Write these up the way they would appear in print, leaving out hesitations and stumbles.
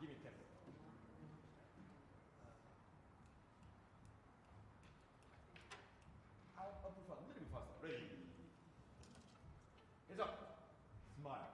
Give me 10. I'll prefer a little bit faster. Ready? Hands up. Smile.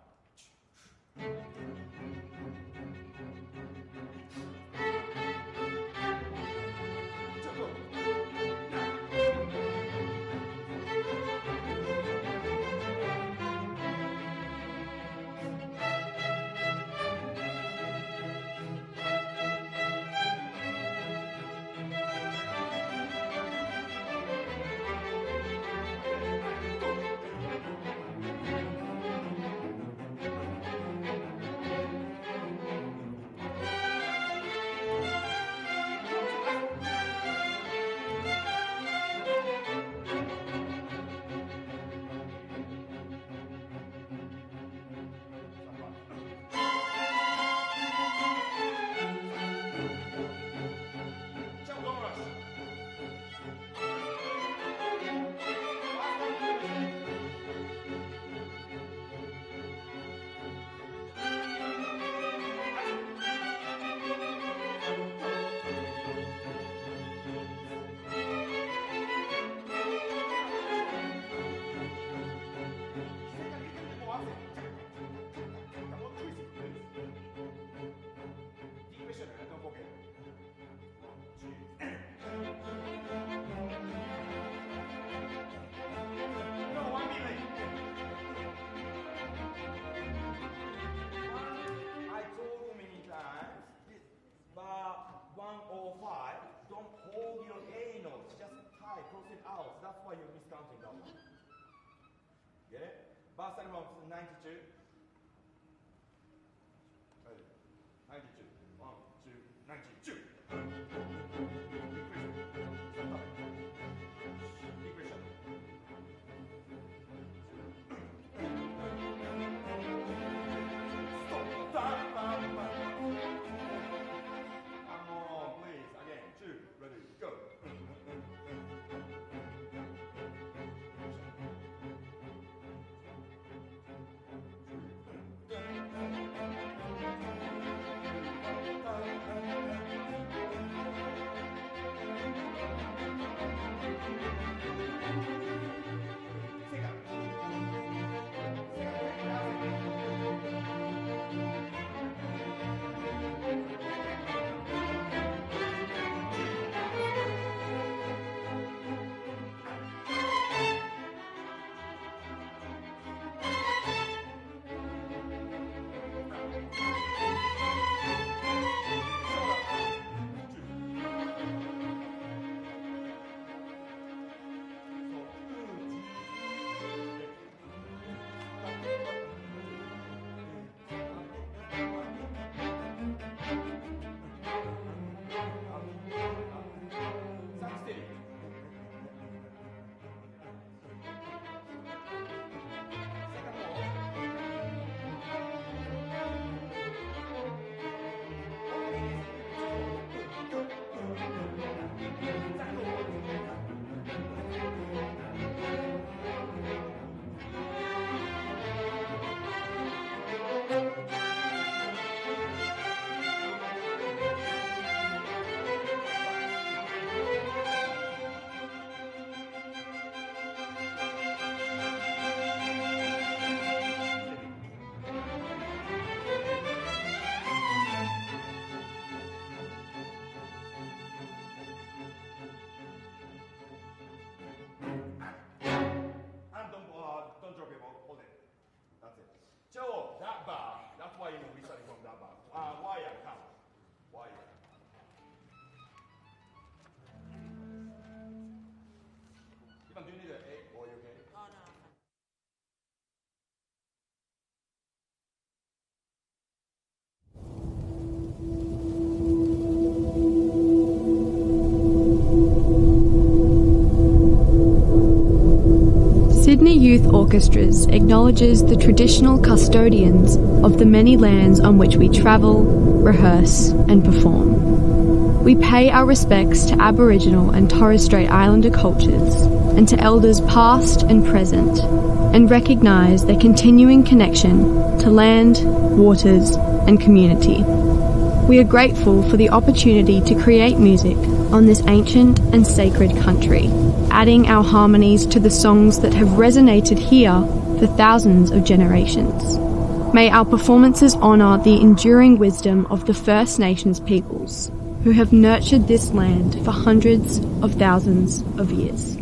That's why you're miscounting that one. Get it? Bar starting from 92. Ready? 92. 1, 2, 92. Decrease. Stop. Come on, please. Again. 2. Ready? Go. Sydney Youth Orchestras acknowledges the traditional custodians of the many lands on which we travel, rehearse and perform. We pay our respects to Aboriginal and Torres Strait Islander cultures and to elders past and present, and recognise their continuing connection to land, waters and community. We are grateful for the opportunity to create music on this ancient and sacred country, adding our harmonies to the songs that have resonated here for thousands of generations. May our performances honour the enduring wisdom of the First Nations peoples, who have nurtured this land for hundreds of thousands of years.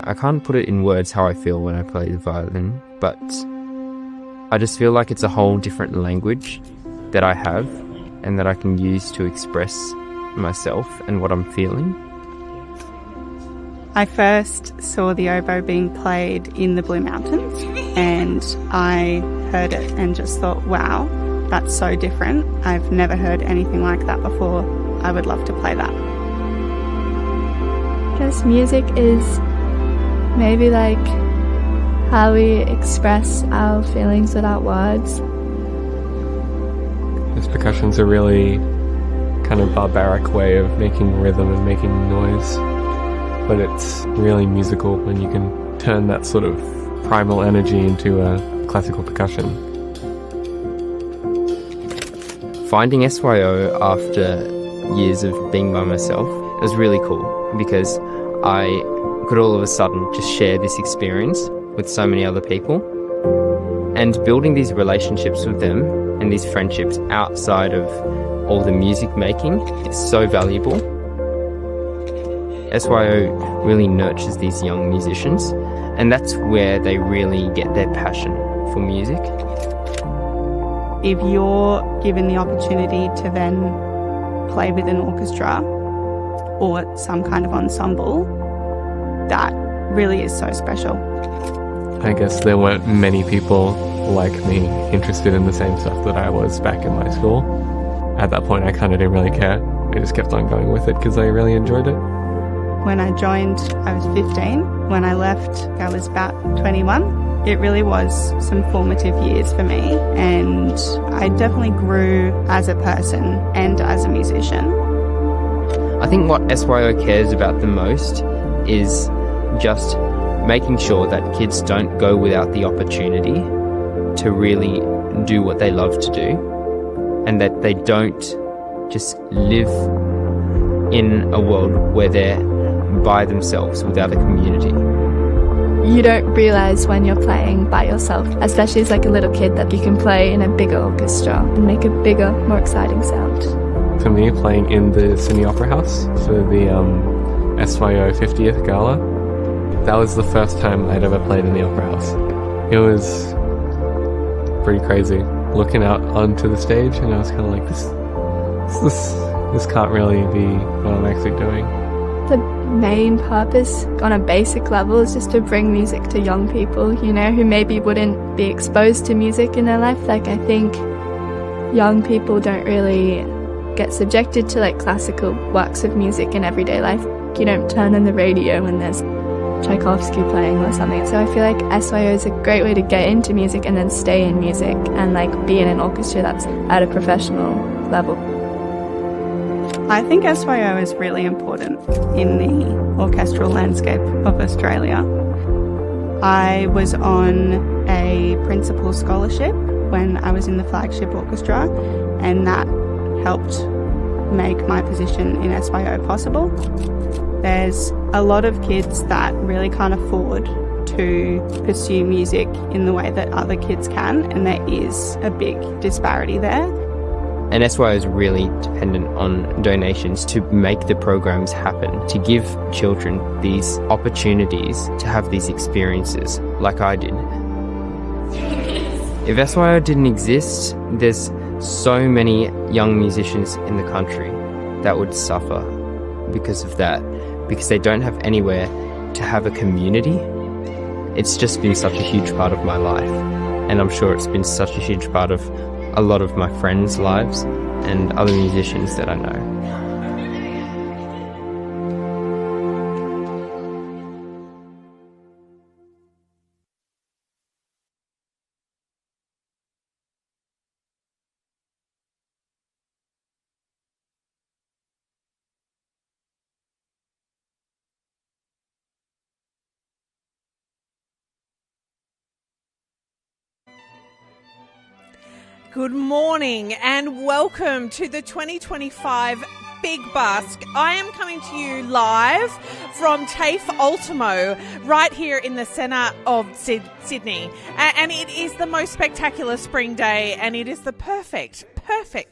I can't put it in words how I feel when I play the violin, but I just feel like it's a whole different language that I have and that I can use to express myself and what I'm feeling. I first saw the oboe being played in the Blue Mountains, and I heard it and just thought, wow, that's so different. I've never heard anything like that before. I would love to play that. I guess music is maybe like how we express our feelings without words. This percussion's a really kind of barbaric way of making rhythm and making noise, but it's really musical when you can turn that sort of primal energy into a classical percussion. Finding SYO after years of being by myself, it was really cool because I could all of a sudden just share this experience with so many other people, and building these relationships with them and these friendships outside of all the music making is so valuable. SYO really nurtures these young musicians, and that's where they really get their passion for music. If you're given the opportunity to then play with an orchestra or some kind of ensemble, that really is so special. I guess there weren't many people like me interested in the same stuff that I was back in my school. At that point I kind of didn't really care. I just kept on going with it because I really enjoyed it. When I joined, I was 15. When I left, I was about 21. It really was some formative years for me, and I definitely grew as a person and as a musician. I think what SYO cares about the most is just making sure that kids don't go without the opportunity to really do what they love to do, and that they don't just live in a world where they're by themselves without a community. You don't realise when you're playing by yourself, especially as like a little kid, that you can play in a bigger orchestra and make a bigger, more exciting sound. For me, playing in the Sydney Opera House for the SYO 50th Gala, that was the first time I'd ever played in the Opera House. It was pretty crazy. Looking out onto the stage, and I was kind of like, this can't really be what I'm actually doing. The main purpose on a basic level is just to bring music to young people, you know, who maybe wouldn't be exposed to music in their life. Like, I think young people don't really get subjected to like classical works of music in everyday life. You don't turn on the radio when there's Tchaikovsky playing or something. So I feel like SYO is a great way to get into music and then stay in music and like be in an orchestra that's at a professional level. I think SYO is really important in the orchestral landscape of Australia. I was on a principal scholarship when I was in the flagship orchestra, and that helped make my position in SYO possible. There's a lot of kids that really can't afford to pursue music in the way that other kids can, and there is a big disparity there. And SYO is really dependent on donations to make the programs happen, to give children these opportunities to have these experiences like I did. If SYO didn't exist, there's so many young musicians in the country that would suffer because of that, because they don't have anywhere to have a community. It's just been such a huge part of my life, and I'm sure it's been such a huge part of a lot of my friends' lives and other musicians that I know. Good morning and welcome to the 2025 Big Busk. I am coming to you live from TAFE Ultimo right here in the centre of Sydney. And it is the most spectacular spring day, and it is the perfect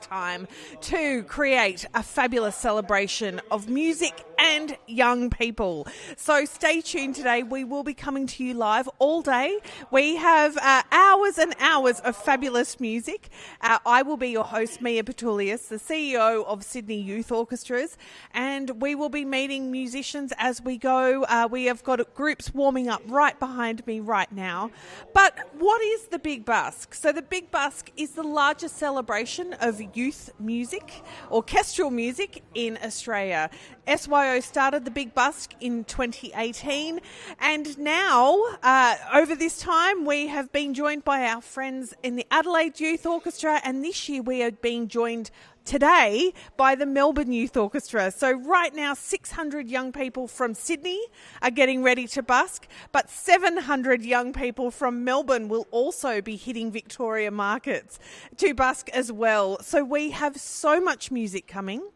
time to create a fabulous celebration of music and young people. So stay tuned today. We will be coming to you live all day. We have hours and hours of fabulous music. I will be your host, Mia Petulius, the CEO of Sydney Youth Orchestras, and we will be meeting musicians as we go. We have got groups warming up right behind me right now. But what is the Big Busk? So the Big Busk is the largest celebration of youth music, orchestral music in Australia. SYO started the Big Busk in 2018, and now over this time we have been joined by our friends in the Adelaide Youth Orchestra, and this year we are being joined today by the Melbourne Youth Orchestra. So right now 600 young people from Sydney are getting ready to busk, but 700 young people from Melbourne will also be hitting Victoria markets to busk as well. So we have so much music coming.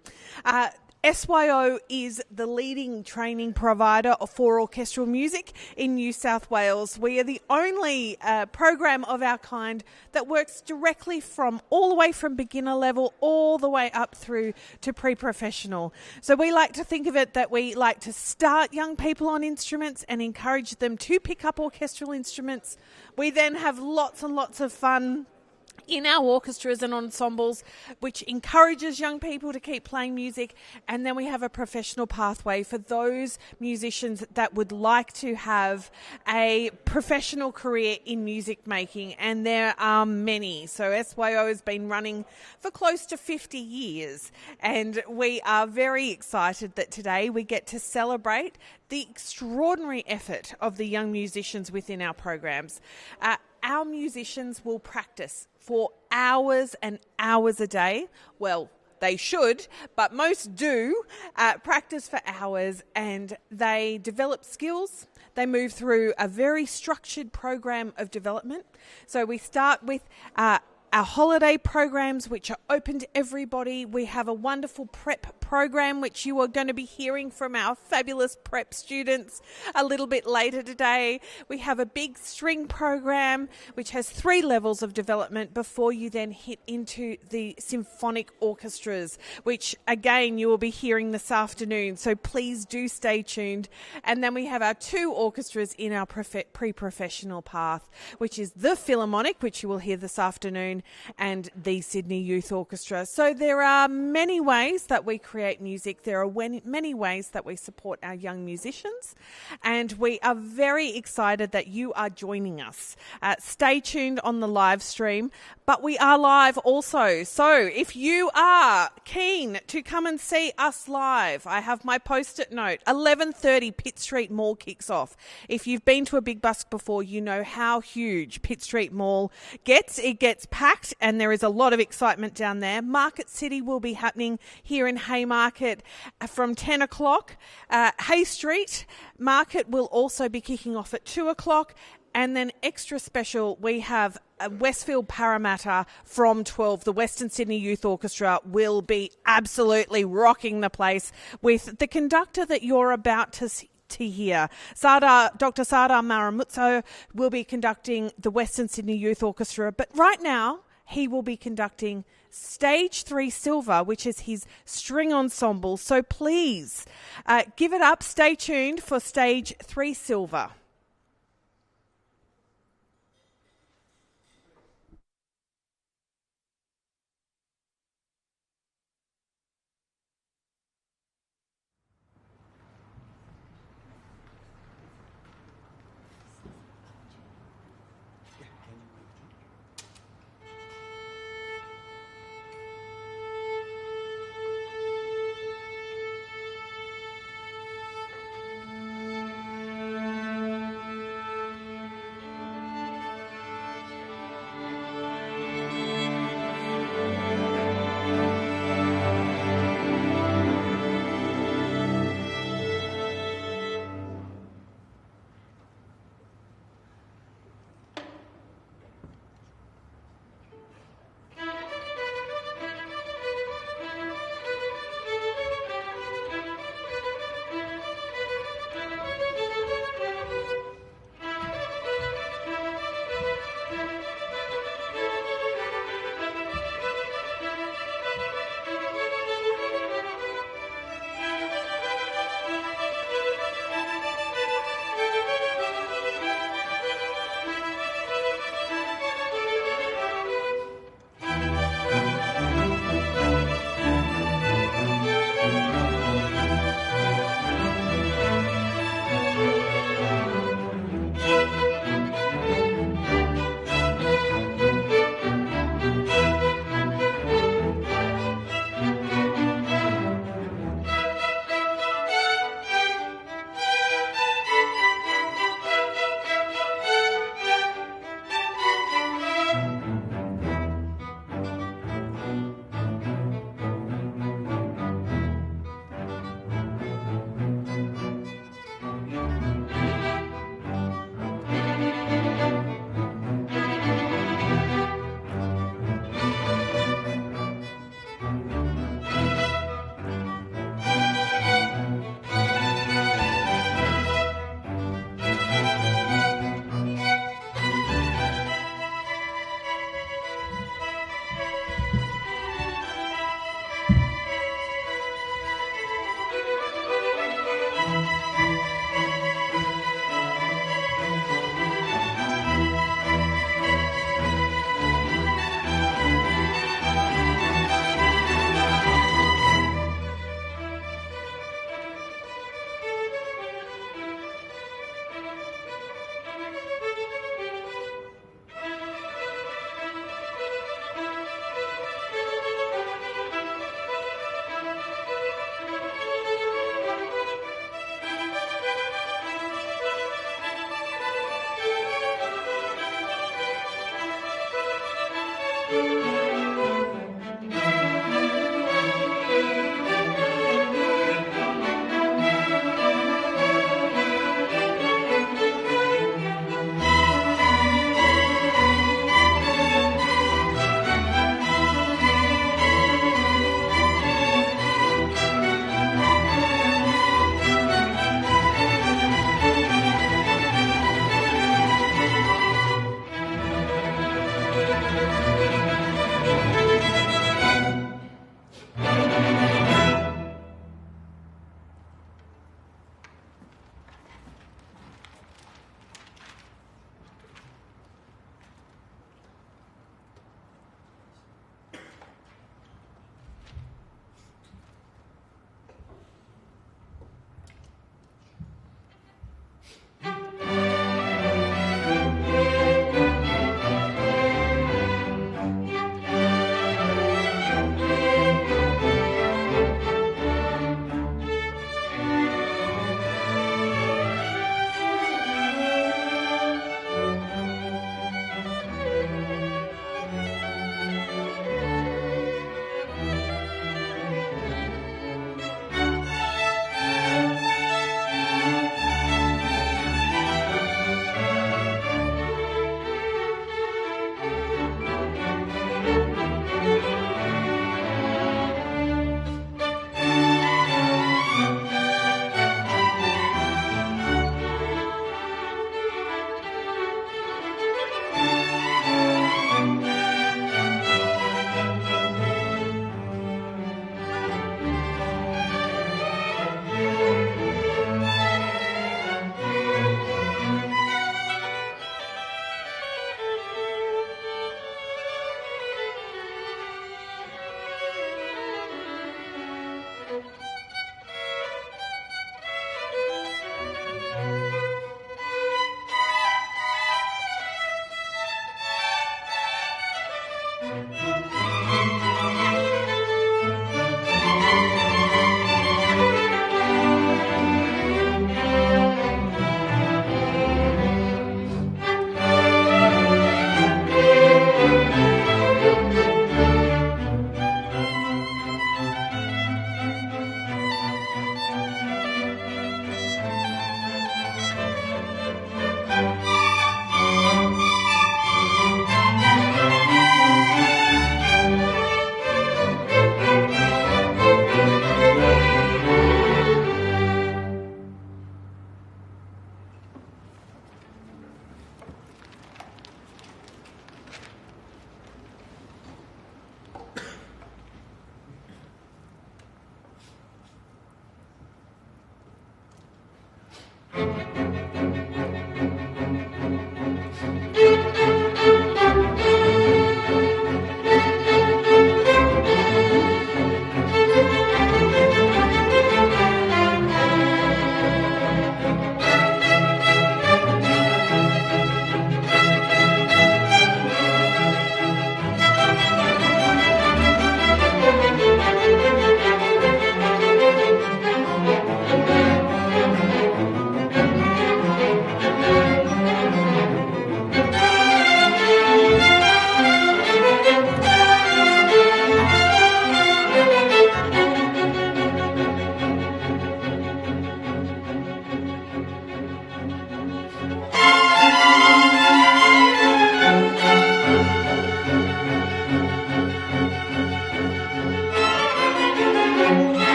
SYO is the leading training provider for orchestral music in New South Wales. We are the only program of our kind that works directly from all the way from beginner level all the way up through to pre-professional. So we like to think of it that we like to start young people on instruments and encourage them to pick up orchestral instruments. We then have lots and lots of fun in our orchestras and ensembles, which encourages young people to keep playing music. And then we have a professional pathway for those musicians that would like to have a professional career in music making. And there are many. So SYO has been running for close to 50 years. And we are very excited that today we get to celebrate the extraordinary effort of the young musicians within our programs. Our musicians will practice for hours and hours a day. Well, they should, but most do practice for hours, and they develop skills. They move through a very structured program of development. So we start with our holiday programs, which are open to everybody. We have a wonderful prep program, which you are going to be hearing from our fabulous prep students a little bit later today. We have a big string program, which has 3 levels of development before you then hit into the symphonic orchestras, which again, you will be hearing this afternoon. So please do stay tuned. And then we have our 2 orchestras in our pre-professional path, which is the Philharmonic, which you will hear this afternoon, and the Sydney Youth Orchestra. So there are many ways that we create music. There are many ways that we support our young musicians, and we are very excited that you are joining us. Stay tuned on the live stream, but we are live also. So if you are keen to come and see us live, I have my post-it note. 11:30 Pitt Street Mall kicks off. If you've been to a Big Busk before, you know how huge Pitt Street Mall gets. It gets packed, and there is a lot of excitement down there. Market City will be happening here in Haymarket from 10 o'clock. Hay Street Market will also be kicking off at 2 o'clock. And then extra special, we have Westfield Parramatta from 12. The Western Sydney Youth Orchestra will be absolutely rocking the place with the conductor that you're about to hear. Dr. Sardar Maramutso will be conducting the Western Sydney Youth Orchestra, but right now he will be conducting Stage 3 Silver, which is his string ensemble. So please give it up. Stay tuned for Stage 3 Silver.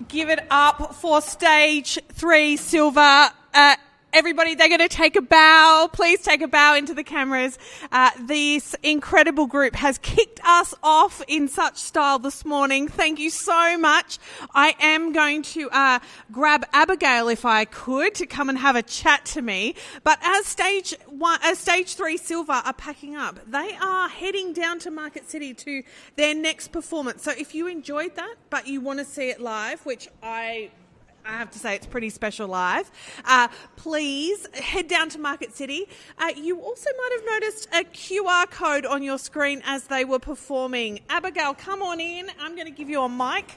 Give it up for Stage 3 Silver. Everybody, they're going to take a bow. Please take a bow into the cameras. This incredible group has kicked us off in such style this morning. Thank you so much. I am going to grab Abigail, if I could, to come and have a chat to me. But as Stage 3 Silver are packing up, they are heading down to Market City to their next performance. So if you enjoyed that, but you want to see it live, which I have to say it's pretty special live, please head down to Market City. You also might have noticed a QR code on your screen as they were performing. Abigail, come on in. I'm going to give you a mic.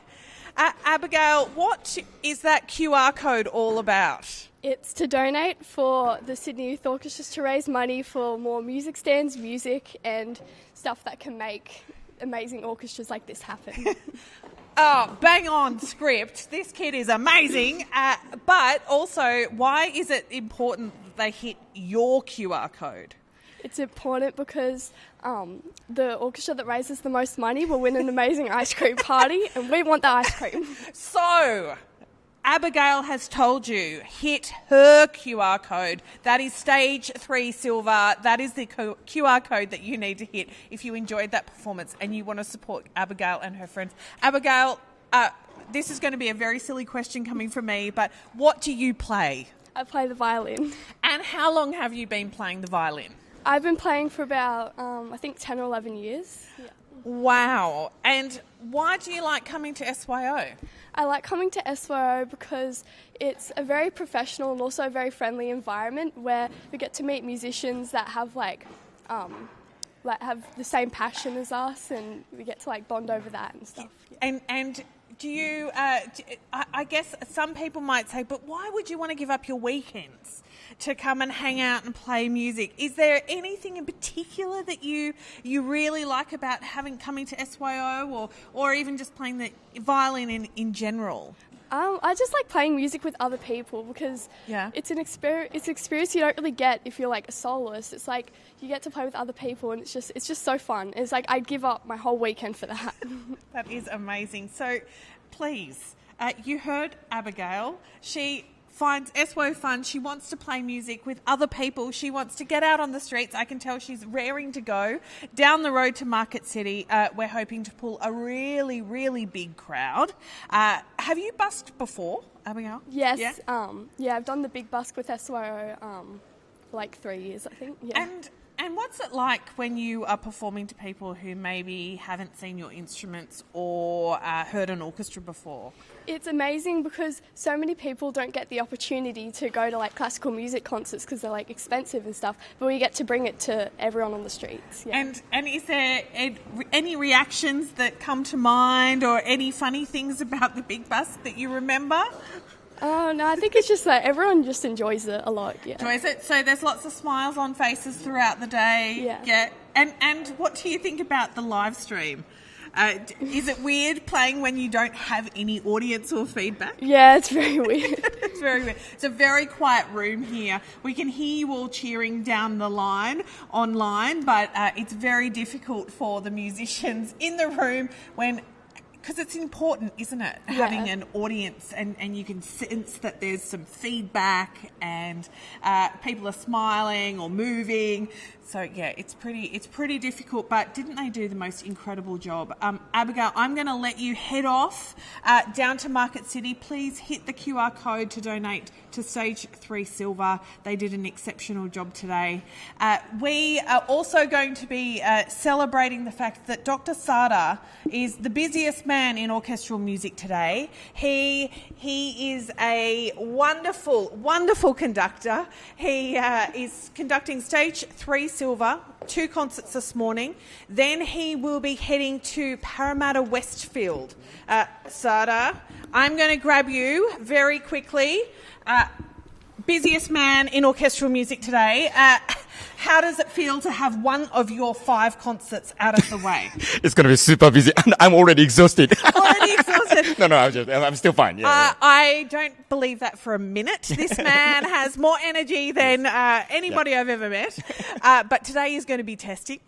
Abigail, what is that QR code all about? It's to donate for the Sydney Youth Orchestras to raise money for more music stands, music, and stuff that can make amazing orchestras like this happen. Oh, bang on script. This kid is amazing. But also, why is it important that they hit your QR code? It's important because the orchestra that raises the most money will win an amazing ice cream party, and we want the ice cream. So, Abigail has told you, hit her QR code. That is stage 3 silver. That is the QR code that you need to hit if you enjoyed that performance and you want to support Abigail and her friends. Abigail, this is going to be a very silly question coming from me, but what do you play? I play the violin. And how long have you been playing the violin? I've been playing for about, I think, 10 or 11 years. Yeah. Wow. And why do you like coming to SYO? I like coming to SYO because it's a very professional and also a very friendly environment where we get to meet musicians that have have the same passion as us, and we get to bond over that and stuff. Yeah. And do you? I guess some people might say, but why would you want to give up your weekends to come and hang out and play music? Is there anything in particular that you really like about coming to SYO or even just playing the violin in general? I just like playing music with other people because it's an experience you don't really get if you're a soloist. It's like you get to play with other people, and it's just so fun. It's like I'd give up my whole weekend for that. That is amazing. So please, you heard Abigail. She finds SYO fun. She wants to play music with other people. She wants to get out on the streets. I can tell she's raring to go. Down the road to Market City, we're hoping to pull a really, really big crowd. Have you busked before, Abigail? Yes. Yeah? I've done the Big Busk with SYO for 3 years, I think. Yeah. And what's it like when you are performing to people who maybe haven't seen your instruments or heard an orchestra before? It's amazing because so many people don't get the opportunity to go to classical music concerts because they're expensive and stuff, but we get to bring it to everyone on the streets. Yeah. And is there any reactions that come to mind or any funny things about the Big Busk that you remember? Oh, no, I think it's just everyone just enjoys it a lot, yeah. Enjoys it? So there's lots of smiles on faces throughout the day. Yeah. And what do you think about the live stream? Is it weird playing when you don't have any audience or feedback? Yeah, it's very weird. It's very weird. It's a very quiet room here. We can hear you all cheering down the line online, but it's very difficult for the musicians in the room because it's important, isn't it? Yeah. Having an audience and you can sense that there's some feedback and people are smiling or moving. So yeah, it's pretty difficult, but didn't they do the most incredible job? Abigail, I'm going to let you head off down to Market City. Please hit the QR code to donate to Stage 3 Silver. They did an exceptional job today. We are also going to be celebrating the fact that Dr. Sada is the busiest man in orchestral music today. He is a wonderful, wonderful conductor. He is conducting Stage 3 Silver, 2 concerts this morning. Then he will be heading to Parramatta Westfield. Sada, I'm going to grab you very quickly. Busiest man in orchestral music today. How does it feel to have one of your 5 concerts out of the way? It's going to be super busy, and I'm already exhausted. Already exhausted? No, I'm still fine. Yeah. I don't believe that for a minute. This man has more energy than anybody I've ever met. But today is going to be testing.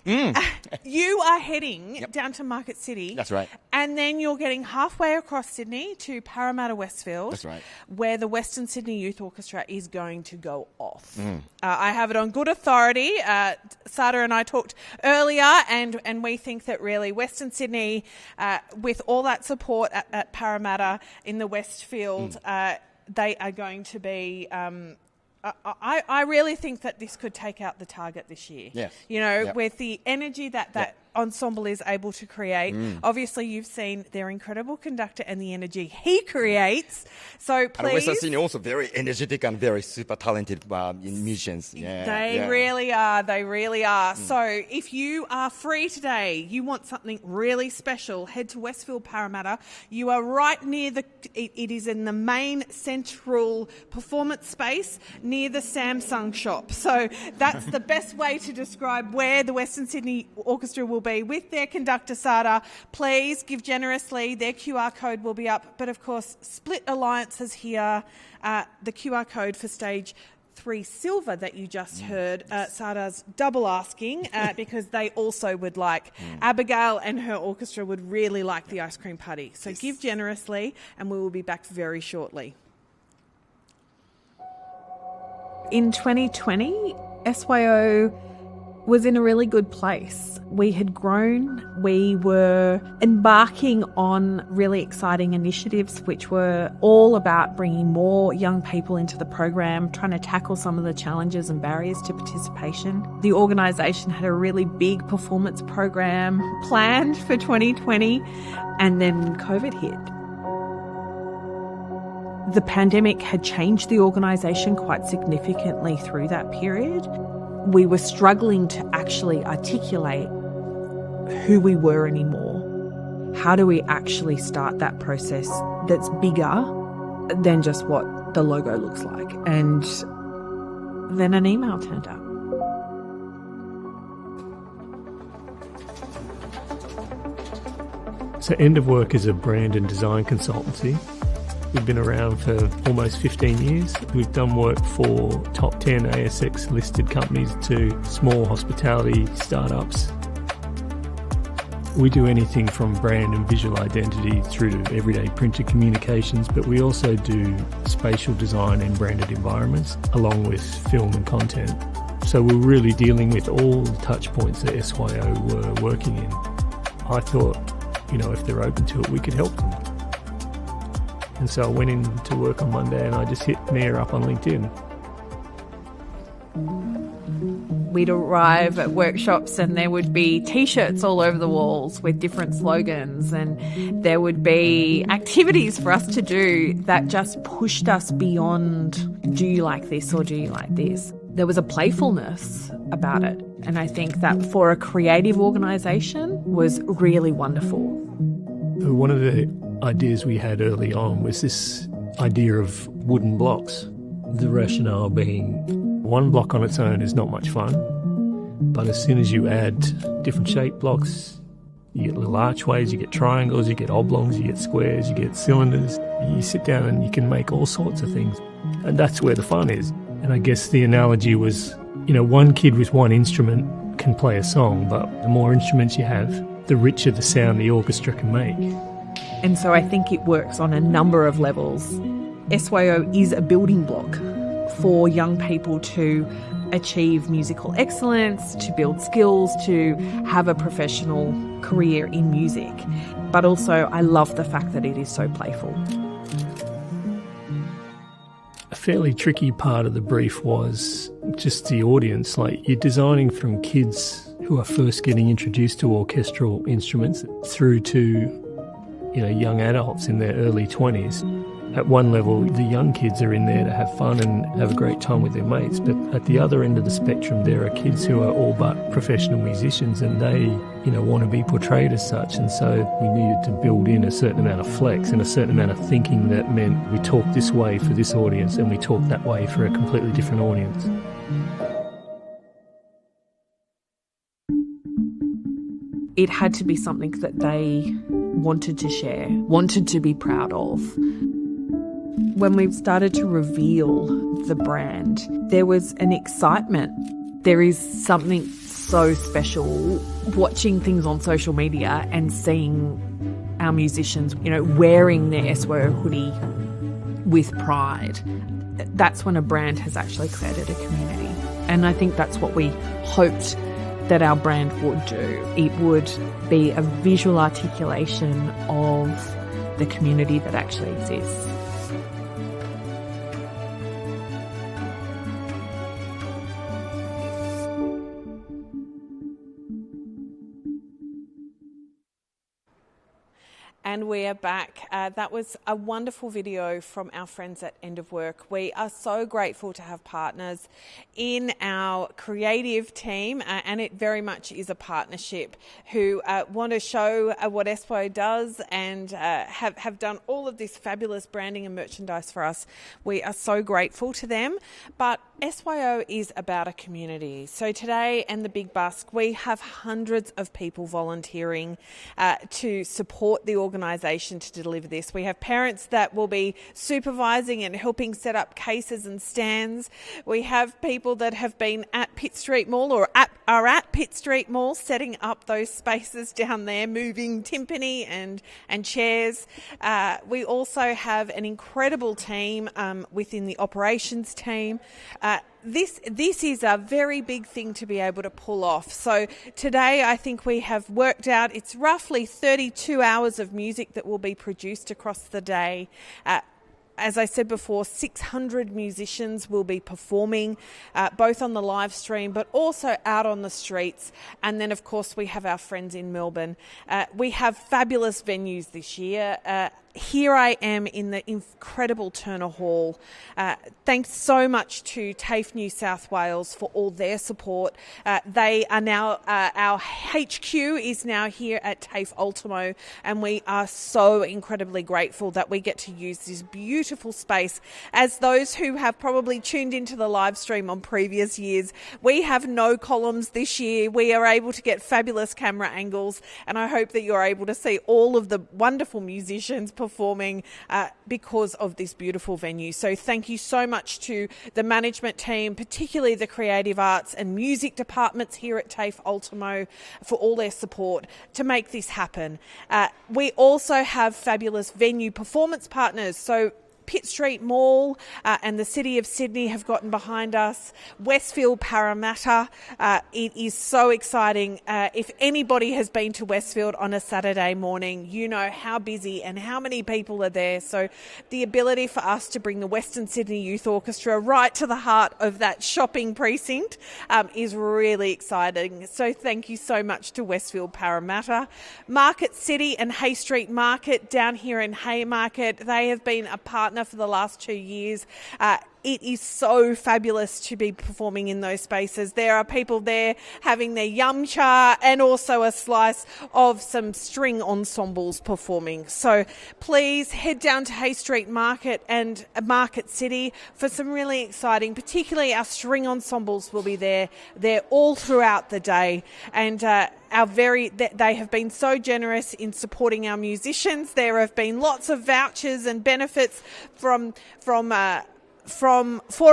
You are heading down to Market City. That's right. And then you're getting halfway across Sydney to Parramatta Westfield. That's right. Where the Western Sydney Youth Orchestra is going to go off. I have it on good authority. Sada and I talked earlier, and we think that really Western Sydney, with all that support at Parramatta in the Westfield, they are going to be... I really think that this could take out the target this year. Yes. With the energy that ensemble is able to create. Obviously, you've seen their incredible conductor and the energy he creates. So please... And Western Sydney also very energetic and very super talented musicians. Yeah, they really are. They really are. So if you are free today, you want something really special, head to Westfield Parramatta. You are right near it is in the main central performance space near the Samsung shop. So that's the best way to describe where the Western Sydney Orchestra will be with their conductor, Sada. Please give generously. Their QR code will be up. But of course, Split Alliances here, the QR code for stage 3 silver that you just heard, Sada's double asking because they also would like, Abigail and her orchestra would really like the ice cream party. So give generously and we will be back very shortly. In 2020, SYO was in a really good place. We had grown, we were embarking on really exciting initiatives which were all about bringing more young people into the program, trying to tackle some of the challenges and barriers to participation. The organisation had a really big performance program planned for 2020 and then COVID hit. The pandemic had changed the organisation quite significantly through that period. We were struggling to actually articulate who we were anymore. How do we actually start that process that's bigger than just what the logo looks like? And then an email turned up. So End of Work is a brand and design consultancy. We've been around for almost 15 years. We've done work for top 10 ASX listed companies to small hospitality startups. We do anything from brand and visual identity through to everyday printed communications, but we also do spatial design and branded environments along with film and content. So we're really dealing with all the touch points that SYO were working in. I thought, if they're open to it, we could help them. And so I went in to work on Monday and I just hit Mia up on LinkedIn. We'd arrive at workshops and there would be T-shirts all over the walls with different slogans, and there would be activities for us to do that just pushed us beyond, do you like this or do you like this? There was a playfulness about it, and I think that for a creative organisation was really wonderful. One of the ideas we had early on was this idea of wooden blocks. The rationale being one block on its own is not much fun, but as soon as you add different shaped blocks, you get little archways, you get triangles, you get oblongs, you get squares, you get cylinders. You sit down and you can make all sorts of things, and that's where the fun is. And I guess the analogy was, one kid with one instrument can play a song, but the more instruments you have, the richer the sound the orchestra can make. And so I think it works on a number of levels. SYO is a building block for young people to achieve musical excellence, to build skills, to have a professional career in music. But also I love the fact that it is so playful. A fairly tricky part of the brief was just the audience. Like, you're designing from kids who are first getting introduced to orchestral instruments through to young adults in their early 20s. At one level, the young kids are in there to have fun and have a great time with their mates, but at the other end of the spectrum, there are kids who are all but professional musicians, and they, want to be portrayed as such. And so we needed to build in a certain amount of flex and a certain amount of thinking that meant we talk this way for this audience and we talk that way for a completely different audience. It had to be something that they wanted to share, wanted to be proud of. When we started to reveal the brand, there was an excitement. There is something so special watching things on social media and seeing our musicians, wearing their SYO hoodie with pride. That's when a brand has actually created a community. And I think that's what we hoped that our brand would do. It would be a visual articulation of the community that actually exists. And we are back. That was a wonderful video from our friends at End of Work. We are so grateful to have partners in our creative team, and it very much is a partnership, who want to show what Espo does and have done all of this fabulous branding and merchandise for us. We are so grateful to them. But SYO is about a community. So today and the Big Busk, we have hundreds of people volunteering to support the organisation to deliver this. We have parents that will be supervising and helping set up cases and stands. We have people that have been at Pitt Street Mall or are at Pitt Street Mall setting up those spaces down there, moving timpani and chairs. We also have an incredible team within the operations team. This is a very big thing to be able to pull off. So today I think we have worked out it's roughly 32 hours of music that will be produced across the day. As I said before, 600 musicians will be performing, both on the live stream, but also out on the streets. And then, of course, we have our friends in Melbourne. We have fabulous venues this year. Here I am in the incredible Turner Hall. Thanks so much to TAFE New South Wales for all their support. They are now, our HQ is now here at TAFE Ultimo, and we are so incredibly grateful that we get to use this beautiful space. As those who have probably tuned into the live stream on previous years, we have no columns this year. We are able to get fabulous camera angles, and I hope that you're able to see all of the wonderful musicians performing because of this beautiful venue. So thank you so much to the management team, particularly the creative arts and music departments here at TAFE Ultimo, for all their support to make this happen. We also have fabulous venue performance partners. So Pitt Street Mall and the City of Sydney have gotten behind us. Westfield Parramatta, it is so exciting. If anybody has been to Westfield on a Saturday morning, you know how busy and how many people are there. So the ability for us to bring the Western Sydney Youth Orchestra right to the heart of that shopping precinct is really exciting. So thank you so much to Westfield Parramatta. Market City and Hay Street Market down here in Haymarket, they have been a partner for the last 2 years. It is so fabulous to be performing in those spaces. There are people there having their yum cha and also a slice of some string ensembles performing. So please head down to Hay Street Market and Market City for some really exciting, particularly our string ensembles will be there. They're all throughout the day, and they have been so generous in supporting our musicians. There have been lots of vouchers and benefits for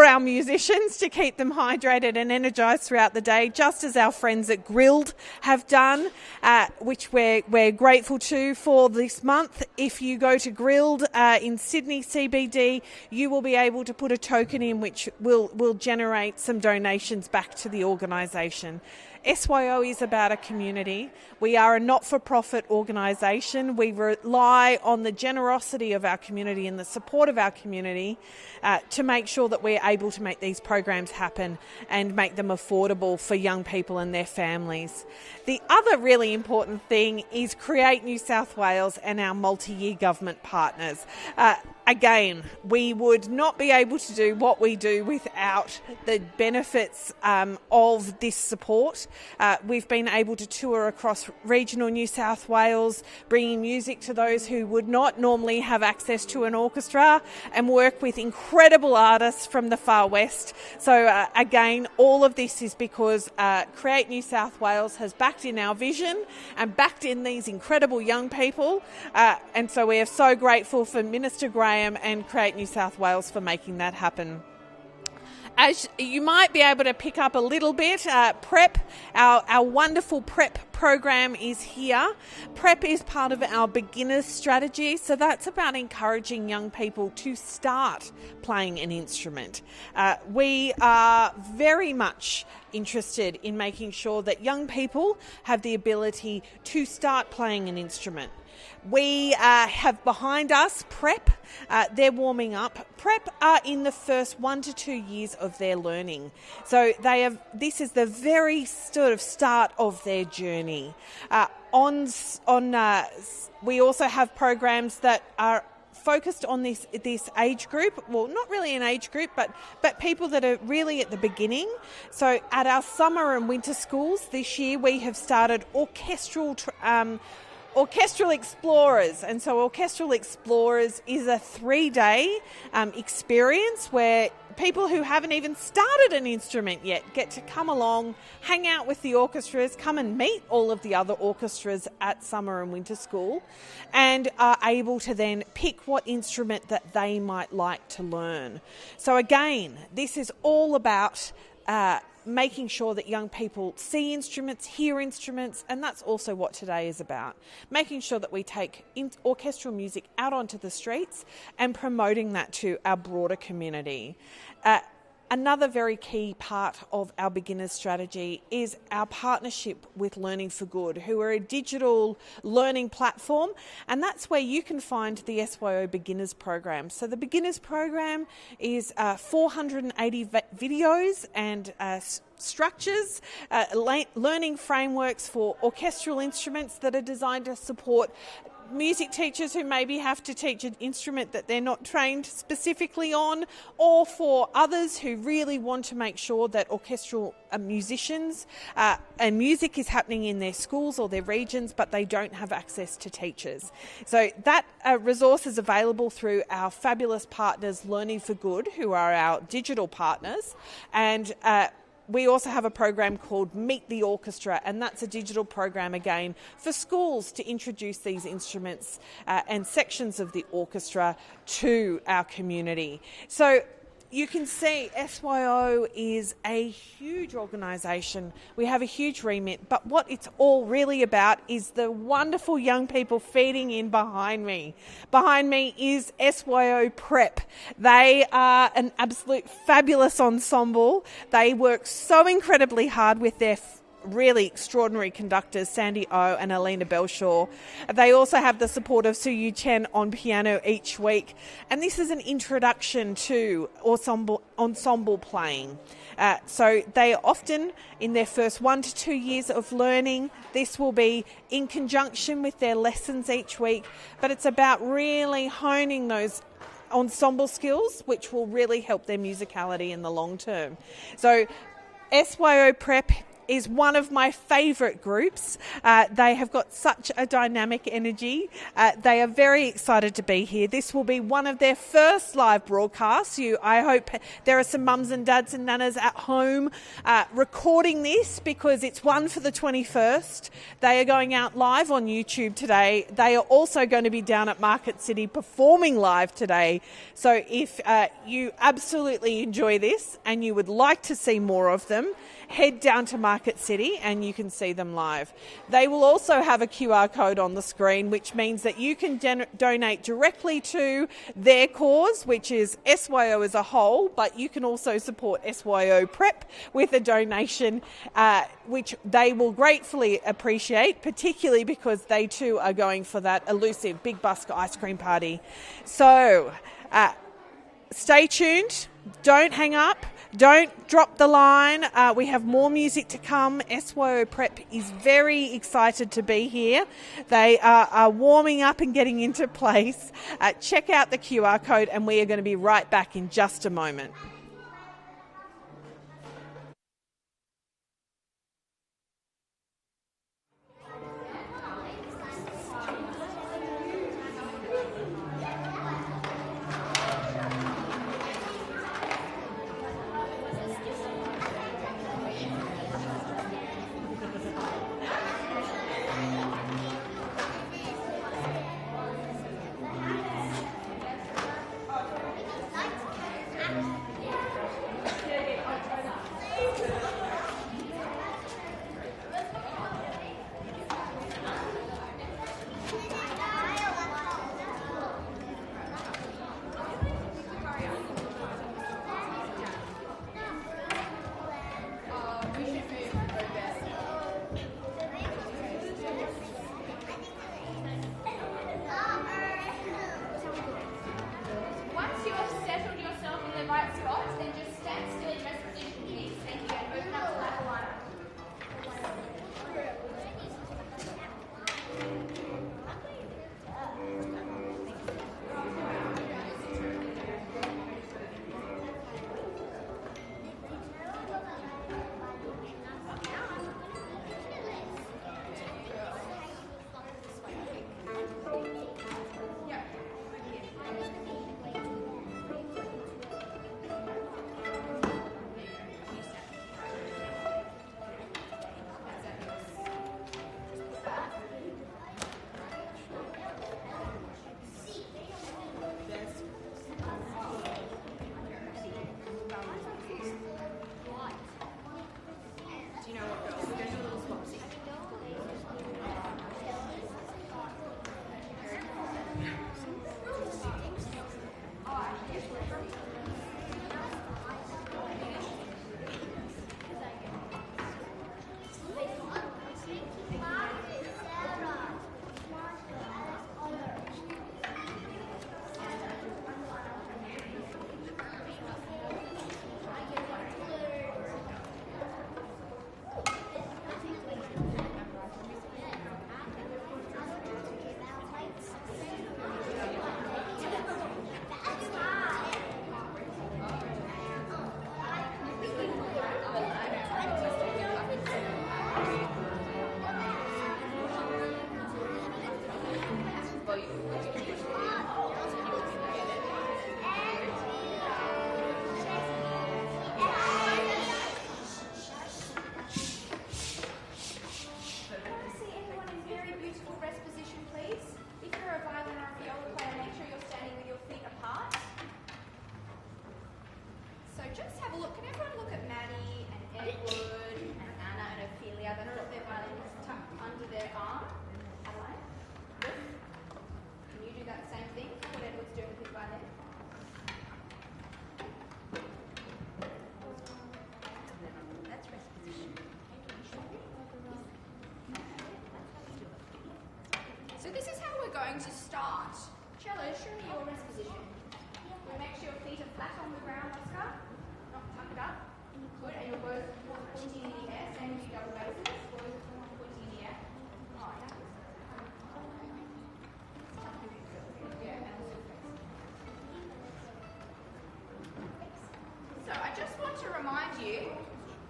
our musicians to keep them hydrated and energised throughout the day, just as our friends at Grilled have done, which we're grateful to for this month. If you go to Grilled in Sydney CBD, you will be able to put a token in which will generate some donations back to the organisation. SYO is about a community. We are a not-for-profit organisation. We rely on the generosity of our community and the support of our community to make sure that we're able to make these programs happen and make them affordable for young people and their families. The other really important thing is Create New South Wales and our multi-year government partners. Again, we would not be able to do what we do without the benefits of this support. We've been able to tour across regional New South Wales, bringing music to those who would not normally have access to an orchestra, and work with incredible artists from the far west. So again, all of this is because Create New South Wales has backed in our vision and backed in these incredible young people. And so we are so grateful for Minister Graham and Create New South Wales for making that happen. As you might be able to pick up a little bit, PrEP, our wonderful PrEP program is here. PrEP is part of our beginners strategy, so that's about encouraging young people to start playing an instrument. We are very much interested in making sure that young people have the ability to start playing an instrument. We have behind us PrEP. They're warming up. PrEP are in the first 1 to 2 years of their learning. So this is the very sort of start of their journey. we also have programs that are focused on this age group. Well, not really an age group, but people that are really at the beginning. So at our summer and winter schools this year, we have started Orchestral Explorers. And so Orchestral Explorers is a 3-day experience where people who haven't even started an instrument yet get to come along, hang out with the orchestras, come and meet all of the other orchestras at summer and winter school, and are able to then pick what instrument that they might like to learn. So again, this is all about making sure that young people see instruments, hear instruments, and that's also what today is about. Making sure that we take orchestral music out onto the streets and promoting that to our broader community. Another very key part of our beginners strategy is our partnership with Learning for Good, who are a digital learning platform, and that's where you can find the SYO Beginners program. So the Beginners program is 480 videos and structures, learning frameworks for orchestral instruments that are designed to support music teachers who maybe have to teach an instrument that they're not trained specifically on, or for others who really want to make sure that orchestral musicians and music is happening in their schools or their regions, but they don't have access to teachers. So that resource is available through our fabulous partners, Learning for Good, who are our digital partners, and we also have a program called Meet the Orchestra, and that's a digital program again for schools to introduce these instruments and sections of the orchestra to our community. So you can see SYO is a huge organisation. We have a huge remit, but what it's all really about is the wonderful young people feeding in behind me. Behind me is SYO Prep. They are an absolute fabulous ensemble. They work so incredibly hard with their really extraordinary conductors, Sandy O and Alina Belshaw. They also have the support of Su Yu Chen on piano each week. And this is an introduction to ensemble playing. So they are often in their first 1 to 2 years of learning. This will be in conjunction with their lessons each week, but it's about really honing those ensemble skills, which will really help their musicality in the long term. So SYO Prep is one of my favourite groups. They have got such a dynamic energy. They are very excited to be here. This will be one of their first live broadcasts. I hope there are some mums and dads and nanas at home recording this, because it's one for the 21st. They are going out live on YouTube today. They are also going to be down at Market City performing live today. So if you absolutely enjoy this and you would like to see more of them, head down to Market City and you can see them live. They will also have a QR code on the screen, which means that you can donate directly to their cause, which is SYO as a whole, but you can also support SYO Prep with a donation, which they will gratefully appreciate, particularly because they too are going for that elusive Big Busk ice cream party. So stay tuned, don't hang up. Don't drop the line. We have more music to come. SYO Prep is very excited to be here. They are warming up and getting into place. Check out the QR code and we are going to be right back in just a moment. just have a look. Can everyone look at Maddie and Edward and Anna and Ophelia? They've got their violins tucked under their arm. Adelaide, look. Can you do that same thing? What Edward's doing with his violin? That's rest position. So this is how we're going to start. Cello, show me your rest position. We make sure your feet are flat on the ground, Oscar. Not tuck it up. Good, and you're both pointing in the air. Same with you double basses. Both pointing in the air. Oh, yeah. Yeah, and also face. So I just want to remind you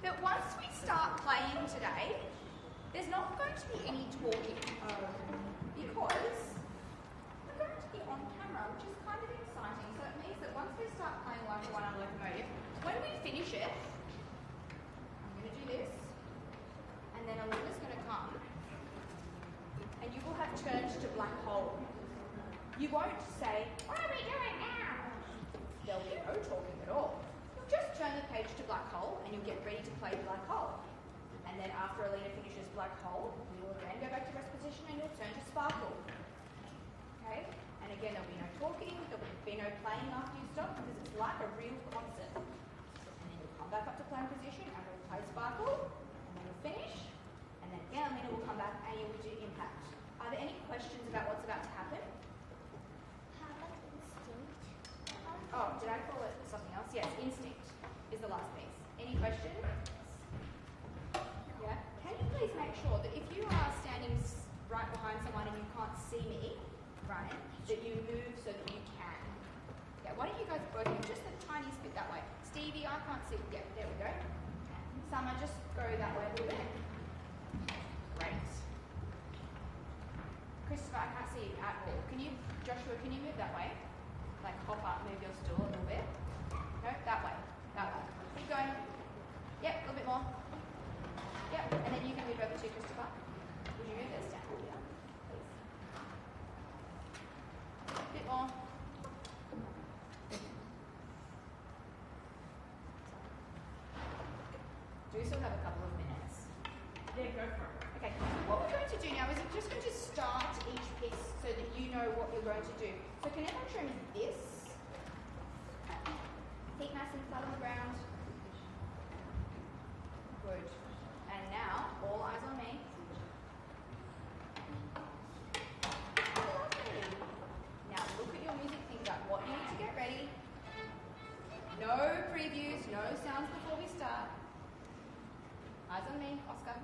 that once we start playing today, there's not going to be any talking. Because we're going to be on camera, which is kind of exciting. So it means that once we start playing Like a One-Armed Locomotive, when we finish it, I'm going to do this, and then Alina's going to come, and you will have turned to Black Hole. You won't say, what are we doing now? There'll be no talking at all. You'll just turn the page to Black Hole, and you'll get ready to play Black Hole. And then after Alina finishes Black Hole, we will again go back to rest position and you'll turn to Sparkle. Okay? And again, there'll be no talking, there'll be no playing after you stop because it's like a real concert. And then you'll come back up to playing position and we'll play Sparkle, and then we'll finish, and then again Alina will come back and you'll do Impact. Are there any questions about what's about to happen? Oh, did I call it something else? Yes, Instinct is the last piece. Any questions? Yeah. Can you please make sure that if you are standing right behind someone and you can't see me, right, that you move so that you can? Yeah, why don't you guys both move just the tiniest bit that way? Stevie, I can't see. Yeah, there we go. Summer, just go that way a little bit. Great. Christopher, I can't see you at all. Can you, Joshua, can you move that way? Like hop up, move your stool a little bit. No, that way. That way. Keep going. Yep, a little bit more. Yep, and then you can move over to Christopher. Would you move this down here, please? A bit more. Do we still have a couple of minutes? Yeah, go for it. Okay, what we're going to do now is we're just going to start each piece so that you know what you're going to do. So can everyone show me this? Feet nice and flat on the ground. Good. And now, all eyes on me. Lovely. Now look at your music, think about what you need to get ready. No previews, no sounds before we start. Eyes on me, Oscar.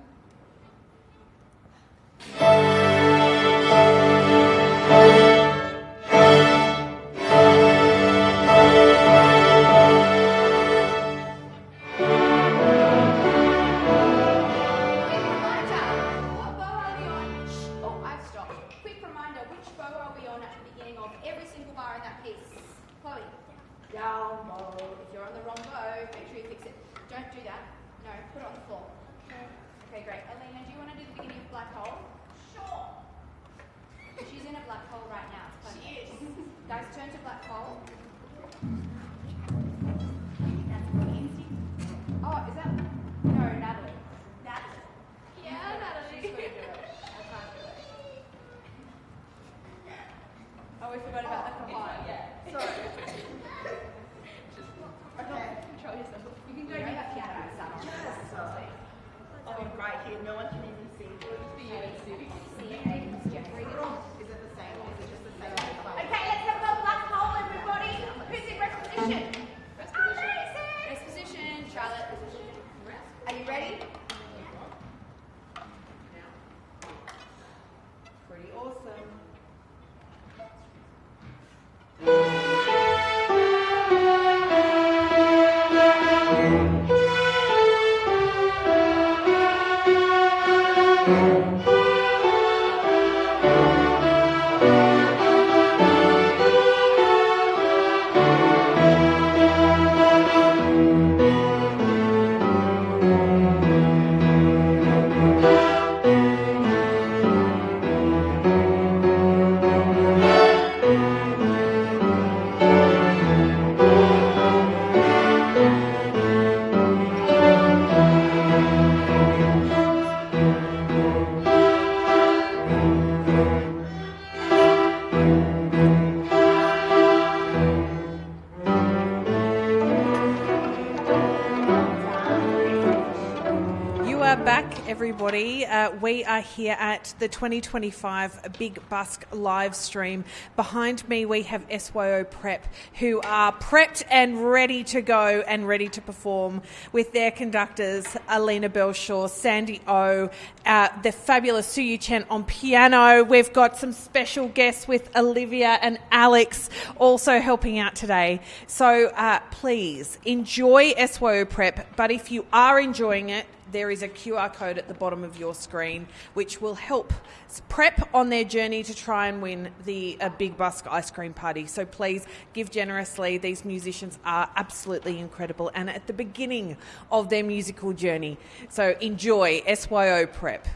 Okay, let's have a black hole, everybody. Welcome back, everybody. We are here at the 2025 Big Busk live stream. Behind me, we have SYO Prep, who are prepped and ready to go and ready to perform with their conductors, Alina Belshaw, Sandy O, the fabulous Suyu Chen on piano. We've got some special guests with Olivia and Alex also helping out today. So please enjoy SYO Prep, but if you are enjoying it, there is a QR code at the bottom of your screen which will help Prep on their journey to try and win the Big Busk ice cream party. So please give generously. These musicians are absolutely incredible and at the beginning of their musical journey. So enjoy SYO Prep.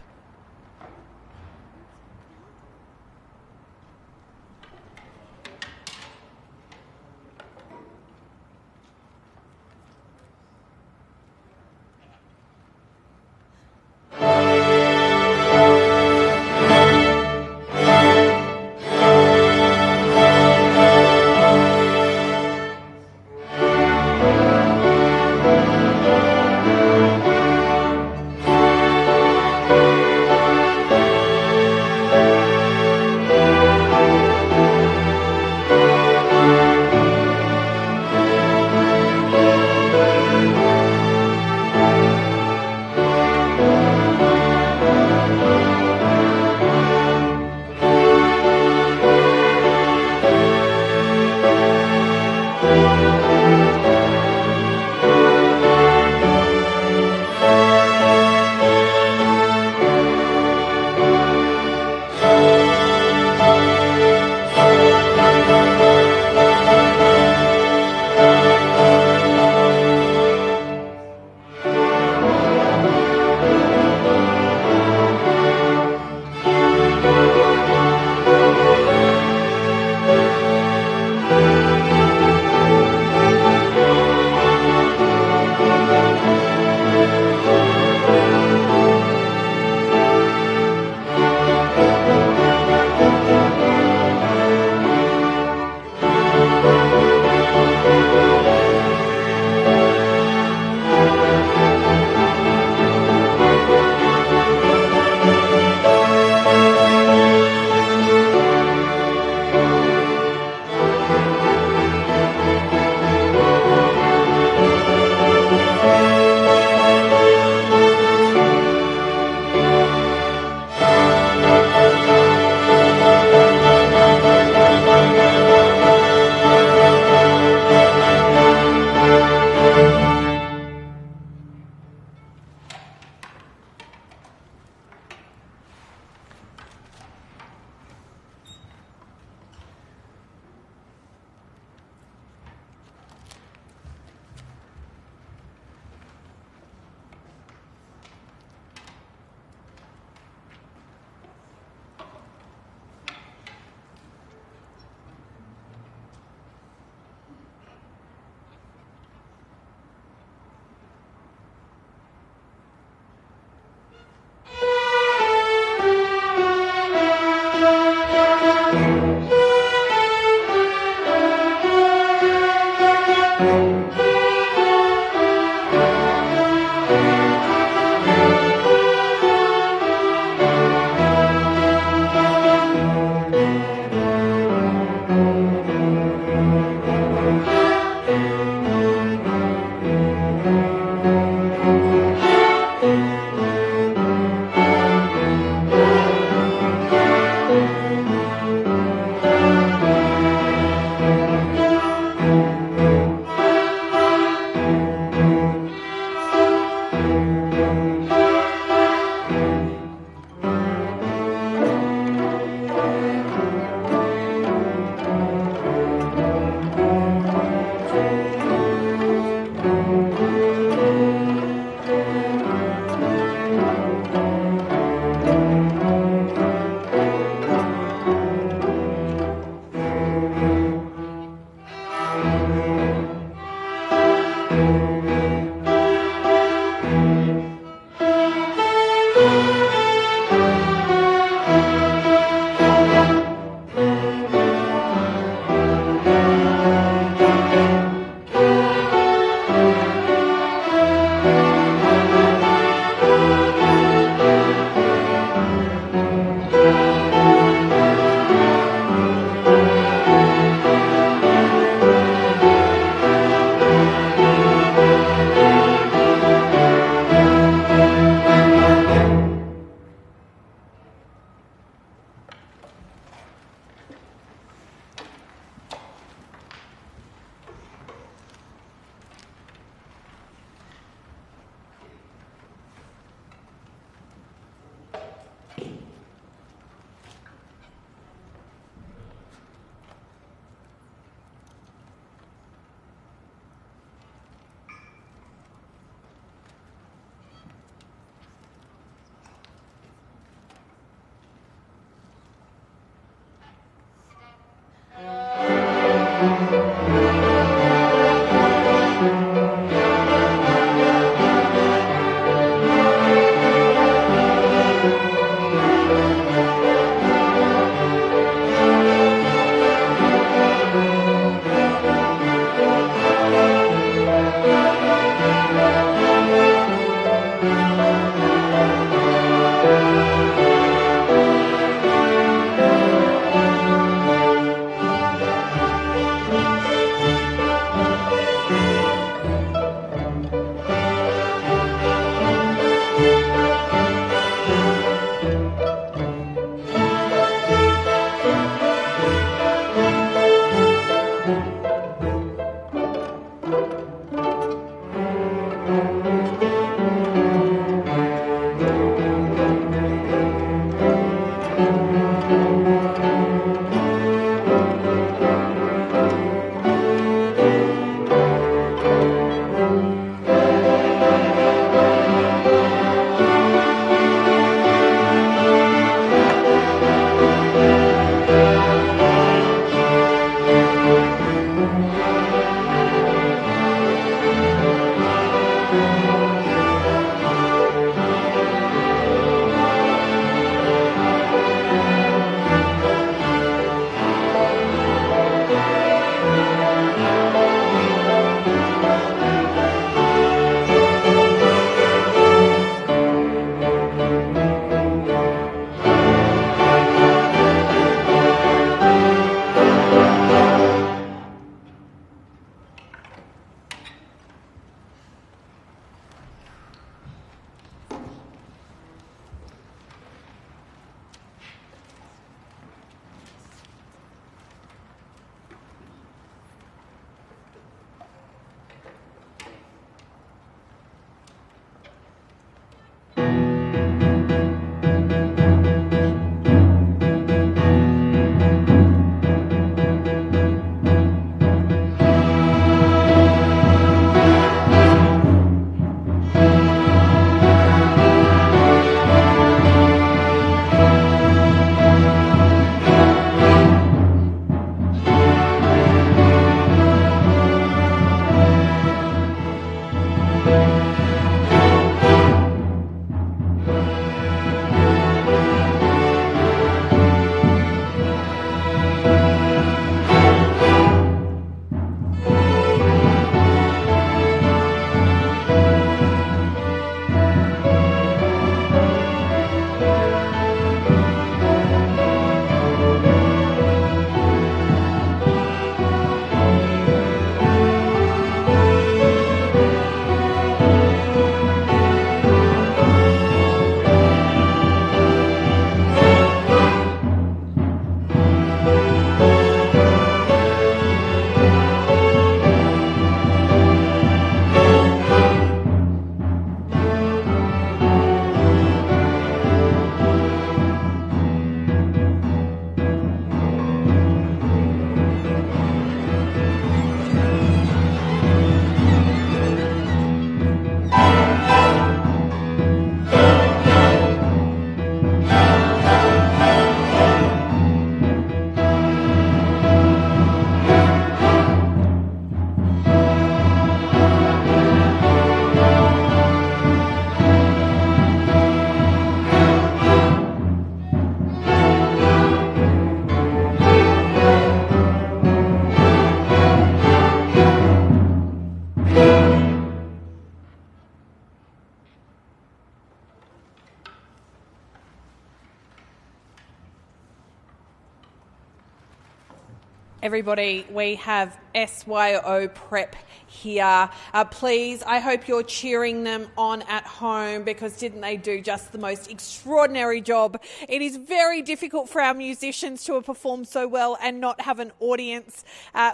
Everybody, we have SYO Prep here. Please, I hope you're cheering them on at home, because didn't they do just the most extraordinary job? It is very difficult for our musicians to have performed so well and not have an audience.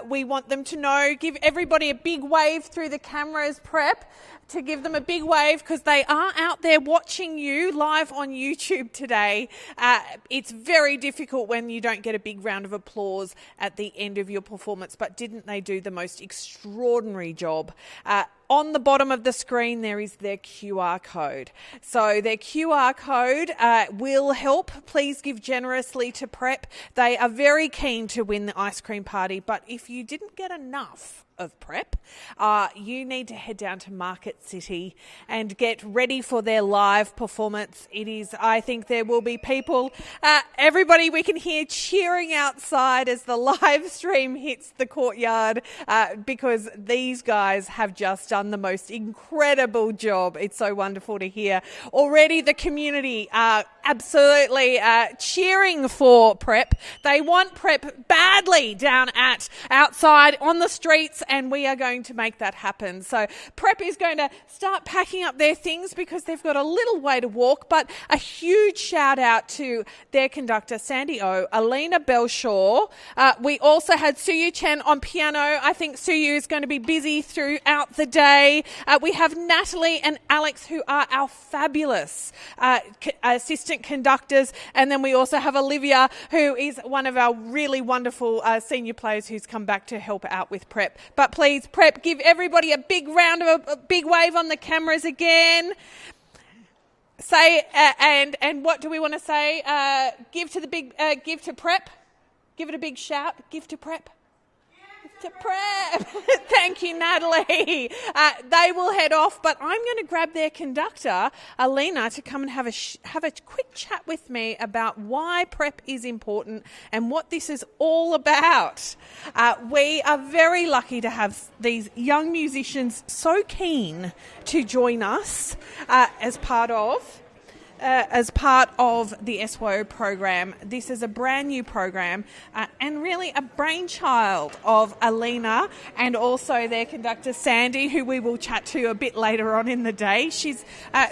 We want them to know. Give everybody a big wave through the cameras, Prep, to give them a big wave, because they are out there watching you live on YouTube today. It's very difficult when you don't get a big round of applause at the end of your performance, but didn't they do the most extraordinary job? On the bottom of the screen, there is their QR code. So their QR code will help. Please give generously to Prep. They are very keen to win the ice cream party, but if you didn't get enough of Prep, you need to head down to Market City and get ready for their live performance. I think there will be people, everybody we can hear cheering outside as the live stream hits the courtyard, because these guys have just done the most incredible job. It's so wonderful to hear. Already the community are absolutely cheering for Prep. They want Prep badly down outside on the streets, and we are going to make that happen. So Prep is going to start packing up their things, because they've got a little way to walk, but a huge shout out to their conductor, Sandy O, Alina Belshaw. We also had Suyu Chen on piano. I think Suyu is going to be busy throughout the day. We have Natalie and Alex, who are our fabulous assistant conductors. And then we also have Olivia, who is one of our really wonderful senior players who's come back to help out with Prep. But please, Prep, give everybody a big round of a big wave on the cameras again. Say, and what do we want to say? Give to Prep. Give it a big shout. Give to Prep. To Prep. Thank you, Natalie. They will head off, but I'm going to grab their conductor, Alina, to come and have a quick chat with me about why Prep is important and what this is all about. We are very lucky to have these young musicians so keen to join us as part of the SYO program. This is a brand new program and really a brainchild of Alina and also their conductor Sandy, who we will chat to a bit later on in the day.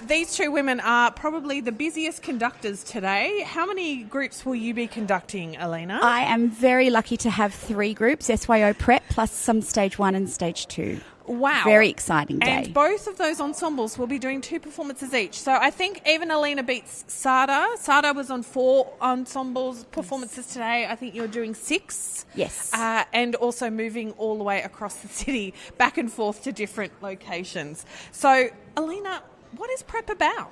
These two women are probably the busiest conductors today. How many groups will you be conducting, Alina? I am very lucky to have 3 groups, SYO Prep plus some Stage 1 and Stage 2. Wow. Very exciting day. And both of those ensembles will be doing 2 performances each. So I think even Alina beats Sada. Sada was on 4 ensembles performances today. I think you're doing 6. Yes. And also moving all the way across the city, back and forth to different locations. So, Alina, what is Prep about?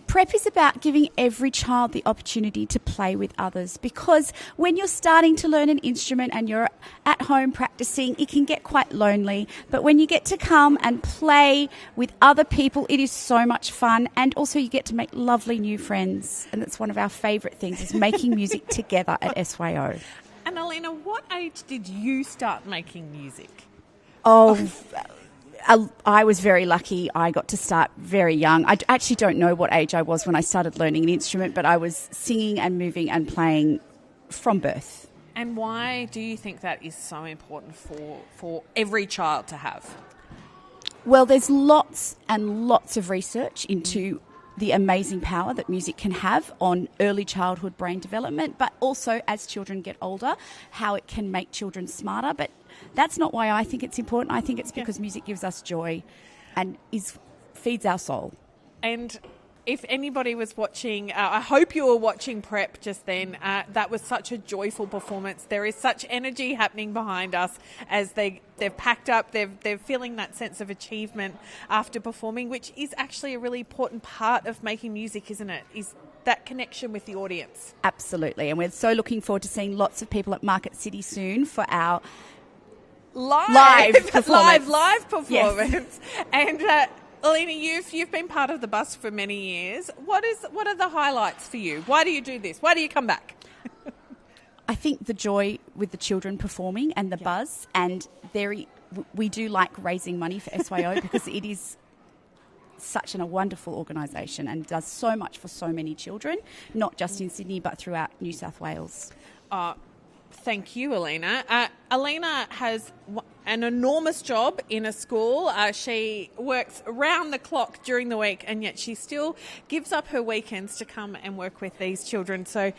Prep is about giving every child the opportunity to play with others, because when you're starting to learn an instrument and you're at home practicing, it can get quite lonely. But when you get to come and play with other people, it is so much fun, and also you get to make lovely new friends. And that's one of our favourite things, is making music together at SYO. And Alina, what age did you start making music? I was very lucky. I got to start very young. I actually don't know what age I was when I started learning an instrument, but I was singing and moving and playing from birth. And why do you think that is so important for every child to have? Well, there's lots and lots of research into the amazing power that music can have on early childhood brain development, but also as children get older, how it can make children smarter. But that's not why I think it's important. I think it's because music gives us joy and feeds our soul. And if anybody was watching, I hope you were watching Prep just then. That was such a joyful performance. There is such energy happening behind us as they've packed up. They're feeling that sense of achievement after performing, which is actually a really important part of making music, isn't it? Is that connection with the audience. Absolutely. And we're so looking forward to seeing lots of people at Market City soon for our live performance. Live performance. Yes. And Alina, you've been part of the bus for many years. What are the highlights for you? Why do you do this? Why do you come back? I think the joy with the children performing and the buzz, and we do like raising money for SYO because it is such a wonderful organisation and does so much for so many children, not just in Sydney but throughout New South Wales. Thank you, Alina. Alina has an enormous job in a school. She works around the clock during the week, and yet she still gives up her weekends to come and work with these children. So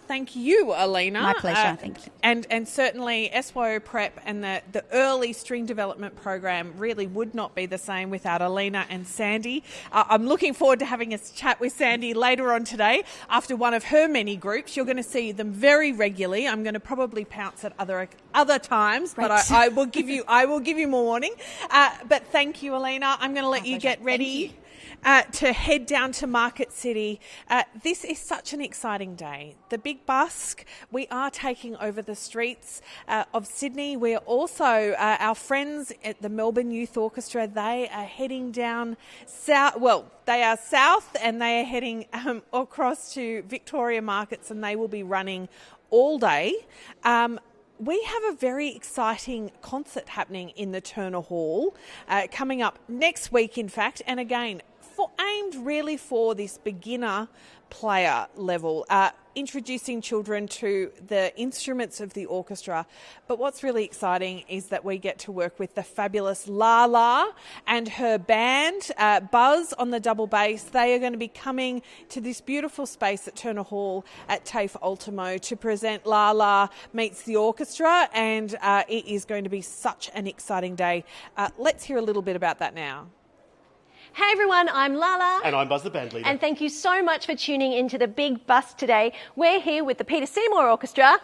thank you, Alina. My pleasure, thank you. And certainly SYO Prep and the early string development program really would not be the same without Alina and Sandy. I'm looking forward to having a chat with Sandy later on today after one of her many groups. You're going to see them very regularly. I'm going to probably pounce at other times, Right. but I will give you more warning. But thank you, Alina. I'm going to let you get ready to head down to Market City. This is such an exciting day. The Big Busk, we are taking over the streets of Sydney. We're also, our friends at the Melbourne Youth Orchestra, they are heading down south. Well, they are south and they are heading across to Victoria Markets, and they will be running all day. We have a very exciting concert happening in the Turner Hall coming up next week, in fact, and again, aimed really for this beginner player level, introducing children to the instruments of the orchestra. But what's really exciting is that we get to work with the fabulous Lala and her band, Buzz on the double bass. They are going to be coming to this beautiful space at Turner Hall at TAFE Ultimo to present Lala Meets the Orchestra, and it is going to be such an exciting day. Let's hear a little bit about that now. Hey everyone, I'm Lala. And I'm Buzz the band leader. And thank you so much for tuning into the Big Busk today. We're here with the Peter Seymour Orchestra.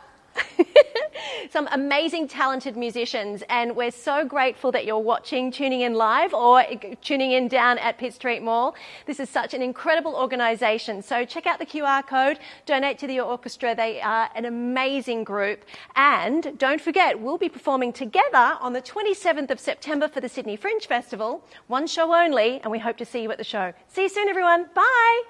Some amazing, talented musicians, and we're so grateful that you're watching, tuning in live or tuning in down at Pitt Street Mall. This is such an incredible organisation. So check out the QR code, donate to the orchestra. They are an amazing group. And don't forget, we'll be performing together on the 27th of September for the Sydney Fringe Festival. One show only, and we hope to see you at the show. See you soon, everyone. Bye.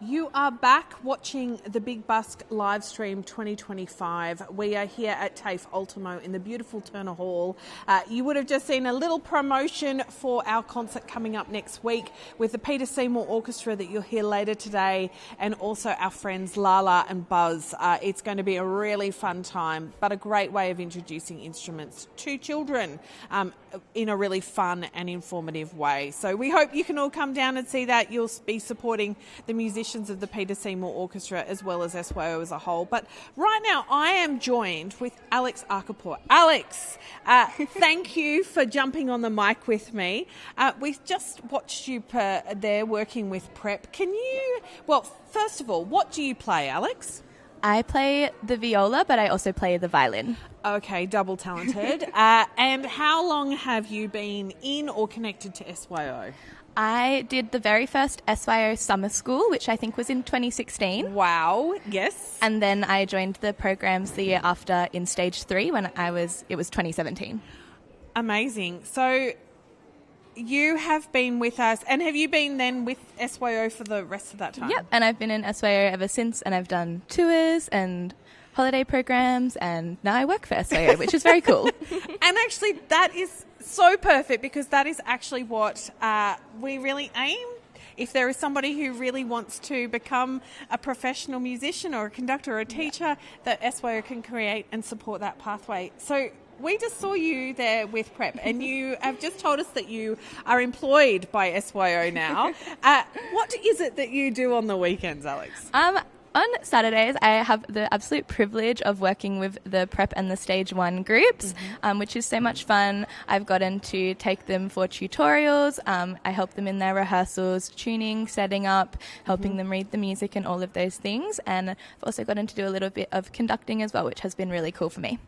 You are back watching the Big Busk live stream 2025. We are here at TAFE Ultimo in the beautiful Turner Hall. You would have just seen a little promotion for our concert coming up next week with the Peter Seymour Orchestra that you'll hear later today, and also our friends Lala and Buzz. It's going to be a really fun time, but a great way of introducing instruments to children in a really fun and informative way. So we hope you can all come down and see that. You'll be supporting the musicians of the Peter Seymour Orchestra as well as SYO as a whole. But right now I am joined with Alex Arkapour. Alex, thank you for jumping on the mic with me. We've just watched you there working with Prep. Can you, well, first of all, what do you play, Alex? I play the viola, but I also play the violin. Okay, double talented. And how long have you been in or connected to SYO? I did the very first SYO summer school, which I think was in 2016. Wow, yes. And then I joined the programs the year after in stage 3 when it was 2017. Amazing. So you have been with us, and have you been then with SYO for the rest of that time? Yep, and I've been in SYO ever since, and I've done tours and holiday programs, and now I work for SYO, which is very cool. And actually that is so perfect, because that is actually what we really aim. If there is somebody who really wants to become a professional musician or a conductor or a teacher, that SYO can create and support that pathway. So we just saw you there with Prep, and you have just told us that you are employed by SYO now. What is it that you do on the weekends, Alex? On Saturdays, I have the absolute privilege of working with the Prep and the Stage 1 groups, which is so much fun. I've gotten to take them for tutorials. I help them in their rehearsals, tuning, setting up, helping them read the music and all of those things. And I've also gotten to do a little bit of conducting as well, which has been really cool for me.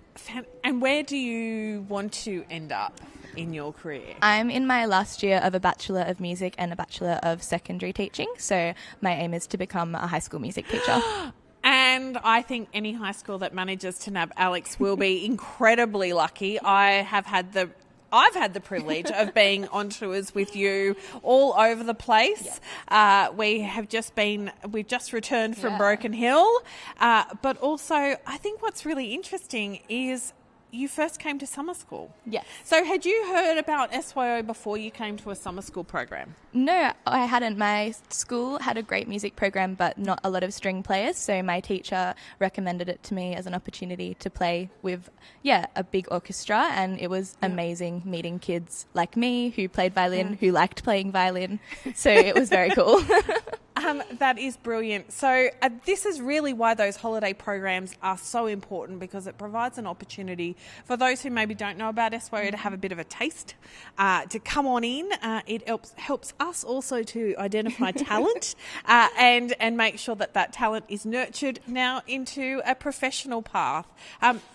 And where do you want to end up in your career? I'm in my last year of a Bachelor of Music and a Bachelor of Secondary Teaching, so my aim is to become a high school music teacher. And I think any high school that manages to nab Alex will be incredibly lucky. I've had the privilege of being on tours with you all over the place. Yeah. We've just returned from Broken Hill, but also I think what's really interesting is you first came to summer school. Yes. So had you heard about SYO before you came to a summer school program? No, I hadn't. My school had a great music program, but not a lot of string players. So my teacher recommended it to me as an opportunity to play with, a big orchestra. And it was amazing meeting kids like me who played violin, who liked playing violin. So it was very cool. That is brilliant. So this is really why those holiday programs are so important, because it provides an opportunity for those who maybe don't know about SYO to have a bit of a taste, to come on in. It helps us also to identify talent and make sure that talent is nurtured now into a professional path.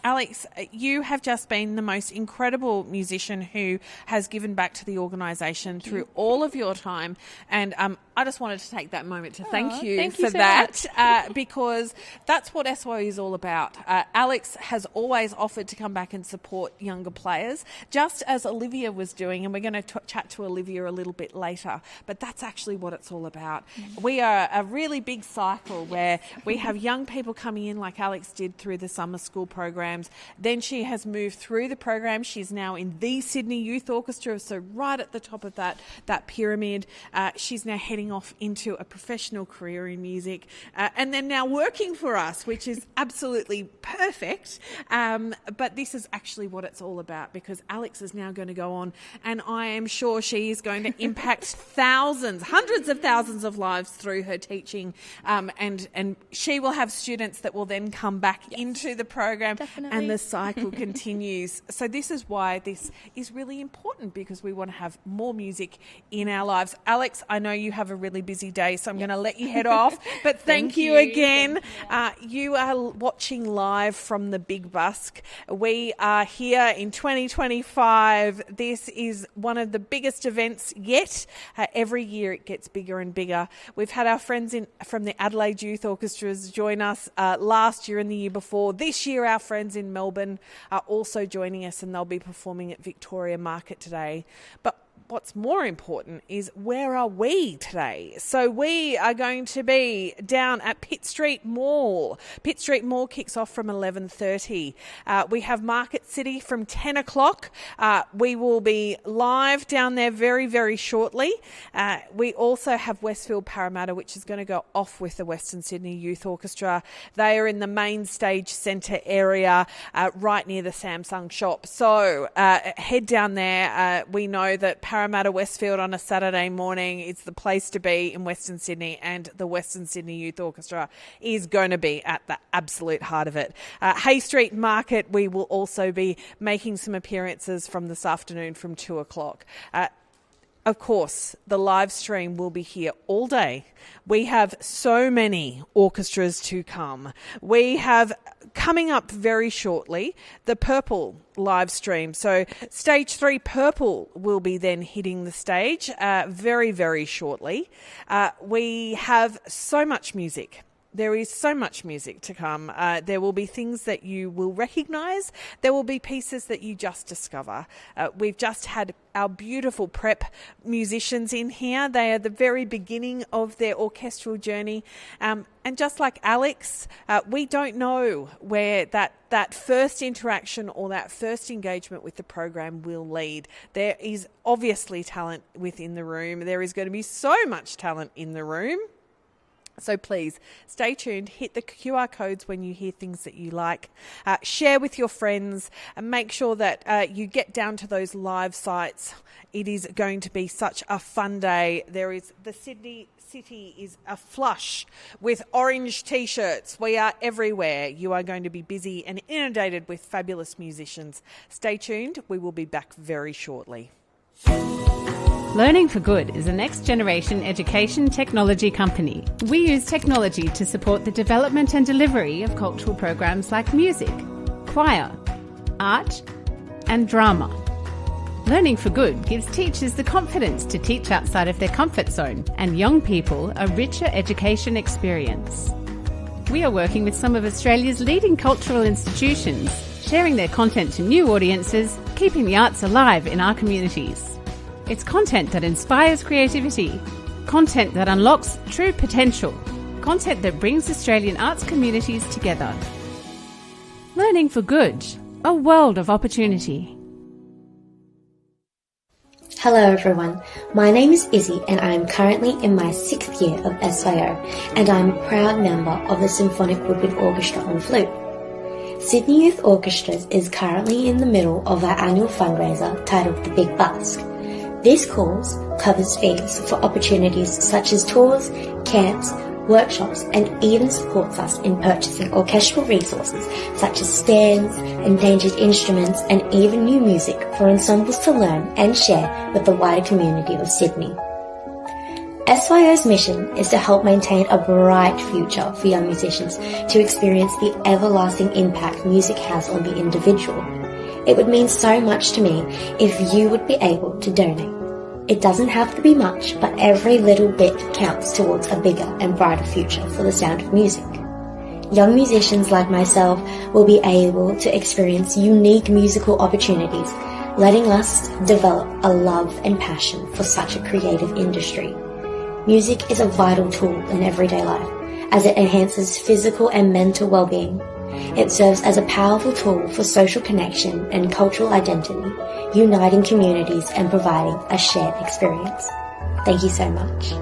Alex, you have just been the most incredible musician who has given back to the organisation through all of your time, and I just wanted to take that moment to thank you for that, because that's what SYO is all about. Alex has always offered to come back and support younger players, just as Olivia was doing, and we're going to chat to Olivia a little bit later, but that's actually what it's all about. We are a really big cycle where we have young people coming in like Alex did through the summer school programs. Then she has moved through the program. She's now in the Sydney Youth Orchestra, so right at the top of that pyramid. She's now heading off into a professional career in music, and then now working for us, which is absolutely perfect. But this is actually what it's all about, because Alex is now going to go on, and I am sure she is going to impact thousands, hundreds of thousands of lives through her teaching, and she will have students that will then come back into the program, and the cycle continues. So this is why this is really important, because we want to have more music in our lives. Alex, I know you have a really busy day, so I'm going to let you head off, but thank you again. You are watching live from the Big Busk. We are here in 2025. This is one of the biggest events yet. Every year it gets bigger and bigger. We've had our friends from the Adelaide Youth Orchestras join us last year and the year before. This year our friends in Melbourne are also joining us, and they'll be performing at Victoria Market today. But what's more important is, where are we today? So we are going to be down at Pitt Street Mall. Pitt Street Mall kicks off from 11:30. We have Market City from 10 o'clock. We will be live down there very, very shortly. We also have Westfield Parramatta, which is going to go off with the Western Sydney Youth Orchestra. They are in the main stage centre area, right near the Samsung shop. So head down there. We know that Parramatta Westfield on a Saturday morning is the place to be in Western Sydney, and the Western Sydney Youth Orchestra is going to be at the absolute heart of it. Hay Street Market, we will also be making some appearances from this afternoon from 2 o'clock. Of course, the live stream will be here all day. We have so many orchestras to come. We have, coming up very shortly, the Purple live stream. So Stage 3 Purple will be then hitting the stage very, very shortly. We have so much music. There is so much music to come. There will be things that you will recognise. There will be pieces that you just discover. We've just had our beautiful prep musicians in here. They are the very beginning of their orchestral journey. And just like Alex, we don't know where that first interaction or that first engagement with the program will lead. There is obviously talent within the room. There is going to be so much talent in the room. So please stay tuned, hit the QR codes when you hear things that you like, share with your friends, and make sure that you get down to those live sites. It is going to be such a fun day. There is the Sydney City is aflush with orange T-shirts. We are everywhere. You are going to be busy and inundated with fabulous musicians. Stay tuned. We will be back very shortly. Learning for Good is a next-generation education technology company. We use technology to support the development and delivery of cultural programs like music, choir, art, and drama. Learning for Good gives teachers the confidence to teach outside of their comfort zone and young people a richer education experience. We are working with some of Australia's leading cultural institutions, sharing their content to new audiences, keeping the arts alive in our communities. It's content that inspires creativity, content that unlocks true potential, content that brings Australian arts communities together. Learning for Good, A world of opportunity. Hello everyone, my name is Izzy and I am currently in my 6th year of SYO and I am a proud member of the Symphonic Woodwind Orchestra on flute. Sydney Youth Orchestras is currently in the middle of our annual fundraiser titled the Big Busk. This cause covers fees for opportunities such as tours, camps, workshops and even supports us in purchasing orchestral resources such as stands, endangered instruments and even new music for ensembles to learn and share with the wider community of Sydney. SYO's mission is to help maintain a bright future for young musicians to experience the everlasting impact music has on the individual. It would mean so much to me if you would be able to donate. It doesn't have to be much, but every little bit counts towards a bigger and brighter future for the sound of music. Young musicians like myself will be able to experience unique musical opportunities, letting us develop a love and passion for such a creative industry. Music is a vital tool in everyday life, as it enhances physical and mental well-being. It serves as a powerful tool for social connection and cultural identity, uniting communities and providing a shared experience. Thank you so much.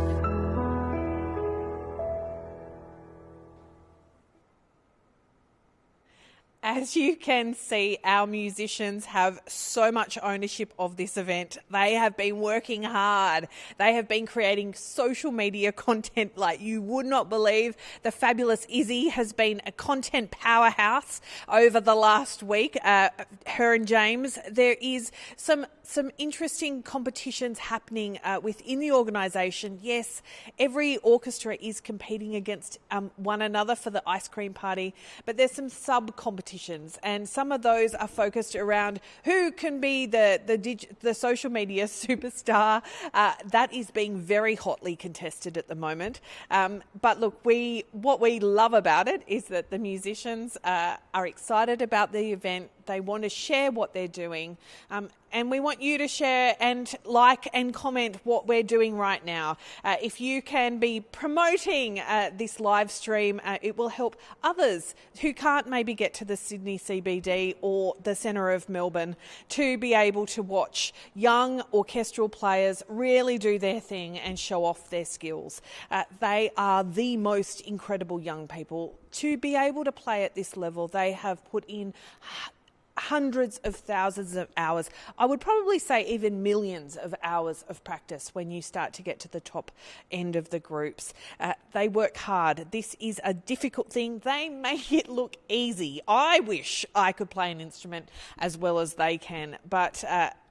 As you can see, our musicians have so much ownership of this event. They have been working hard. They have been creating social media content like you would not believe. The fabulous Izzy has been a content powerhouse over the last week. Her and James, there is some interesting competitions happening within the organisation. Yes, every orchestra is competing against one another for the ice cream party, but there's some sub-competitions, and some of those are focused around who can be the social media superstar. That is being very hotly contested at the moment. But look, what we love about it is that the musicians are excited about the event. They want to share what they're doing. And we want you to share and like and comment what we're doing right now. If you can be promoting this live stream, it will help others who can't maybe get to the Sydney CBD or the centre of Melbourne to be able to watch young orchestral players really do their thing and show off their skills. They are the most incredible young people. To be able to play at this level, they have put in hundreds of thousands of hours. I would probably say even millions of hours of practice when you start to get to the top end of the groups. They work hard. This is a difficult thing. They make it look easy. I wish I could play an instrument as well as they can, but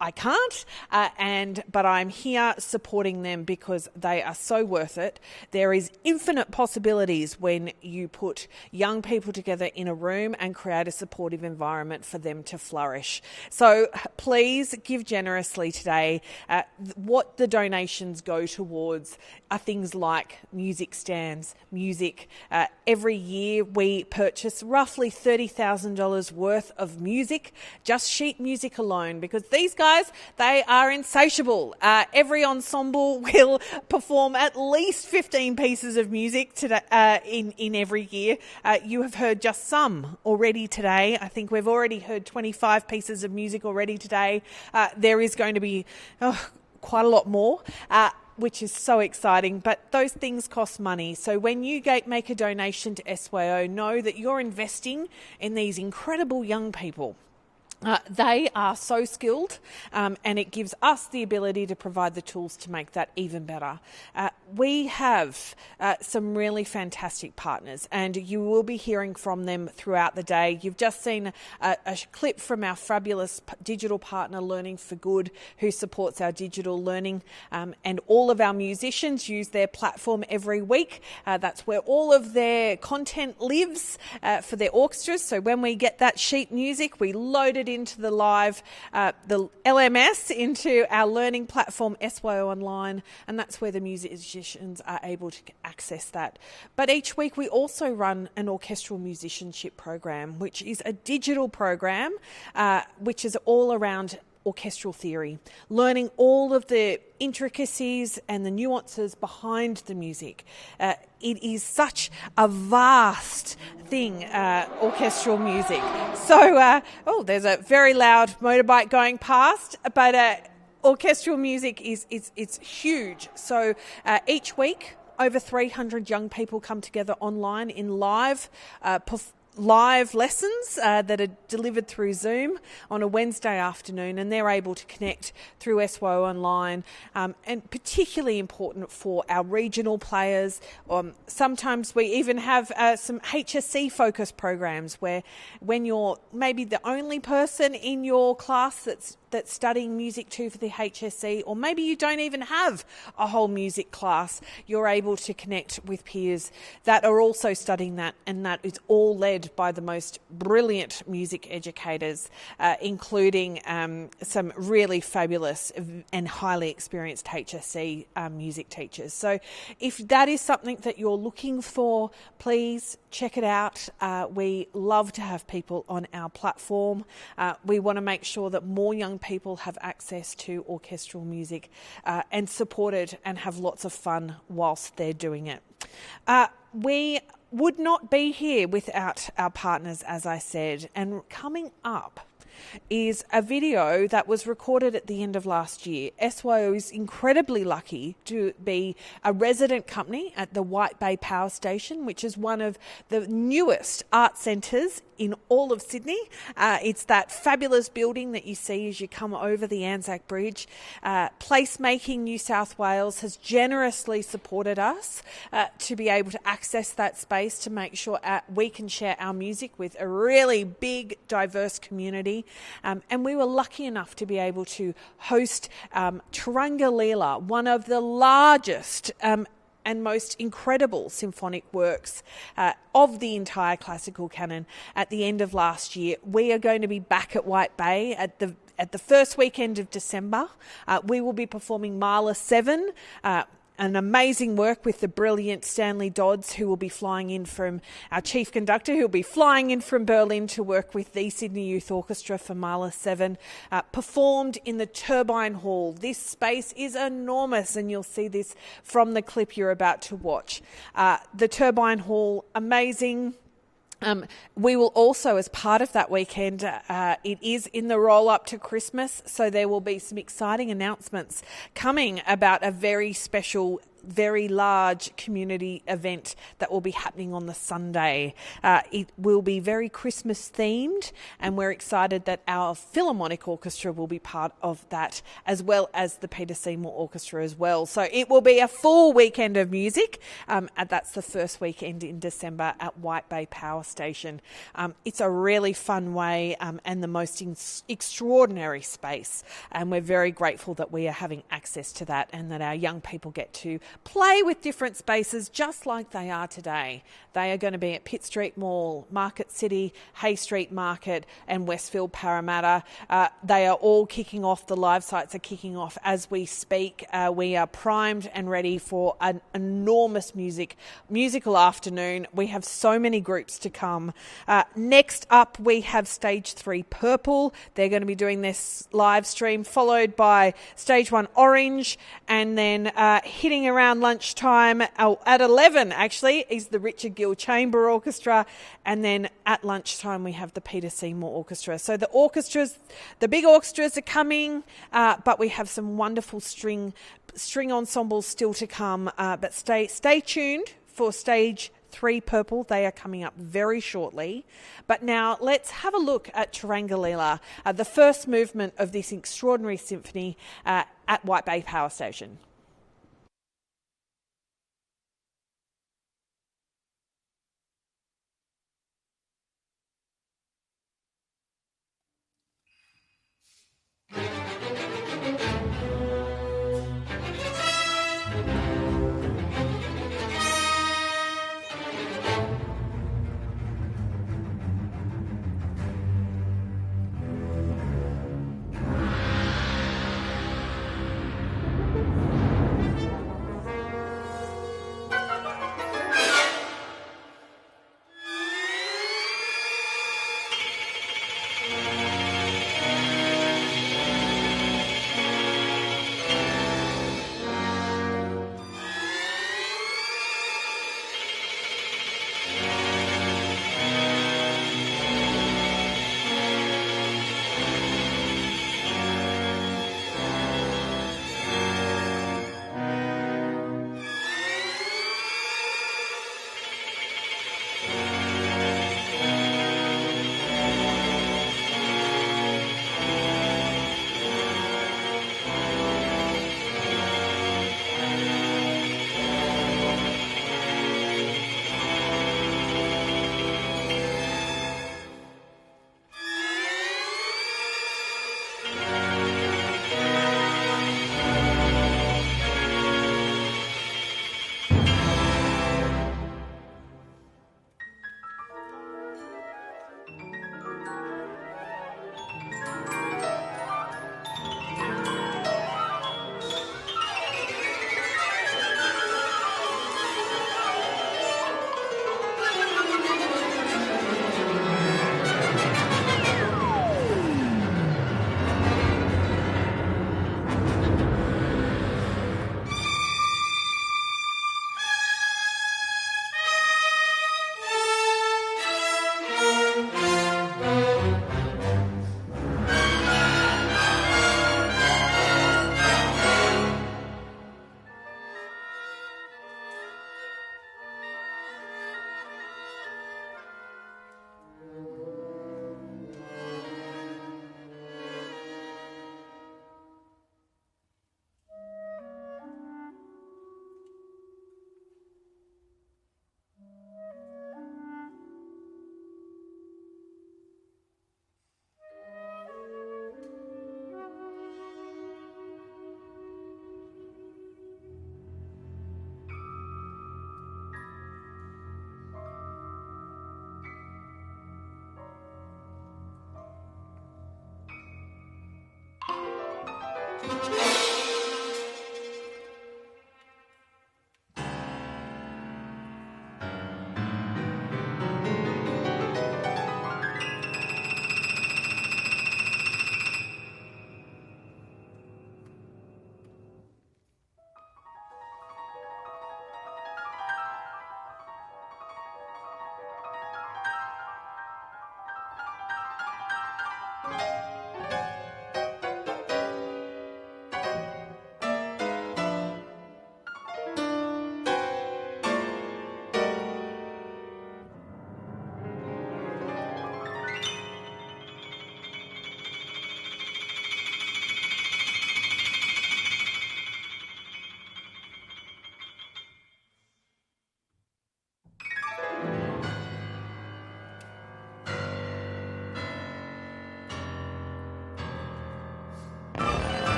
I can't, but I'm here supporting them because they are so worth it. There is infinite possibilities when you put young people together in a room and create a supportive environment for them to flourish. So please give generously today. What the donations go towards are things like music stands, music. Every year we purchase roughly $30,000 worth of music, just sheet music alone, because these guys, they are insatiable. Every ensemble will perform at least 15 pieces of music today, in every year. You have heard just some already today. I think we've already heard 25 pieces of music already today. There is going to be quite a lot more, which is so exciting, but those things cost money. So when you make a donation to SYO, know that you're investing in these incredible young people. They are so skilled, and it gives us the ability to provide the tools to make that even better. We have some really fantastic partners, and you will be hearing from them throughout the day. You've just seen a clip from our fabulous digital partner, Learning for Good, who supports our digital learning, and all of our musicians use their platform every week. That's where all of their content lives for their orchestras. So when we get that sheet music, we load it into the live, the LMS, into our learning platform, SYO Online, and that's where the musicians are able to access that. But each week we also run an orchestral musicianship program, which is a digital program, which is all around orchestral theory, learning all of the intricacies and the nuances behind the music. It is such a vast thing, orchestral music. So, there's a very loud motorbike going past, but orchestral music is huge. So each week, over 300 young people come together online in live lessons that are delivered through Zoom on a Wednesday afternoon, and they're able to connect through SYO Online, and particularly important for our regional players. Sometimes we even have some HSC focused programs where when you're maybe the only person in your class that's studying music too for the HSC, or maybe you don't even have a whole music class, you're able to connect with peers that are also studying that, and that is all led by the most brilliant music educators, including some really fabulous and highly experienced HSC music teachers. So if that is something that you're looking for, please check it out. We love to have people on our platform. We want to make sure that more young people have access to orchestral music and supported and have lots of fun whilst they're doing it. We would not be here without our partners, as I said, and coming up is a video that was recorded at the end of last year. SYO is incredibly lucky to be a resident company at the White Bay Power Station, which is one of the newest art centres in all of Sydney. It's that fabulous building that you see as you come over the Anzac Bridge. Placemaking New South Wales has generously supported us to be able to access that space to make sure we can share our music with a really big, diverse community. And we were lucky enough to be able to host Tarangalila, one of the largest and most incredible symphonic works of the entire classical canon at the end of last year. We are going to be back at White Bay at the first weekend of December. We will be performing Mahler 7, an amazing work with the brilliant Stanley Dodds, who will be flying in from our chief conductor, who will be flying in from Berlin to work with the Sydney Youth Orchestra for Mahler 7, performed in the Turbine Hall. This space is enormous, and you'll see this from the clip you're about to watch. The Turbine Hall, amazing. We will also, as part of that weekend, it is in the roll-up to Christmas, so there will be some exciting announcements coming about a very special, very large community event that will be happening on the Sunday. It will be very Christmas themed, and we're excited that our Philharmonic Orchestra will be part of that, as well as the Peter Seymour Orchestra as well. So it will be a full weekend of music, and that's the first weekend in December at White Bay Power Station. It's a really fun way and the most extraordinary space, and we're very grateful that we are having access to that and that our young people get to play with different spaces just like they are today. They are going to be at Pitt Street Mall, Market City, Hay Street Market and Westfield Parramatta. They are all kicking off. The live sites are kicking off as we speak. We are primed and ready for an enormous musical afternoon. We have so many groups to come. Next up, we have Stage 3 Purple. They're going to be doing this live stream, followed by Stage 1 Orange, and then hitting around lunchtime at 11 actually is the Richard Gill Chamber Orchestra, and then at lunchtime we have the Peter Seymour Orchestra. So the big orchestras are coming, but we have some wonderful string ensembles still to come, but stay tuned for Stage 3 Purple. They are coming up very shortly. But now let's have a look at Tarangalila, the first movement of this extraordinary symphony at White Bay Power Station.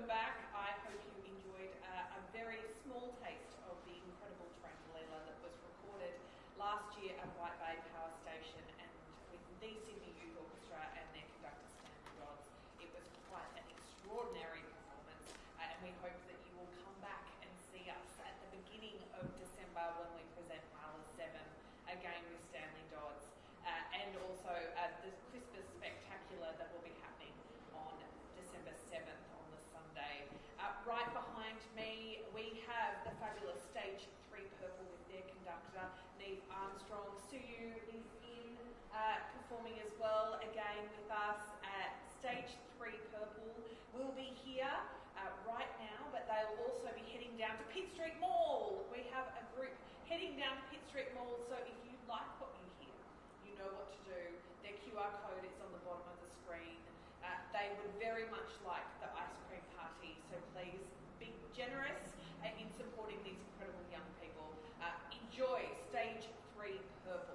back. I hope you enjoyed a very small taste of the incredible Tranquililla that was recorded last year at White Bay Power Station and with the Sydney Youth Orchestra and their conductor Stanley Dodds. It was quite an extraordinary performance and we hope that you will come back and see us at the beginning of December when we present Marla 7 again with Stanley Dodds and also the Christmas Spectacular that will be happening on December 7th on the Sunday. Right behind me we have the fabulous Stage 3 Purple with their conductor Neve Armstrong. Suyu is in performing as well again with us at Stage 3 Purple. Will be here right now, but they'll also be heading down to Pitt Street Mall. We have a group heading down to Pitt Street Mall, so if you like what you hear, you know what to do. Their QR code is on the bottom of the screen. They would very much like the ice cream party, so please be generous in supporting these incredible young people. Enjoy Stage 3 Purple.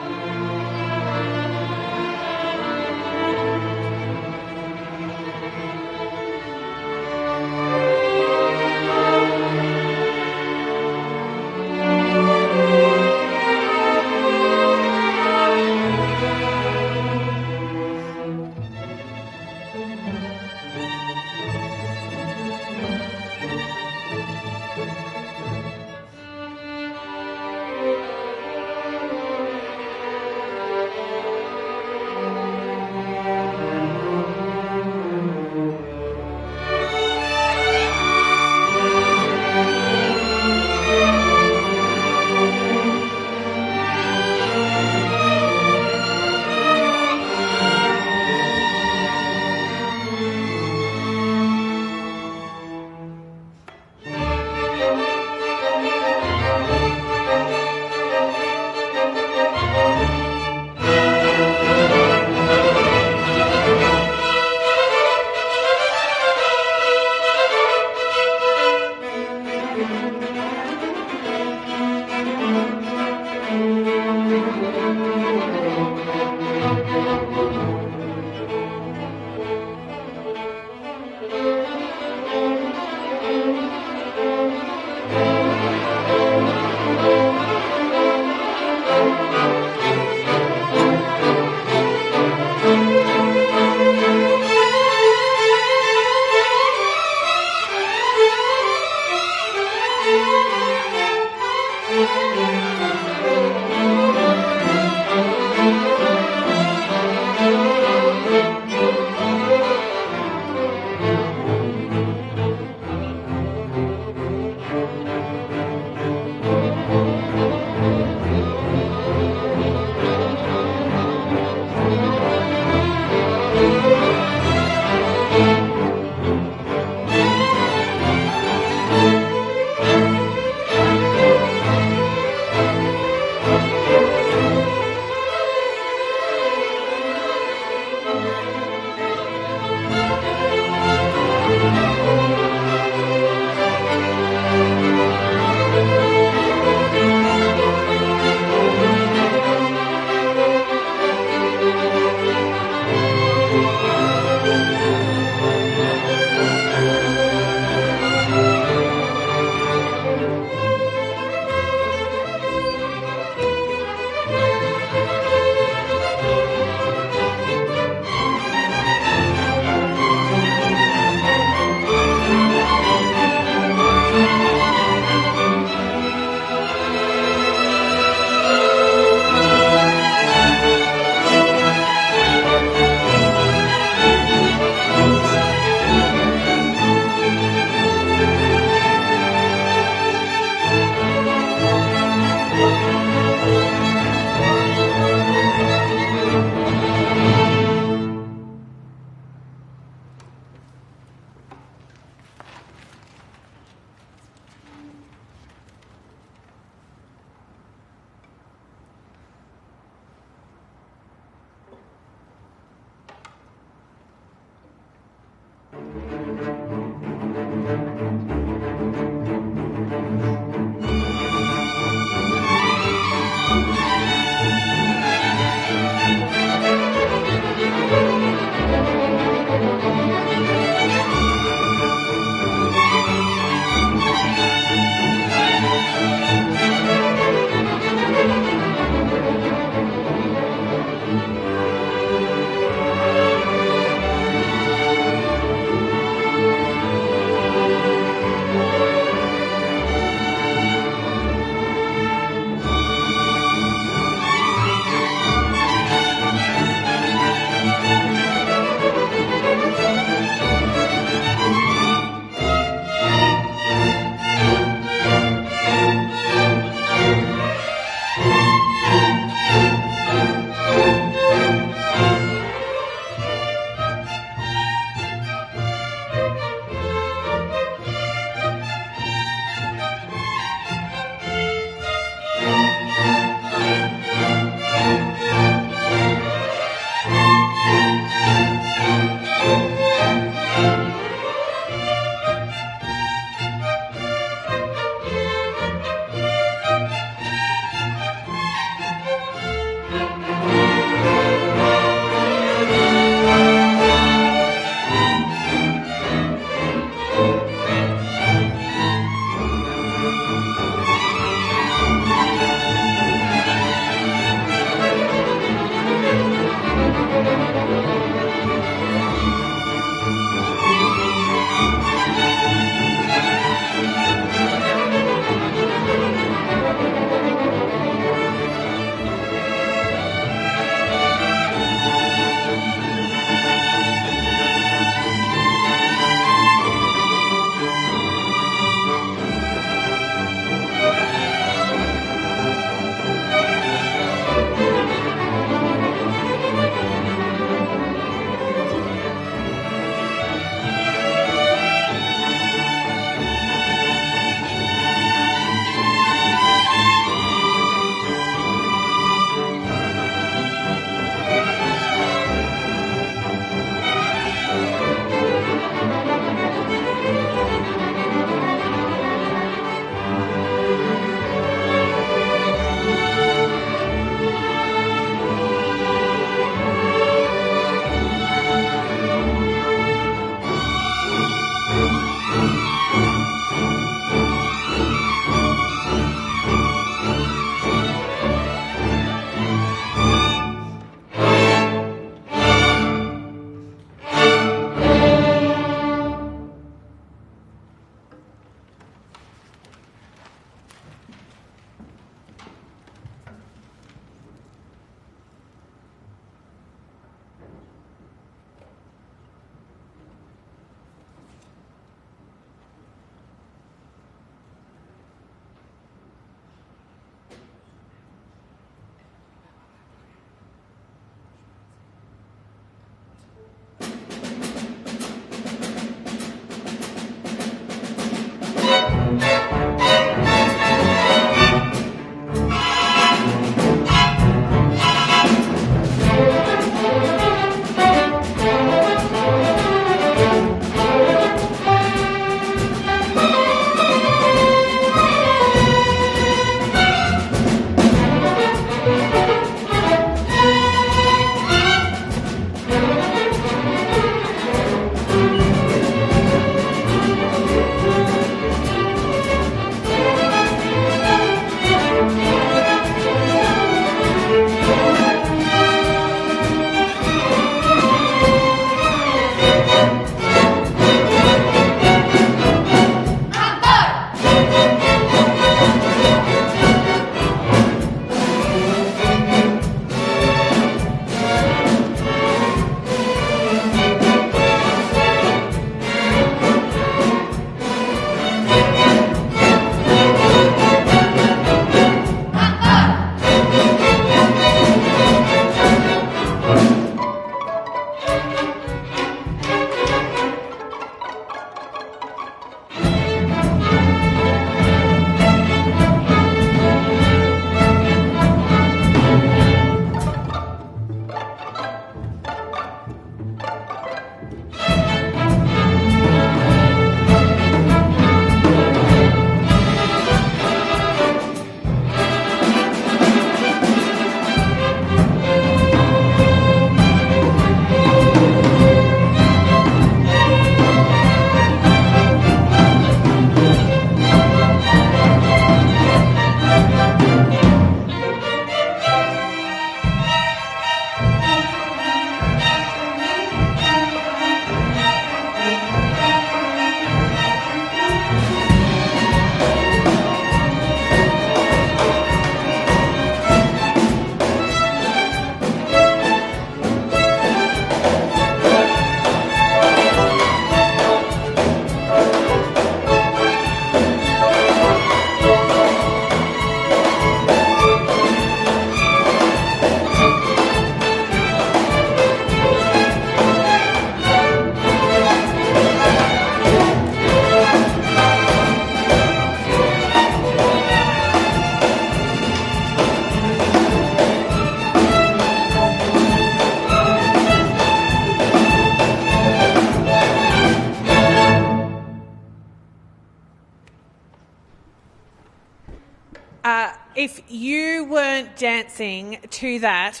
If you weren't dancing to that,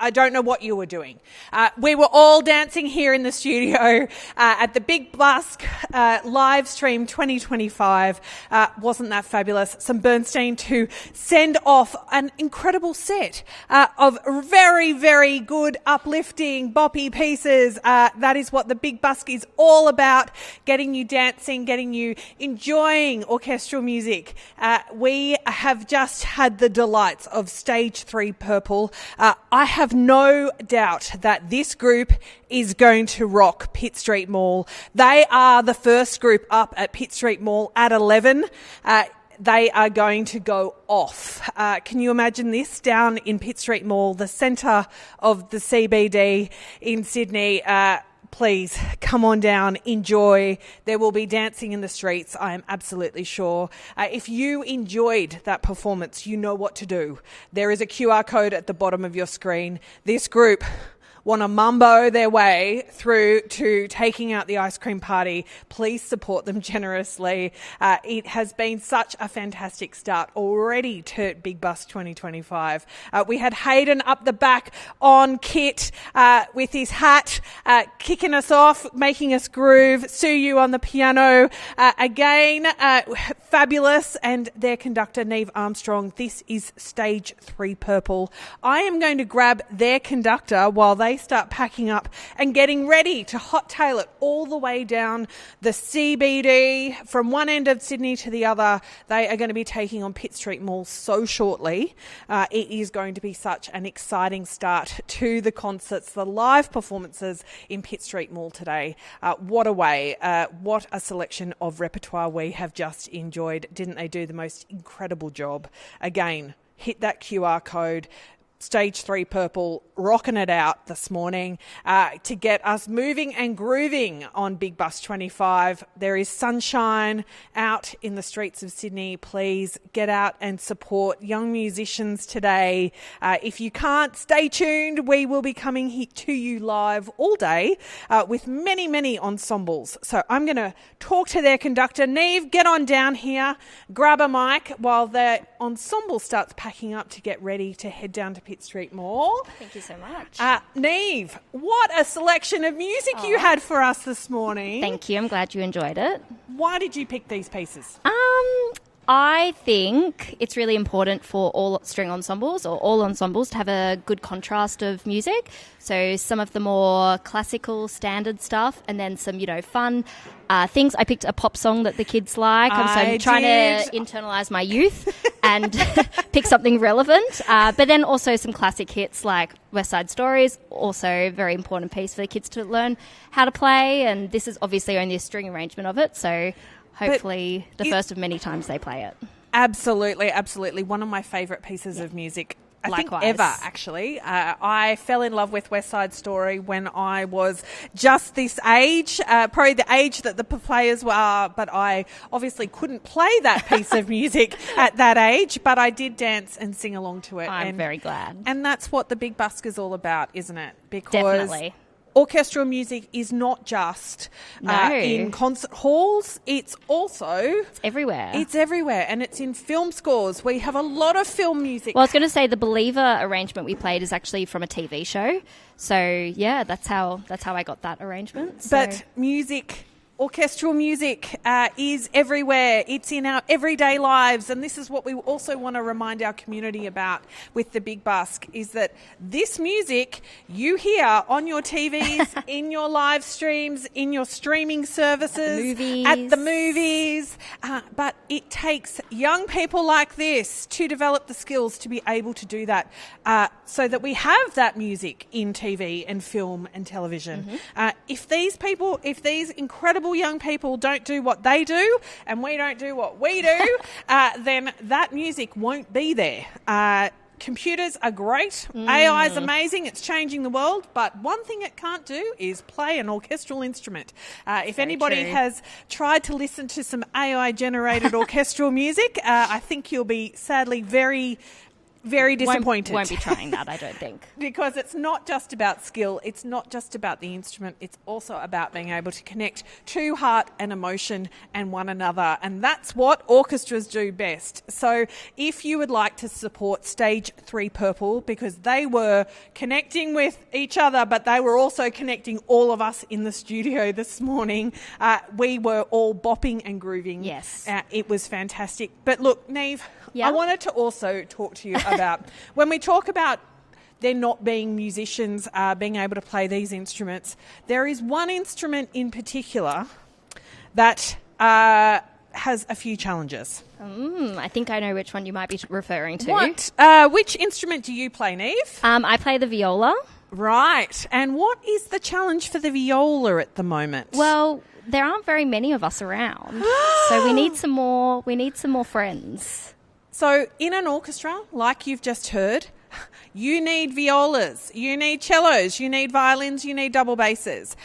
I don't know what you were doing. We were all dancing here in the studio at the Big Busk live stream 2025. Wasn't that fabulous? Some Bernstein to send off an incredible set of very, very good, uplifting, boppy pieces. That is what the Big Busk is all about, getting you dancing, getting you enjoying orchestral music. We have just had the delights of Stage 3 Purple. I have no doubt that this group is going to rock Pitt Street Mall. They are the first group up at Pitt Street Mall at 11. They are going to go off. Can you imagine this down in Pitt Street Mall, the centre of the CBD in Sydney? Please come on down, enjoy. There will be dancing in the streets, I am absolutely sure. If you enjoyed that performance, you know what to do. There is a QR code at the bottom of your screen. This group want to mumbo their way through to taking out the ice cream party. Please support them generously. It has been such a fantastic start already to Big Busk 2025. We had Hayden up the back on kit with his hat, kicking us off, making us groove. Suyu on the piano. Again, fabulous. And their conductor, Neve Armstrong. This is Stage 3 Purple. I am going to grab their conductor while they start packing up and getting ready to hot tail it all the way down the CBD from one end of Sydney to the other. They are going to be taking on Pitt Street Mall so shortly. It is going to be such an exciting start to the concerts, the live performances in Pitt Street Mall today. What a way, what a selection of repertoire we have just enjoyed. Didn't they do the most incredible job? Again, hit that QR code. Stage 3 Purple rocking it out this morning to get us moving and grooving on Big Busk 25. There is sunshine out in the streets of Sydney. Please get out and support young musicians today. If you can't, stay tuned. We will be coming to you live all day with many, many ensembles. So I'm going to talk to their conductor. Neve, get on down here, grab a mic while the ensemble starts packing up to get ready to head down to Pitt Street Mall. Thank you so much. Neve, what a selection of music you had for us this morning. Thank you. I'm glad you enjoyed it. Why did you pick these pieces? I think it's really important for all string ensembles or all ensembles to have a good contrast of music. So some of the more classical standard stuff and then some, fun things. I picked a pop song that the kids like. I'm trying to internalise my youth and pick something relevant. But then also some classic hits like West Side Stories, also a very important piece for the kids to learn how to play. And this is obviously only a string arrangement of it, so hopefully the first of many times they play it. Absolutely, absolutely. One of my favourite pieces of music, I think ever, actually. I fell in love with West Side Story when I was just this age, probably the age that the players were, but I obviously couldn't play that piece of music at that age, but I did dance and sing along to it. I'm very glad. And that's what the Big Busk is all about, isn't it? Because definitely. Orchestral music is not just in concert halls. It's also... It's everywhere. It's everywhere, and it's in film scores. We have a lot of film music. Well, I was going to say the Believer arrangement we played is actually from a TV show. So, yeah, that's how I got that arrangement. So. But music... Orchestral music is everywhere. It's in our everyday lives. And this is what we also want to remind our community about with the Big Busk, is that this music you hear on your TVs, in your live streams, in your streaming services, at the movies. But it takes young people like this to develop the skills to be able to do that so that we have that music in TV and film and television. If these incredible young people don't do what they do and we don't do what we do, then that music won't be there. Computers are great. AI is amazing. It's changing the world. But one thing it can't do is play an orchestral instrument. If anybody has tried to listen to some AI-generated orchestral music, I think you'll be sadly very very disappointed. Won't be trying that, I don't think. Because it's not just about skill, it's not just about the instrument, it's also about being able to connect to heart and emotion and one another. And that's what orchestras do best. So if you would like to support Stage 3 Purple, because they were connecting with each other, but they were also connecting all of us in the studio this morning, we were all bopping and grooving. Yes. It was fantastic. But look, Neve, Yeah? I wanted to also talk to you about when we talk about there not being musicians being able to play these instruments, there is one instrument in particular that has a few challenges. I think I know which one you might be referring to. What? Which instrument do you play, Neve? I play the viola. Right. And what is the challenge for the viola at the moment? Well, there aren't very many of us around, so we need some more. We need some more friends. So in an orchestra, like you've just heard, you need violas, you need cellos, you need violins, you need double basses.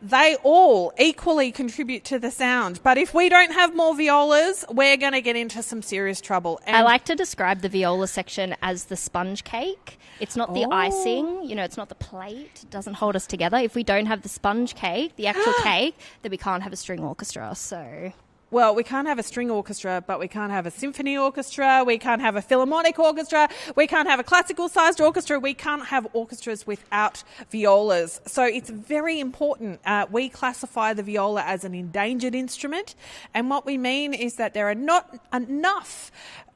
They all equally contribute to the sound. But if we don't have more violas, we're going to get into some serious trouble. And I like to describe the viola section as the sponge cake. It's not the icing, it's not the plate. It doesn't hold us together. If we don't have the sponge cake, the actual cake, then we can't have a string orchestra. So... Well, we can't have a string orchestra, but we can't have a symphony orchestra, we can't have a philharmonic orchestra, we can't have a classical-sized orchestra, we can't have orchestras without violas. So it's very important. We classify the viola as an endangered instrument, and what we mean is that there are not enough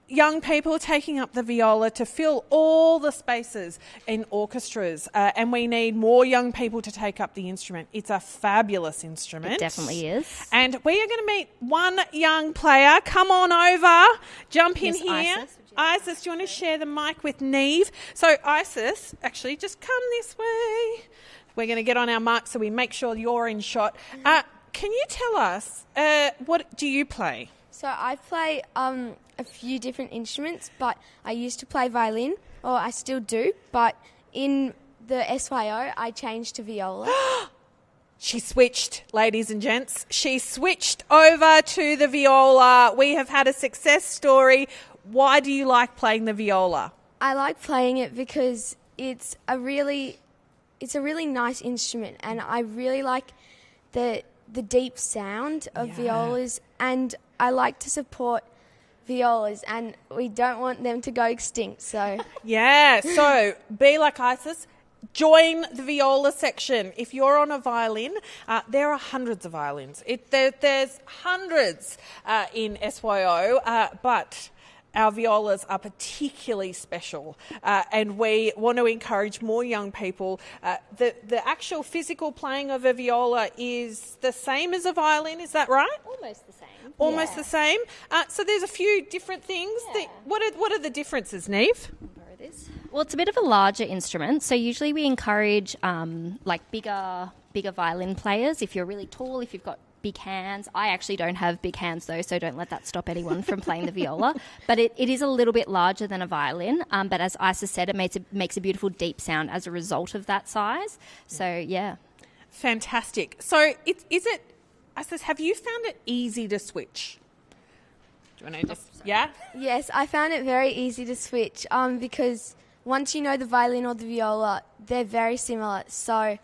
young people taking up the viola to fill all the spaces in orchestras, and we need more young people to take up the instrument. It's a fabulous instrument. It definitely is. And we are going to meet one young player. Come on over, jump in Miss here. Isis, do you want to share the mic with Neve? So Isis, actually just come this way. We're going to get on our mark so we make sure you're in shot. Can you tell us, what do you play? So I play a few different instruments, but I used to play violin, or I still do, but in the SYO I changed to viola. She switched, ladies and gents. She switched over to the viola. We have had a success story. Why do you like playing the viola? I like playing it because it's a really nice instrument, and I really like the deep sound of violas, and I like to support violas, and we don't want them to go extinct. So so be like Isis. Join the viola section. If you're on a violin, there are hundreds of violins. There's hundreds in SYO, but our violas are particularly special, and we want to encourage more young people. The actual physical playing of a viola is the same as a violin, is that right? Almost the same. Almost the same. So there's a few different things. What are the differences, Neve? Well, it's a bit of a larger instrument, so usually we encourage bigger violin players. If you're really tall, if you've got big hands. I actually don't have big hands though, so don't let that stop anyone from playing the viola. But it is a little bit larger than a violin. But as Isis said, it makes a beautiful deep sound as a result of that size. So yeah, fantastic. So Isis, have you found it easy to switch? Do you want to just Yes, I found it very easy to switch. Because once you know the violin or the viola, they're very similar. So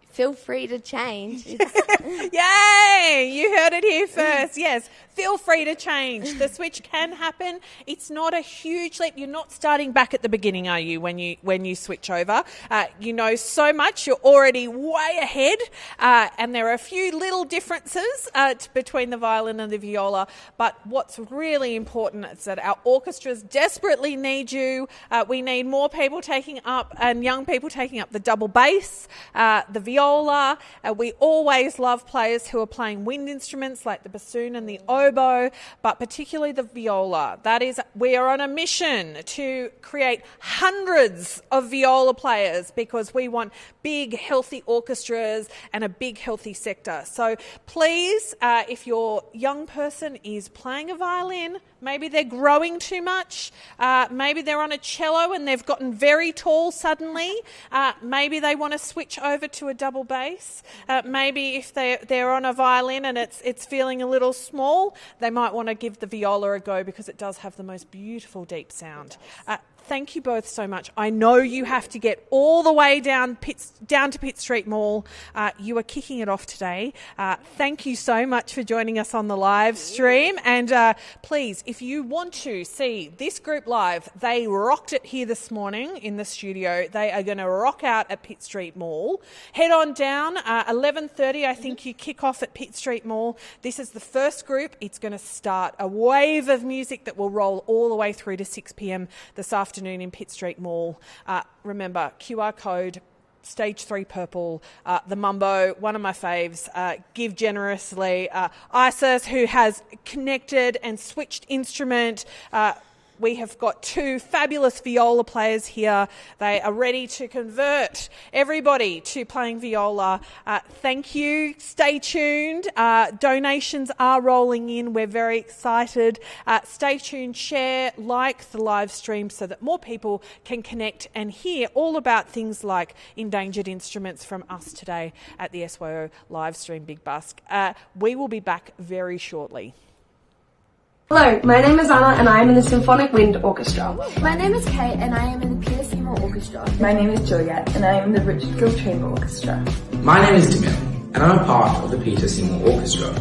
feel free to change. Yay! You heard it here first. Yes, feel free to change. The switch can happen. It's not a huge leap. You're not starting back at the beginning, are you, when you switch over? You know so much. You're already way ahead. And there are a few little differences between the violin and the viola. But what's really important is that our orchestras desperately need you. We need more people taking up and young people taking up the double bass, the viola. We always love players who are playing wind instruments like the bassoon and the oboe, but particularly the viola. We are on a mission to create hundreds of viola players because we want big, healthy orchestras and a big, healthy sector. So please, if your young person is playing a violin, maybe they're growing too much, maybe they're on a cello and they've gotten very tall suddenly, maybe they want to switch over to a double double bass. Maybe if they're on a violin and it's feeling a little small, they might want to give the viola a go because it does have the most beautiful deep sound. Thank you both so much. I know you have to get all the way down to Pitt Street Mall. You are kicking it off today. Thank you so much for joining us on the live stream. And please, if you want to see this group live, they rocked it here this morning in the studio. They are going to rock out at Pitt Street Mall. Head on down. 11:30, I think you kick off at Pitt Street Mall. This is the first group. It's going to start a wave of music that will roll all the way through to 6 p.m. this afternoon in Pitt Street Mall. Remember, QR code, Stage 3 Purple, the Mumbo, one of my faves, Give Generously, Isis, who has connected and switched instrument. We have got 2 fabulous viola players here. They are ready to convert everybody to playing viola. Thank you. Stay tuned. Donations are rolling in. We're very excited. Stay tuned, share, like the live stream so that more people can connect and hear all about things like endangered instruments from us today at the SYO live stream Big Busk. We will be back very shortly. Hello, my name is Anna and I am in the Symphonic Wind Orchestra. My name is Kate and I am in the Peter Seymour Orchestra. My name is Juliet and I am in the Richard Gill Chamber Orchestra. My name is Demille and I'm a part of the Peter Seymour Orchestra.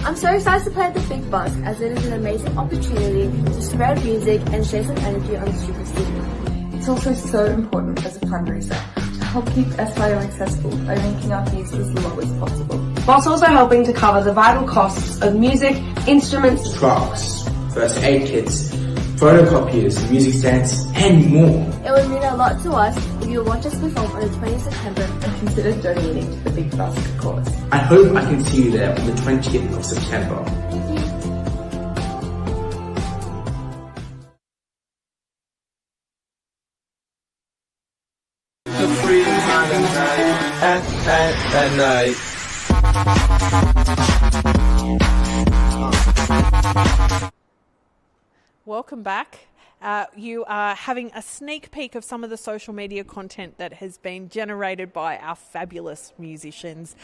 I'm so excited to play at the Big Busk as it is an amazing opportunity to spread music and share some energy on the super scene. It's also so important as a fundraiser to help keep SYO accessible by making our fees as low as possible. Whilst also helping to cover the vital costs of music, instruments, trucks, first aid kits, photocopiers, music stands and more. It would mean a lot to us if you watch us perform on the 20th of September and consider donating to the Big Busk cause. I hope I can see you there on the 20th of September. At night. Welcome back. You are having a sneak peek of some of the social media content that has been generated by our fabulous musicians.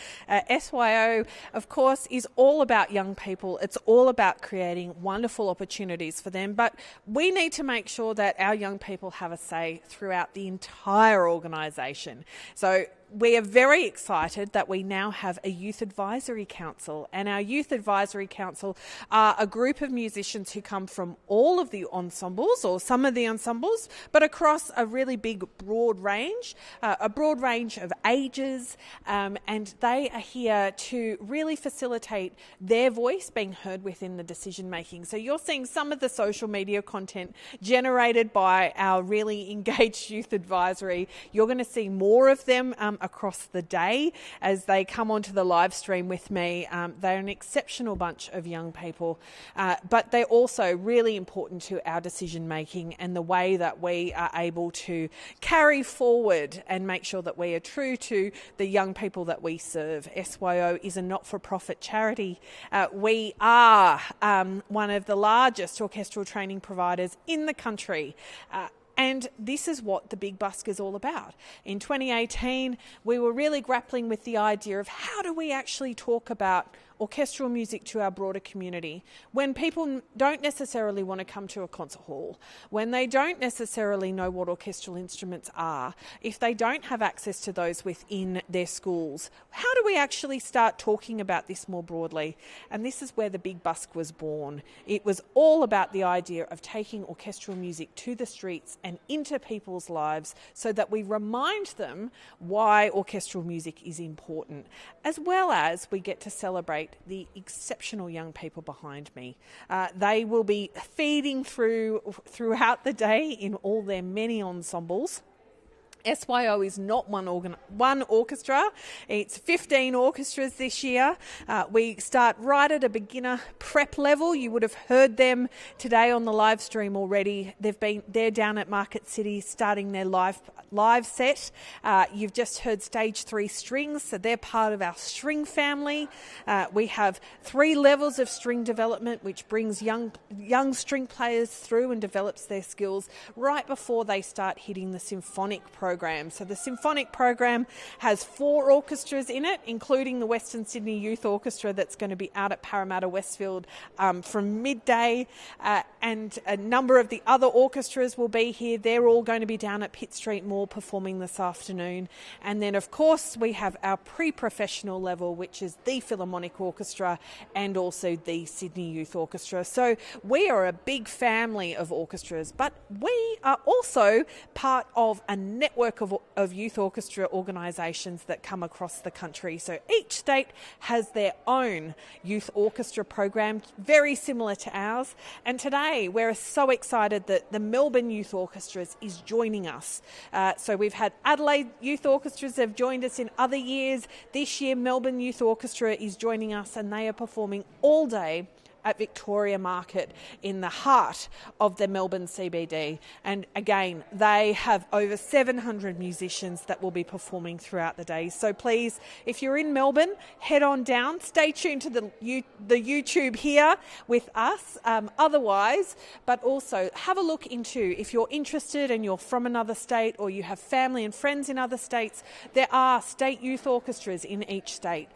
SYO, of course, is all about young people. It's all about creating wonderful opportunities for them. But we need to make sure that our young people have a say throughout the entire organisation. So we are very excited that we now have a Youth Advisory Council, and our Youth Advisory Council are a group of musicians who come from all of the ensembles, or some of the ensembles, but across a really big broad range of ages, and they are here to really facilitate their voice being heard within the decision making. So you're seeing some of the social media content generated by our really engaged Youth Advisory. You're going to see more of them across the day as they come onto the live stream with me. They're an exceptional bunch of young people, but they're also really important to our decision making and the way that we are able to carry forward and make sure that we are true to the young people that we serve. SYO is a not-for-profit charity. We are one of the largest orchestral training providers in the country. And this is what the Big Busk is all about. In 2018, we were really grappling with the idea of how do we actually talk about orchestral music to our broader community when people don't necessarily want to come to a concert hall, when they don't necessarily know what orchestral instruments are, if they don't have access to those within their schools. How do we actually start talking about this more broadly? And this is where the Big Busk was born. It was all about the idea of taking orchestral music to the streets and into people's lives so that we remind them why orchestral music is important, as well as we get to celebrate the exceptional young people behind me. They will be feeding throughout the day in all their many ensembles. SYO is not one orchestra. It's 15 orchestras this year. We start right at a beginner prep level. You would have heard them today on the live stream already. They're down at Market City starting their live set. You've just heard Stage 3 strings, so they're part of our string family. We have 3 levels of string development, which brings young string players through and develops their skills right before they start hitting the symphonic program program. So the symphonic program has 4 orchestras in it, including the Western Sydney Youth Orchestra that's going to be out at Parramatta Westfield from midday, and a number of the other orchestras will be here. They're all going to be down at Pitt Street Mall performing this afternoon. And then, of course, we have our pre-professional level, which is the Philharmonic Orchestra and also the Sydney Youth Orchestra. So we are a big family of orchestras, but we are also part of a network of youth orchestra organisations that come across the country. So each state has their own youth orchestra program, very similar to ours. And today we're so excited that the Melbourne Youth Orchestras is joining us. So we've had Adelaide Youth Orchestras have joined us in other years. This year Melbourne Youth Orchestra is joining us, and they are performing all day at Victoria Market in the heart of the Melbourne CBD. And again, they have over 700 musicians that will be performing throughout the day. So please, if you're in Melbourne, head on down. Stay tuned to the YouTube here with us otherwise, but also have a look into, if you're interested and you're from another state or you have family and friends in other states, there are state youth orchestras in each state.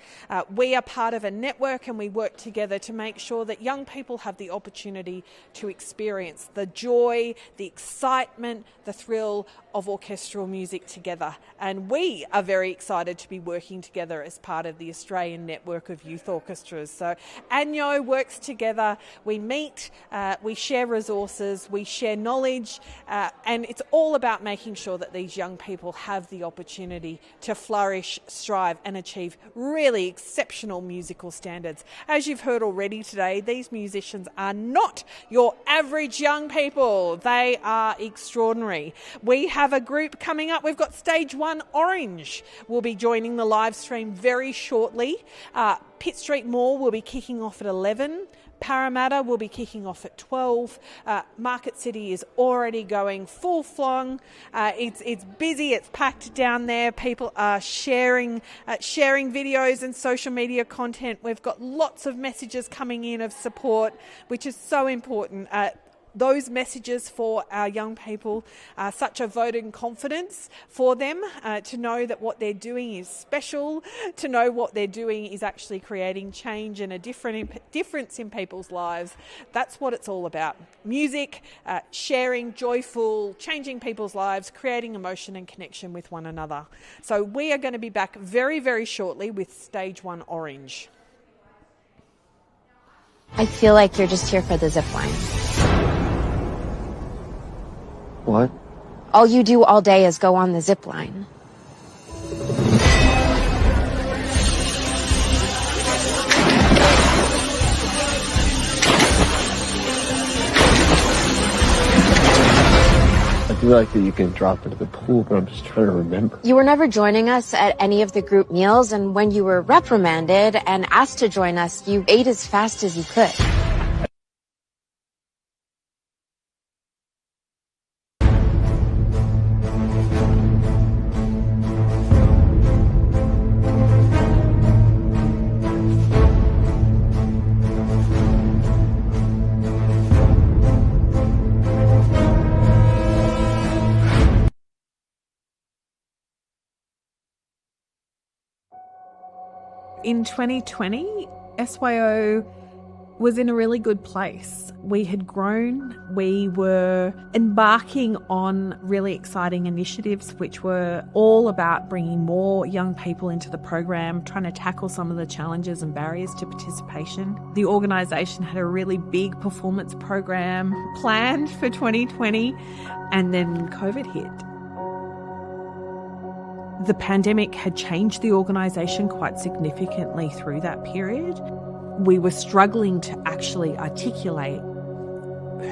We are part of a network, and we work together to make sure that young people have the opportunity to experience the joy, the excitement, the thrill of orchestral music together. And we are very excited to be working together as part of the Australian Network of Youth Orchestras. So ANYO works together, we meet, we share resources, we share knowledge, and it's all about making sure that these young people have the opportunity to flourish, strive and achieve really exceptional musical standards. As you've heard already today, these musicians are not your average young people. They are extraordinary. We have a group coming up. We've got Stage 1 Orange will be joining the live stream very shortly. Pitt Street Mall will be kicking off at 11. Parramatta will be kicking off at 12. Market City is already going full flong. It's busy, it's packed down there. People are sharing videos and social media content. We've got lots of messages coming in of support, which is so important. Those messages for our young people are such a vote of confidence for them, to know that what they're doing is special, to know what they're doing is actually creating change and a difference in people's lives. That's what it's all about. Music, sharing, joyful, changing people's lives, creating emotion and connection with one another. So we are going to be back very, very shortly with Stage 1 Orange. I feel like you're just here for the zip line. What? All you do all day is go on the zip line. I feel like that you can drop into the pool, but I'm just trying to remember. You were never joining us at any of the group meals, and when you were reprimanded and asked to join us, you ate as fast as you could. In 2020, SYO was in a really good place. We had grown, we were embarking on really exciting initiatives which were all about bringing more young people into the program, trying to tackle some of the challenges and barriers to participation. The organisation had a really big performance program planned for 2020, and then COVID hit. The pandemic had changed the organisation quite significantly through that period. We were struggling to actually articulate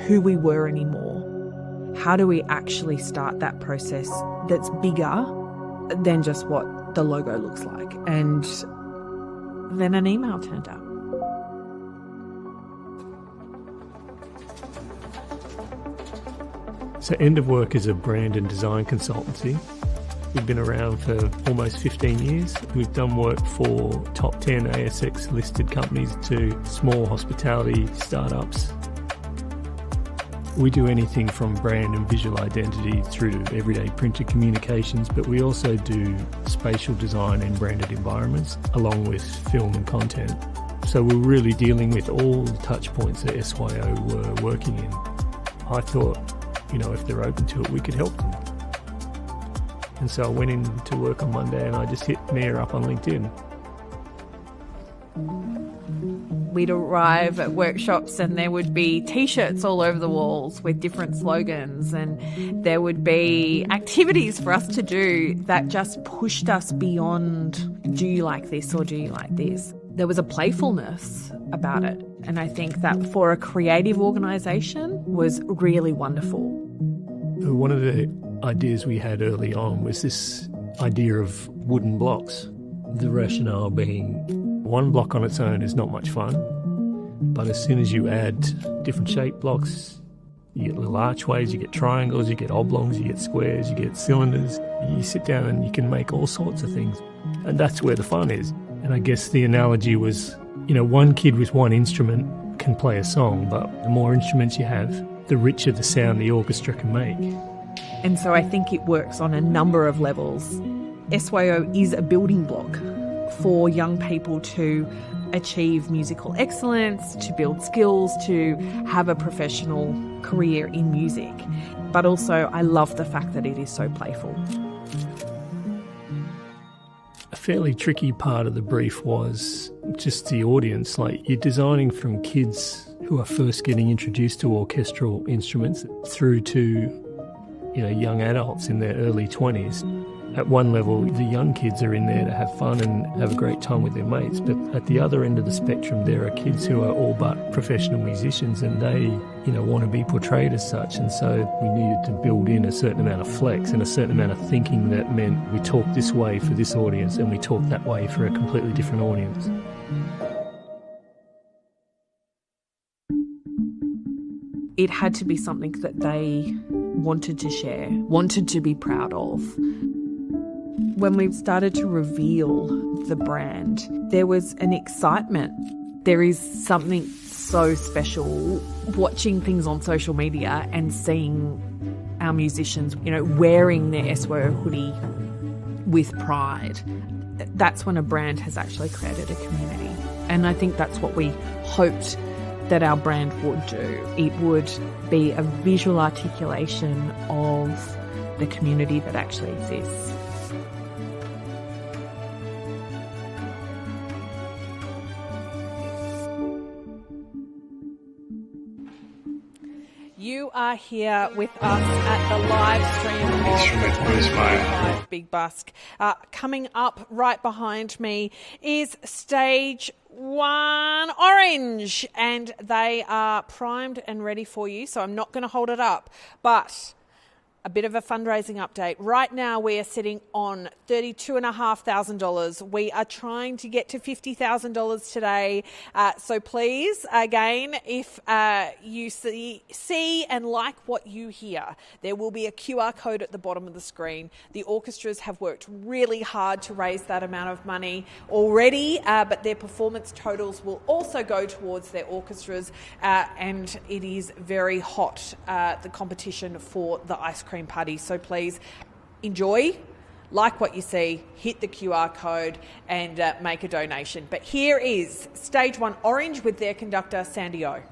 who we were anymore. How do we actually start that process that's bigger than just what the logo looks like? And then an email turned up. So End of Work is a brand and design consultancy. We've been around for almost 15 years. We've done work for top 10 ASX listed companies to small hospitality startups. We do anything from brand and visual identity through to everyday printed communications, but we also do spatial design and branded environments, along with film and content. So we're really dealing with all the touch points that SYO were working in. I thought, if they're open to it, we could help them. And so I went in to work on Monday and I just hit Mia up on LinkedIn. We'd arrive at workshops and there would be T-shirts all over the walls with different slogans, and there would be activities for us to do that just pushed us beyond, do you like this or do you like this? There was a playfulness about it, and I think that for a creative organisation was really wonderful. One of the ideas we had early on was this idea of wooden blocks. The rationale being one block on its own is not much fun, but as soon as you add different shaped blocks, you get little archways, you get triangles, you get oblongs, you get squares, you get cylinders. You sit down and you can make all sorts of things, and that's where the fun is. And I guess the analogy was, one kid with one instrument can play a song, but the more instruments you have, the richer the sound the orchestra can make. And so I think it works on a number of levels. SYO is a building block for young people to achieve musical excellence, to build skills, to have a professional career in music. But also I love the fact that it is so playful. A fairly tricky part of the brief was just the audience. Like, you're designing from kids who are first getting introduced to orchestral instruments through to young adults in their early 20s. At one level, the young kids are in there to have fun and have a great time with their mates, but at the other end of the spectrum, there are kids who are all but professional musicians, and they, want to be portrayed as such. And so we needed to build in a certain amount of flex and a certain amount of thinking that meant we talk this way for this audience and we talk that way for a completely different audience. It had to be something that they wanted to share, wanted to be proud of. When we started to reveal the brand, there was an excitement. There is something so special watching things on social media and seeing our musicians, wearing their SYO hoodie with pride. That's when a brand has actually created a community. And I think that's what we hoped that our brand would do. It would be a visual articulation of the community that actually exists. You are here with us at the live stream of Big Busk. Coming up right behind me is stage 1 Orange, and they are primed and ready for you, so I'm not going to hold it up, but a bit of a fundraising update. Right now we are sitting on $32,500. We are trying to get to $50,000 today. So please, again, if you see and like what you hear, there will be a QR code at the bottom of the screen. The orchestras have worked really hard to raise that amount of money already, but their performance totals will also go towards their orchestras, and it is very hot, the competition for the ice cream party. So please enjoy, like what you see, hit the QR code and make a donation. But here is stage 1 Orange with their conductor Sandy O.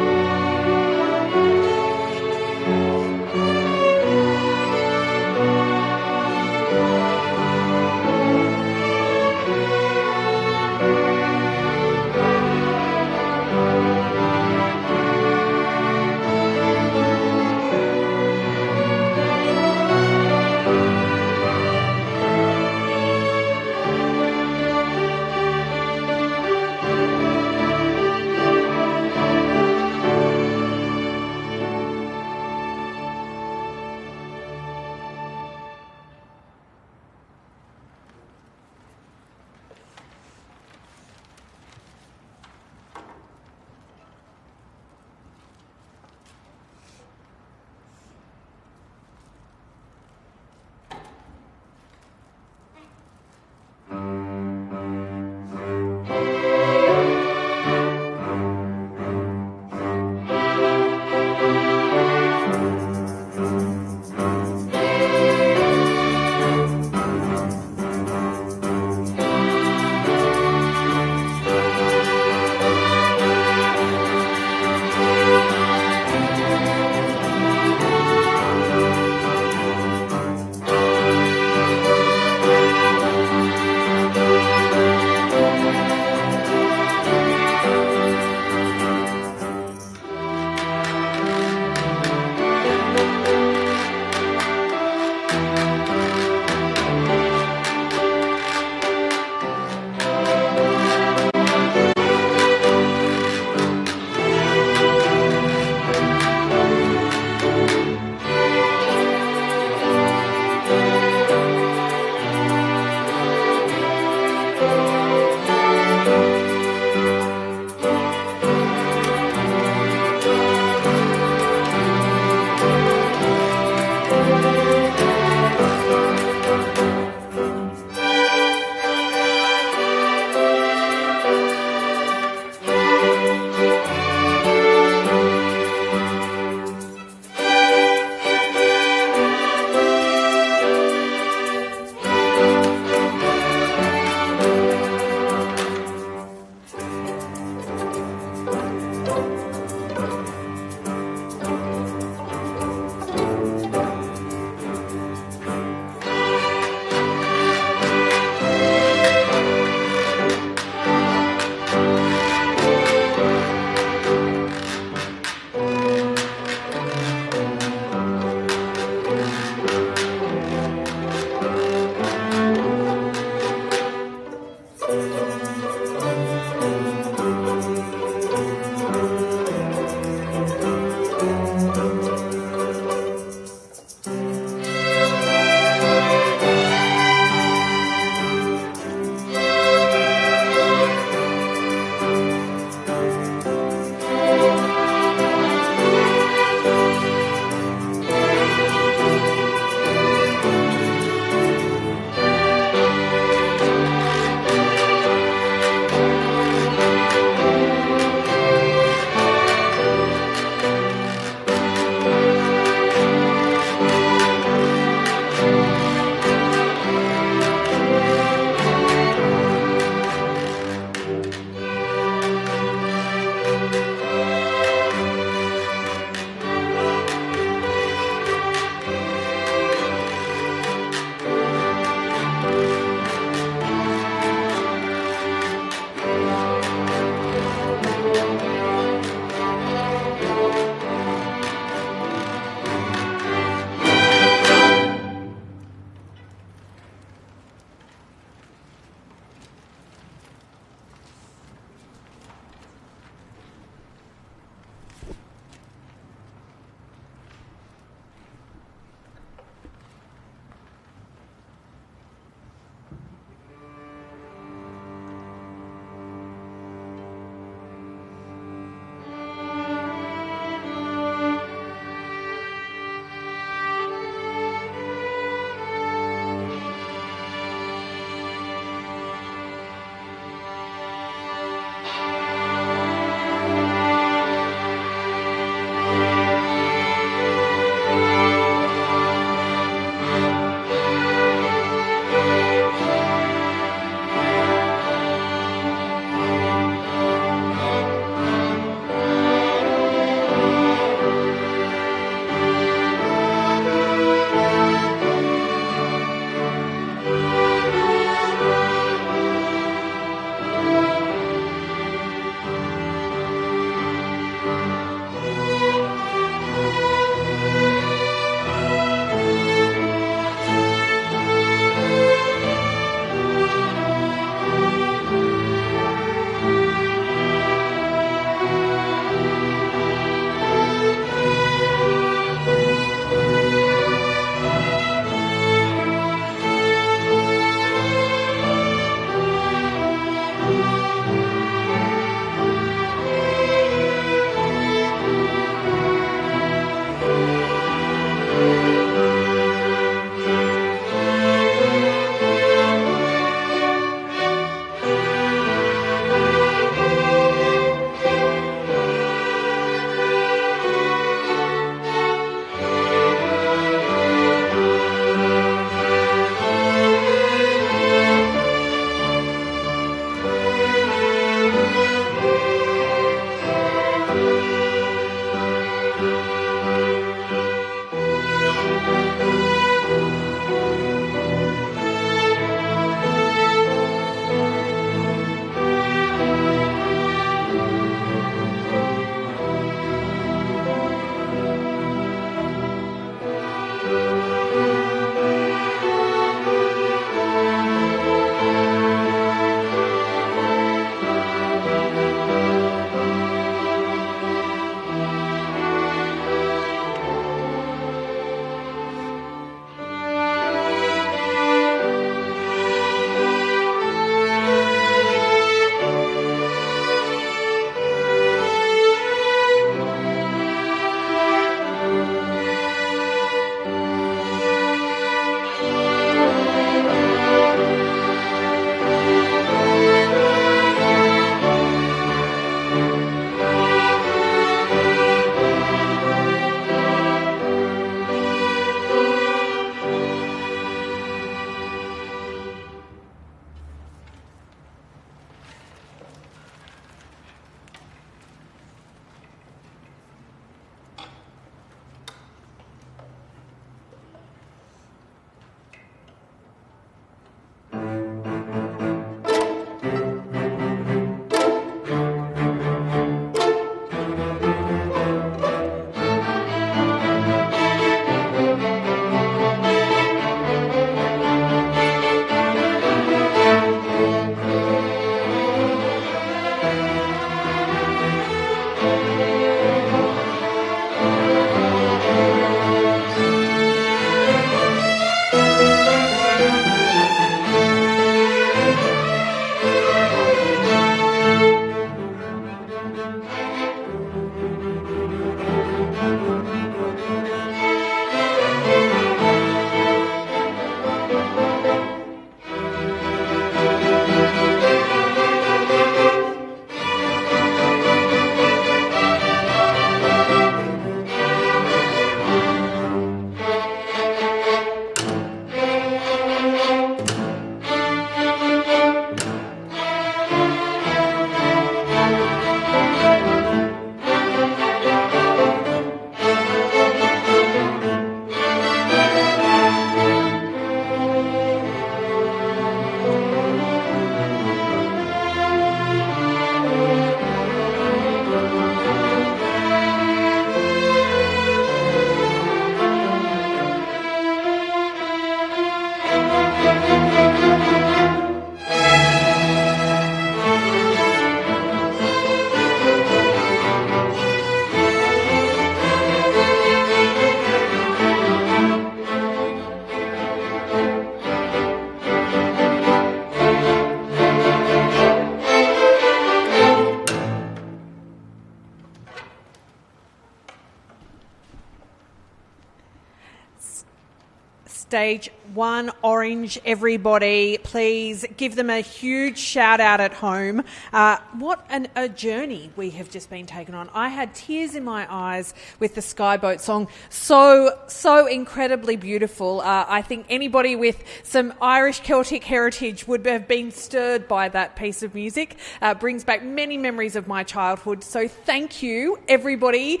Stage 1 Orange, everybody. Please give them a huge shout out at home. What a journey we have just been taken on. I had tears in my eyes with the Skyboat song. So incredibly beautiful. I think anybody with some Irish Celtic heritage would have been stirred by that piece of music. Brings back many memories of my childhood. So thank you, everybody,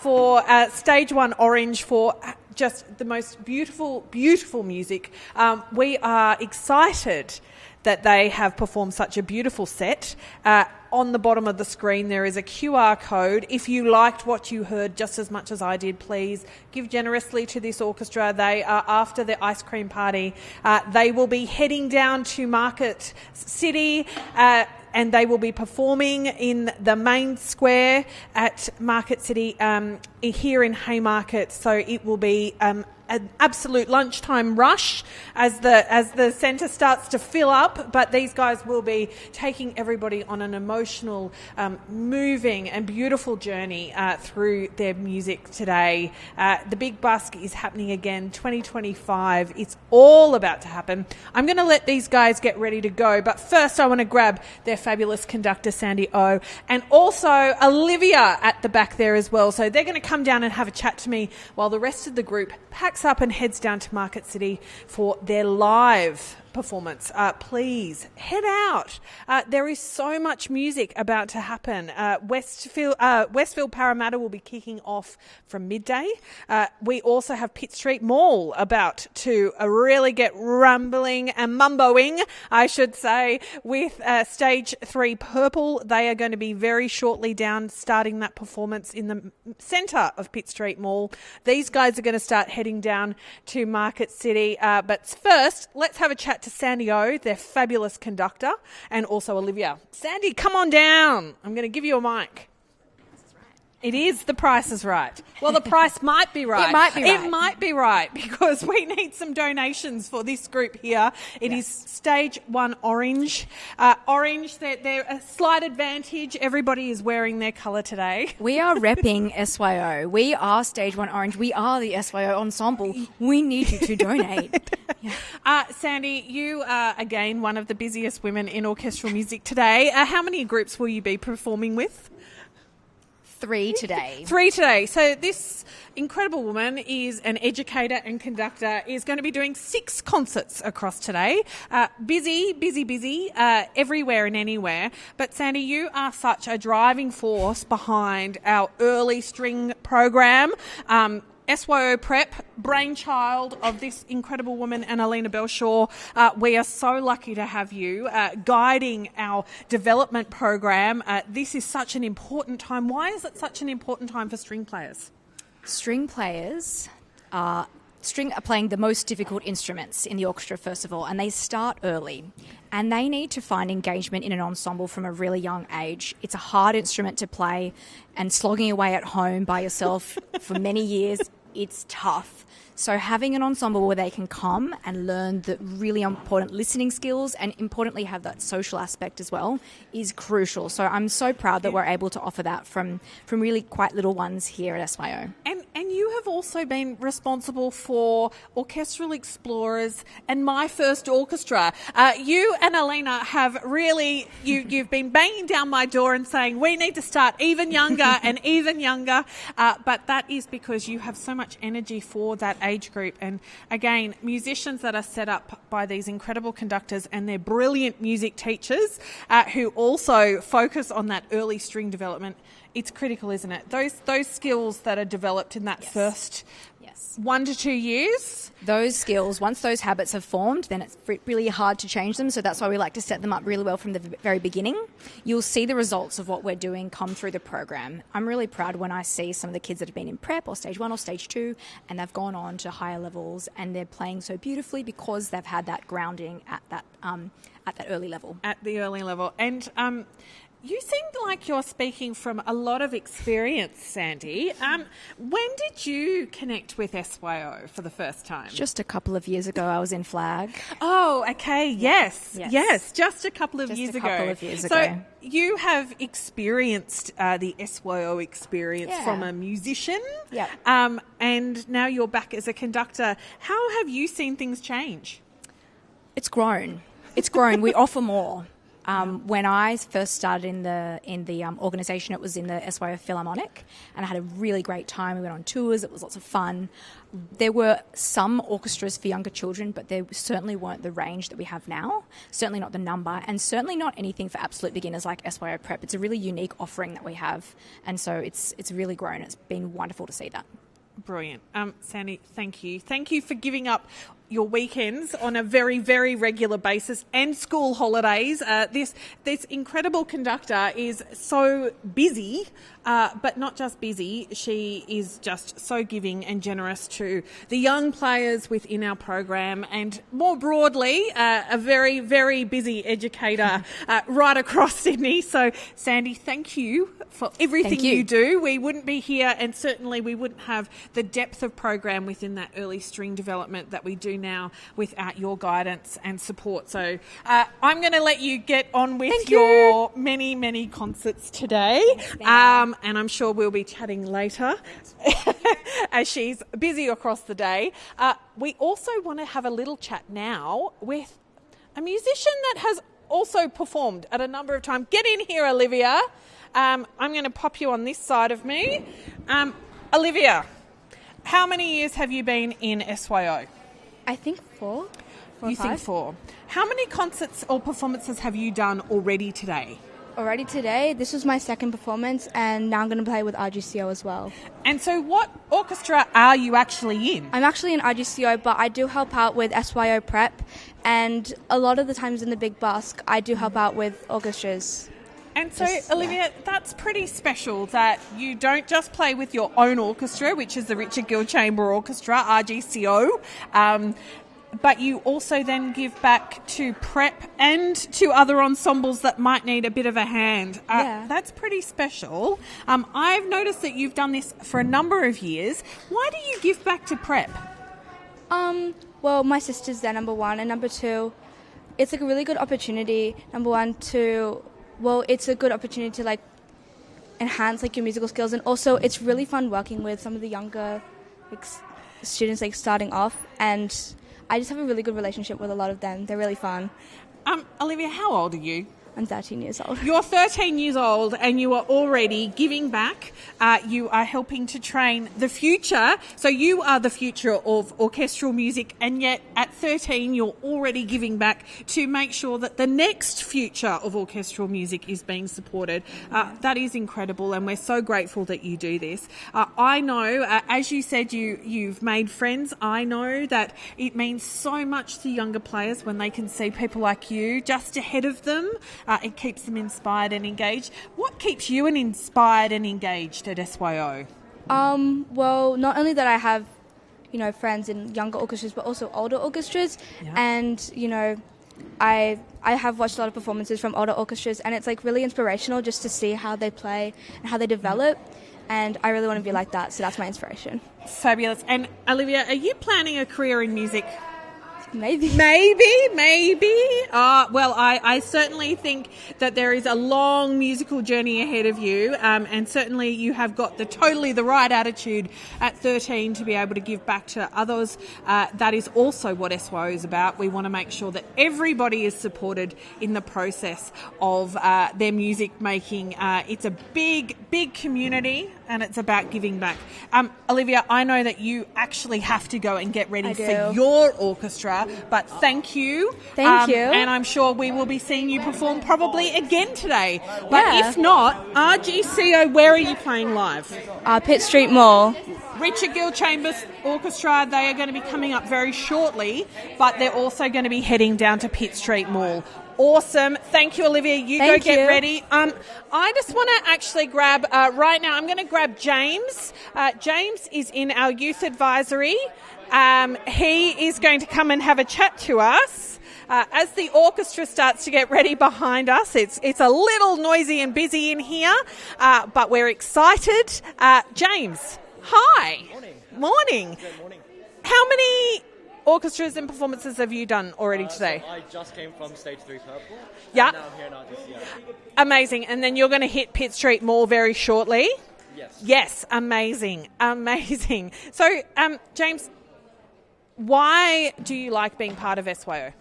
for Stage 1 Orange for just the most beautiful music. We are excited that they have performed such a beautiful set. On the bottom of the screen there is a QR code. If you liked what you heard just as much as I did, please give generously to this orchestra. They are after the ice cream party. They will be heading down to Market City and they will be performing in the main square at Market City here in Haymarket. So it will be an absolute lunchtime rush as the centre starts to fill up, but these guys will be taking everybody on an emotional, moving and beautiful journey through their music today. The Big Busk is happening again, 2025. It's all about to happen. I'm going to let these guys get ready to go, but first I want to grab their fabulous conductor, Sandy O, and also Olivia at the back there as well. So they're going to come down and have a chat to me while the rest of the group packs up and heads down to Market City for their live performance. Please head out. There is so much music about to happen. Westfield Parramatta will be kicking off from midday. We also have Pitt Street Mall about to really get rumbling and mumboing, I should say, with Stage 3 Purple. They are going to be very shortly down, starting that performance in the centre of Pitt Street Mall. These guys are going to start heading down to Market City. But first, let's have a chat to Sandy O, their fabulous conductor, and also Olivia. Sandy, come on down. I'm going to give you a mic. It is The Price is Right. Well, the price might be right. It might be right. It might be right because we need some donations for this group here. It is Stage 1 Orange. Orange, they're a slight advantage. Everybody is wearing their colour today. We are repping SYO. We are Stage 1 Orange. We are the SYO ensemble. We need you to donate. Sandy, you are, again, one of the busiest women in orchestral music today. How many groups will you be performing with? 3 today. 3 today. So this incredible woman is an educator and conductor, is going to be doing 6 concerts across today. Busy, everywhere and anywhere. But Sandy, you are such a driving force behind our early string program. SYO Prep, brainchild of this incredible woman, Annalena Belshaw. We are so lucky to have you guiding our development program. This is such an important time. Why is it such an important time for string players? String players are playing the most difficult instruments in the orchestra, first of all, and they start early. And they need to find engagement in an ensemble from a really young age. It's a hard instrument to play, and slogging away at home by yourself for many years, it's tough. So having an ensemble where they can come and learn the really important listening skills and importantly have that social aspect as well is crucial. So I'm so proud that we're able to offer that from really quite little ones here at SYO. And you have also been responsible for Orchestral Explorers and My First Orchestra. You and Alina have really, you've been banging down my door and saying we need to start even younger and even younger. But that is because you have so much energy for that age group. And again, musicians that are set up by these incredible conductors and their brilliant music teachers who also focus on that early string development. It's critical, isn't it? Those skills that are developed in that first 1 to 2 years. Those skills, once those habits have formed, then it's really hard to change them. So that's why we like to set them up really well from the very beginning. You'll see the results of what we're doing come through the program. I'm really proud when I see some of the kids that have been in prep or stage 1 or stage 2 and they've gone on to higher levels and they're playing so beautifully because they've had that grounding at that early level. At the early level. And You seem like you're speaking from a lot of experience, Sandy. When did you connect with SYO for the first time? Just a couple of years ago, I was in Flag. Oh, okay. Yes. Just a couple of years ago. So you have experienced the SYO experience from a musician. Yeah. And now you're back as a conductor. How have you seen things change? It's grown. We offer more. When I first started in the organisation, it was in the SYO Philharmonic, and I had a really great time. We went on tours. It was lots of fun. There were some orchestras for younger children, but they certainly weren't the range that we have now, certainly not the number, and certainly not anything for absolute beginners like SYO Prep. It's a really unique offering that we have, and so it's really grown. It's been wonderful to see that. Brilliant. Sandy, thank you. Thank you for giving up your weekends on a very, very regular basis and school holidays. This incredible conductor is so busy, but not just busy. She is just so giving and generous to the young players within our program, and more broadly, a very, very busy educator right across Sydney. So, Sandy, thank you for everything you do. We wouldn't be here, and certainly we wouldn't have the depth of program within that early string development that we do now without your guidance and support. So I'm going to let you get on with your many, many concerts today. And I'm sure we'll be chatting later as she's busy across the day. We also want to have a little chat now with a musician that has also performed at a number of times. Get in here, Olivia. I'm going to pop you on this side of me. Olivia, how many years have you been in SYO? I think 4. You think 4. How many concerts or performances have you done already today? Already today, this was my second performance, and now I'm going to play with RGCO as well. And so what orchestra are you actually in? I'm actually in RGCO, but I do help out with SYO Prep, and a lot of the times in the Big Busk, I do help out with orchestras. And so, Olivia, that's pretty special that you don't just play with your own orchestra, which is the Richard Gill Chamber Orchestra, RGCO, but you also then give back to Prep and to other ensembles that might need a bit of a hand. That's pretty special. I've noticed that you've done this for a number of years. Why do you give back to Prep? Well, my sister's there, number one, and number two, it's like a really good opportunity, number one, it's a good opportunity to enhance your musical skills, and also it's really fun working with some of the younger students starting off, and I just have a really good relationship with a lot of them. They're really fun. Olivia, how old are you? I'm 13 years old. You're 13 years old and you are already giving back. You are helping to train the future. So you are the future of orchestral music, and yet at 13 you're already giving back to make sure that the next future of orchestral music is being supported. That is incredible, and we're so grateful that you do this. I know, as you said, you've made friends. I know that it means so much to younger players when they can see people like you just ahead of them. It keeps them inspired and engaged. What keeps you inspired and engaged at SYO? Well, not only that I have, friends in younger orchestras, but also older orchestras. Yeah. And, I have watched a lot of performances from older orchestras, and it's really inspirational just to see how they play and how they develop. And I really want to be like that, so that's my inspiration. Fabulous. And Olivia, are you planning a career in music? Maybe. Well, I certainly think that there is a long musical journey ahead of you, and certainly you have got totally the right attitude at 13 to be able to give back to others. That is also what SYO is about. We want to make sure that everybody is supported in the process of their music making. It's a big, big community, and it's about giving back. Olivia, I know that you actually have to go and get ready for your orchestra, but thank you. Thank you. And I'm sure we will be seeing you perform probably again today. But if not, RGCO, where are you playing live? Pitt Street Mall. Richard Gill Chamber Orchestra, they are going to be coming up very shortly, but they're also going to be heading down to Pitt Street Mall. Awesome. Thank you, Olivia. You go get ready. I just want to actually grab, right now, I'm going to grab James. James is in our youth advisory. He is going to come and have a chat to us. As the orchestra starts to get ready behind us, it's a little noisy and busy in here, but we're excited. James, hi. Morning. Good morning. How many orchestras and performances have you done already today? So I just came from Stage 3 Purple. Yeah. And now I'm here now this year. Amazing. And then you're going to hit Pitt Street Mall very shortly? Yes. Yes. Amazing. So, James, why do you like being part of SYO?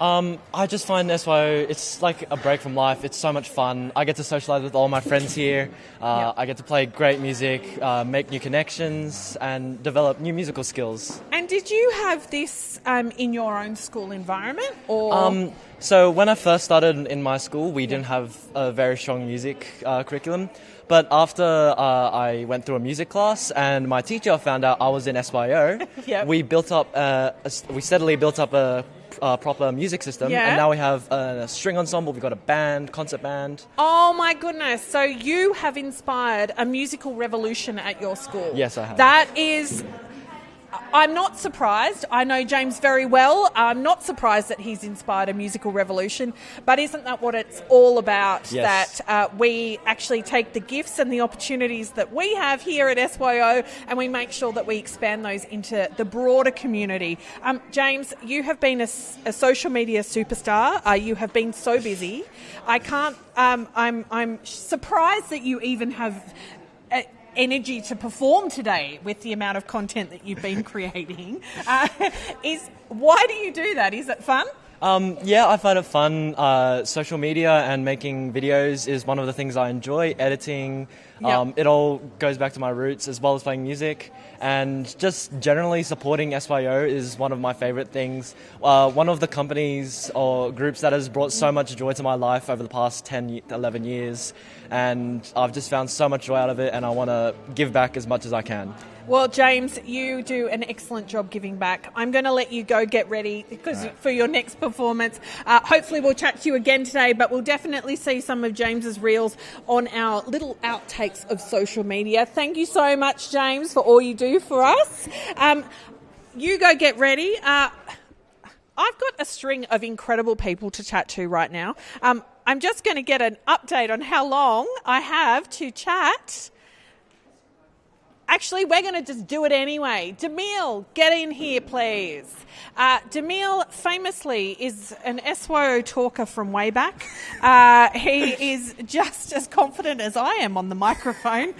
I just find SYO, it's like a break from life. It's so much fun. I get to socialise with all my friends here. I get to play great music, make new connections, and develop new musical skills. And did you have this in your own school environment? Or So when I first started in my school, we didn't have a very strong music curriculum. But after I went through a music class and my teacher found out I was in SYO, Yep. we steadily built up a proper music system, Yeah. and now we have a string ensemble, we've got a band, concert band. Oh my goodness. So you have inspired a musical revolution at your school. Yes, I have. That is... I'm not surprised. I know James very well. I'm not surprised that he's inspired a musical revolution. But isn't that what it's all about? Yes. That we actually take the gifts and the opportunities that we have here at SYO and we make sure that we expand those into the broader community. James, you have been a social media superstar. You have been so busy. I can't... I'm surprised that you even have... energy to perform today with the amount of content that you've been creating. Why do you do that? Is it fun? Yeah, I find it fun. Social media and making videos is one of the things I enjoy. Editing, Yep. it all goes back to my roots as well as playing music. And just generally supporting SYO is one of my favourite things. One of the companies or groups that has brought so much joy to my life over the past 10, 11 years. And I've just found so much joy out of it, and I want to give back as much as I can. Well, James, you do an excellent job giving back. I'm going to let you go get ready for your next performance. Hopefully we'll chat to you again today, but we'll definitely see some of James's reels on our little outtakes of social media. Thank you so much, James, for all you do for us. You go get ready. I've got a string of incredible people to chat to right now. I'm just going to get an update on how long I have to chat. Actually, we're going to just do it anyway. Demille, get in here, please. Demille famously is an SYO talker from way back. He is just as confident as I am on the microphone.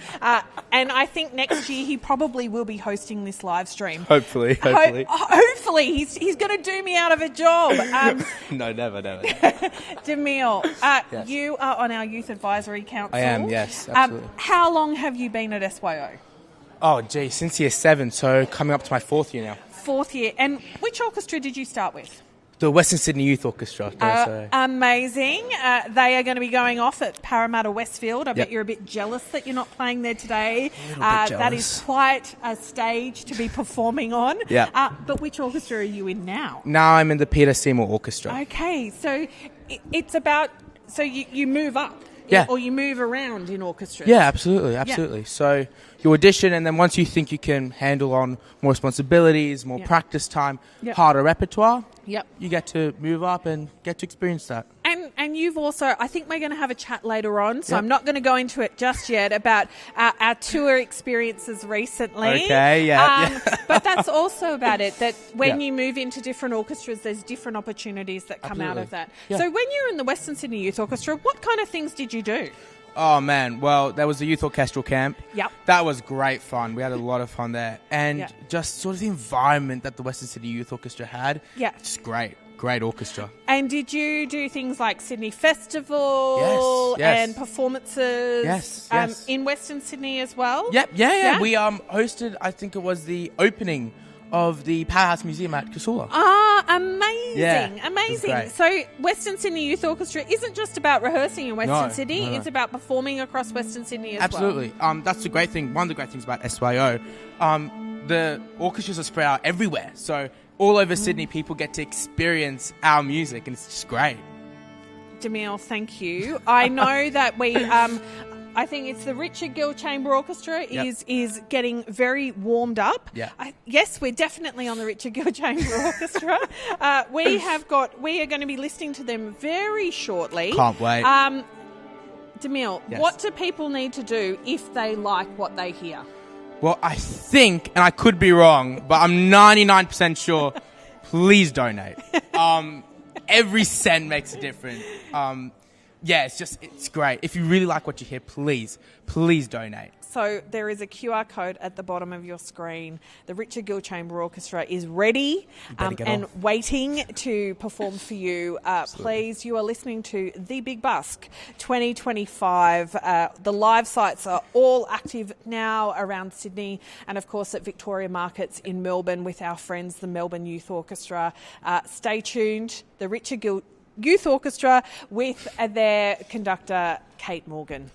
And I think next year he probably will be hosting this live stream. Hopefully. Hopefully. He's going to do me out of a job. No, never. Demille, Yes. you are on our Youth Advisory Council. I am, yes, absolutely. How long have you been at SYO? Oh, gee, since year 7, so coming up to my 4th year now. 4th year. And which orchestra did you start with? The Western Sydney Youth Orchestra. So. Amazing. They are going to be going off at Parramatta Westfield. I bet Yep. you're a bit jealous that you're not playing there today. bit That jealous. is quite a stage to be performing on. Yeah. But which orchestra are you in now? Now I'm in the Peter Seymour Orchestra. Okay, so it's about... So you move up. Yeah. Or you move around in orchestras. Yeah, absolutely. So you audition, and then once you think you can handle on more responsibilities, more practice time, Yep. harder repertoire, Yep. you get to move up and get to experience that. And you've also, I think we're going to have a chat later on, so Yep. I'm not going to go into it just yet about our tour experiences recently. Okay, yeah. But that's also about it, that when Yeah. you move into different orchestras, there's different opportunities that come out Absolutely. of that. Yeah. So when you were in the Western Sydney Youth Orchestra, what kind of things did you do? Oh, man. Well, there was the youth orchestral camp. Yep. That was great fun. We had a lot of fun there. And Yeah. just sort of the environment that the Western Sydney Youth Orchestra had. Yeah. Just great. Great orchestra. And did you do things like Sydney Festival Yes. and performances Yes. in Western Sydney as well? Yep. Yeah. We hosted, I think it was the opening of the Powerhouse Museum at Casula. Amazing. Yeah, it was Amazing. great. So Western Sydney Youth Orchestra isn't just about rehearsing in Western No, Sydney, no. it's about performing across Western Sydney as Absolutely. That's the great thing. One of the great things about SYO. The orchestras are spread out everywhere. So all over Sydney, people get to experience our music, and it's just great. well. Demille, thank you. I know that I think it's the Richard Gill Chamber Orchestra Yep. is getting very warmed up. Yeah. Yes, we're definitely on the Richard Gill Chamber Orchestra. We are going to be listening to them very shortly. Can't wait. Demille, Yes. what do people need to do if they like what they hear? Well, I think, and I could be wrong, but I'm 99% sure, please donate. Every cent makes a difference. Yeah, it's great. If you really like what you hear, please donate. So there is a QR code at the bottom of your screen. The Richard Gill Chamber Orchestra is ready and waiting to perform for you. Please, you are listening to The Big Busk 2025. The live sites are all active now around Sydney and, of course, at Victoria Markets in Melbourne with our friends, the Melbourne Youth Orchestra. Stay tuned. The Richard Gill Youth Orchestra with their conductor, Kate Morgan.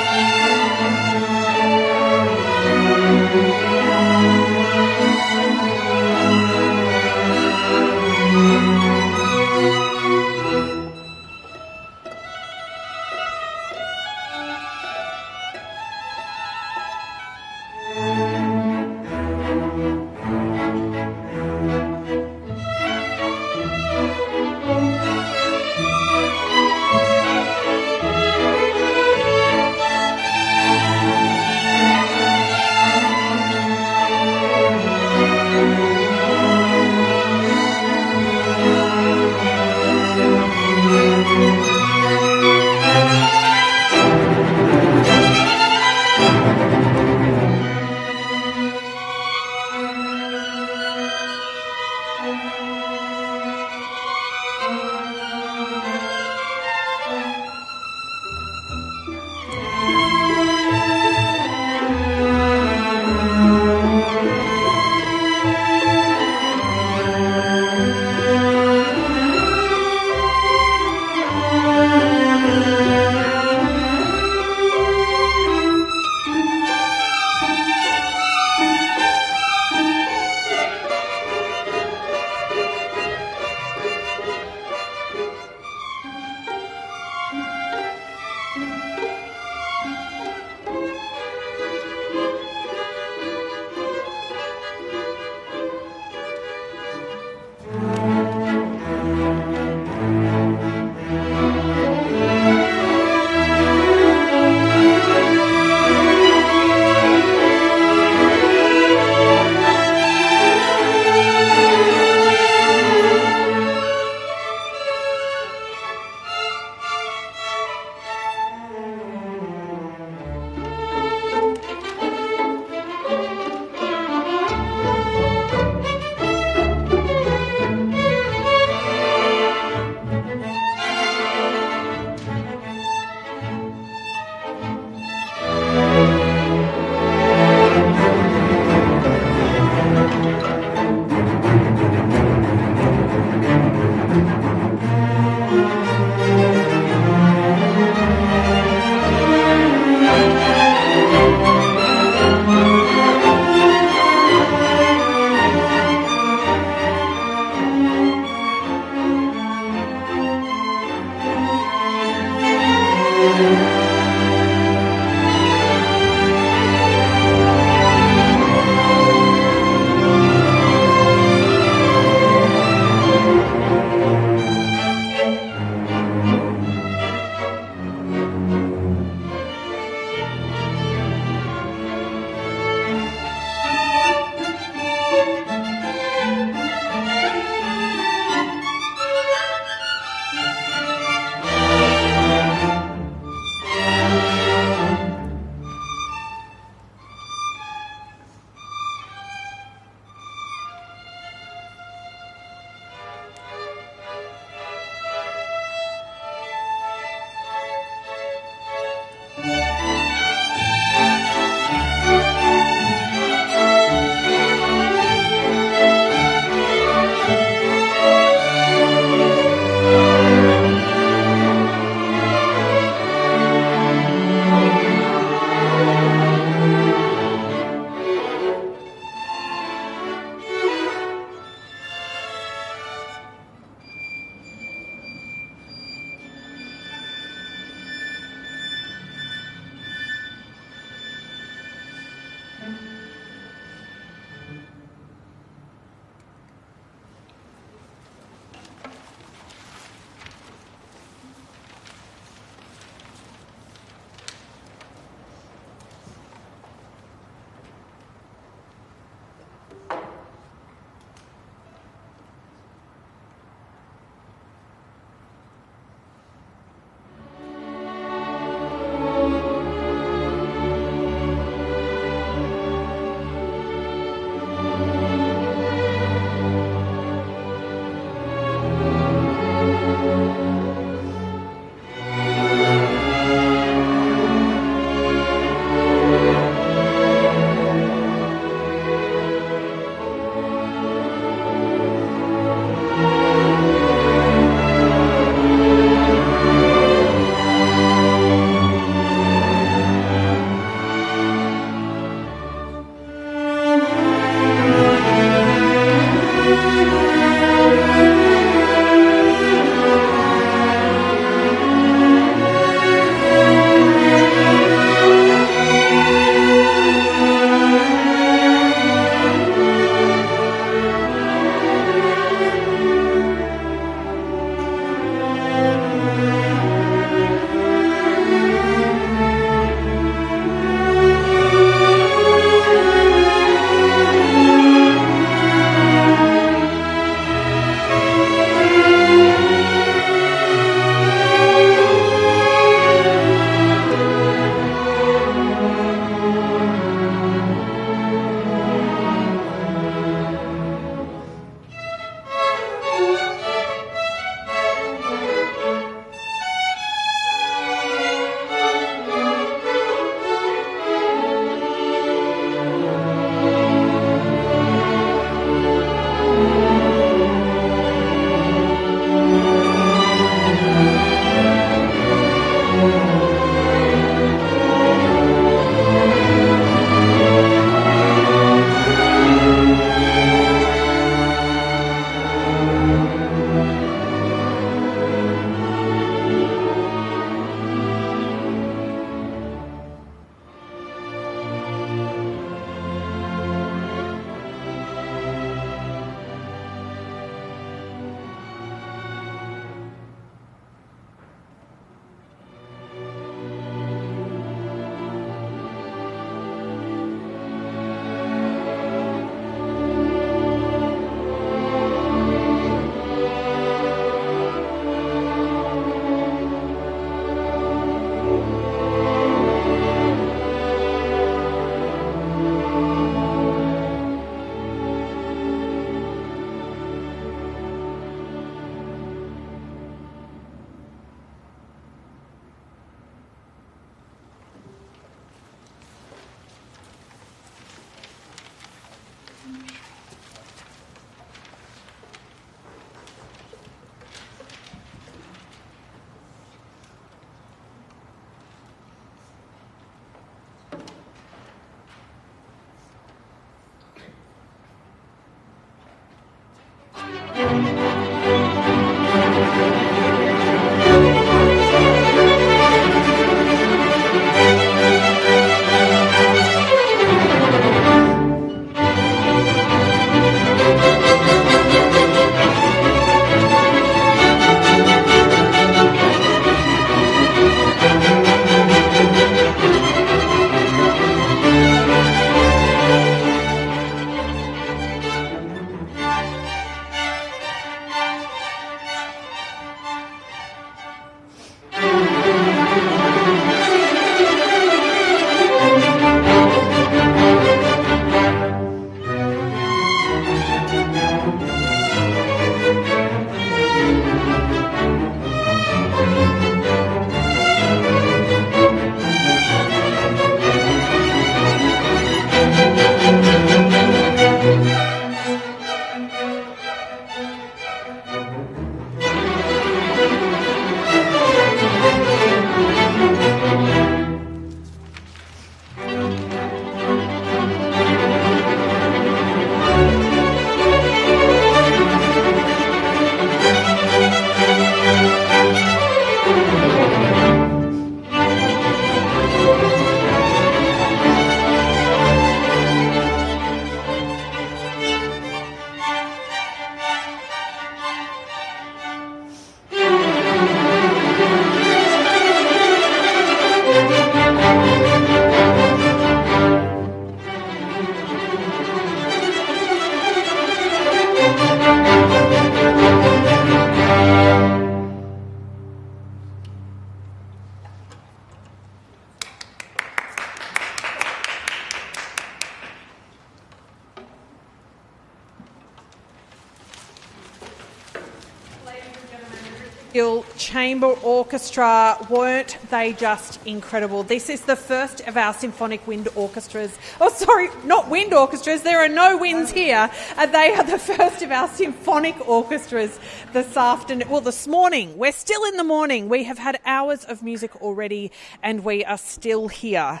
Gill Chamber Orchestra. Weren't they just incredible? This is the first of our symphonic wind orchestras. Oh, sorry, not wind orchestras. There are no winds here. They are the first of our symphonic orchestras this morning. We're still in the morning. We have had hours of music already and we are still here.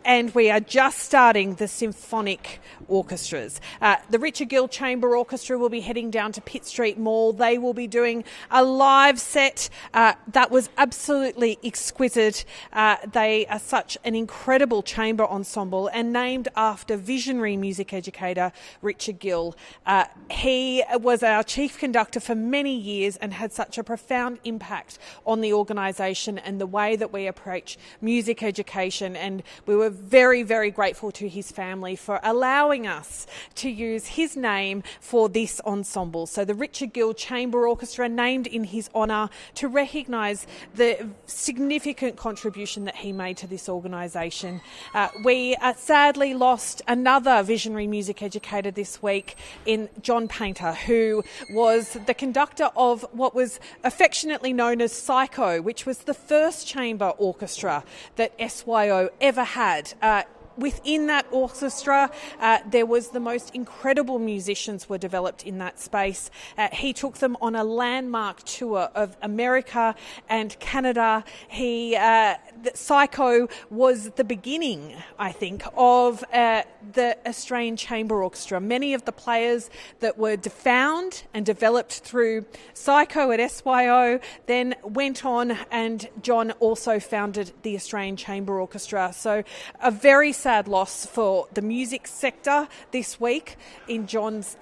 And we are just starting the symphonic orchestras. The Richard Gill Chamber Orchestra will be heading down to Pitt Street Mall. They will be doing a live set that was absolutely exquisite. They are such an incredible chamber ensemble and named after visionary music educator Richard Gill. He was our chief conductor for many years and had such a profound impact on the organisation and the way that we approach music education, and we were very, very grateful to his family for allowing us to use his name for this ensemble. So the Richard Gill Chamber Orchestra, named in his honour to recognise the significant contribution that he made to this organisation. We sadly lost another visionary music educator this week in John Painter, who was the conductor of what was affectionately known as Psycho, which was the first chamber orchestra that SYO ever had. Within that orchestra, there was the most incredible musicians were developed in that space. He took them on a landmark tour of America and Canada. Psycho was the beginning, I think, of the Australian Chamber Orchestra. Many of the players that were found and developed through Psycho at SYO then went on, and John also founded the Australian Chamber Orchestra. So a very sad loss for the music sector this week in John's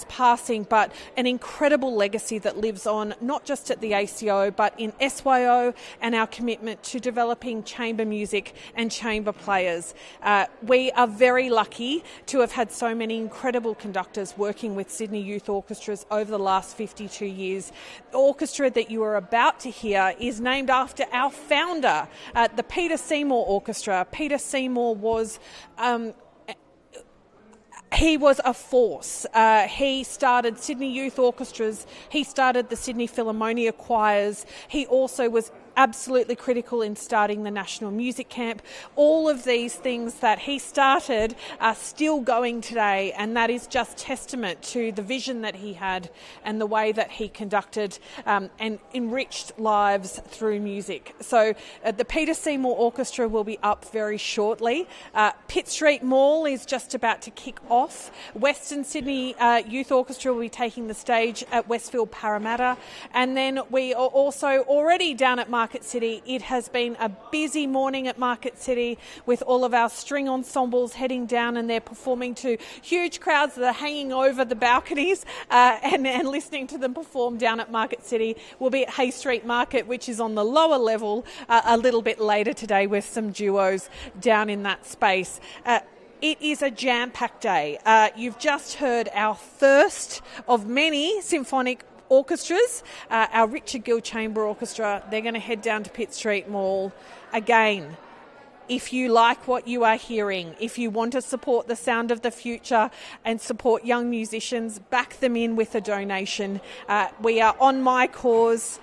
passing, but an incredible legacy that lives on not just at the ACO but in SYO and our commitment to developing chamber music and chamber players. We are very lucky to have had so many incredible conductors working with Sydney Youth Orchestras over the last 52 years. The orchestra that you are about to hear is named after our founder, the Peter Seymour Orchestra. Peter Seymour was he was a force. He started Sydney Youth Orchestras. He started the Sydney Philharmonia Choirs. He also was absolutely critical in starting the National Music Camp. All of these things that he started are still going today, and that is just testament to the vision that he had and the way that he conducted and enriched lives through music. So the Peter Seymour Orchestra will be up very shortly. Pitt Street Mall is just about to kick off. Western Sydney Youth Orchestra will be taking the stage at Westfield Parramatta, and then we are also already down at Market City. It has been a busy morning at Market City with all of our string ensembles heading down, and they're performing to huge crowds that are hanging over the balconies and listening to them perform down at Market City. We'll be at Hay Street Market, which is on the lower level, a little bit later today with some duos down in that space. It is a jam-packed day. You've just heard our first of many symphonic orchestras, our Richard Gill Chamber Orchestra. They're going to head down to Pitt Street Mall. Again, if you like what you are hearing, if you want to support the sound of the future and support young musicians, back them in with a donation. We are on My Cause.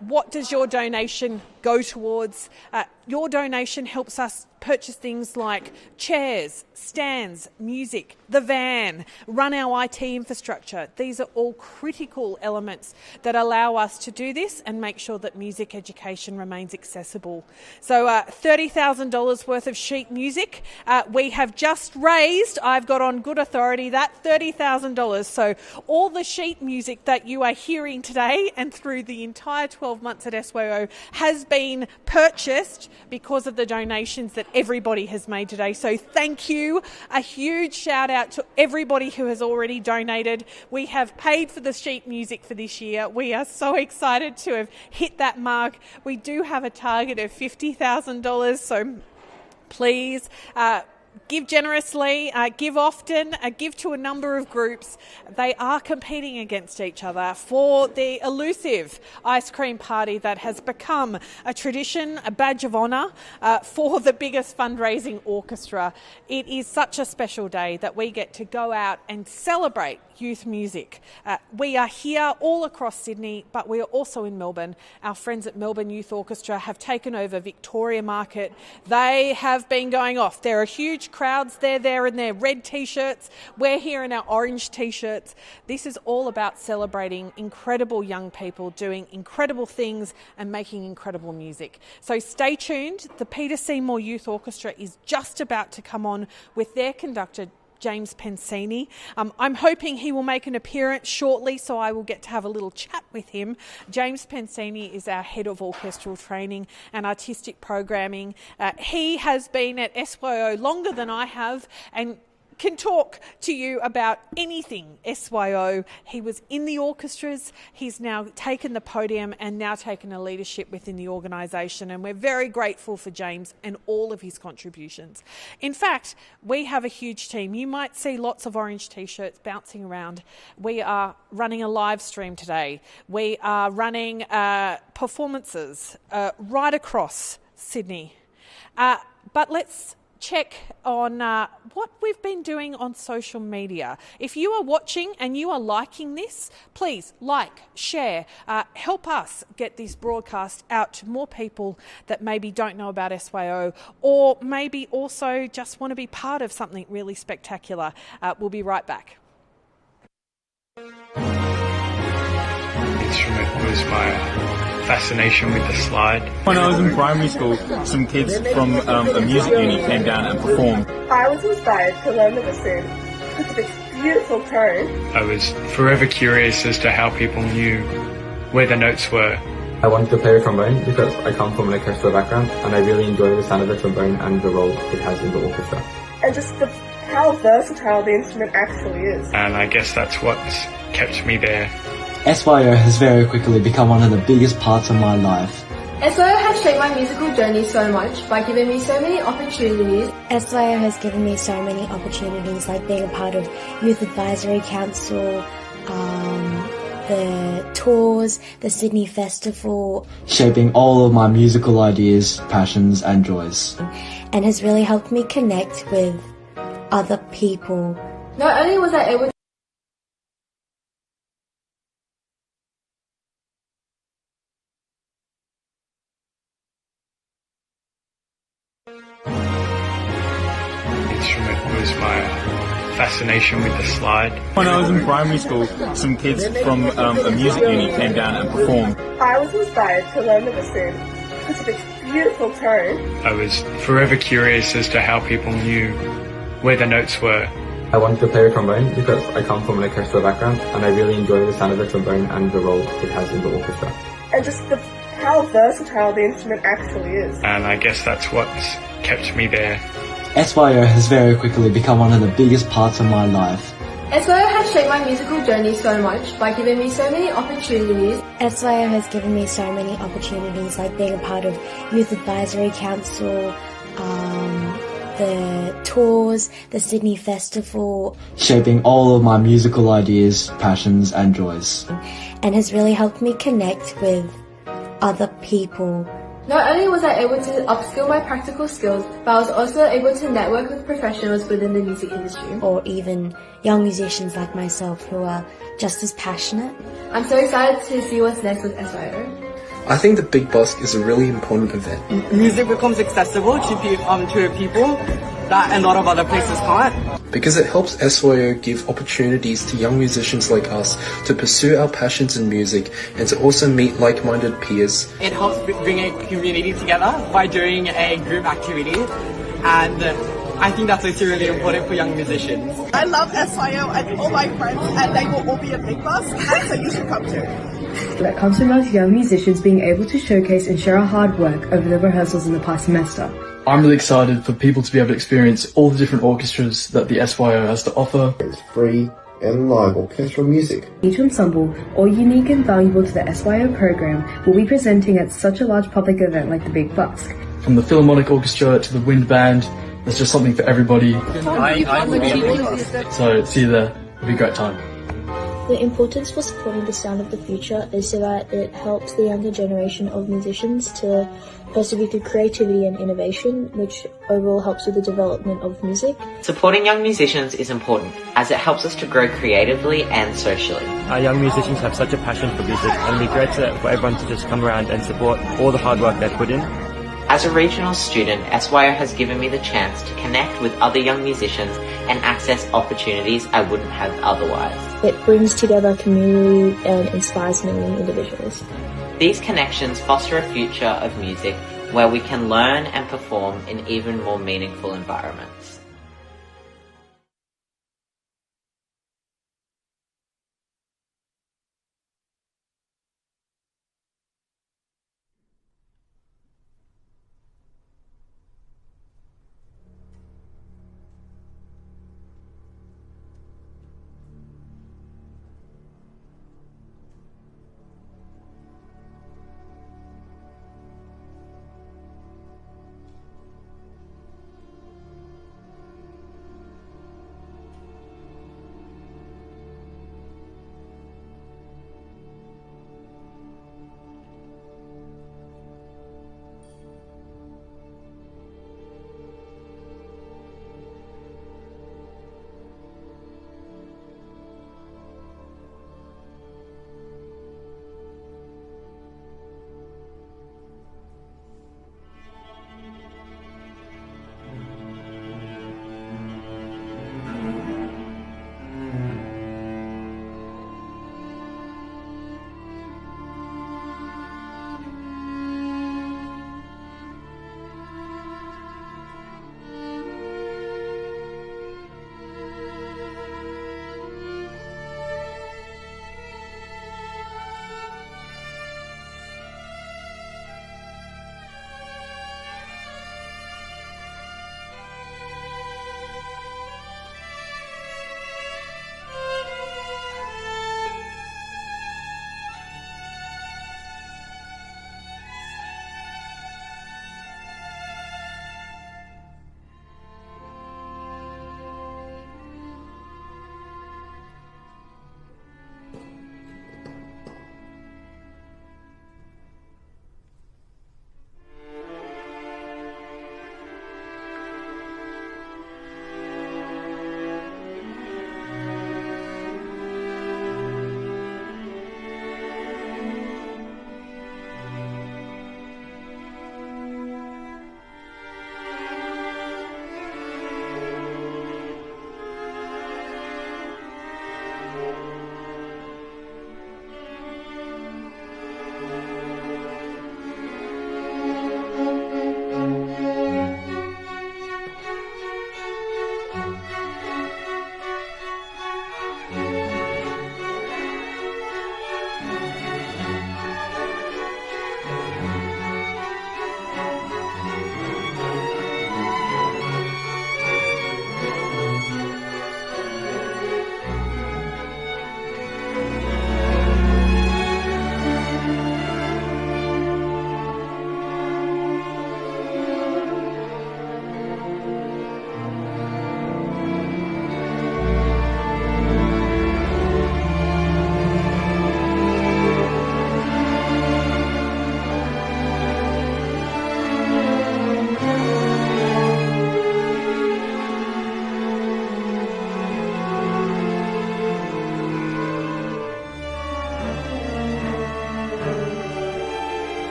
What does your donation go towards? Your donation helps us purchase things like chairs, stands, music, the van, run our IT infrastructure. These are all critical elements that allow us to do this and make sure that music education remains accessible. So $30,000 worth of sheet music. We have just raised, I've got on good authority, that $30,000. So all the sheet music that you are hearing today and through the entire 12 months at SYO has been purchased because of the donations that everybody has made today. So thank you. A huge shout out to everybody who has already donated. We have paid for the sheet music for this year. We are so excited to have hit that mark. We do have a target of $50,000, so please Give generously, give often, give to a number of groups. They are competing against each other for the elusive ice cream party that has become a tradition, a badge of honour for the biggest fundraising orchestra. It is such a special day that we get to go out and celebrate youth music. We are here all across Sydney, but we are also in Melbourne. Our friends at Melbourne Youth Orchestra have taken over Victoria Market. They have been going off. There are huge crowds. They're there in their red T-shirts. We're here in our orange T-shirts. This is all about celebrating incredible young people doing incredible things and making incredible music. So stay tuned. The Peter Seymour Youth Orchestra is just about to come on with their conductor, James Pensini. I'm hoping he will make an appearance shortly, so I will get to have a little chat with him. James Pensini is our head of orchestral training and artistic programming. He has been at SYO longer than I have and can talk to you about anything SYO. He was in the orchestras. He's now taken the podium and now taken a leadership within the organisation, and we're very grateful for James and all of his contributions. In fact, we have a huge team. You might see lots of orange T-shirts bouncing around. We are running a live stream today. We are running performances right across Sydney. But let's check on what we've been doing on social media. If you are watching and you are liking this, please like, share, help us get this broadcast out to more people that maybe don't know about SYO or maybe also just want to be part of something really spectacular. We'll be right back. Instrument was my fascination with the slide. When I was in primary school, some kids from a music uni came down and performed. I was inspired to learn the bassoon because of its beautiful tone. I was forever curious as to how people knew where the notes were. I wanted to play the trombone because I come from an orchestral background and I really enjoy the sound of the trombone and the role it has in the orchestra. And just how versatile the instrument actually is. And I guess that's what's kept me there. SYO has very quickly become one of the biggest parts of my life. SYO has shaped my musical journey so much by giving me so many opportunities. SYO has given me so many opportunities, like being a part of Youth Advisory Council, the tours, the Sydney Festival. Shaping all of my musical ideas, passions and joys. And has really helped me connect with other people. Not only was I able to was my fascination with the slide. When I was in primary school, some kids from a music uni came down and performed. I was inspired to learn the bassoon because of its beautiful tone. I was forever curious as to how people knew where the notes were. I wanted to play the trombone because I come from an orchestral background and I really enjoy the sound of the trombone and the role it has in the orchestra. And just how versatile the instrument actually is. And I guess that's what's kept me there. SYO has very quickly become one of the biggest parts of my life. SYO has shaped my musical journey so much by giving me so many opportunities. SYO has given me so many opportunities, like being a part of Youth Advisory Council, the tours, the Sydney Festival. Shaping all of my musical ideas, passions and joys. And has really helped me connect with other people. Not only was I able to upskill my practical skills, but I was also able to network with professionals within the music industry. Or even young musicians like myself who are just as passionate. I'm so excited to see what's next with SYO. I think the Big Busk is a really important event. Music becomes accessible to people that a lot of other places can't. Because it helps SYO give opportunities to young musicians like us to pursue our passions in music and to also meet like-minded peers. It helps bring a community together by doing a group activity, and I think that's also really important for young musicians. I love SYO and all my friends, and they will all be a Big Busk, and so you should come too. That comes from us young musicians being able to showcase and share our hard work over the rehearsals in the past semester. I'm really excited for people to be able to experience all the different orchestras that the SYO has to offer. It's free and live orchestral music. Each ensemble, all unique and valuable to the SYO program, will be presenting at such a large public event like the Big Busk. From the Philharmonic Orchestra to the Wind Band There's just something for everybody. I will be a Big Busk. So see you there. It'll be a great time. The importance for supporting the sound of the future is so that it helps the younger generation of musicians to persevere through creativity and innovation, which overall helps with the development of music. Supporting young musicians is important, as it helps us to grow creatively and socially. Our young musicians have such a passion for music, and it'd be great for everyone to just come around and support all the hard work they put in. As a regional student, SYO has given me the chance to connect with other young musicians and access opportunities I wouldn't have otherwise. It brings together a community and inspires many individuals. These connections foster a future of music where we can learn and perform in even more meaningful environments.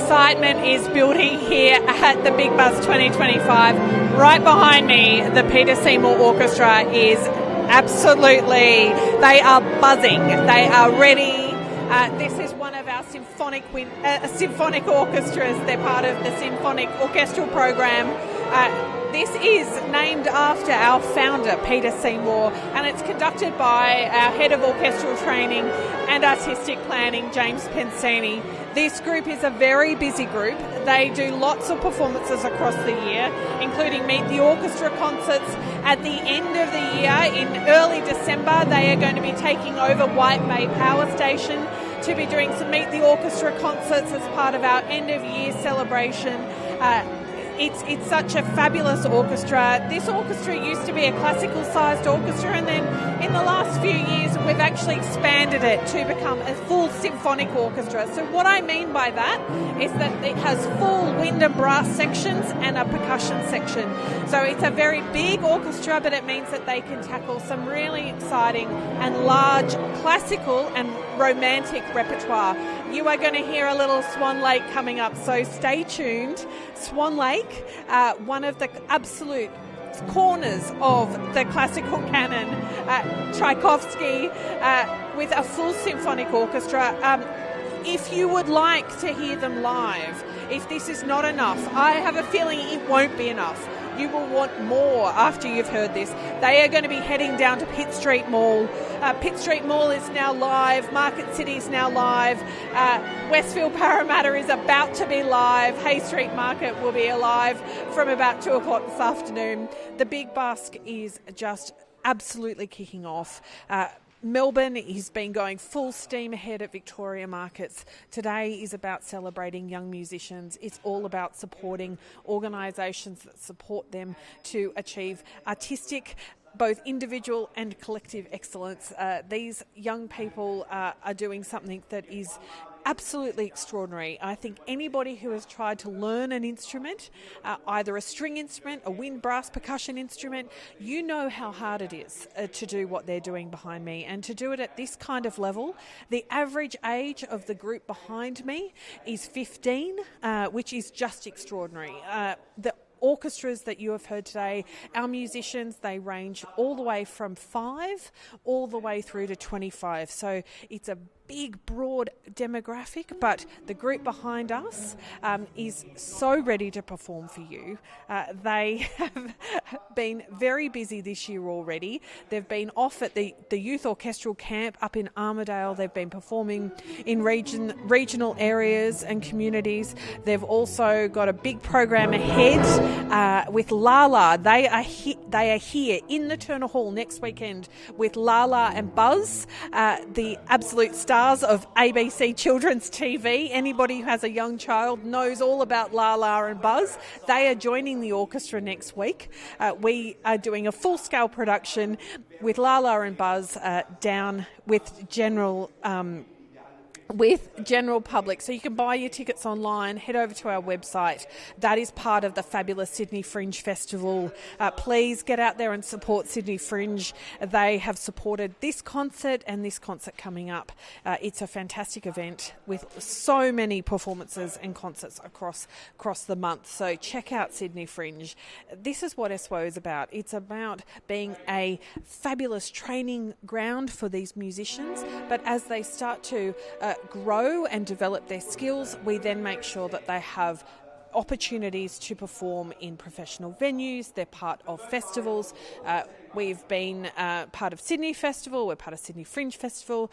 excitement is building here at the Big Busk 2025. Right behind me, the Peter Seymour Orchestra is absolutely, they are buzzing. They are ready. This is one of our symphonic orchestras. They're part of the symphonic orchestral program. This is named after our founder, Peter Seymour, and it's conducted by our head of orchestral training and artistic planning, James Pensini. This group is a very busy group. They do lots of performances across the year, including Meet the Orchestra concerts. At the end of the year, in early December, they are going to be taking over White Bay Power Station to be doing some Meet the Orchestra concerts as part of our end-of-year celebration. It's such a fabulous orchestra. This orchestra used to be a classical-sized orchestra, and then in the last few years we've actually expanded it to become a full symphonic orchestra. So what I mean by that is that it has full wind and brass sections and a percussion section. So it's a very big orchestra, but it means that they can tackle some really exciting and large classical and romantic repertoire. You are going to hear a little Swan Lake coming up, so stay tuned. Swan Lake, one of the absolute corners of the classical canon, Tchaikovsky, with a full symphonic orchestra. If you would like to hear them live, if this is not enough, I have a feeling it won't be enough. You will want more after you've heard this. They are going to be heading down to Pitt Street Mall. Pitt Street Mall is now live. Market City is now live. Westfield Parramatta is about to be live. Hay Street Market will be alive from about 2 o'clock this afternoon. The Big Busk is just absolutely kicking off. Melbourne has been going full steam ahead at Victoria Markets. Today is about celebrating young musicians. It's all about supporting organisations that support them to achieve artistic, both individual and collective excellence. These young people are doing something that is absolutely extraordinary. I think anybody who has tried to learn an instrument, either a string instrument, a wind, brass, percussion instrument, you know how hard it is to do what they're doing behind me, and to do it at this kind of level. The average age of the group behind me is 15, which is just extraordinary. The orchestras that you have heard today, our musicians, they range all the way from 5 all the way through to 25. So it's a big, broad demographic, but the group behind us is so ready to perform for you. They have been very busy this year already. They've been off at the Youth Orchestral Camp up in Armidale. They've been performing in regional areas and communities. They've also got a big program ahead with Lala. They are here in the Turner Hall next weekend with Lala and Buzz, the absolute stars of ABC Children's TV. Anybody who has a young child knows all about Lala and Buzz. They are joining the orchestra next week. We are doing a full-scale production with Lala and Buzz down with general public. So you can buy your tickets online, head over to our website. That is part of the fabulous Sydney Fringe Festival. Please get out there and support Sydney Fringe. They have supported this concert and this concert coming up. It's a fantastic event with so many performances and concerts across the month. So check out Sydney Fringe. This is what SWO is about. It's about being a fabulous training ground for these musicians, but as they start to grow and develop their skills, we then make sure that they have opportunities to perform in professional venues. They're part of festivals. We've been part of Sydney Festival. We're part of Sydney Fringe Festival.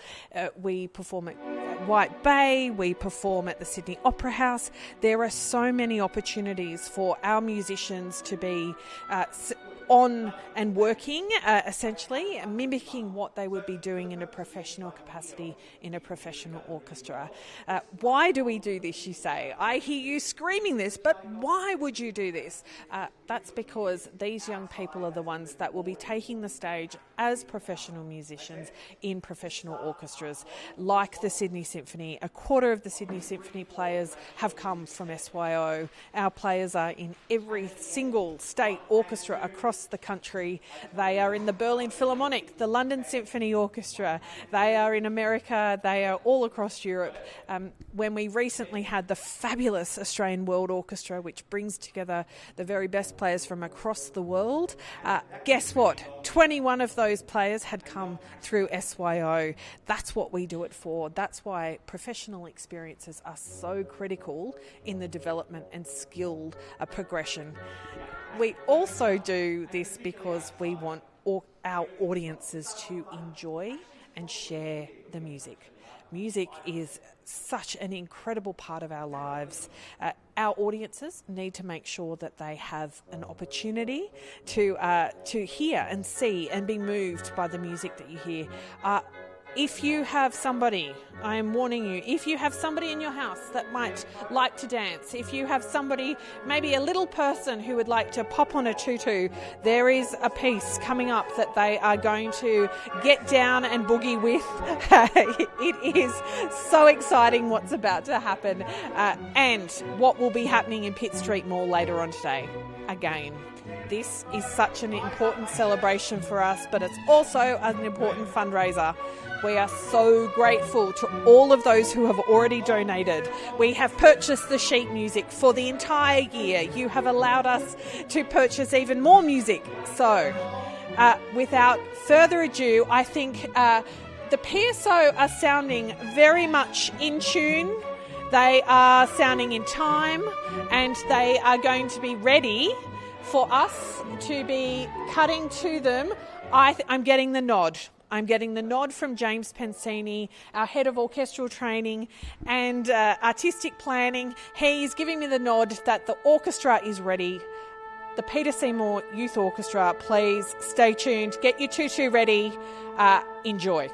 We perform at White Bay. We perform at the Sydney Opera House. There are so many opportunities for our musicians to be on and working, essentially mimicking what they would be doing in a professional capacity in a professional orchestra. Why do we do this, you say? I hear you screaming this, but why would you do this? That's because these young people are the ones that will be taking taking the stage as professional musicians in professional orchestras like the Sydney Symphony. A quarter of the Sydney Symphony players have come from SYO. Our players are in every single state orchestra across the country. They are in the Berlin Philharmonic, the London Symphony Orchestra. They are in America. They are all across Europe. When we recently had the fabulous Australian World Orchestra, which brings together the very best players from across the world, guess what? 21 of those players had come through SYO. That's what we do it for. That's why professional experiences are so critical in the development and skill progression. We also do this because we want our audiences to enjoy and share the music. Music is such an incredible part of our lives. Our audiences need to make sure that they have an opportunity to hear and see and be moved by the music that you hear. If you have somebody, I am warning you, if you have somebody in your house that might like to dance, if you have somebody, maybe a little person who would like to pop on a tutu, there is a piece coming up that they are going to get down and boogie with. It is so exciting what's about to happen, and what will be happening in Pitt Street Mall later on today. Again, this is such an important celebration for us, but it's also an important fundraiser. We are so grateful to all of those who have already donated. We have purchased the sheet music for the entire year. You have allowed us to purchase even more music. So, without further ado, I think the PSO are sounding very much in tune. They are sounding in time, and they are going to be ready for us to be cutting to them. I'm getting the nod. I'm getting the nod from James Pensini, our head of orchestral training and artistic planning. He's giving me the nod that the orchestra is ready. The Peter Seymour Youth Orchestra, please stay tuned. Get your tutu ready. Enjoy.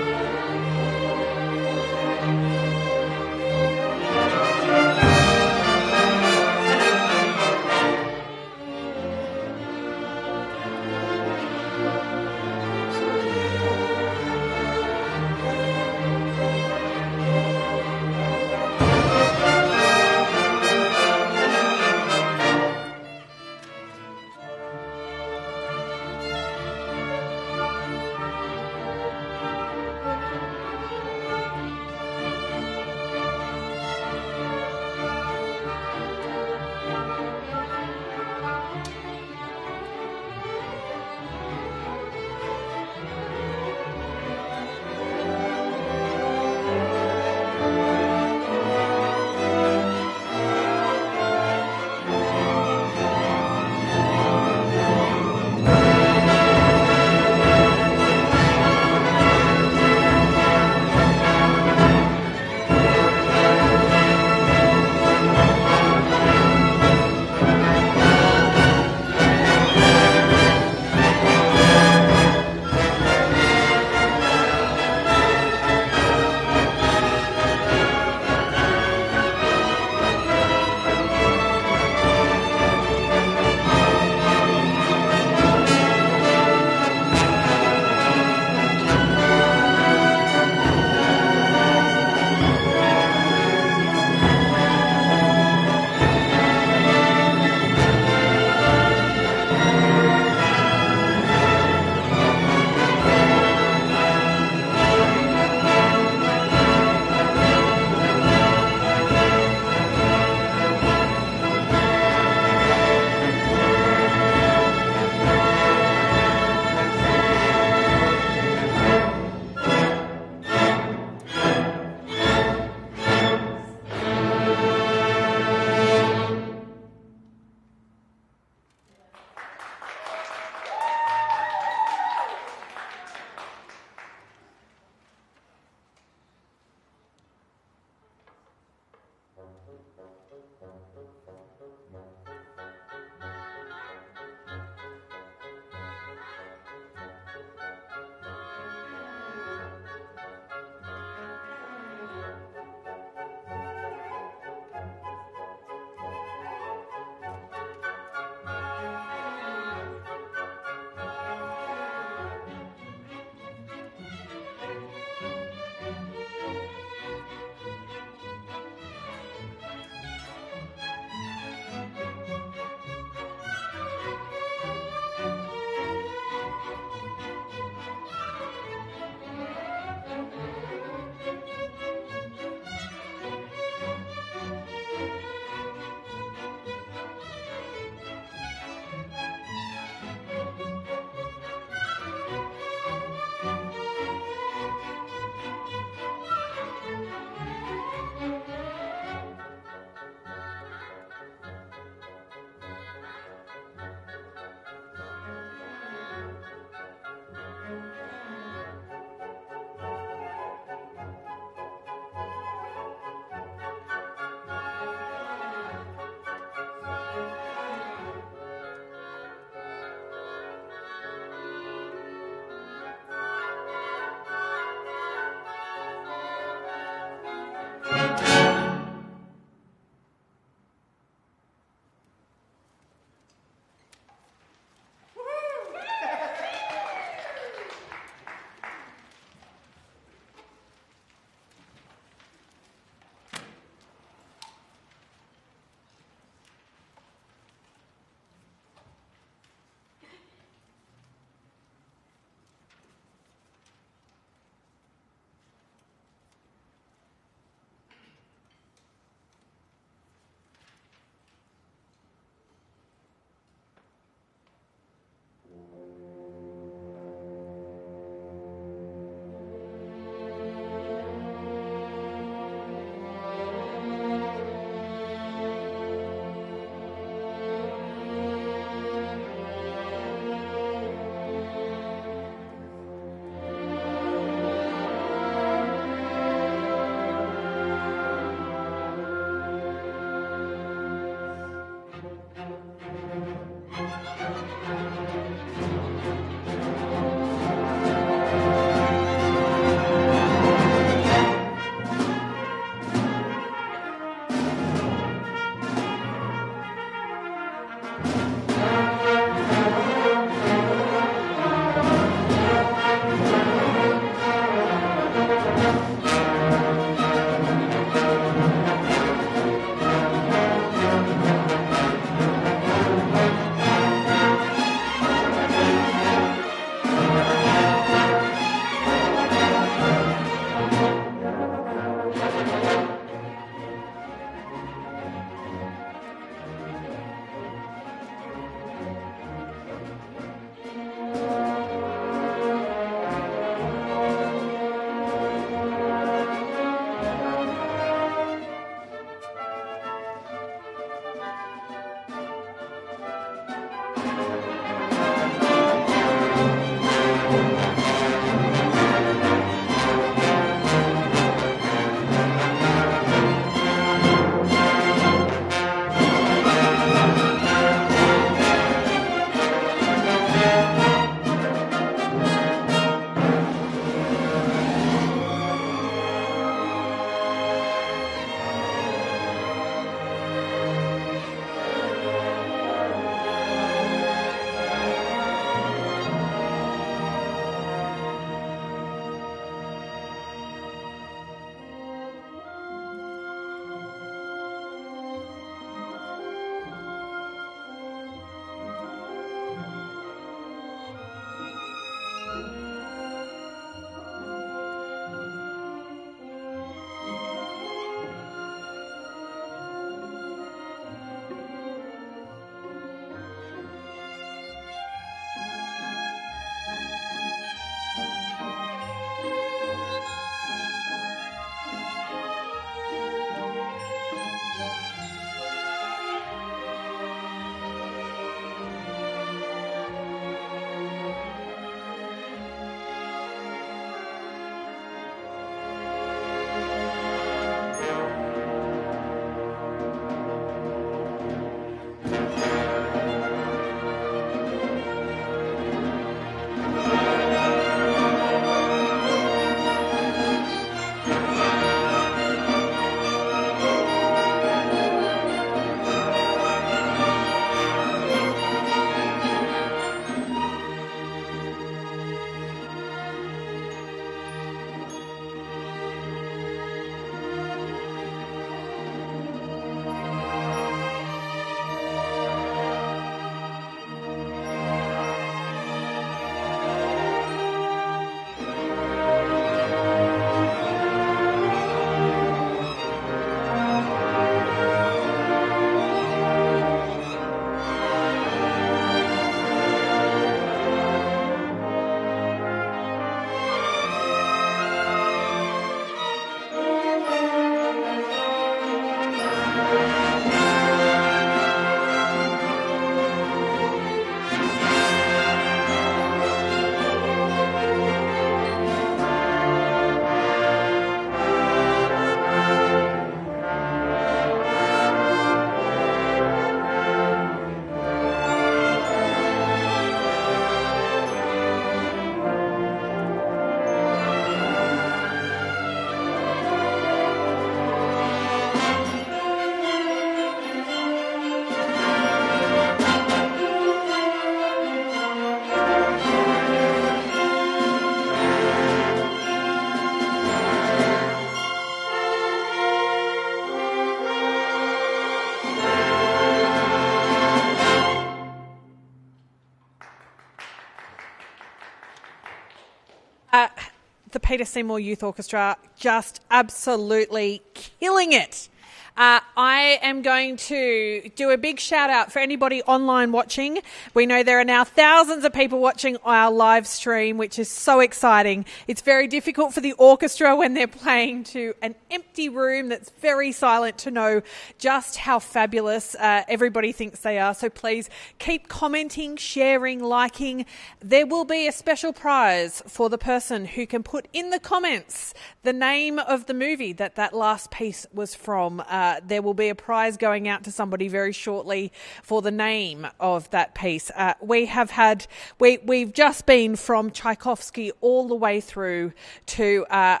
The Peter Seymour Youth Orchestra just absolutely killing it. I am going to do a big shout out for anybody online watching. We know there are now thousands of people watching our live stream, which is so exciting. It's very difficult for the orchestra when they're playing to an empty room that's very silent to know just how fabulous everybody thinks they are. So please keep commenting, sharing, liking. There will be a special prize for the person who can put in the comments the name of the movie that last piece was from. There will be a prize going out to somebody very shortly for the name of that piece. We've just been from Tchaikovsky all the way through to a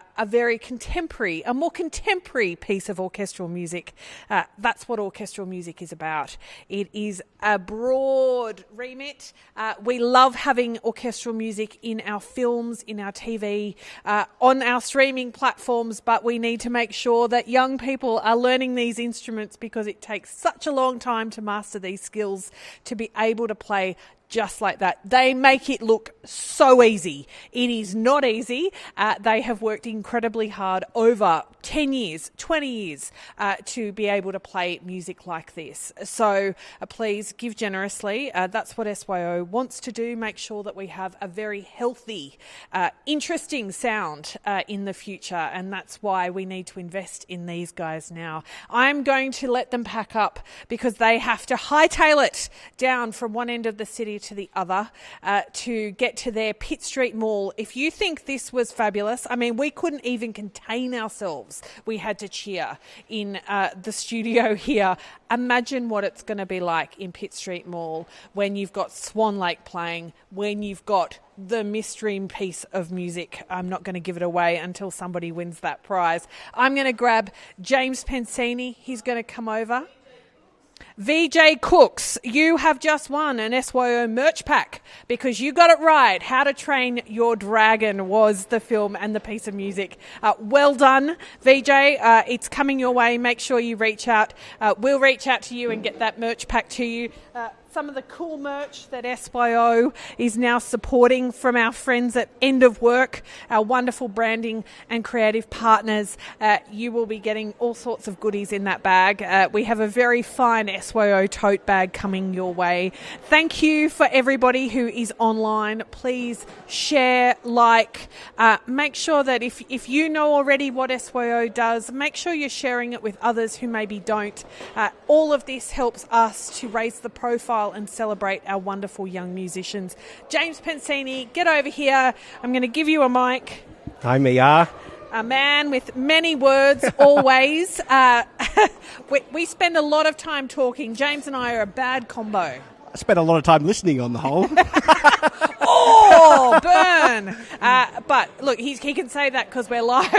more contemporary piece of orchestral music. That's what orchestral music is about. It is a broad remit. We love having orchestral music in our films, in our TV, on our streaming platforms, but we need to make sure that young people are learning these instruments because it takes such a long time to master these skills to be able to play just like that. They make it look so easy. It is not easy. They have worked incredibly hard over 10 years, 20 years to be able to play music like this. So please give generously. That's what SYO wants to do. Make sure that we have a very healthy, interesting sound in the future. And that's why we need to invest in these guys now. I'm going to let them pack up because they have to hightail it down from one end of the city to the other to get to their Pitt Street Mall. If you think this was fabulous, I mean, we couldn't even contain ourselves. We had to cheer in the studio here. Imagine what it's going to be like in Pitt Street Mall when you've got Swan Lake playing, when you've got the mystery piece of music. I'm not going to give it away until somebody wins that prize. I'm going to grab James Pensini. He's going to come over. VJ Cooks, you have just won an SYO merch pack because you got it right. How to Train Your Dragon was the film and the piece of music. Well done, VJ. It's coming your way. Make sure you reach out. We'll reach out to you and get that merch pack to you. Some of the cool merch that SYO is now supporting from our friends at End of Work, our wonderful branding and creative partners. You will be getting all sorts of goodies in that bag. We have a very fine SYO tote bag coming your way. Thank you for everybody who is online. Please share, like, make sure that if you know already what SYO does, make sure you're sharing it with others who maybe don't. All of this helps us to raise the profile and celebrate our wonderful young musicians. James Pensini, get over here. I'm going to give you a mic. Hi, Mia. A man with many words, always. We spend a lot of time talking. James and I are a bad combo. I spent a lot of time listening on the whole. Oh, burn! But look, he can say that because we're live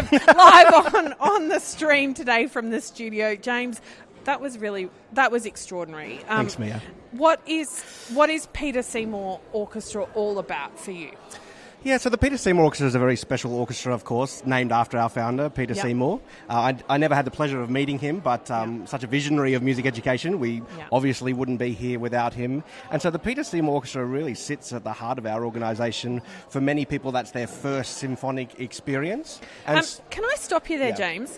on the stream today from the studio. James, that was extraordinary. Thanks, Mia. What is Peter Seymour Orchestra all about for you? Yeah, so the Peter Seymour Orchestra is a very special orchestra, of course, named after our founder, Peter Seymour. I never had the pleasure of meeting him, but such a visionary of music education, we obviously wouldn't be here without him. And so the Peter Seymour Orchestra really sits at the heart of our organisation. For many people, that's their first symphonic experience. And can I stop you there, James?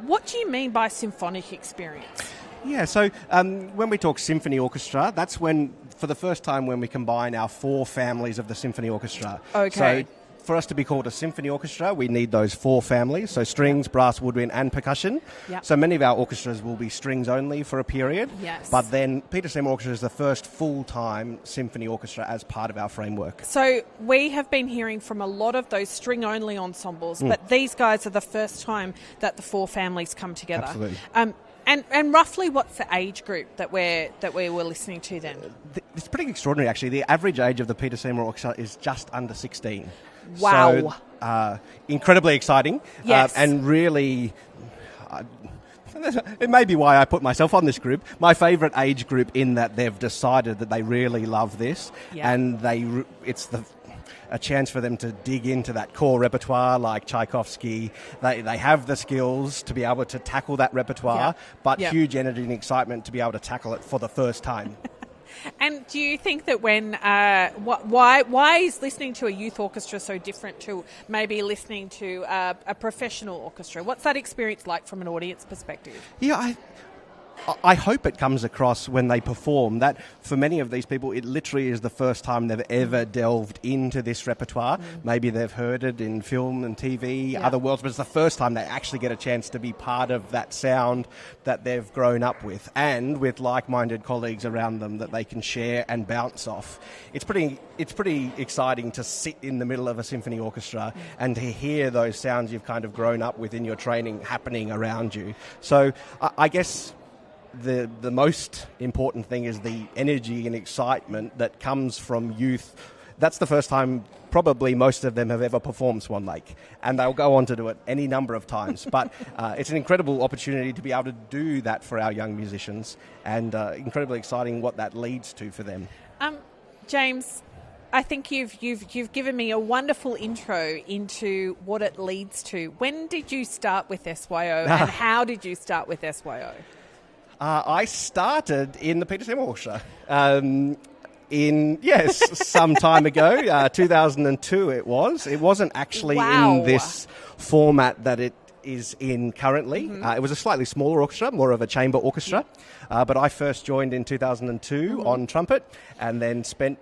What do you mean by symphonic experience? Yeah, so when we talk symphony orchestra, that's when, for the first time, when we combine our four families of the symphony orchestra. Okay. So for us to be called a symphony orchestra, we need those four families, so strings, brass, woodwind and percussion. Yep. So many of our orchestras will be strings only for a period. Yes. But then Peter Seymour Orchestra is the first full-time symphony orchestra as part of our framework. So we have been hearing from a lot of those string-only ensembles, but these guys are the first time that the four families come together. Absolutely. And roughly what's the age group that we were listening to then? It's pretty extraordinary, actually. The average age of the Peter Seymour Orchestra is just under 16. Wow. So, incredibly exciting. Yes. And really, it may be why I put myself on this group. My favourite age group in that they've decided that they really love this. Yeah. And it's a chance for them to dig into that core repertoire like Tchaikovsky. They have the skills to be able to tackle that repertoire, but huge energy and excitement to be able to tackle it for the first time. And do you think that when why is listening to a youth orchestra so different to maybe listening to a professional orchestra? What's that experience like from an audience perspective? Yeah, I hope it comes across when they perform that for many of these people it literally is the first time they've ever delved into this repertoire. Maybe they've heard it in film and TV, other worlds, but it's the first time they actually get a chance to be part of that sound that they've grown up with, and with like-minded colleagues around them that they can share and bounce off. It's pretty exciting to sit in the middle of a symphony orchestra and to hear those sounds you've kind of grown up with in your training happening around you. So I guess the most important thing is the energy and excitement that comes from youth. That's the first time probably most of them have ever performed Swan Lake, and they'll go on to do it any number of times. But it's an incredible opportunity to be able to do that for our young musicians, and incredibly exciting what that leads to for them. James, I think you've given me a wonderful intro into what it leads to. When did you start with SYO, and how did you start with SYO? I started in the Peter Seymour Orchestra some time ago, 2002 it was. It wasn't actually in this format that it is in currently. It was a slightly smaller orchestra, more of a chamber orchestra, but I first joined in 2002 on trumpet, and then spent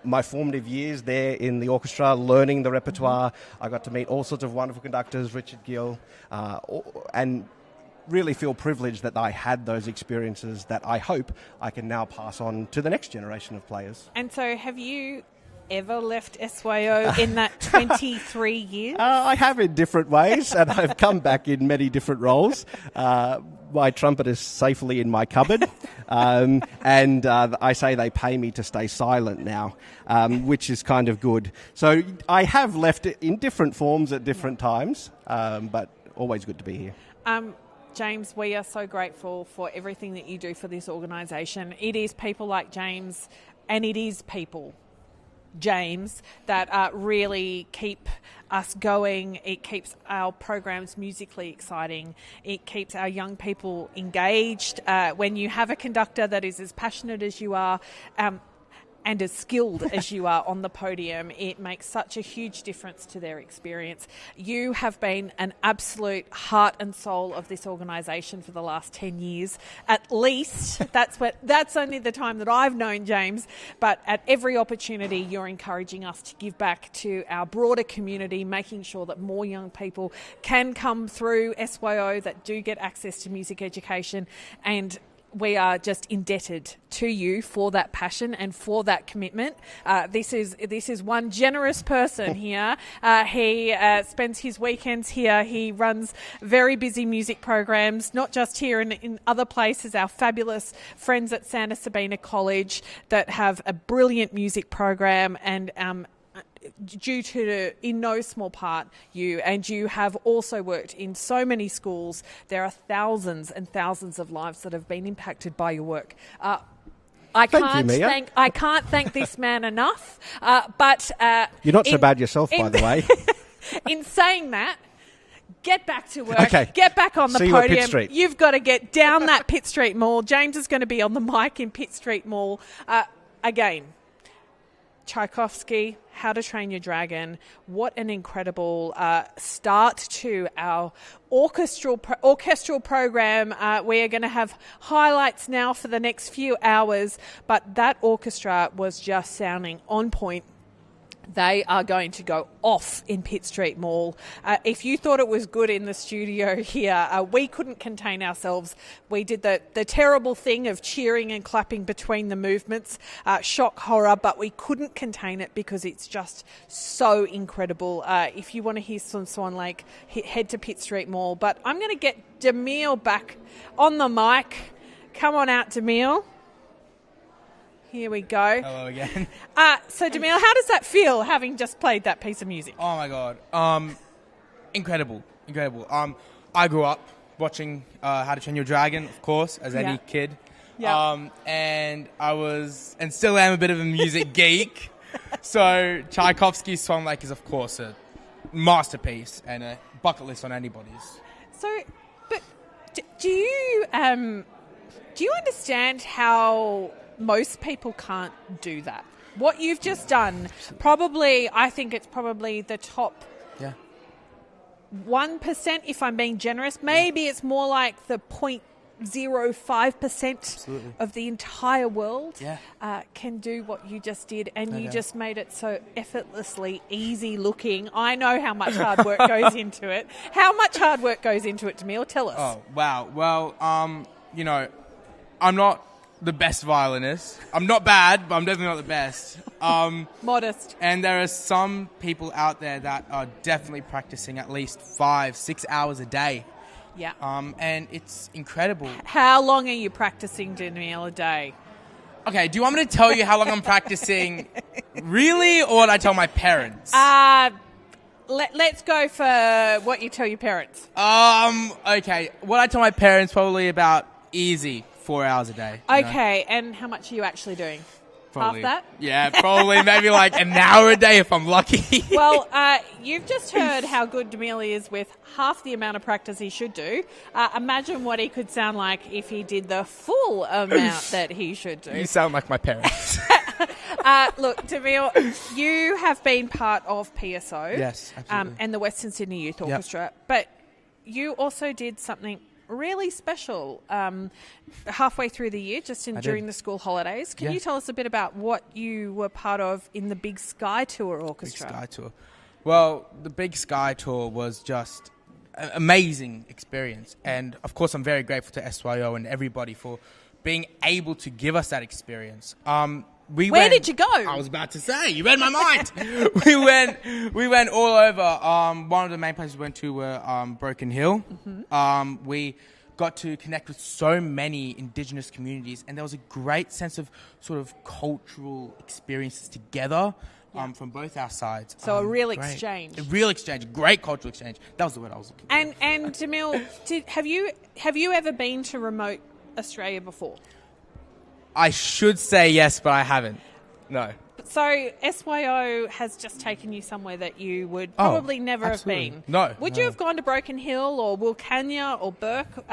my formative years there in the orchestra learning the repertoire. I got to meet all sorts of wonderful conductors, Richard Gill, and really feel privileged that I had those experiences that I hope I can now pass on to the next generation of players. And so have you ever left SYO in that 23 years? I have in different ways, and I've come back in many different roles. My trumpet is safely in my cupboard, and I say they pay me to stay silent now, which is kind of good. So I have left it in different forms at different times, but always good to be here. James, we are so grateful for everything that you do for this organisation. It is people like James, and it is people, James, that really keep us going. It keeps our programs musically exciting. It keeps our young people engaged. When you have a conductor that is as passionate as you are, and as skilled as you are on the podium, it makes such a huge difference to their experience. You have been an absolute heart and soul of this organisation for the last 10 years. At least, that's only the time that I've known James, but at every opportunity you're encouraging us to give back to our broader community, making sure that more young people can come through SYO, that do get access to music education, and we are just indebted to you for that passion and for that commitment. This is one generous person here. He spends his weekends here. He runs very busy music programs, not just here in other places. Our fabulous friends at Santa Sabina College that have a brilliant music program, and due to, in no small part, you have also worked in so many schools. There are thousands and thousands of lives that have been impacted by your work. I can't thank this man enough. But you're not so bad yourself, by the way. In saying that, get back to work. Okay. Get back on the See you at podium. Pitt Street. You've got to get down that Pitt Street Mall. James is going to be on the mic in Pitt Street Mall again. Tchaikovsky, How to Train Your Dragon. What an incredible start to our orchestral program. We are going to have highlights now for the next few hours, but that orchestra was just sounding on point. They are going to go off in Pitt Street Mall. If you thought it was good in the studio here, we couldn't contain ourselves. We did the terrible thing of cheering and clapping between the movements, shock horror, but we couldn't contain it because it's just so incredible. If you want to hear some Swan Lake, head to Pitt Street Mall. But I'm going to get Demille back on the mic. Come on out, Demille. Here we go. Hello again. So, Demille, how does that feel, having just played that piece of music? Oh, my God. Incredible. I grew up watching How to Train Your Dragon, of course, as any kid. Yeah. And I was, and still am, a bit of a music geek. So, Tchaikovsky's Swan Lake is, of course, a masterpiece and a bucket list on anybody's. So, but do you understand how most people can't do that. What you've just done, I think it's probably the top 1%, if I'm being generous. Maybe it's more like the 0.05% of the entire world can do what you just did, and you just made it so effortlessly easy looking. I know how much hard work goes into it. How much hard work goes into it, Jamil? Tell us. Oh, wow. Well, you know, I'm not the best violinist. I'm not bad, but I'm definitely not the best. Modest. And there are some people out there that are definitely practicing at least 5-6 hours a day. Yeah. And it's incredible. How long are you practicing, Danielle, a day? Okay, do you want me to tell you how long I'm practicing? Really? Or would I tell my parents? Let's go for what you tell your parents. Okay. What I tell my parents, probably about easy 4 hours a day. Okay, and how much are you actually doing? Probably, half that? Yeah, probably maybe like an hour a day if I'm lucky. Well, you've just heard how good Jamil is with half the amount of practice he should do. Imagine what he could sound like if he did the full amount that he should do. You sound like my parents. Look, Jamil, you have been part of PSO. Yes, absolutely. And the Western Sydney Youth Orchestra. But you also did something really special halfway through the year, during the school holidays. Can you tell us a bit about what you were part of in the Big Sky Tour Orchestra? Big Sky Tour. Well, the Big Sky Tour was just an amazing experience. And, of course, I'm very grateful to SYO and everybody for being able to give us that experience. Where did you go? I was about to say, you read my mind. we went all over. One of the main places we went to were Broken Hill. Mm-hmm. We got to connect with so many Indigenous communities, and there was a great sense of sort of cultural experiences together from both our sides. So a real exchange. A real exchange, great cultural exchange. That was the word I was looking for. And Jamil, have you ever been to remote Australia before? I should say yes, but I haven't. No. So SYO has just taken you somewhere that you would probably never absolutely. have been. No. Would you have gone to Broken Hill or Wilcannia or Burke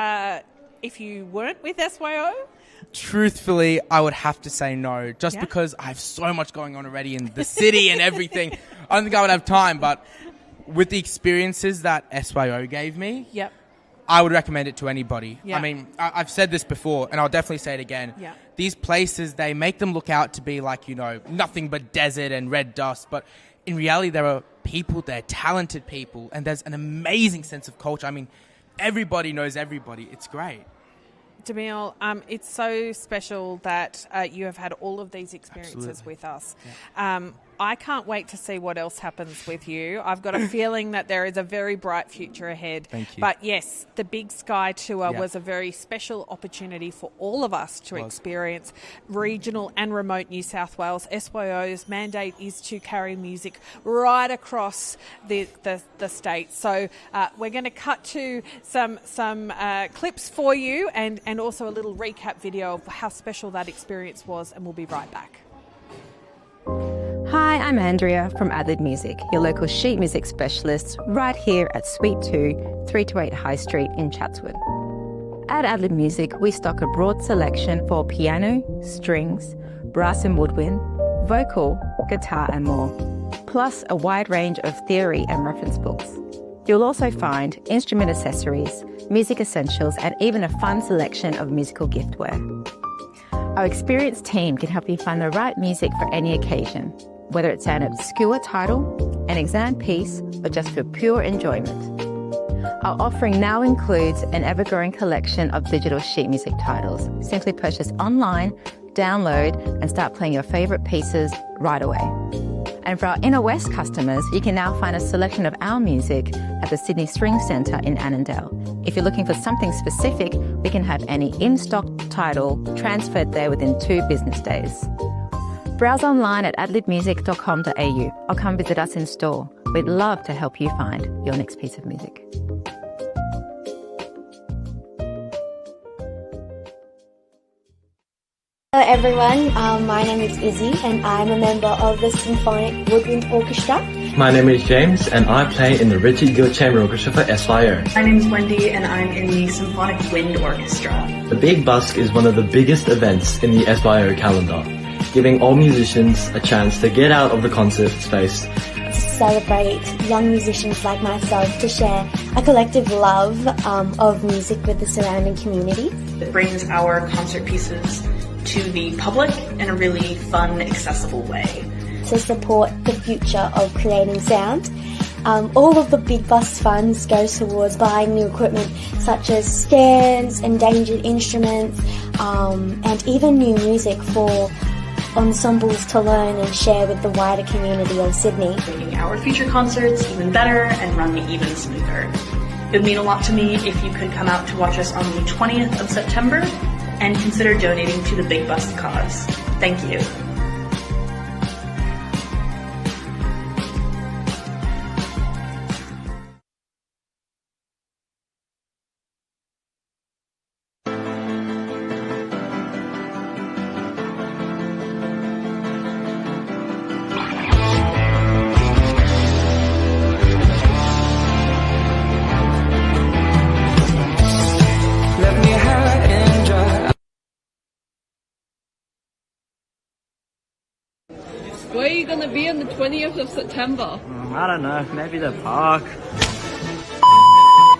if you weren't with SYO? Truthfully, I would have to say no, just because I have so much going on already in the city and everything. I don't think I would have time, but with the experiences that SYO gave me, I would recommend it to anybody. Yeah. I mean, I've said this before, and I'll definitely say it again. Yeah. These places, they make them look out to be like, you know, nothing but desert and red dust. But in reality, there are people there, talented people, and there's an amazing sense of culture. I mean, everybody knows everybody. It's great. Jamil, it's so special that you have had all of these experiences with us. Yeah. I can't wait to see what else happens with you. I've got a feeling that there is a very bright future ahead. Thank you. But yes, the Big Sky Tour was a very special opportunity for all of us to experience regional and remote New South Wales. SYO's mandate is to carry music right across the state. So we're going to cut to some clips for you and also a little recap video of how special that experience was, and we'll be right back. Hi, I'm Andrea from Adlib Music, your local sheet music specialist right here at Suite 2, 328 High Street in Chatswood. At Adlib Music, we stock a broad selection for piano, strings, brass and woodwind, vocal, guitar and more, plus a wide range of theory and reference books. You'll also find instrument accessories, music essentials, and even a fun selection of musical giftware. Our experienced team can help you find the right music for any occasion, whether it's an obscure title, an exam piece, or just for pure enjoyment. Our offering now includes an ever-growing collection of digital sheet music titles. Simply purchase online, download, and start playing your favourite pieces right away. And for our Inner West customers, you can now find a selection of our music at the Sydney String Centre in Annandale. If you're looking for something specific, we can have any in-stock title transferred there within 2 business days. Browse online at adlibmusic.com.au or come visit us in store. We'd love to help you find your next piece of music. Hello everyone, my name is Izzy and I'm a member of the Symphonic Woodwind Orchestra, My name is James and I play in the Richard Gill Chamber Orchestra for SYO. My name is Wendy and I'm in the Symphonic Wind Orchestra. The Big Busk is one of the biggest events in the SYO calendar, giving all musicians a chance to get out of the concert space. To celebrate young musicians like myself, to share a collective love of music with the surrounding community. It brings our concert pieces to the public in a really fun, accessible way. To support the future of creating sound. All of the Big Busk funds go towards buying new equipment such as stands, endangered instruments, and even new music for ensembles to learn and share with the wider community of Sydney. Making our future concerts even better and run even smoother. It would mean a lot to me if you could come out to watch us on the 20th of September and consider donating to the Big Busk cause. Thank you. Where are you going to be on the 20th of September? I don't know, maybe the park.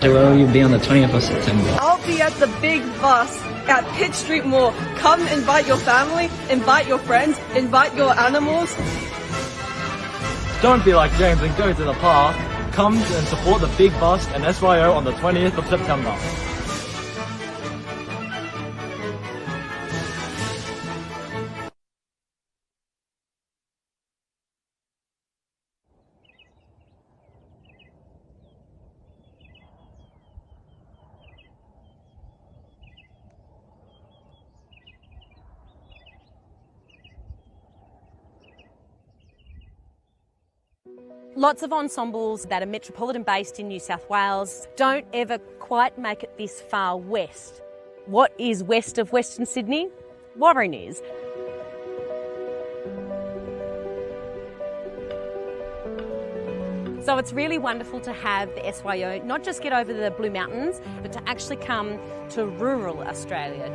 So where will you be on the 20th of September? I'll be at the Big Busk at Pitt Street Mall. Come invite your family, invite your friends, invite your animals. Don't be like James and go to the park. Come and support the Big Busk and SYO on the 20th of September. Lots of ensembles that are metropolitan based in New South Wales don't ever quite make it this far west. What is west of Western Sydney? Warren is. So it's really wonderful to have the SYO not just get over the Blue Mountains, but to actually come to rural Australia.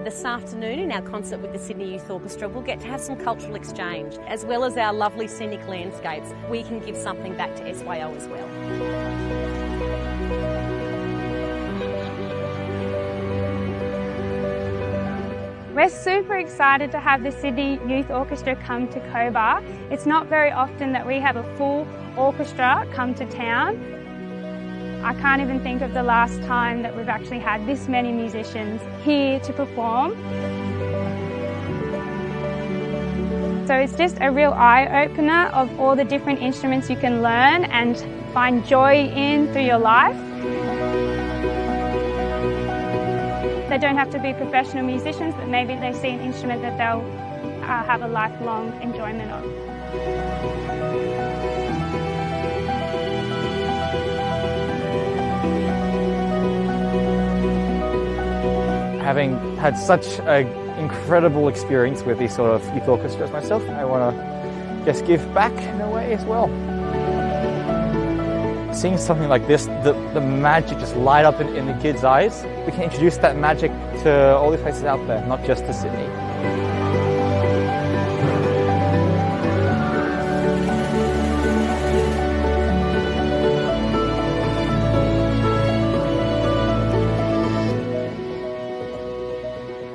This afternoon in our concert with the Sydney Youth Orchestra, we'll get to have some cultural exchange. As well as our lovely scenic landscapes, we can give something back to SYO as well. We're super excited to have the Sydney Youth Orchestra come to Cobar. It's not very often that we have a full orchestra come to town. I can't even think of the last time that we've actually had this many musicians here to perform. So it's just a real eye-opener of all the different instruments you can learn and find joy in through your life. They don't have to be professional musicians, but maybe they see an instrument that they'll have a lifelong enjoyment of. Having had such an incredible experience with these sort of youth orchestras myself, I want to just give back in a way as well. Seeing something like this, the magic just light up in the kids' eyes. We can introduce that magic to all the places out there, not just to Sydney.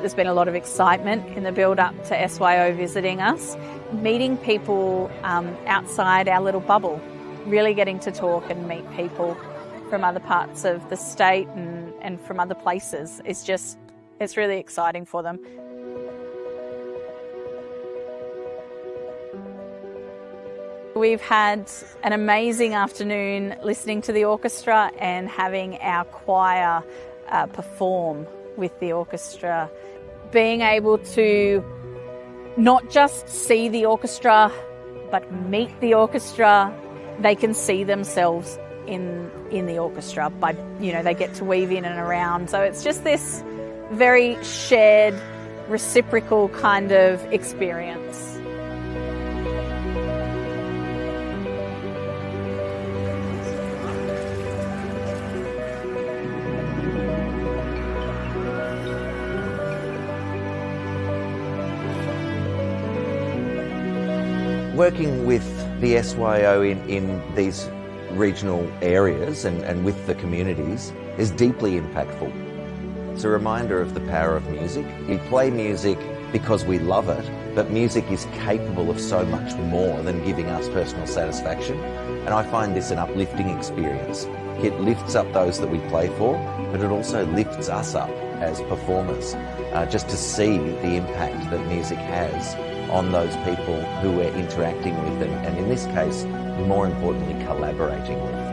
There's been a lot of excitement in the build-up to SYO visiting us, meeting people outside our little bubble, really getting to talk and meet people from other parts of the state and from other places. It's really exciting for them. We've had an amazing afternoon listening to the orchestra and having our choir perform with the orchestra. Being able to not just see the orchestra, but meet the orchestra. They can see themselves in the orchestra by, they get to weave in and around. So it's just this very shared, reciprocal kind of experience. Working with the SYO in these regional areas and with the communities is deeply impactful. It's a reminder of the power of music. We play music because we love it, but music is capable of so much more than giving us personal satisfaction. And I find this an uplifting experience. It lifts up those that we play for, but it also lifts us up as performers, just to see the impact that music has on those people who we're interacting with and in this case, more importantly, collaborating with.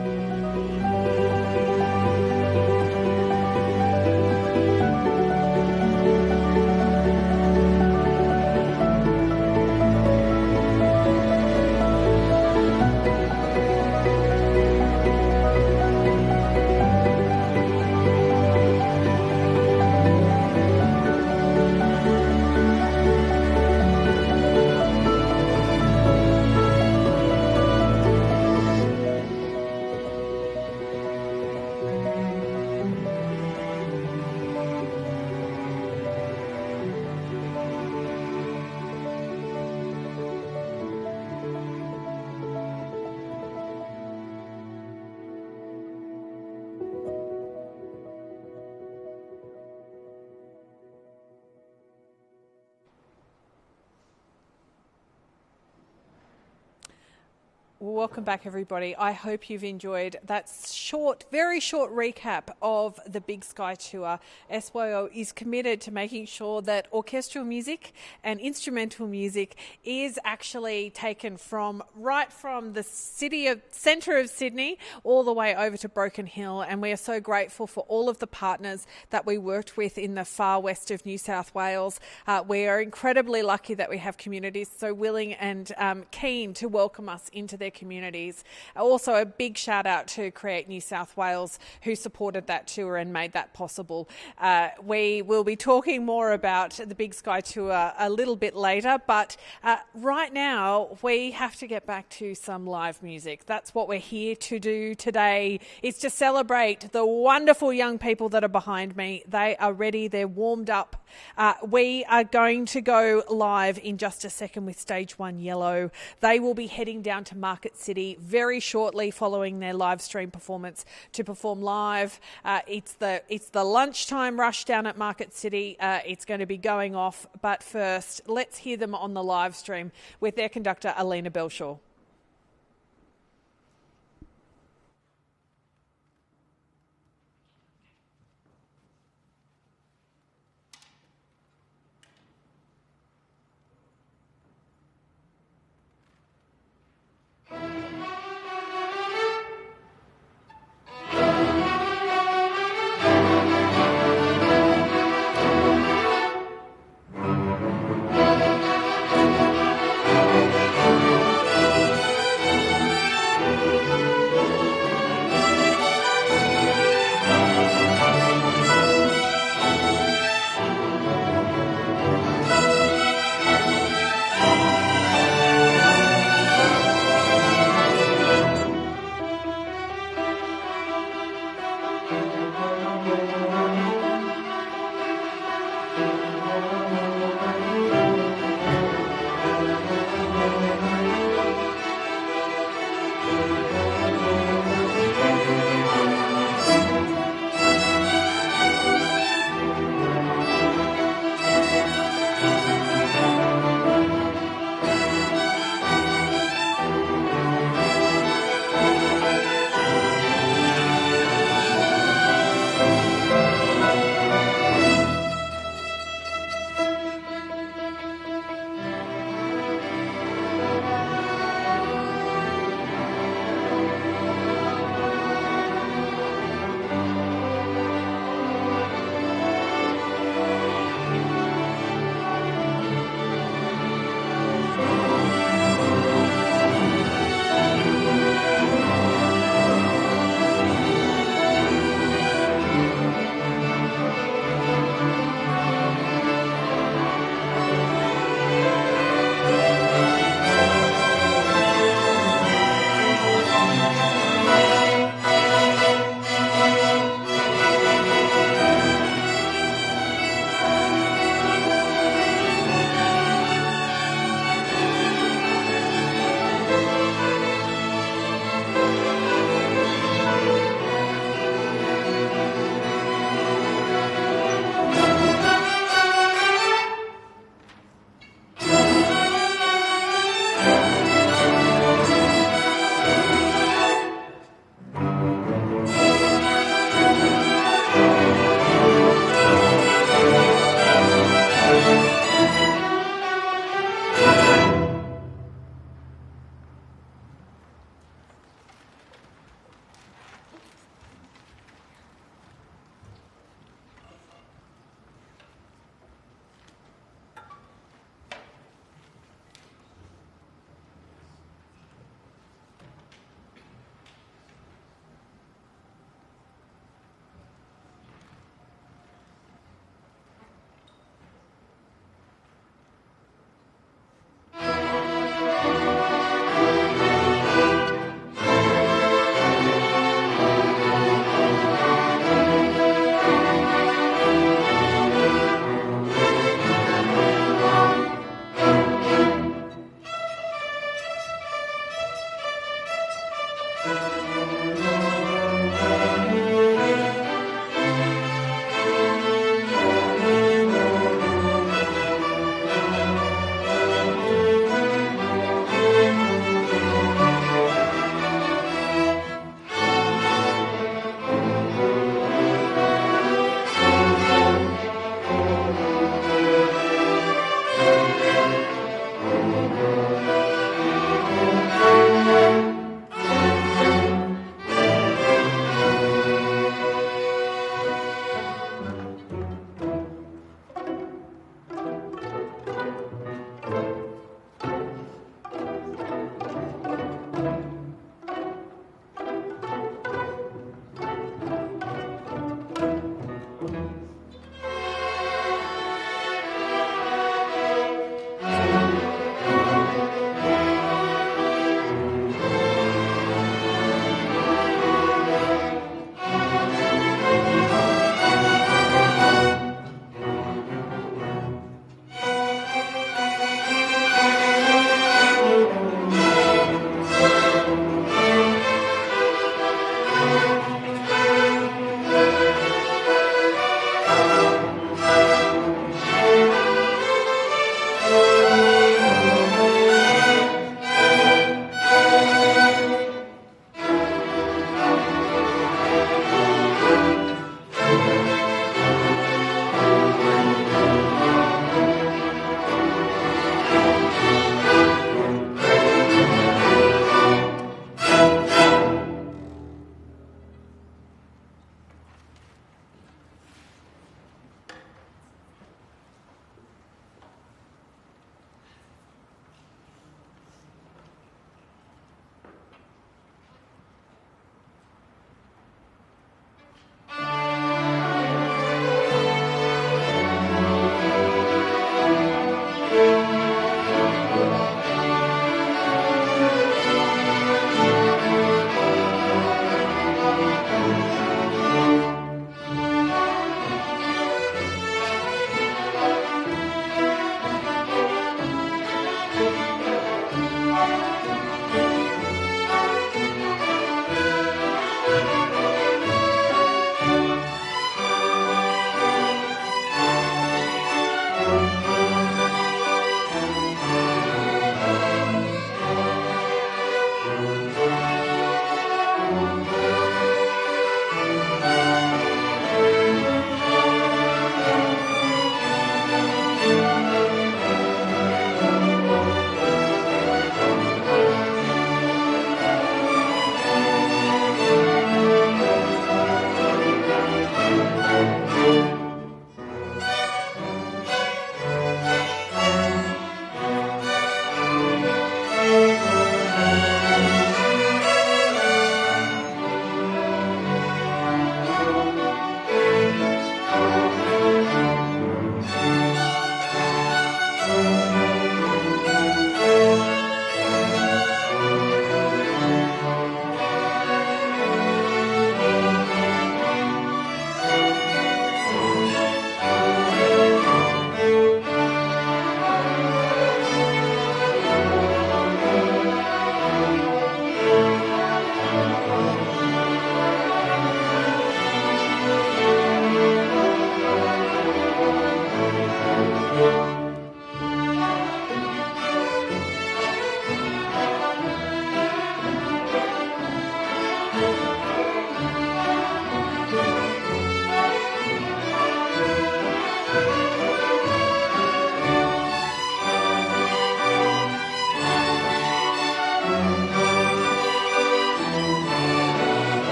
Welcome back, everybody. I hope you've enjoyed that short, very short recap of the Big Sky Tour. SYO is committed to making sure that orchestral music and instrumental music is actually taken from right from the centre of Sydney all the way over to Broken Hill, and we are so grateful for all of the partners that we worked with in the far west of New South Wales. We are incredibly lucky that we have communities so willing and keen to welcome us into their communities. Also, a big shout out to Create New South Wales, who supported that tour and made that possible. We will be talking more about the Big Sky Tour a little bit later, but right now we have to get back to some live music. That's what we're here to do today, is to celebrate the wonderful young people that are behind me. They are ready, they're warmed up. We are going to go live in just a second with Stage 1 Yellow. They will be heading down to Market City very shortly following their live stream performance to perform live. It's the lunchtime rush down at Market City. It's going to be going off, but first let's hear them on the live stream with their conductor Alina Belshaw.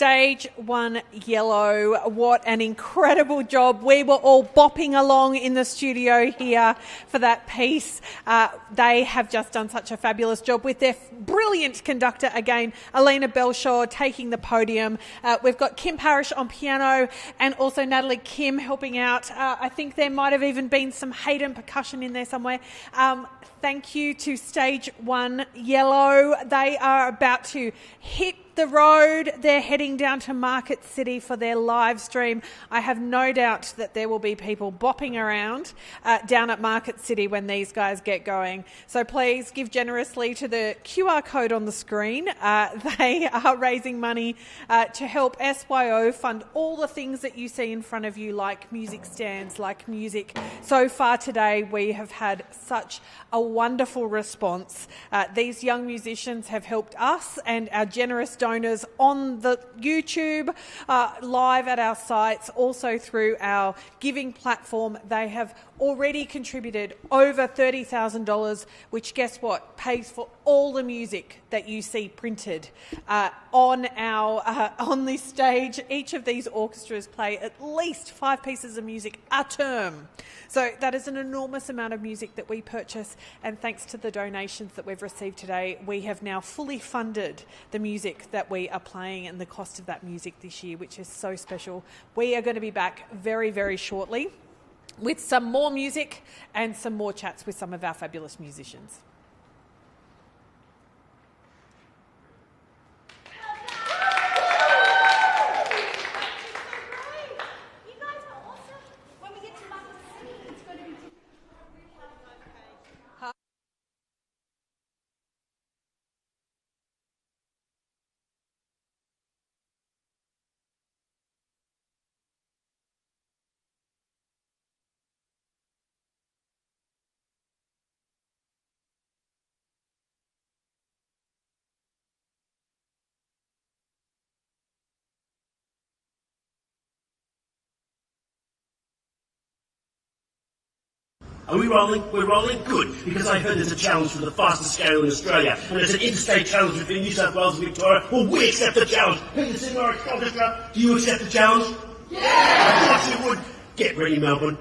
Stage 1 Yellow, what an incredible job. We were all bopping along in the studio here for that piece. They have just done such a fabulous job with their brilliant conductor again, Alina Belshaw, taking the podium. We've got Kim Parrish on piano and also Natalie Kim helping out. I think there might have even been some Hayden percussion in there somewhere. Thank you to Stage 1 Yellow. They are about to hit the road. They're heading down to Market City for their live stream. I have no doubt that there will be people bopping around down at Market City when these guys get going. So please give generously to the QR code on the screen. They are raising money to help SYO fund all the things that you see in front of you, like music stands, like music. So far today, we have had such a wonderful response. These young musicians have helped us and our generous donors on the YouTube, live at our sites, also through our giving platform. They have already contributed over $30,000, which, guess what, pays for all the music that you see printed on this stage. Each of these orchestras play at least 5 pieces of music a term. So that is an enormous amount of music that we purchase, and thanks to the donations that we've received today, we have now fully funded the music that we are playing and the cost of that music this year, which is so special. We are going to be back very, very shortly with some more music and some more chats with some of our fabulous musicians. Are we rolling? We're rolling? Good, because I heard there's a challenge for the fastest scale in Australia, and it's an interstate challenge between New South Wales and Victoria. Well, we accept the challenge. Peter Sydney Orchestra, do you accept the challenge? Yeah! Of course you would. Get ready, Melbourne.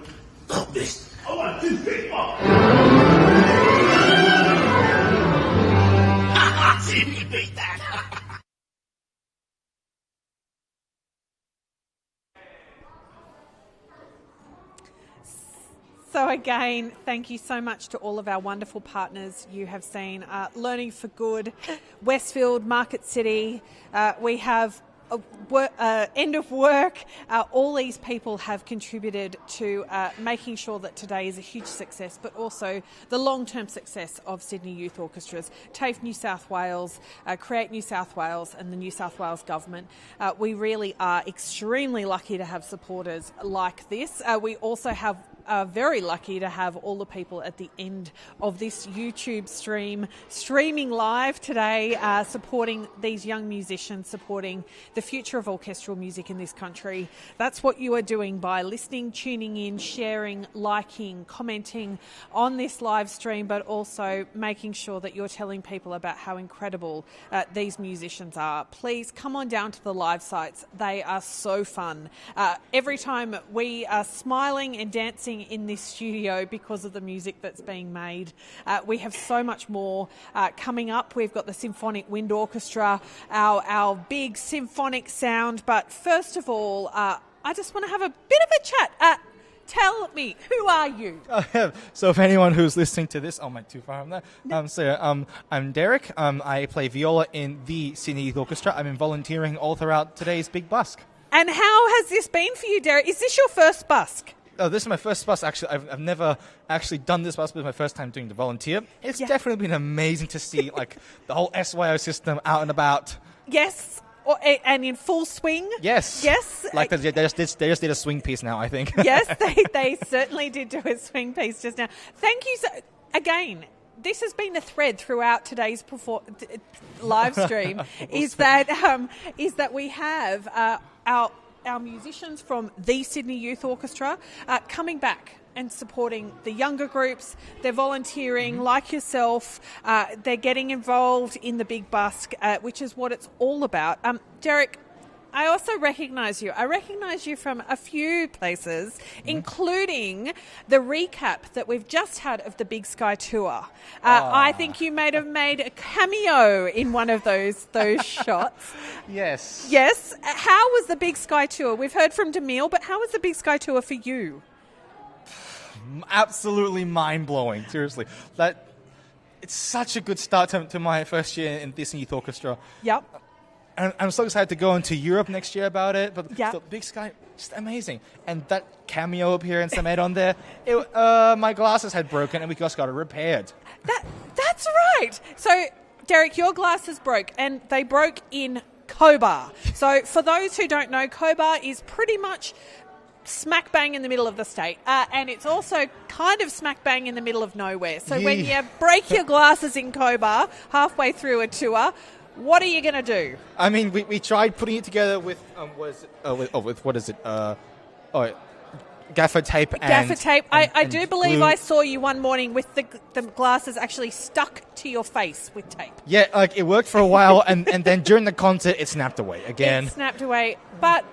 Cop this. 1, 2, 3, 4. See if you can beat that. So again, thank you so much to all of our wonderful partners you have seen. Learning for Good, Westfield, Market City, we have End of Work. All these people have contributed to making sure that today is a huge success, but also the long-term success of Sydney Youth Orchestras. TAFE New South Wales, Create New South Wales and the New South Wales Government. We really are extremely lucky to have supporters like this. We also are very lucky to have all the people at the end of this YouTube streaming live today, supporting these young musicians, supporting the future of orchestral music in this country. That's what you are doing by listening, tuning in, sharing, liking, commenting on this live stream, but also making sure that you're telling people about how incredible these musicians are. Please come on down to the live sites. They are so fun. Every time we are smiling and dancing in this studio because of the music that's being made. We have so much more coming up. We've got the Symphonic Wind Orchestra, our big symphonic sound. But first of all, I just want to have a bit of a chat. Tell me, who are you? So if anyone who's listening to this, I'm too far from that. I'm Derek. I play viola in the Sydney Youth Orchestra. I've been volunteering all throughout today's Big Busk. And how has this been for you, Derek? Is this your first busk? Oh, this is my first busk. Actually, I've never actually done this busk, but it's my first time doing the volunteer. It's definitely been amazing to see the whole SYO system out and about. Yes, and in full swing. Yes. Yes. They just did a swing piece now, I think. Yes, they certainly did do a swing piece just now. Thank you. Again, this has been a thread throughout today's live stream, is that we have our musicians from the Sydney Youth Orchestra coming back and supporting the younger groups. They're volunteering like yourself. They're getting involved in the Big Busk, which is what it's all about. Derek, I also recognise you. I recognise you from a few places, including the recap that we've just had of the Big Sky Tour. I think you may have made a cameo in one of those shots. Yes. Yes. How was the Big Sky Tour? We've heard from Demille, but how was the Big Sky Tour for you? Absolutely mind-blowing, seriously. It's such a good start to my first year in Disney Youth Orchestra. Yep. And I'm so excited to go into Europe next year about it. But yep. the Big Sky, just amazing. And that cameo appearance I made on there, my glasses had broken and we just got it repaired. That's right. So, Derek, your glasses broke, and they broke in Cobar. So, for those who don't know, Cobar is pretty much smack bang in the middle of the state, and it's also kind of smack bang in the middle of nowhere. So when you break your glasses in Cobar halfway through a tour, what are you going to do? I mean, we tried putting it together with gaffer tape. Gaffer tape. I do believe glue. I saw you one morning with the glasses actually stuck to your face with tape. Yeah, it worked for a while, and then during the concert, it snapped away again. It snapped away, but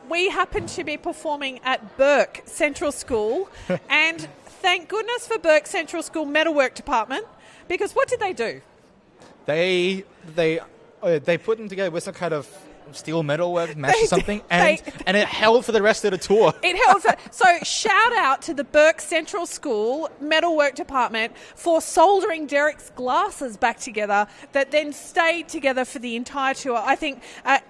we happened to be performing at Burke Central School, and thank goodness for Burke Central School Metalwork Department, because what did they do? They put them together with some kind of steel metalwork mesh or something, and it held for the rest of the tour. It held so shout out to the Burke Central School Metalwork Department for soldering Derek's glasses back together that then stayed together for the entire tour. I think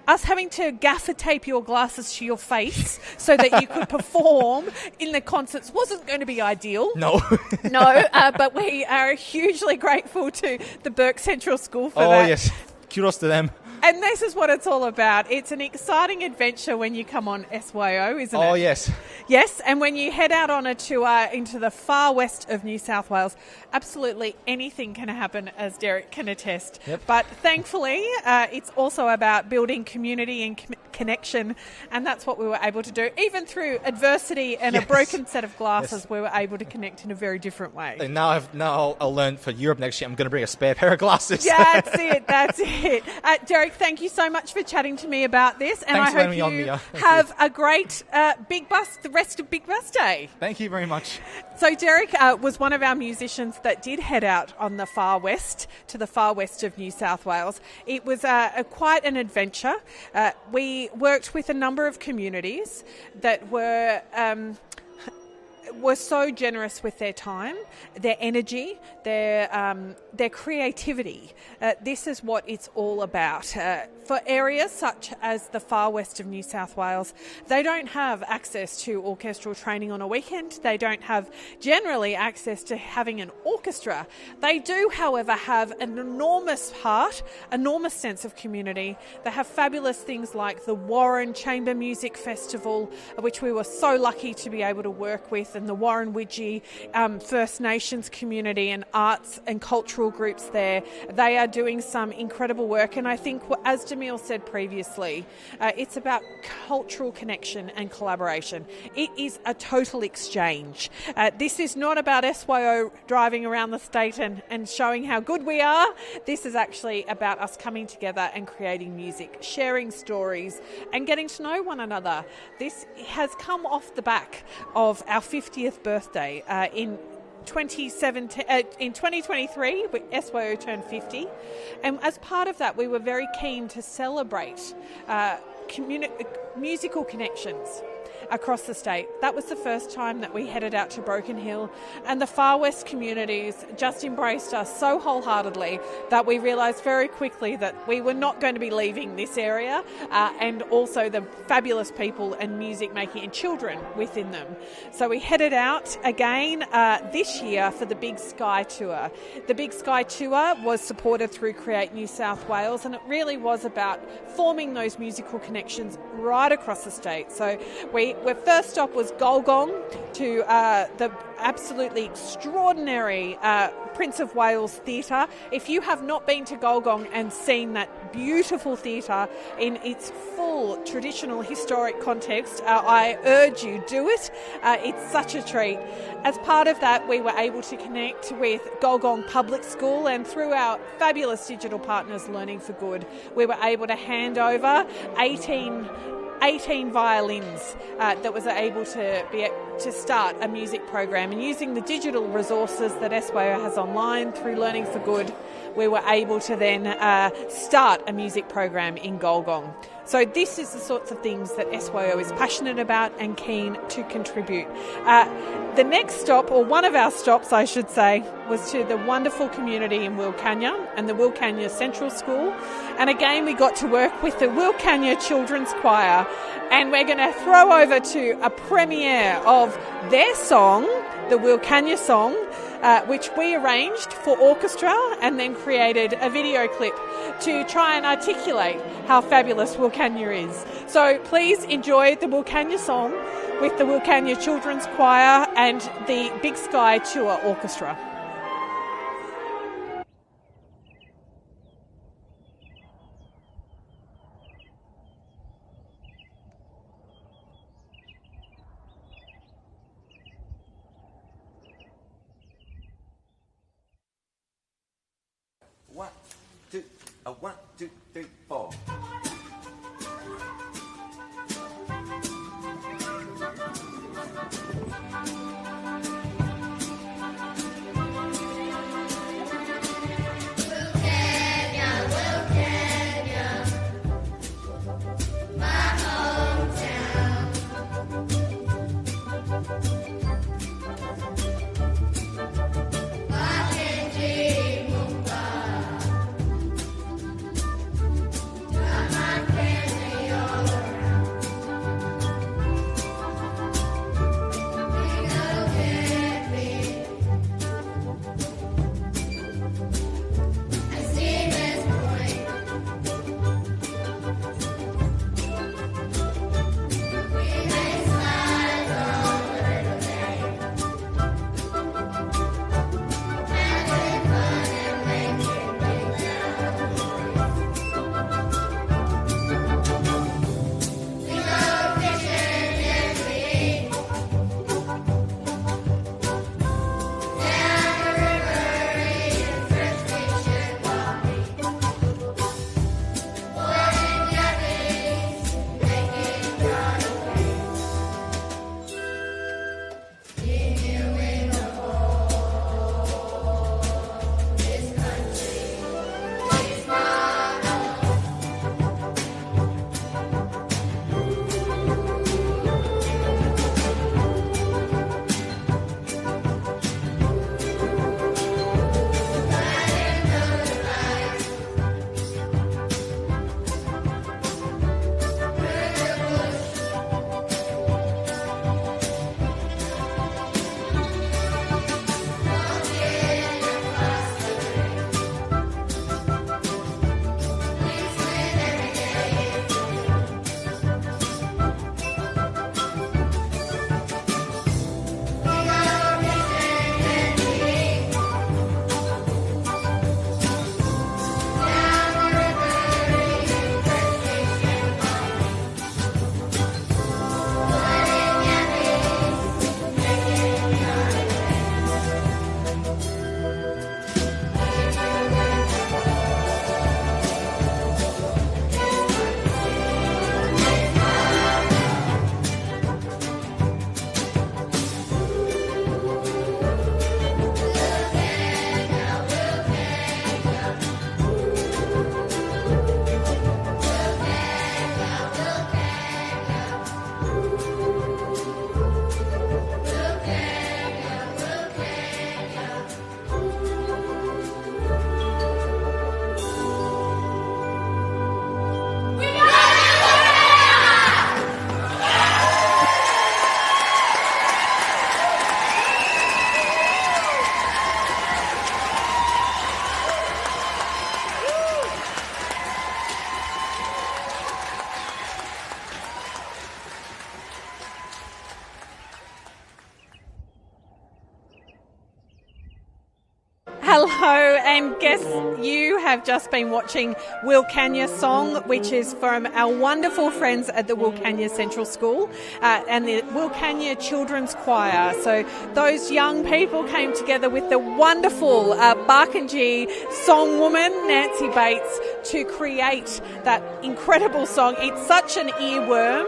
us having to gaffer tape your glasses to your face so that you could perform in the concerts wasn't going to be ideal. No. But we are hugely grateful to the Burke Central School for that. Oh, yes. Kudos to them. And this is what it's all about. It's an exciting adventure when you come on SYO, isn't it? Oh, yes. Yes, and when you head out on a tour into the far west of New South Wales, absolutely anything can happen, as Derek can attest. Yep. But thankfully, it's also about building community and connection, and that's what we were able to do. Even through adversity and a broken set of glasses, we were able to connect in a very different way. And now I'll learn for Europe next year. I'm going to bring a spare pair of glasses. Yeah, that's it. Derek, thank you so much for chatting to me about this, and Thanks I hope you have a great the rest of Big Busk Day. Thank you very much. So Derek was one of our musicians that did head out on the far west, to the far west of New South Wales. It was quite an adventure. We worked with a number of communities that were so generous with their time, their energy, their creativity. This is what it's all about. For areas such as the far west of New South Wales, they don't have access to orchestral training on a weekend. They don't have generally access to having an orchestra. They do, however, have an enormous heart, enormous sense of community. They have fabulous things like the Warren Chamber Music Festival, which we were so lucky to be able to work with, and the Warren Widgie First Nations community and arts and cultural groups there. They are doing some incredible work, and I think, as Demille said previously, it's about cultural connection and collaboration. It is a total exchange. This is not about SYO driving around the state and showing how good we are. This is actually about us coming together and creating music, sharing stories, and getting to know one another. This has come off the back of our 50th birthday in 2023, SYO turned 50, and as part of that, we were very keen to celebrate musical connections across the state. That was the first time that we headed out to Broken Hill, and the far west communities just embraced us so wholeheartedly that we realised very quickly that we were not going to be leaving this area, and also the fabulous people and music making and children within them. So we headed out again this year for the Big Sky Tour. The Big Sky Tour was supported through Create New South Wales, and it really was about forming those musical connections right across the state. So our first stop was Golgong, to the absolutely extraordinary Prince of Wales Theatre. If you have not been to Golgong and seen that beautiful theatre in its full traditional historic context, I urge you, do it. It's such a treat. As part of that, we were able to connect with Golgong Public School, and through our fabulous digital partners, Learning for Good, we were able to hand over 18 violins that was able to start a music program. And using the digital resources that SYO has online through Learning for Good, we were able to then start a music program in Golgong. So this is the sorts of things that SYO is passionate about and keen to contribute. The next stop, or one of our stops I should say, was to the wonderful community in Wilcannia and the Wilcannia Central School. And again, we got to work with the Wilcannia Children's Choir, and we're going to throw over to a premiere of their song, the Wilcannia song, which we arranged for orchestra and then created a video clip to try and articulate how fabulous Wilcannia is. So please enjoy the Wilcannia song with the Wilcannia Children's Choir and the Big Sky Tour Orchestra. One, two, three, four. Yeah. Hello, and guess you have just been watching Wilcannia Song, which is from our wonderful friends at the Wilcannia Central School and the Wilcannia Children's Choir. So those young people came together with the wonderful Barkindji songwoman, Nancy Bates, to create that incredible song. It's such an earworm.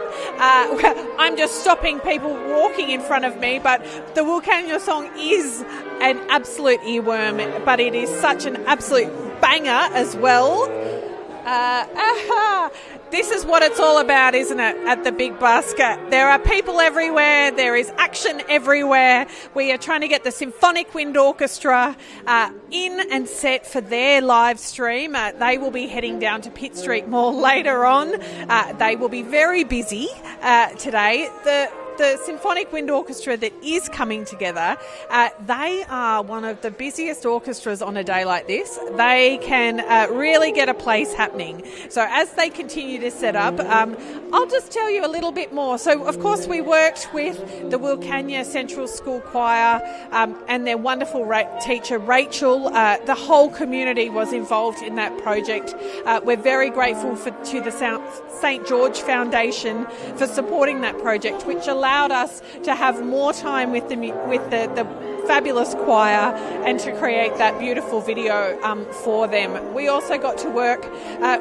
I'm just stopping people walking in front of me, but the Wilcannia Song is an absolute earworm, but it is such an absolute banger as well. This is what it's all about, isn't it, at the Big Busk? There are people everywhere. There is action everywhere. We are trying to get the Symphonic Wind Orchestra in and set for their live stream. They will be heading down to Pitt Street Mall later on. They will be very busy today. The Symphonic Wind Orchestra that is coming together, they are one of the busiest orchestras on a day like this. They can really get a place happening. So as they continue to set up, I'll just tell you a little bit more. So, of course, we worked with the Wilcannia Central School Choir and their wonderful teacher, Rachel. The whole community was involved in that project. We're very grateful to the St. George Foundation for supporting that project, which allowed us to have more time with the fabulous choir and to create that beautiful video for them. We also got to work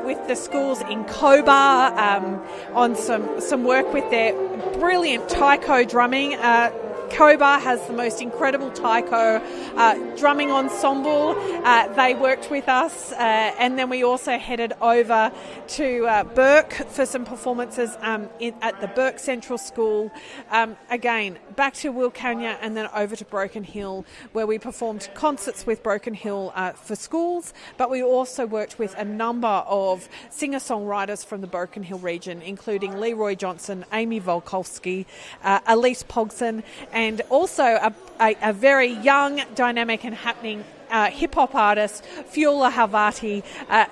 with the schools in Cobar on some work with their brilliant taiko drumming. Cobar has the most incredible taiko drumming ensemble. They worked with us, and then we also headed over to Burke for some performances at the Burke Central School. Again, back to Wilcannia and then over to Broken Hill, where we performed concerts with Broken Hill for schools, but we also worked with a number of singer-songwriters from the Broken Hill region, including Leroy Johnson, Amy Volkovsky, Elise Pogson, and also a very young, dynamic and happening hip-hop artist, Fiola Halvati.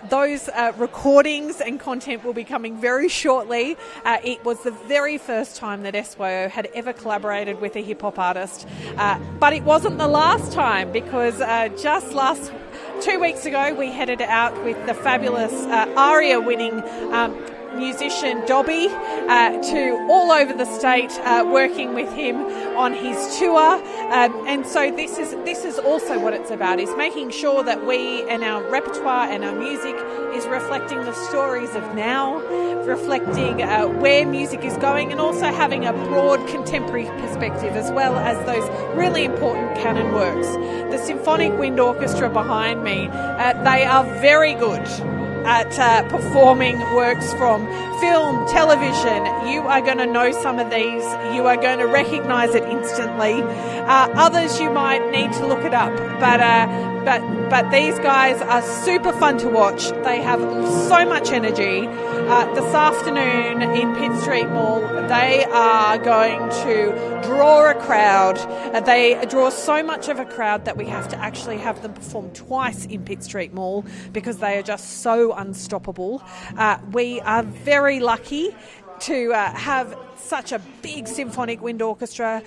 Those recordings and content will be coming very shortly. It was the very first time that SYO had ever collaborated with a hip-hop artist. But it wasn't the last time, because just 2 weeks ago we headed out with the fabulous ARIA-winning musician Dobby to all over the state, working with him on his tour, and so this is also what it's about, is making sure that we and our repertoire and our music is reflecting the stories of now, reflecting where music is going, and also having a broad contemporary perspective, as well as those really important canon works. The Symphonic Wind Orchestra behind me, they are very good at performing works from film, television. You are going to know some of these. You are going to recognise it instantly. Others you might need to look it up. But these guys are super fun to watch. They have so much energy. This afternoon in Pitt Street Mall, they are going to draw a crowd. They draw so much of a crowd that we have to actually have them perform twice in Pitt Street Mall, because they are just so unstoppable. We are very lucky to have such a big symphonic wind orchestra.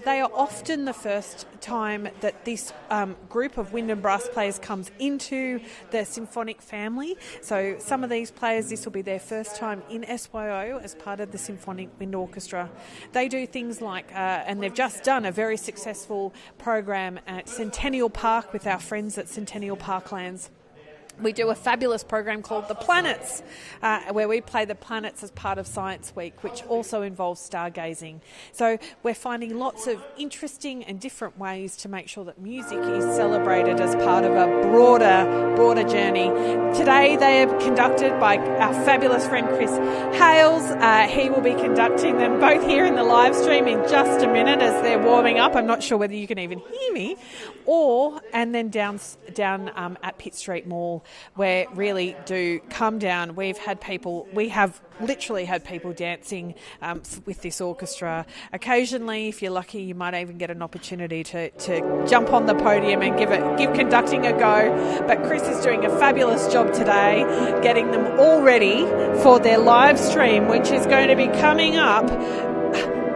They are often the first time that this group of wind and brass players comes into the symphonic family. So some of these players, this will be their first time in SYO as part of the Symphonic Wind Orchestra. They do things like, and they've just done a very successful program at Centennial Park with our friends at Centennial Parklands. We do a fabulous program called The Planets, where we play the planets as part of Science Week, which also involves stargazing. So we're finding lots of interesting and different ways to make sure that music is celebrated as part of a broader journey. Today they are conducted by our fabulous friend Chris Hales. He will be conducting them both here in the live stream in just a minute as they're warming up. I'm not sure whether you can even hear me, and then down at Pitt Street Mall, where really do come down. We have literally had people dancing with this orchestra. Occasionally, if you're lucky, you might even get an opportunity to jump on the podium and give conducting a go. But Chris is doing a fabulous job today, getting them all ready for their live stream, which is going to be coming up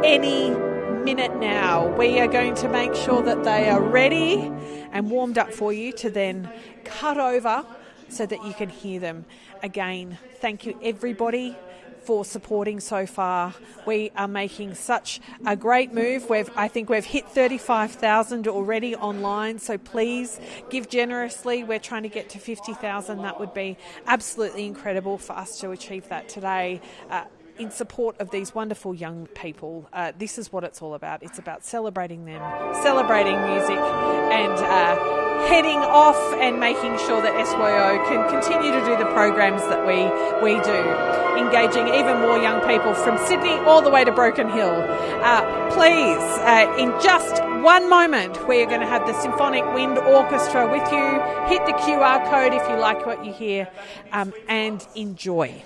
any minute now. We are going to make sure that they are ready and warmed up for you to then cut over so that you can hear them. Again, thank you everybody for supporting so far. We are making such a great move. I think we've hit 35,000 already online, so please give generously. We're trying to get to 50,000. That would be absolutely incredible for us to achieve that today. In support of these wonderful young people. This is what it's all about. It's about celebrating them, celebrating music, and heading off and making sure that SYO can continue to do the programs that we do, engaging even more young people from Sydney all the way to Broken Hill. Please, in just one moment, we are going to have the Symphonic Wind Orchestra with you. Hit the QR code if you like what you hear, and enjoy.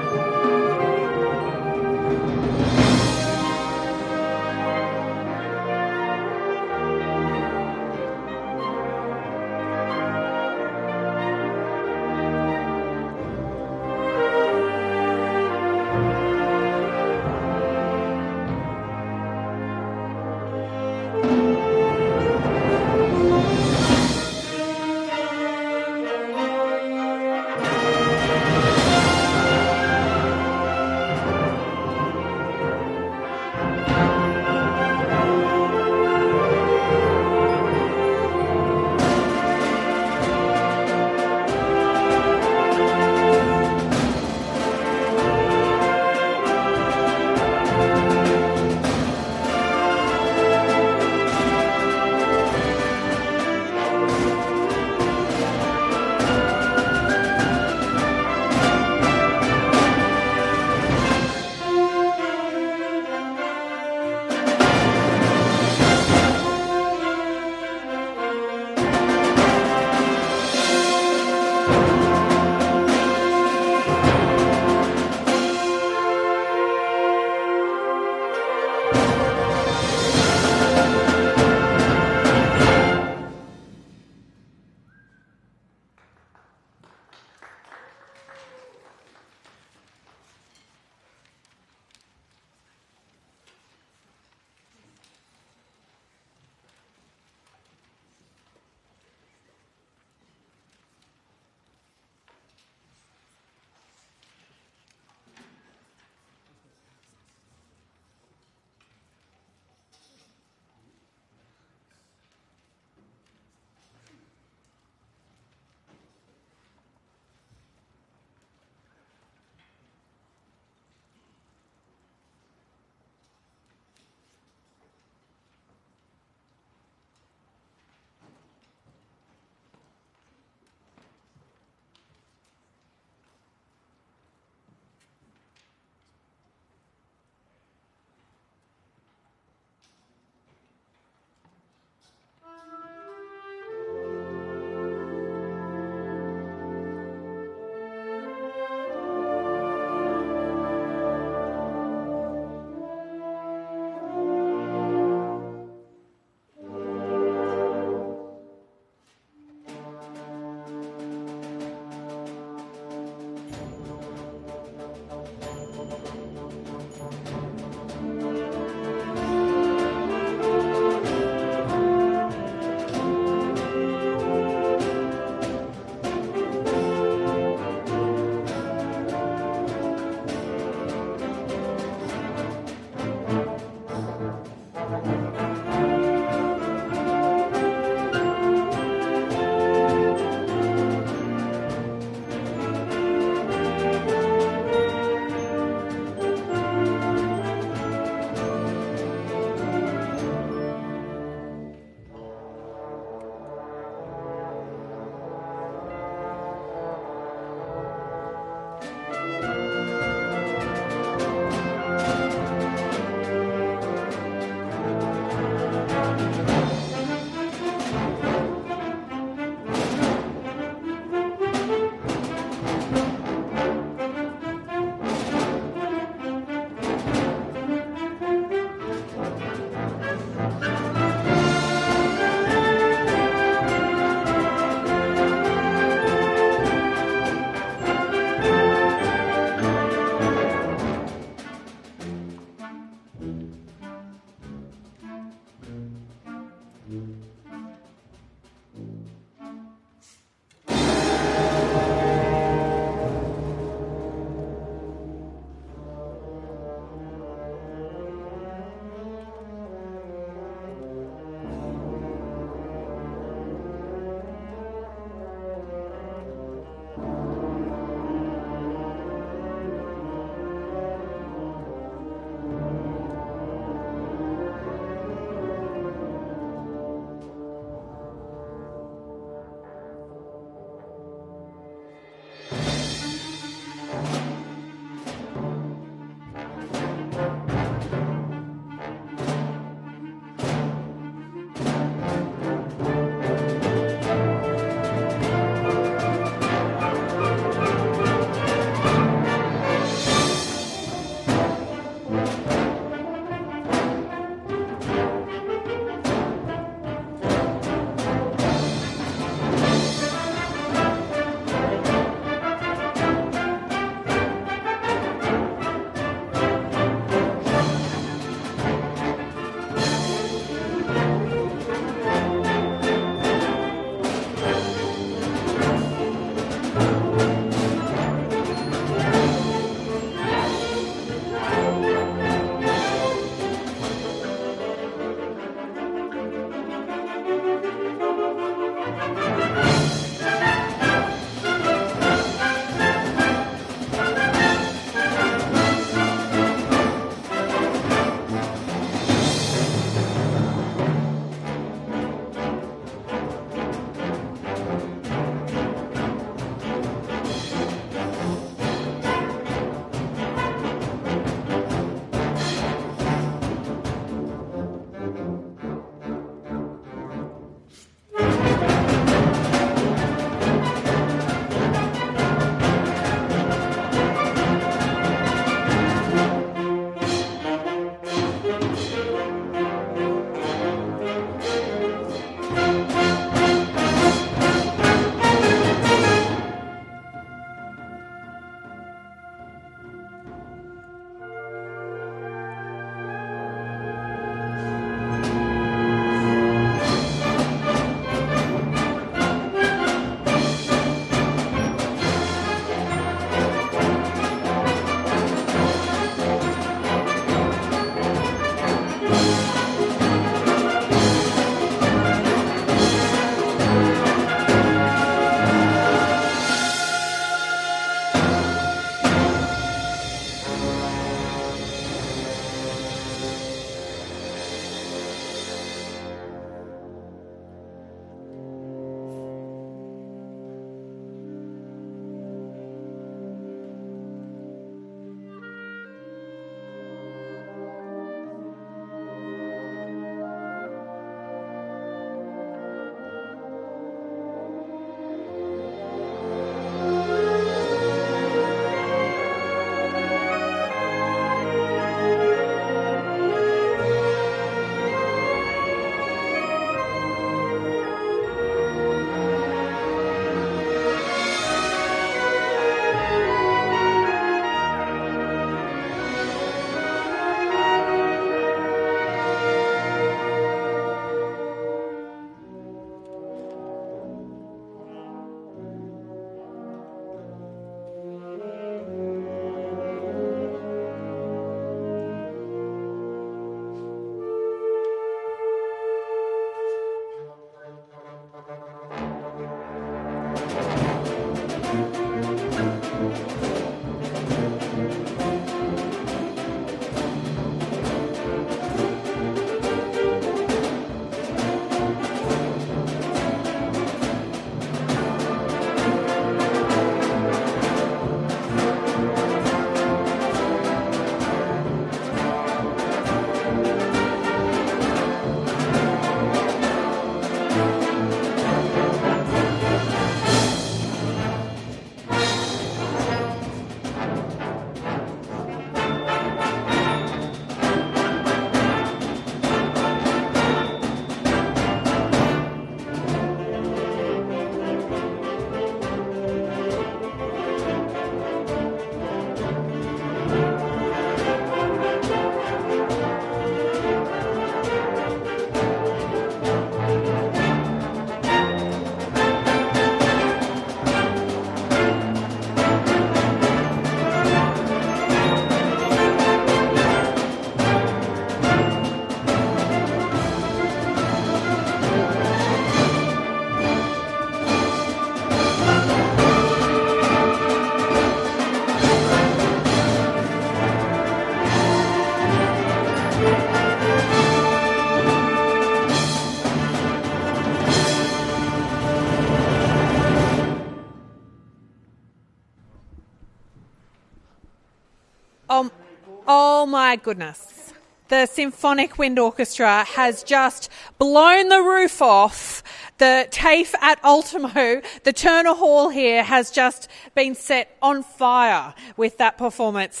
Oh my goodness. The Symphonic Wind Orchestra has just blown the roof off. The TAFE at Ultimo, the Turner Hall here, has just been set on fire with that performance.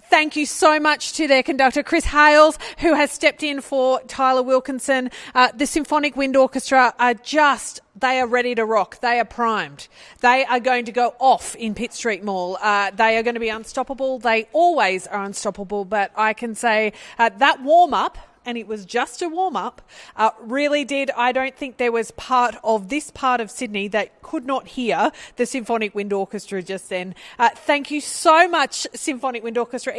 Thank you so much to their conductor, Chris Hales, who has stepped in for Tyler Wilkinson. The Symphonic Wind Orchestra they are ready to rock. They are primed. They are going to go off in Pitt Street Mall. They are going to be unstoppable. They always are unstoppable, but I can say that warm-up, and it was just a warm-up, really did. I don't think there was part of Sydney that could not hear the Symphonic Wind Orchestra just then. Thank you so much, Symphonic Wind Orchestra.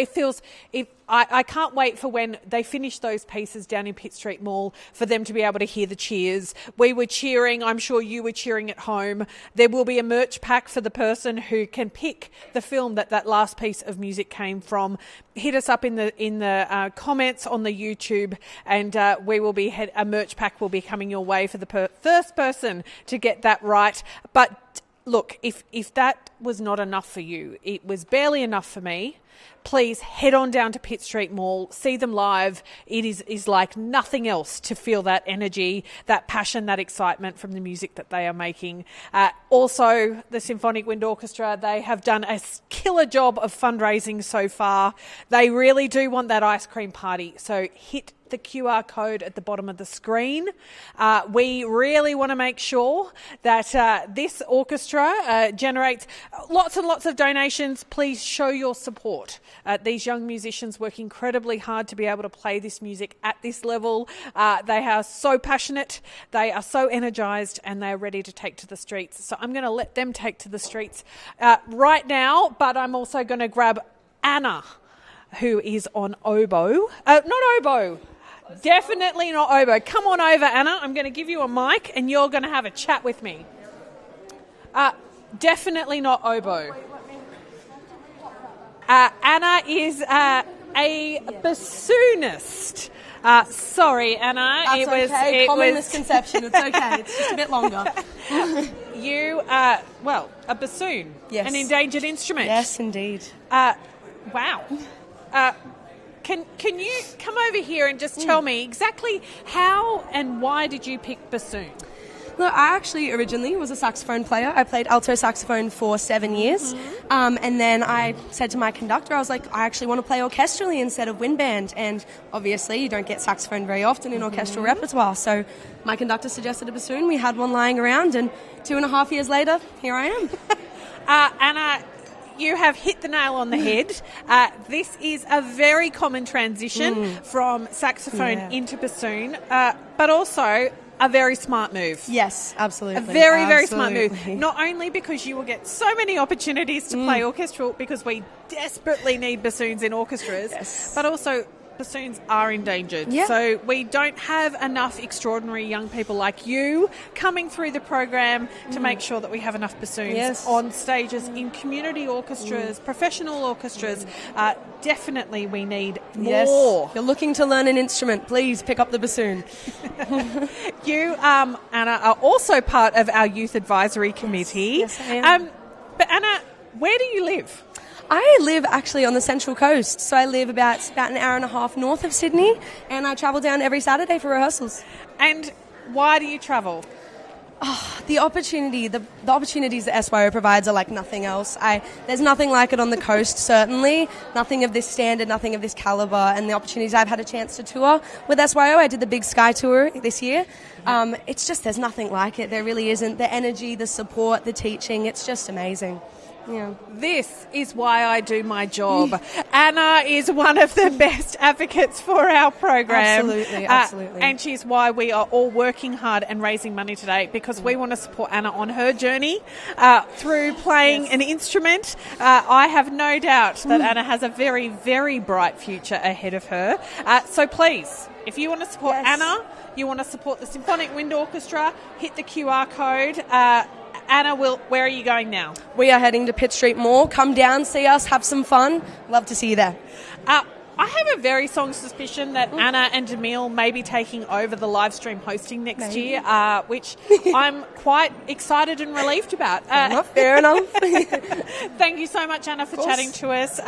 I can't wait for when they finish those pieces down in Pitt Street Mall for them to be able to hear the cheers. We were cheering. I'm sure you were cheering at home. There will be a merch pack for the person who can pick the film that last piece of music came from. Hit us up in the comments on the YouTube, and a merch pack will be coming your way for the first person to get that right. But look, if that was not enough for you, it was barely enough for me. Please head on down to Pitt Street Mall, see them live. It is like nothing else to feel that energy, that passion, that excitement from the music that they are making. Also, the Symphonic Wind Orchestra, they have done a killer job of fundraising so far. They really do want that ice cream party. So hit the QR code at the bottom of the screen. We really want to make sure that this orchestra generates lots and lots of donations. Please show your support. These young musicians work incredibly hard to be able to play this music at this level. They are so passionate, they are so energised, and they are ready to take to the streets. So I'm going to let them take to the streets right now, but I'm also going to grab Anna, who is on oboe. Not oboe. Definitely not oboe. Come on over, Anna. I'm going to give you a mic and you're going to have a chat with me. Definitely not oboe. Anna is a bassoonist. Sorry, Anna. That's okay. Common misconception. It's okay. It's just a bit longer. You are, a bassoon. Yes. An endangered instrument. Yes, indeed. Wow. Can you come over here and just tell me exactly how and why did you pick bassoon? Look, I actually originally was a saxophone player. I played alto saxophone for 7 years. And then I said to my conductor, I was like, I actually want to play orchestrally instead of wind band. And obviously you don't get saxophone very often in orchestral repertoire. So my conductor suggested a bassoon. We had one lying around, and 2.5 years later, here I am. Anna, you have hit the nail on the head. This is a very common transition from saxophone into bassoon, but also a very smart move. Yes, absolutely. A very, very smart move. Not only because you will get so many opportunities to play orchestral, because we desperately need bassoons in orchestras, but also bassoons are endangered. Yeah. So we don't have enough extraordinary young people like you coming through the program to make sure that we have enough bassoons on stages in community orchestras, professional orchestras. Definitely we need more. Yes. If you're looking to learn an instrument, please pick up the bassoon. You, Anna, are also part of our youth advisory committee. Yes, I am. But Anna, where do you live? I live actually on the Central Coast, so I live about an hour and a half north of Sydney, and I travel down every Saturday for rehearsals. And why do you travel? The opportunities that SYO provides are like nothing else. There's nothing like it on the coast, certainly. Nothing of this standard, nothing of this calibre, and the opportunities I've had a chance to tour with SYO. I did the Big Sky tour this year. It's just, there's nothing like it. There really isn't. The energy, the support, the teaching, it's just amazing. Yeah. This is why I do my job. Anna is one of the best advocates for our program. Absolutely. And she's why we are all working hard and raising money today, because we want to support Anna on her journey through playing an instrument. I have no doubt that Anna has a very, very bright future ahead of her. So please, if you want to support Anna, you want to support the Symphonic Wind Orchestra, hit the QR code. Anna, where are you going now? We are heading to Pitt Street Mall. Come down, see us, have some fun. Love to see you there. I have a very strong suspicion that Anna and Jamil may be taking over the live stream hosting next year, which I'm quite excited and relieved about. Fair enough. Thank you so much, Anna, for chatting to us.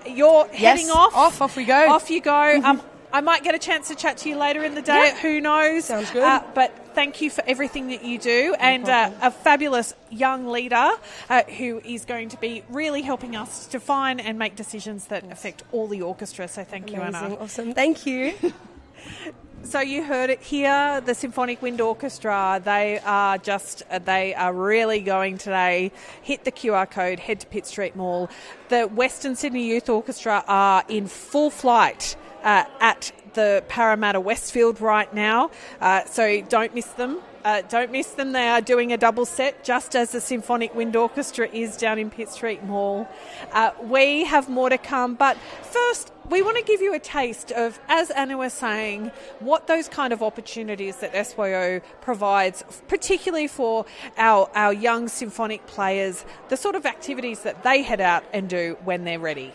You're heading off. Off we go. Off you go. I might get a chance to chat to you later in the day. Yeah. Who knows? Sounds good. But thank you for everything that you do, and a fabulous young leader who is going to be really helping us define and make decisions that affect all the orchestra. So thank you, Anna. Awesome. Thank you. So you heard it here, the Symphonic Wind Orchestra. They are really going today. Hit the QR code, head to Pitt Street Mall. The Western Sydney Youth Orchestra are in full flight at the Parramatta Westfield right now, so don't miss them. They are doing a double set, just as the Symphonic Wind Orchestra is down in Pitt Street Mall. We have more to come, but first we want to give you a taste of, as Anna was saying, what those kind of opportunities that SYO provides, particularly for our young symphonic players, the sort of activities that they head out and do when they're ready.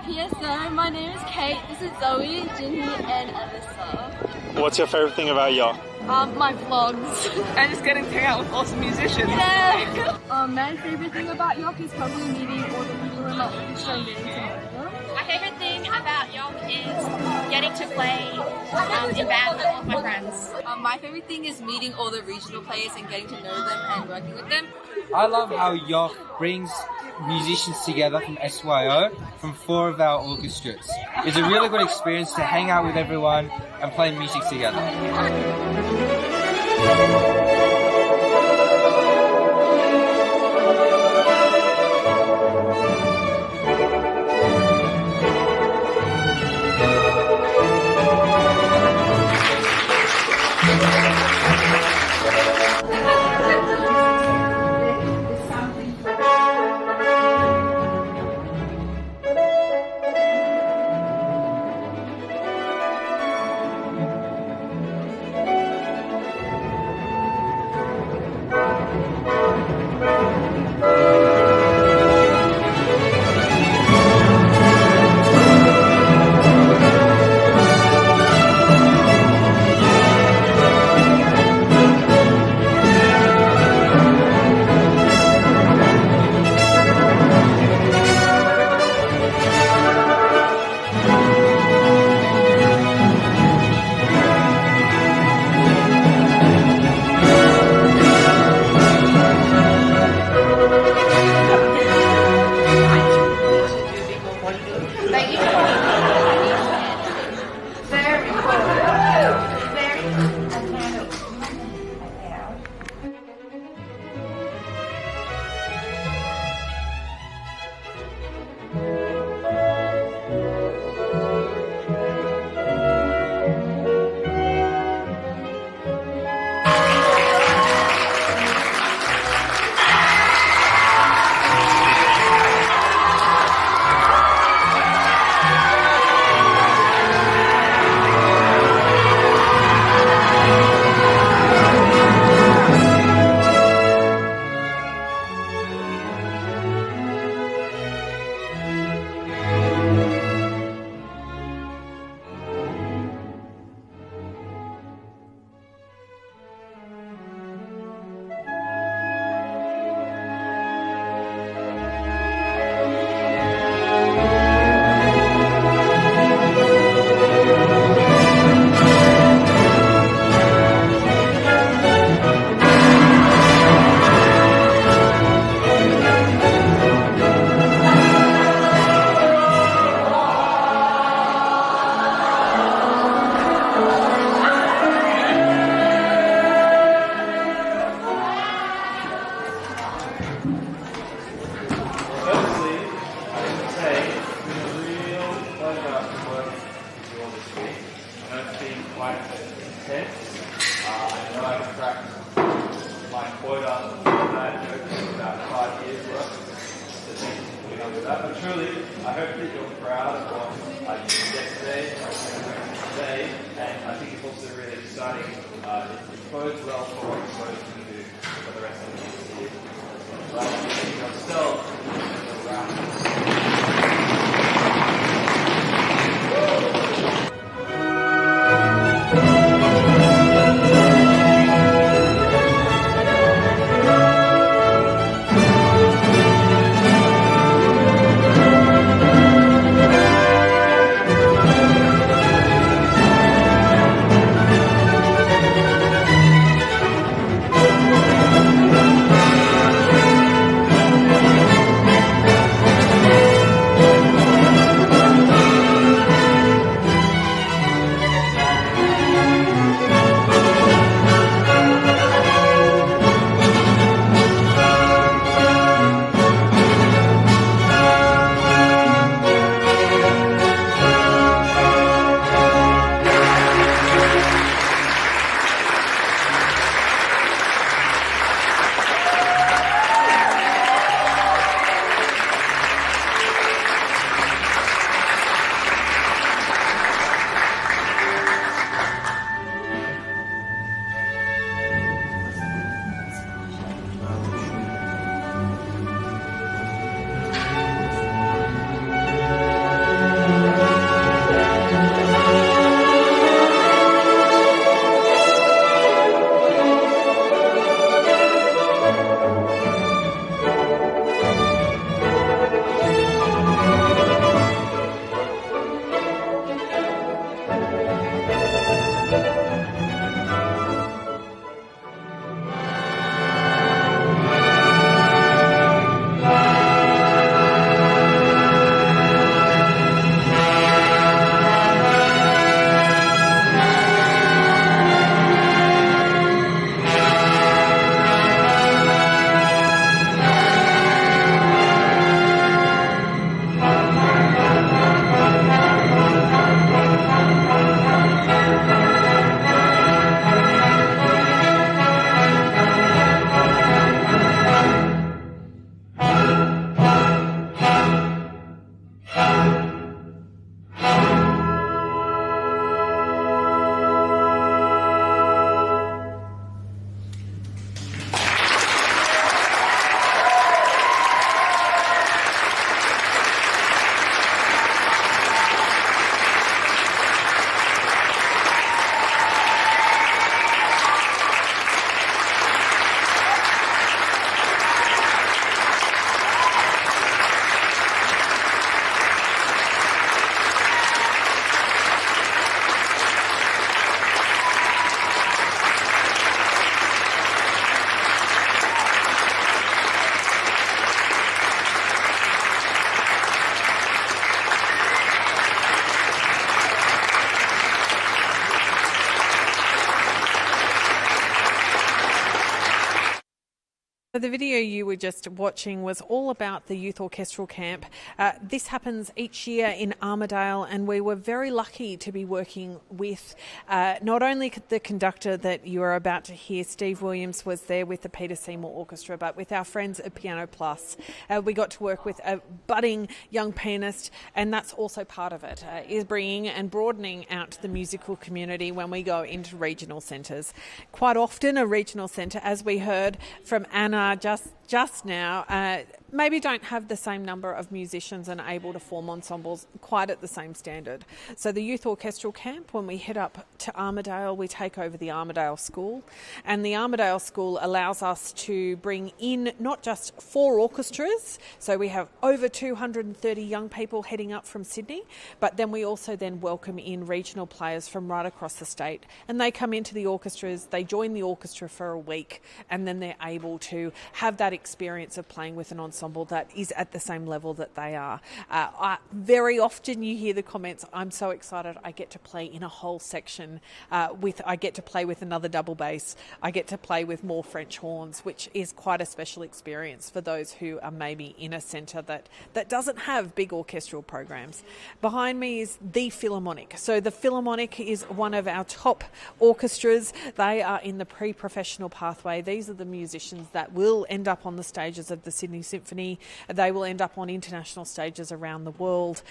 PSO. My name is Kate. This is Zoe, Ginny, and Alyssa. What's your favourite thing about York? My vlogs. And just getting to hang out with awesome musicians. Yeah. My favorite thing about York is probably meeting all the people in my orchestra and getting to know them. My favourite thing about York is getting to play in band with all my friends. My favorite thing is meeting all the regional players and getting to know them and working with them. I love how York brings musicians together from SYO from 4 of our orchestras. It's a really good experience to hang out with everyone and play music together. The video you were just watching was all about the Youth Orchestral Camp. This happens each year in Armidale, and we were very lucky to be working with not only the conductor that you are about to hear, Steve Williams was there with the Peter Seymour Orchestra, but with our friends at Piano Plus. We got to work with a budding young pianist, and that's also part of it, is bringing and broadening out the musical community when we go into regional centres. Quite often a regional centre, as we heard from Anna just now, maybe don't have the same number of musicians and able to form ensembles quite at the same standard. So the Youth Orchestral Camp, when we head up to Armidale, we take over the Armidale School, and the Armidale School allows us to bring in not just 4 orchestras, so we have over 230 young people heading up from Sydney, but then we also then welcome in regional players from right across the state, and they come into the orchestras, they join the orchestra for a week, and then they're able to have that experience of playing with an ensemble that is at the same level that they are. Very often you hear the comments, I'm so excited I get to play in a whole section I get to play with another double bass, I get to play with more French horns, which is quite a special experience for those who are maybe in a centre that doesn't have big orchestral programs. Behind me is the Philharmonic. So the Philharmonic is one of our top orchestras. They are in the pre-professional pathway. These are the musicians that will end up on the stages of the Sydney Symphony. They will end up on international stages around the world.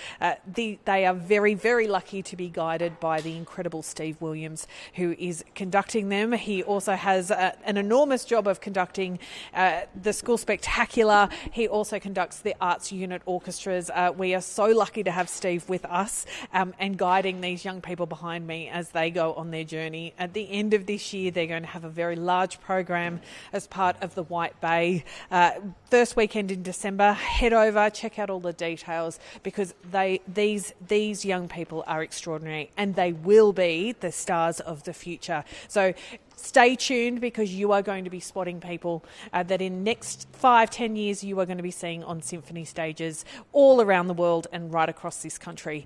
They are very, very lucky to be guided by the incredible Steve Williams, who is conducting them. He also has an enormous job of conducting the School Spectacular. He also conducts the Arts Unit Orchestras. We are so lucky to have Steve with us and guiding these young people behind me as they go on their journey. At the end of this year, they're going to have a very large program as part of the White Bay. First weekend in December, head over, check out all the details, because these young people are extraordinary and they will be the stars of the future. So stay tuned, because you are going to be spotting people that in next 5-10 years you are going to be seeing on symphony stages all around the world and right across this country.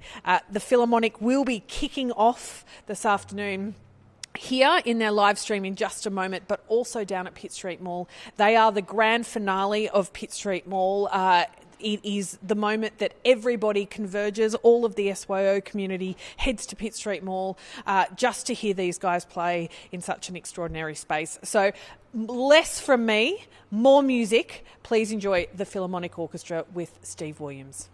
The Philharmonic will be kicking off this afternoon here in their live stream in just a moment, but also down at Pitt Street Mall. They are the grand finale of Pitt Street Mall. It is the moment that everybody converges, all of the SYO community heads to Pitt Street Mall just to hear these guys play in such an extraordinary space. So less from me, more music. Please enjoy the Philharmonic Orchestra with Steve Williams.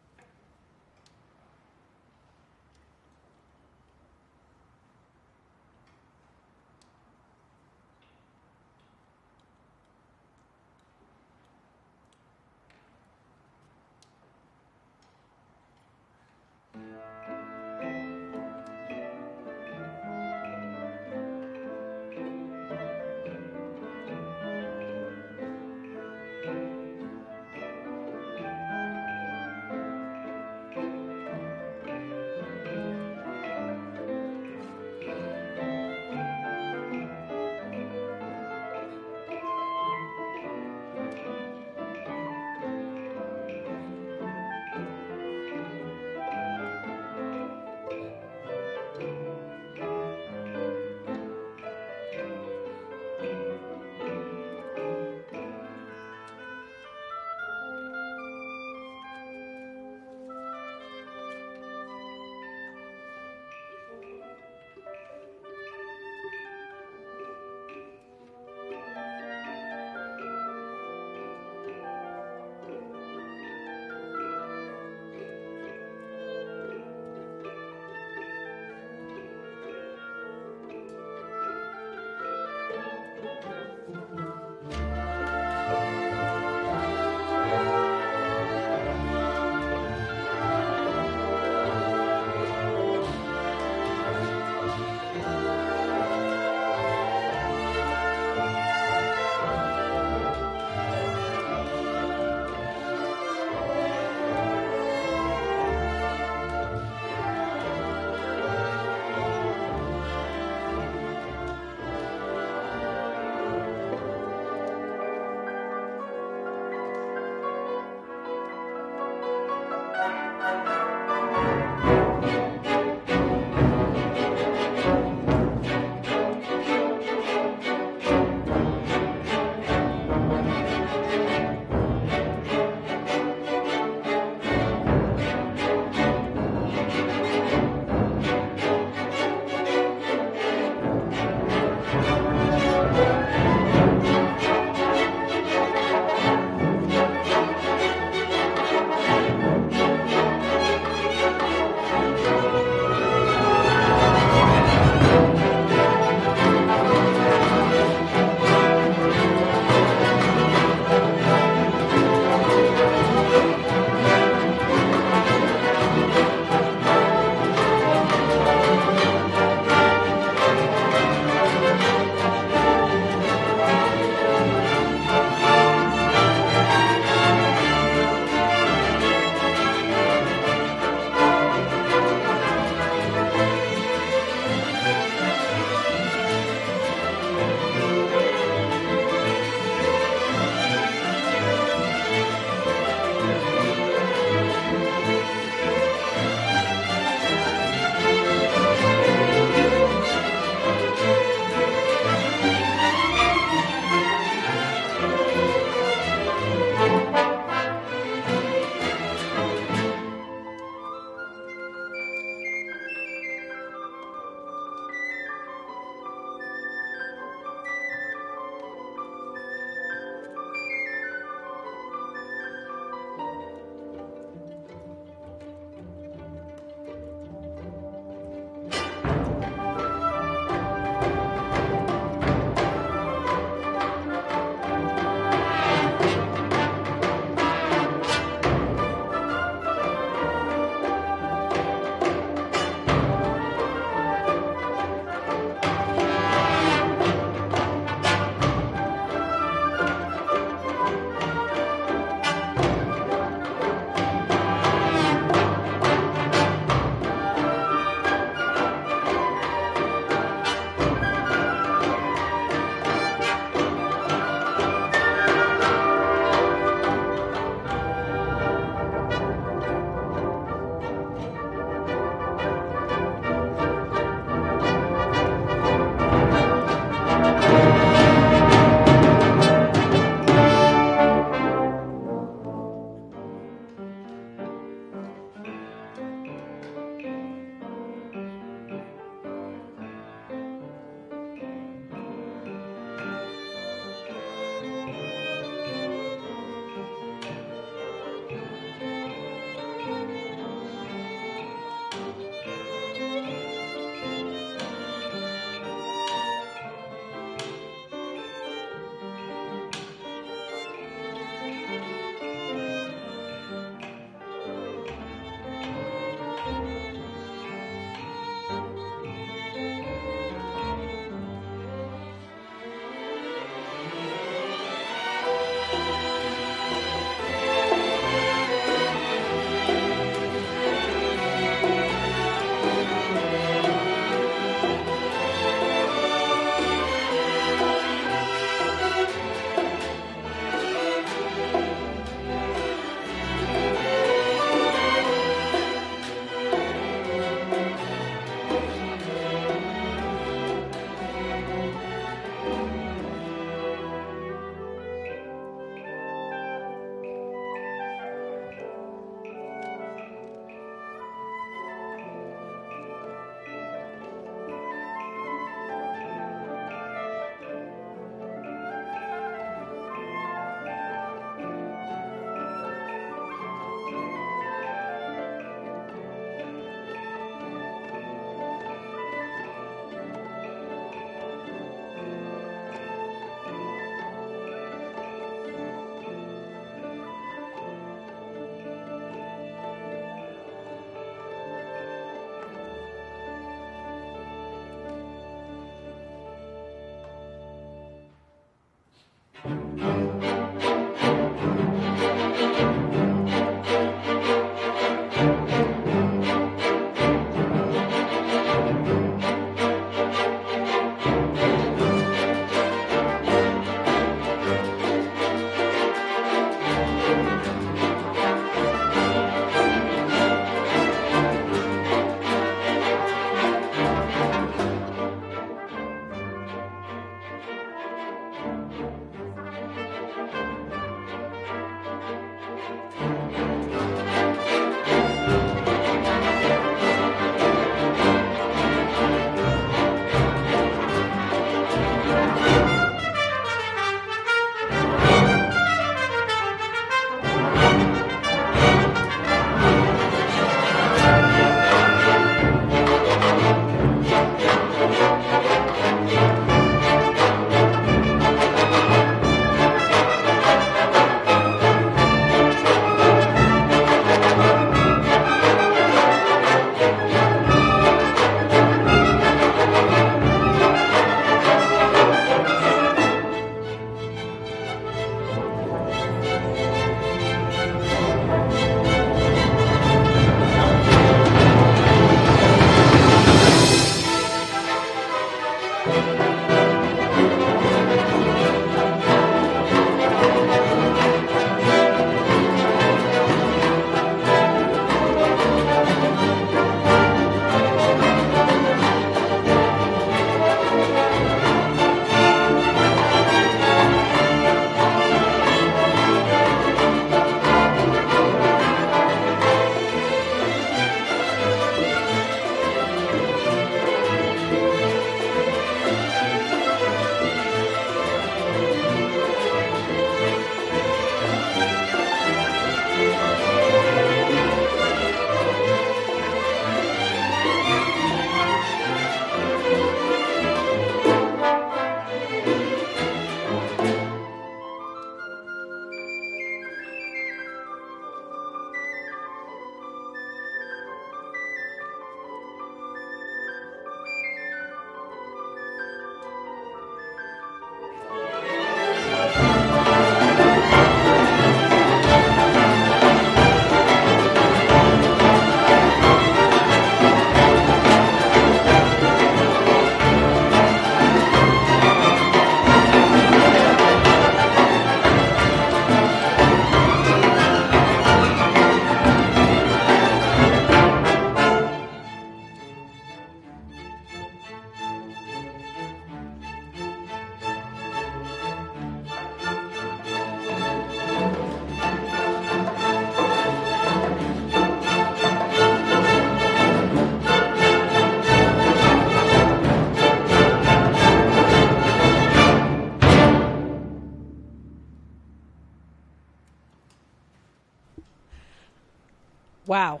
Wow.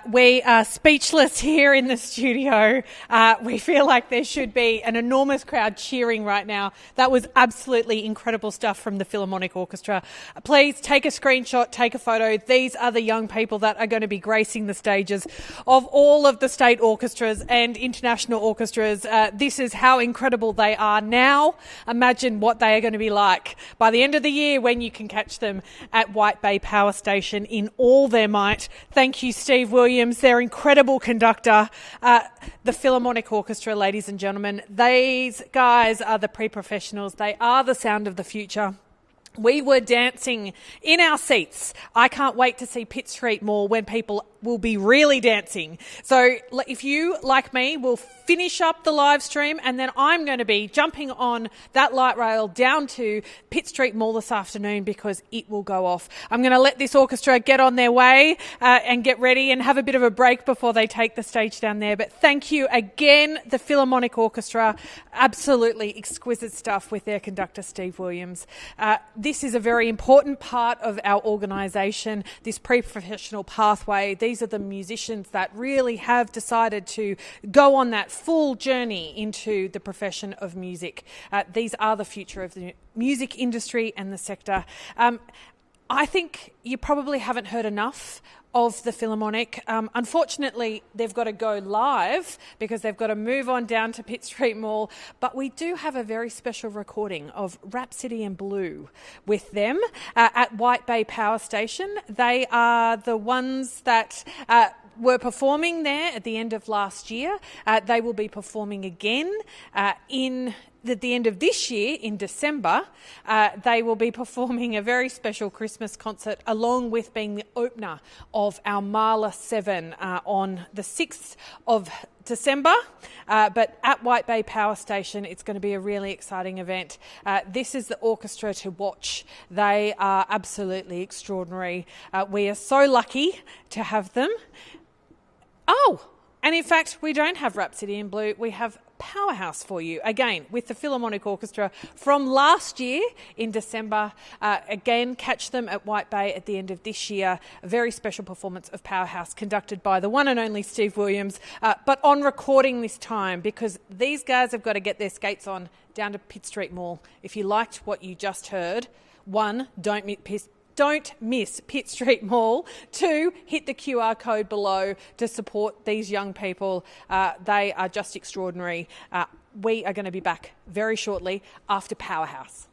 We are speechless here in the studio. We feel like there should be an enormous crowd cheering right now. That was absolutely incredible stuff from the Philharmonic Orchestra. Please take a screenshot, take a photo. These are the young people that are going to be gracing the stages of all of the state orchestras and international orchestras. This is how incredible they are now. Imagine what they are going to be like by the end of the year when you can catch them at White Bay Power Station in all their might. Thank you, Steve Williams, their incredible conductor. The Philharmonic Orchestra, ladies and gentlemen, these guys are the pre-professionals. They are the sound of the future. We were dancing in our seats. I can't wait to see Pitt Street Mall when people will be really dancing. So if you, like me, will finish up the live stream, and then I'm going to be jumping on that light rail down to Pitt Street Mall this afternoon because it will go off. I'm going to let this orchestra get on their way and get ready and have a bit of a break before they take the stage down there. But thank you again, the Philharmonic Orchestra. Absolutely exquisite stuff with their conductor, Steve Williams. This is a very important part of our organisation, this pre-professional pathway. These are the musicians that really have decided to go on that full journey into the profession of music. These are the future of the music industry and the sector. I think you probably haven't heard enough of the Philharmonic. Unfortunately, they've got to go live because they've got to move on down to Pitt Street Mall. But we do have a very special recording of Rhapsody in Blue with them at White Bay Power Station. They are the ones that were performing there at the end of last year. They will be performing again at the end of this year, in December. They will be performing a very special Christmas concert along with being the opener of our Marla 7 on the 6th of December, but at White Bay Power Station. It's going to be a really exciting event. This is the orchestra to watch. They are absolutely extraordinary. We are so lucky to have them. Oh, and in fact, we don't have Rhapsody in Blue. We have Powerhouse for you, again, with the Philharmonic Orchestra from last year in December. Again, catch them at White Bay at the end of this year. A very special performance of Powerhouse conducted by the one and only Steve Williams, but on recording this time because these guys have got to get their skates on down to Pitt Street Mall. If you liked what you just heard, 1, don't miss Pitt Street Mall. 2, hit the QR code below to support these young people. They are just extraordinary. We are going to be back very shortly after Powerhouse.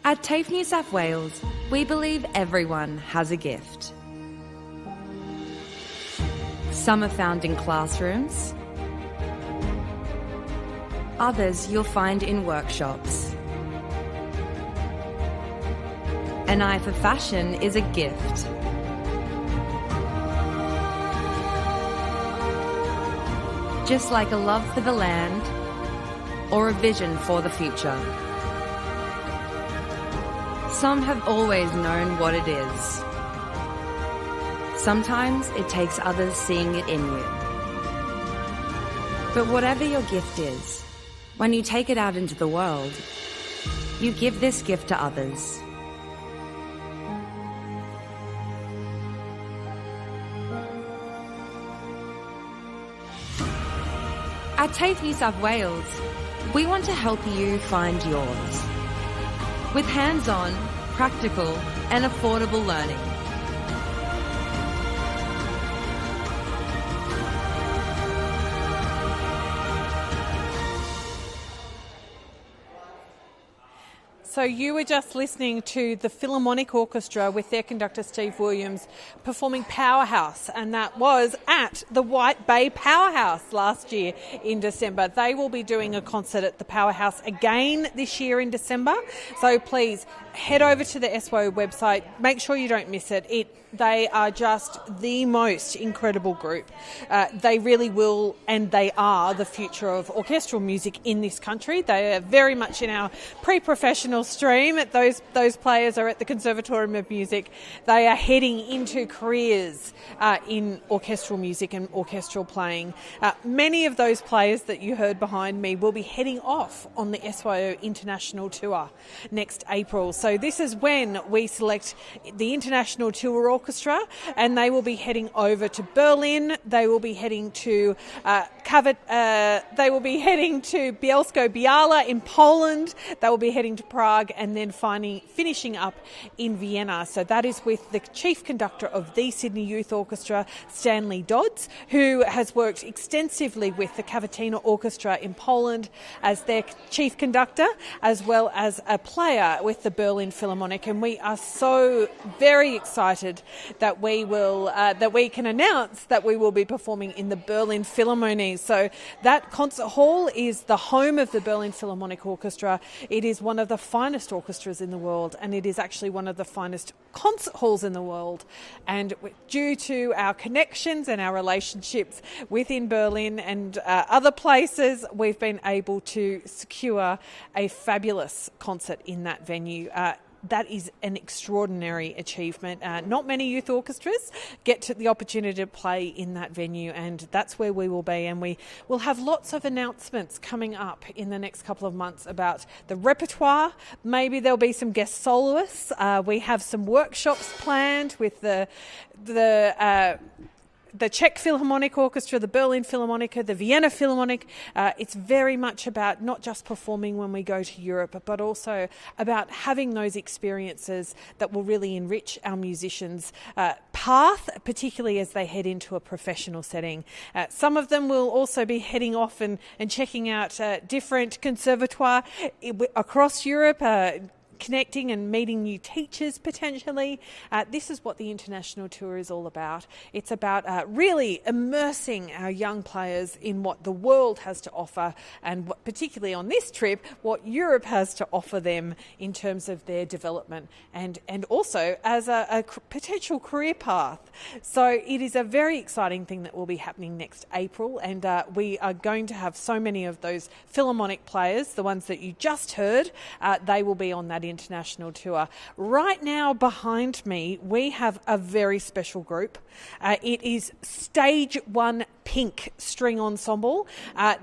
At TAFE New South Wales, we believe everyone has a gift. Some are found in classrooms. Others you'll find in workshops. An eye for fashion is a gift. Just like a love for the land or a vision for the future. Some have always known what it is. Sometimes it takes others seeing it in you. But whatever your gift is, when you take it out into the world, you give this gift to others. At TAFE New South Wales, we want to help you find yours. With hands-on, practical and affordable learning. So you were just listening to the Philharmonic Orchestra with their conductor Steve Williams performing Powerhouse, and that was at the White Bay Powerhouse last year in December. They will be doing a concert at the Powerhouse again this year in December, so please head over to the SYO website. Make sure you don't miss it. They are just the most incredible group. They really will, and they are the future of orchestral music in this country. They are very much in our pre-professional stream. Those players are at the Conservatorium of Music. They are heading into careers in orchestral music and orchestral playing. Many of those players that you heard behind me will be heading off on the SYO International Tour next April. So this is when we select the International Tour Orchestra, and they will be heading over to Berlin. They will be heading to they will be heading to Bielsko-Biała in Poland. They will be heading to Prague, and then finishing up in Vienna. So that is with the chief conductor of the Sydney Youth Orchestra, Stanley Dodds, who has worked extensively with the Cavatina Orchestra in Poland as their chief conductor, as well as a player with the Berlin Philharmonic. And we are so very excited that we can announce that we will be performing in the Berlin Philharmonic. So that concert hall is the home of the Berlin Philharmonic Orchestra. It is one of the finest orchestras in the world, and it is actually one of the finest concert halls in the world. And due to our connections and our relationships within Berlin and other places, we've been able to secure a fabulous concert in that venue. That is an extraordinary achievement. Not many youth orchestras get the opportunity to play in that venue, and that's where we will be. And we will have lots of announcements coming up in the next couple of months about the repertoire. Maybe there'll be some guest soloists. We have some workshops planned with the Czech Philharmonic Orchestra, the Berlin Philharmonic, the Vienna Philharmonic. It's very much about not just performing when we go to Europe, but also about having those experiences that will really enrich our musicians' path, particularly as they head into a professional setting. Some of them will also be heading off and checking out different conservatoires across Europe, connecting and meeting new teachers potentially. This is what the international tour is all about. It's about really immersing our young players in what the world has to offer, and particularly on this trip, what Europe has to offer them in terms of their development and also as a potential career path. So it is a very exciting thing that will be happening next April, and we are going to have so many of those Philharmonic players, the ones that you just heard, they will be on that international tour. Right now behind me we have a very special group. It is Stage 1 Pink String Ensemble.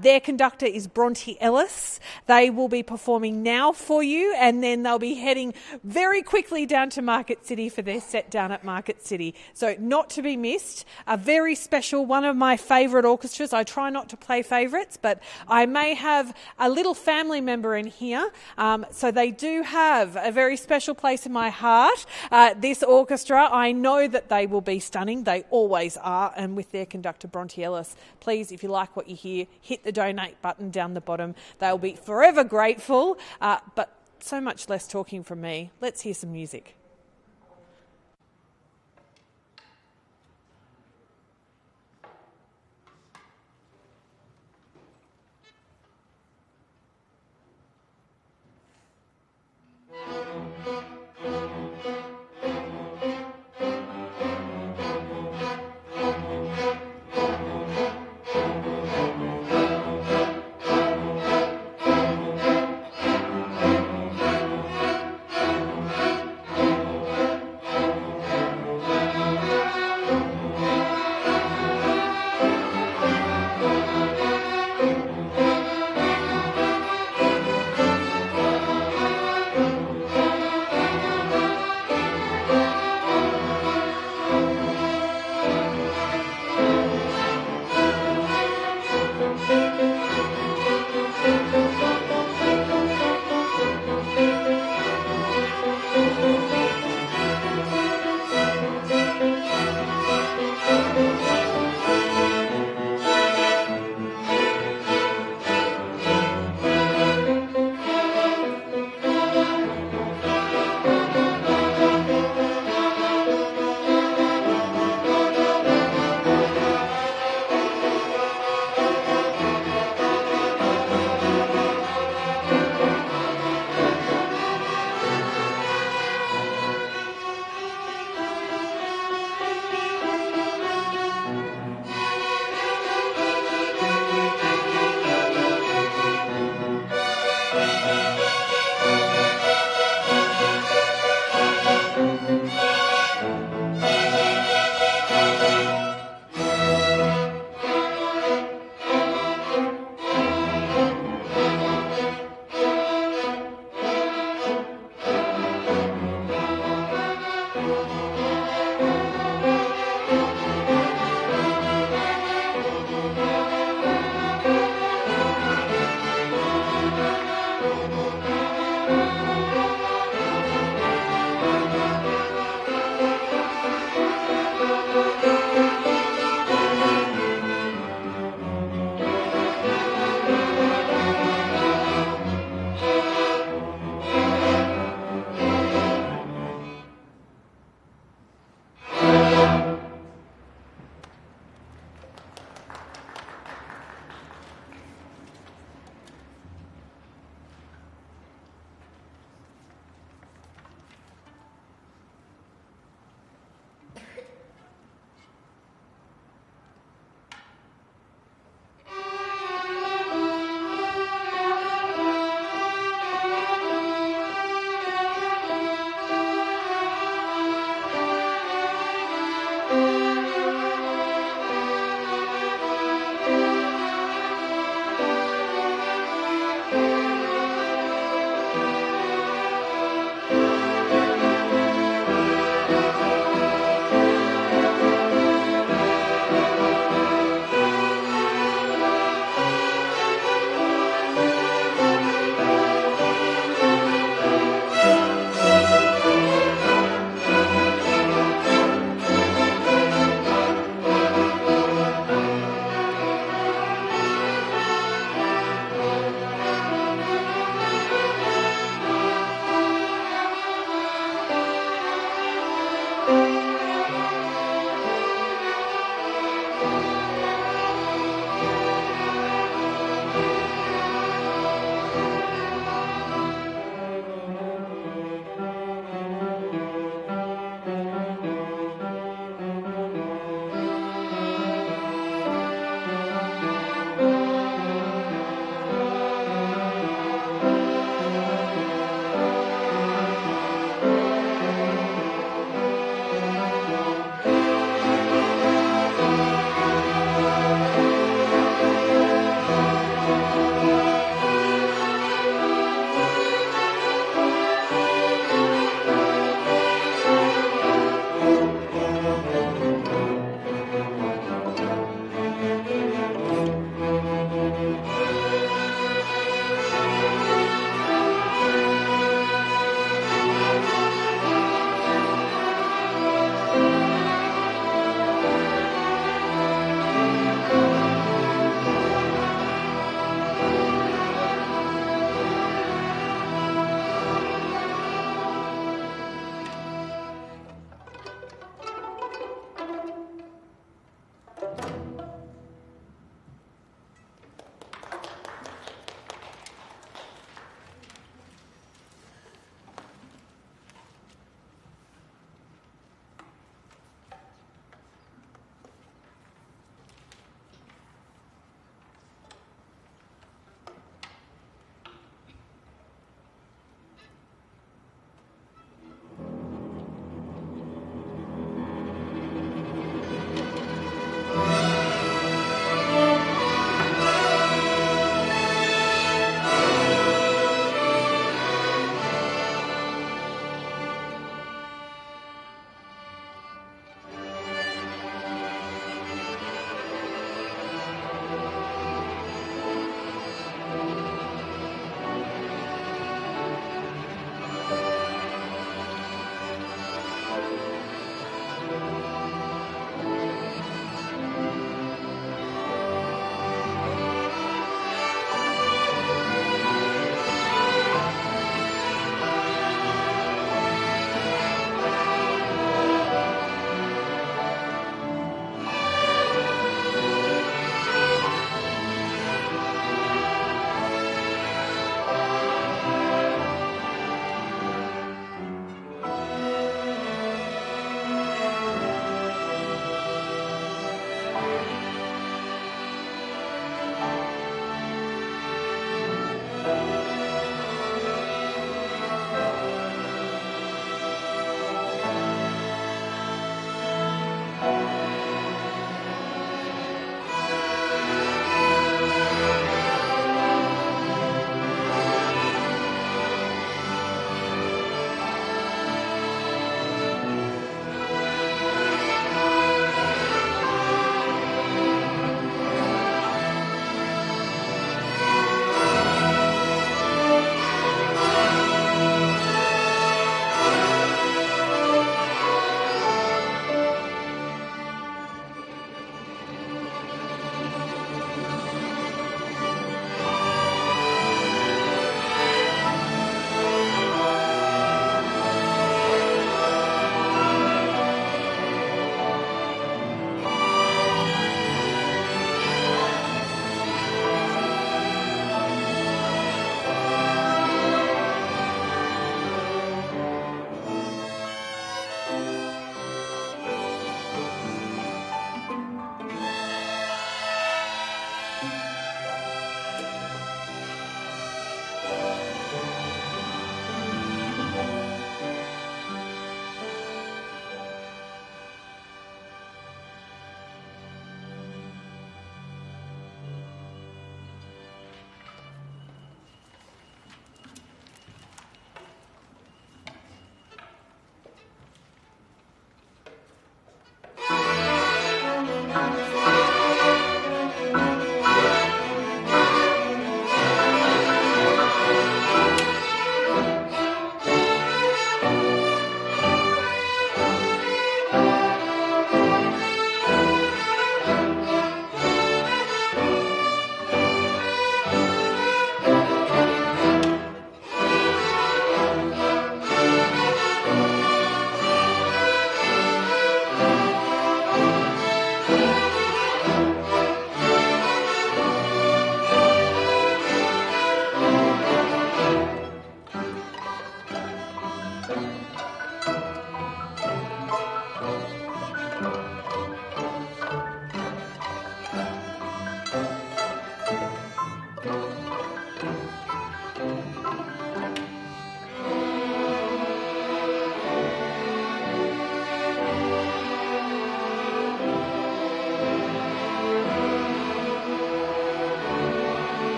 Their conductor is Bronte Ellis. They will be performing now for you, and then they'll be heading very quickly down to Market City for their set down at Market City. So not to be missed. A very special, one of my favourite orchestras. I try not to play favourites, but I may have a little family member in here. So they do have a very special place in my heart. This orchestra, I know that they will be stunning. They always are. And with their conductor, Bronte Ellis, please, if you like what you hear, hit the donate button down the bottom. They'll be forever grateful. But so much less talking from me. Let's hear some music.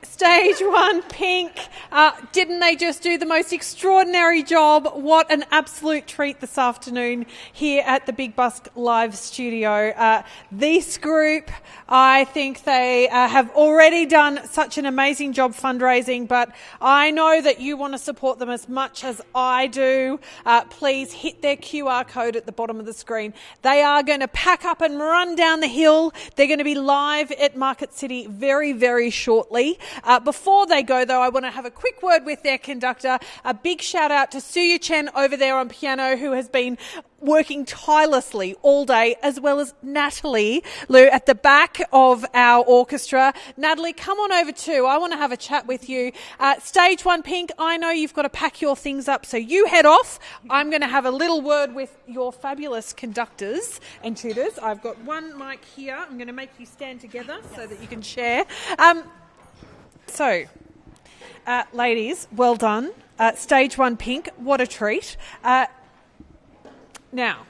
Stage one, Pink. Didn't they just do the most extraordinary job? What an absolute treat this afternoon here at the Big Busk live studio. This group, I think they have already done such an amazing job fundraising, but I know that you want to support them as much as I do. Please hit their QR code at the bottom of the screen. They are going to pack up and run down the hill. They're going to be live at Market City very, very shortly. Before they go, though, I want to have a quick word with their conductor. A big shout out to Suya Chen over there on piano, who has been working tirelessly all day, as well as Natalie Lou at the back of our orchestra. Natalie, come on over too. I want to have a chat with you. Stage one, Pink, I know you've got to pack your things up, so you head off. I'm going to have a little word with your fabulous conductors and tutors. I've got one mic here. I'm going to make you stand together so that you can share. Ladies, well done. Stage one, Pink, what a treat. Now,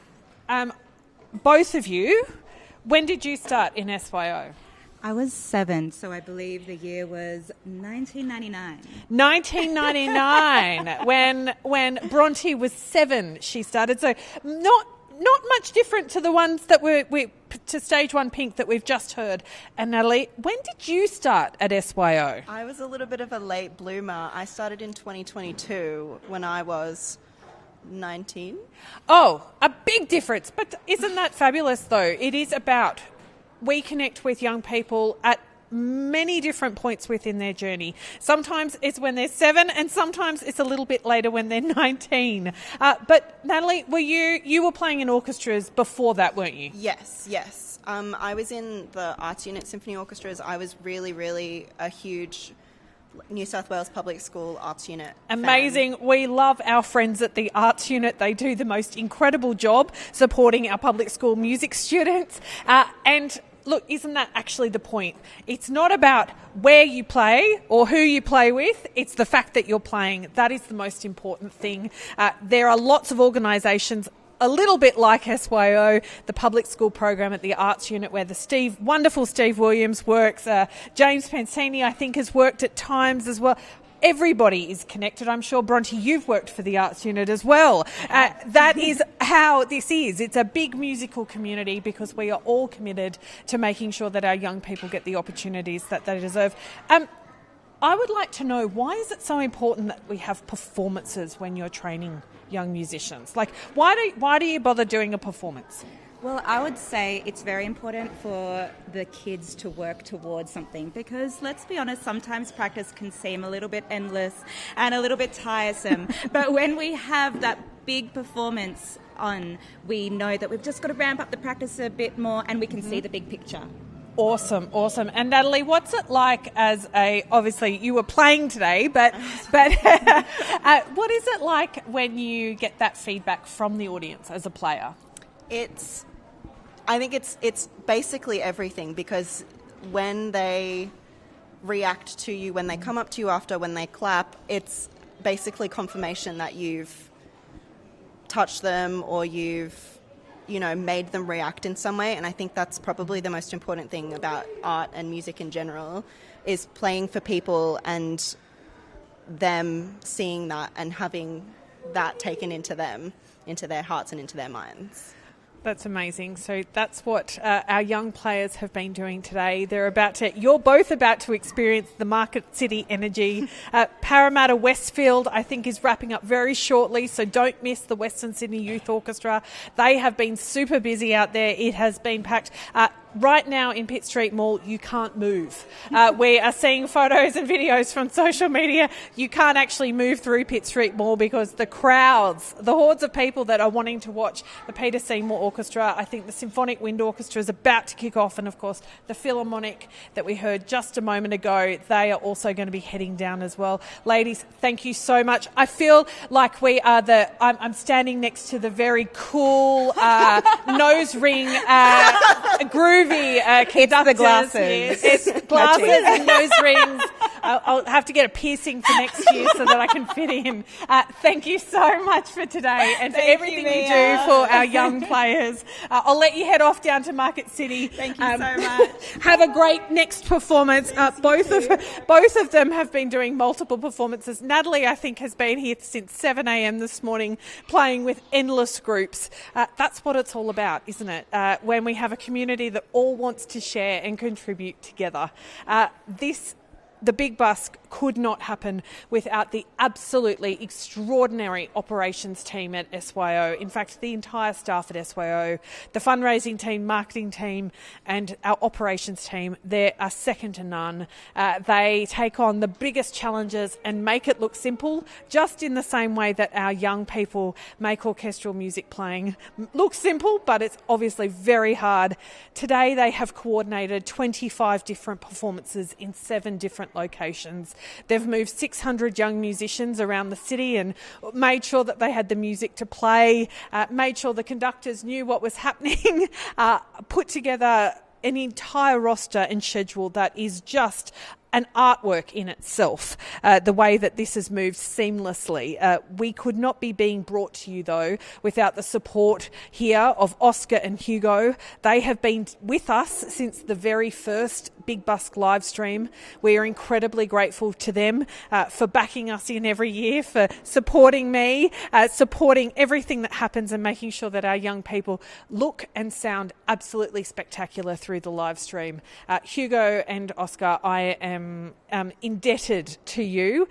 both of you, when did you start in SYO? I was 7, so I believe the year was 1999. 1999, when Bronte was 7, she started. So not much different to the ones that were to Stage 1 Pink that we've just heard. And Natalie, when did you start at SYO? I was a little bit of a late bloomer. I started in 2022 when I was 19. Oh, a big difference. But isn't that fabulous, though? It is about we connect with young people at many different points within their journey. Sometimes it's when they're 7 and sometimes it's a little bit later when they're 19. But Natalie, you were playing in orchestras before that, weren't you? Yes. I was in the arts unit symphony orchestras. I was really a huge New South Wales Public School arts unit Amazing. Fan. We love our friends at the arts unit. They do the most incredible job supporting our public school music students. And look, isn't that actually the point? It's not about where you play or who you play with. It's the fact that you're playing. That is the most important thing. There are lots of organisations a little bit like SYO, the public school program at the arts unit where the wonderful Steve Williams works. James Pansini, I think, has worked at times as well. Everybody is connected. I'm sure, Bronte, you've worked for the arts unit as well. That is how this is. It's a big musical community because we are all committed to making sure that our young people get the opportunities that they deserve. I would like to know, why is it so important that we have performances when you're training young musicians? Like, why do you bother doing a performance? Well, I would say it's very important for the kids to work towards something because, let's be honest, sometimes practice can seem a little bit endless and a little bit tiresome. But when we have that big performance, on. We know that we've just got to ramp up the practice a bit more, and we can see the big picture. Awesome. And Natalie, what's it like obviously you were playing today, but what is it like when you get that feedback from the audience as a player? I think it's basically everything, because when they react to you, when they come up to you after, when they clap, it's basically confirmation that you've touched them or you've made them react in some way. And I think that's probably the most important thing about art and music in general, is playing for people and them seeing that and having that taken into them, into their hearts and into their minds. That's amazing. So that's what our young players have been doing today. You're both about to experience the Market City energy. Parramatta Westfield, I think, is wrapping up very shortly, so don't miss the Western Sydney Youth Orchestra. They have been super busy out there. It has been packed. Right now in Pitt Street Mall, you can't move. We are seeing photos and videos from social media. You can't actually move through Pitt Street Mall because the crowds, the hordes of people that are wanting to watch the Peter Seymour Orchestra. I think the Symphonic Wind Orchestra is about to kick off, and of course the Philharmonic that we heard just a moment ago, they are also going to be heading down as well. Ladies, thank you so much. I feel like we are I'm standing next to the very cool nose ring groovy conductors. The glasses. Yes. It's glasses and nose rings. I'll have to get a piercing for next year so that I can fit in. Thank you so much for today and for everything you do for our young players. I'll let you head off down to Market City. Thank you so much. Have a great next performance. Both of them have been doing multiple performances. Natalie, I think, has been here since 7 a.m. this morning playing with endless groups. That's what it's all about, isn't it? When we have a community that all wants to share and contribute together. The Big Busk could not happen without the absolutely extraordinary operations team at SYO. In fact, the entire staff at SYO, the fundraising team, marketing team, and our operations team, they are second to none. They take on the biggest challenges and make it look simple, just in the same way that our young people make orchestral music playing look simple, but it's obviously very hard. Today, they have coordinated 25 different performances in 7 different locations. They've moved 600 young musicians around the city and made sure that they had the music to play, made sure the conductors knew what was happening, put together an entire roster and schedule that is just an artwork in itself, the way that this has moved seamlessly. We could not be being brought to you, though, without the support here of Oscar and Hugo. They have been with us since the very first Big Busk live stream. We are incredibly grateful to them for backing us in every year, for supporting me, supporting everything that happens and making sure that our young people look and sound absolutely spectacular through the live stream. Hugo and Oscar, I am indebted to you.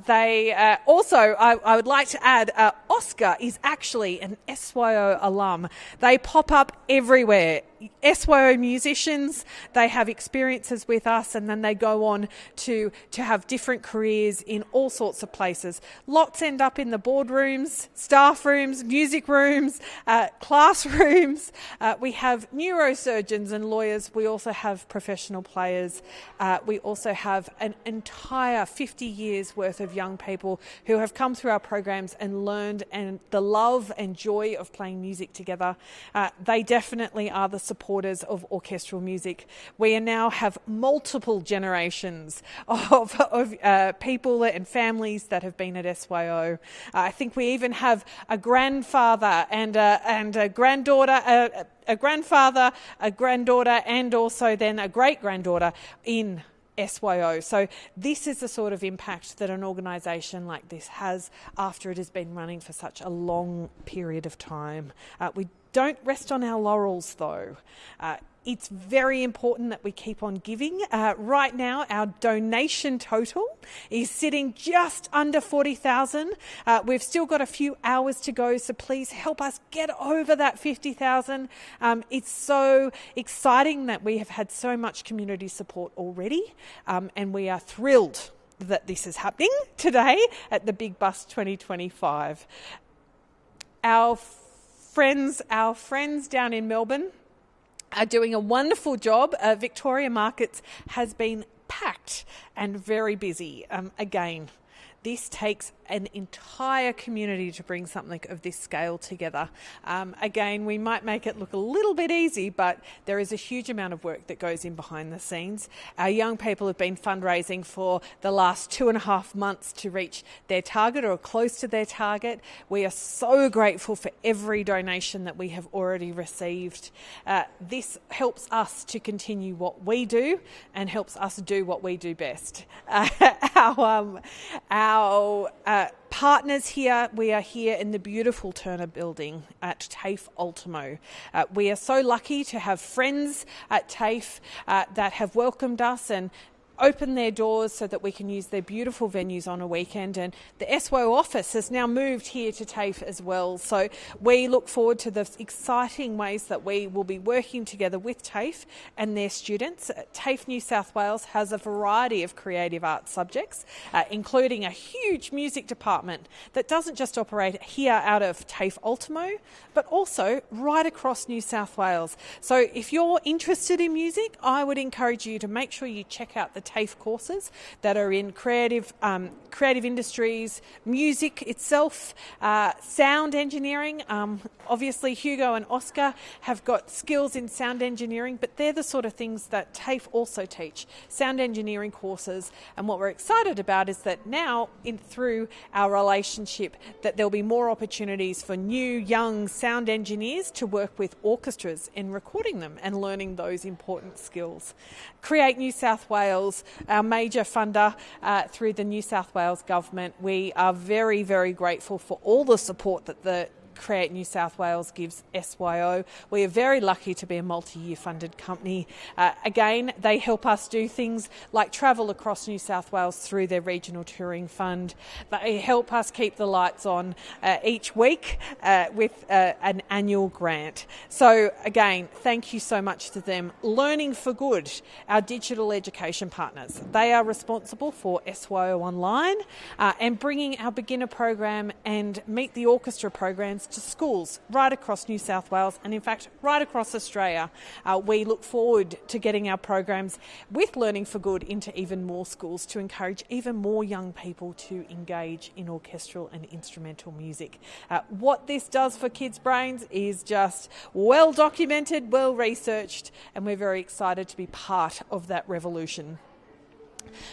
They also, I would like to add, Oscar is actually an SYO alum. They pop up everywhere. SYO musicians, they have experiences with us, and then they go on to have different careers in all sorts of places. Lots end up in the boardrooms, staff rooms, music rooms, classrooms. We have neurosurgeons and lawyers. We also have professional players. We also have an entire 50 years worth of young people who have come through our programs and learned and the love and joy of playing music together. They definitely are the supporters of orchestral music. We now have multiple generations of people and families that have been at SYO. I think we even have a grandfather and a granddaughter, a grandfather, a granddaughter, and also then a great-granddaughter in SYO. So this is the sort of impact that an organisation like this has after it has been running for such a long period of time. We don't rest on our laurels, though. It's very important that we keep on giving. Right now, our donation total is sitting just under 40,000. We've still got a few hours to go, so please help us get over that 50,000. It's so exciting that we have had so much community support already, and we are thrilled that this is happening today at the Big Busk 2025. Our our friends down in Melbourne are doing a wonderful job. Victoria Markets has been packed and very busy. Again, this takes an entire community to bring something of this scale together. Again, we might make it look a little bit easy, but there is a huge amount of work that goes in behind the scenes. Our young people have been fundraising for the last 2.5 months to reach their target or close to their target. We are so grateful for every donation that we have already received. This helps us to continue what we do and helps us do what we do best. Our partners here, we are here in the beautiful Turner building at TAFE Ultimo. We are so lucky to have friends at TAFE that have welcomed us and open their doors so that we can use their beautiful venues on a weekend, and the SYO office has now moved here to TAFE as well. So we look forward to the exciting ways that we will be working together with TAFE and their students. TAFE New South Wales has a variety of creative arts subjects, including a huge music department that doesn't just operate here out of TAFE Ultimo, but also right across New South Wales. So if you're interested in music, I would encourage you to make sure you check out the TAFE courses that are in creative industries, music itself, sound engineering. Obviously, Hugo and Oscar have got skills in sound engineering, but they're the sort of things that TAFE also teach, sound engineering courses. And what we're excited about is that now, through our relationship, that there'll be more opportunities for new, young sound engineers to work with orchestras in recording them and learning those important skills. Create New South Wales, our major funder through the New South Wales government. We are very, very grateful for all the support that the Create New South Wales gives SYO. We are very lucky to be a multi-year funded company. Again, they help us do things like travel across New South Wales through their regional touring fund. They help us keep the lights on each week with an annual grant. So again, thank you so much to them. Learning for Good, our digital education partners. They are responsible for SYO Online and bringing our beginner program and Meet the Orchestra programs to schools right across New South Wales and in fact right across Australia. We look forward to getting our programs with Learning for Good into even more schools to encourage even more young people to engage in orchestral and instrumental music. What this does for kids' brains is just well documented, well researched, and we're very excited to be part of that revolution.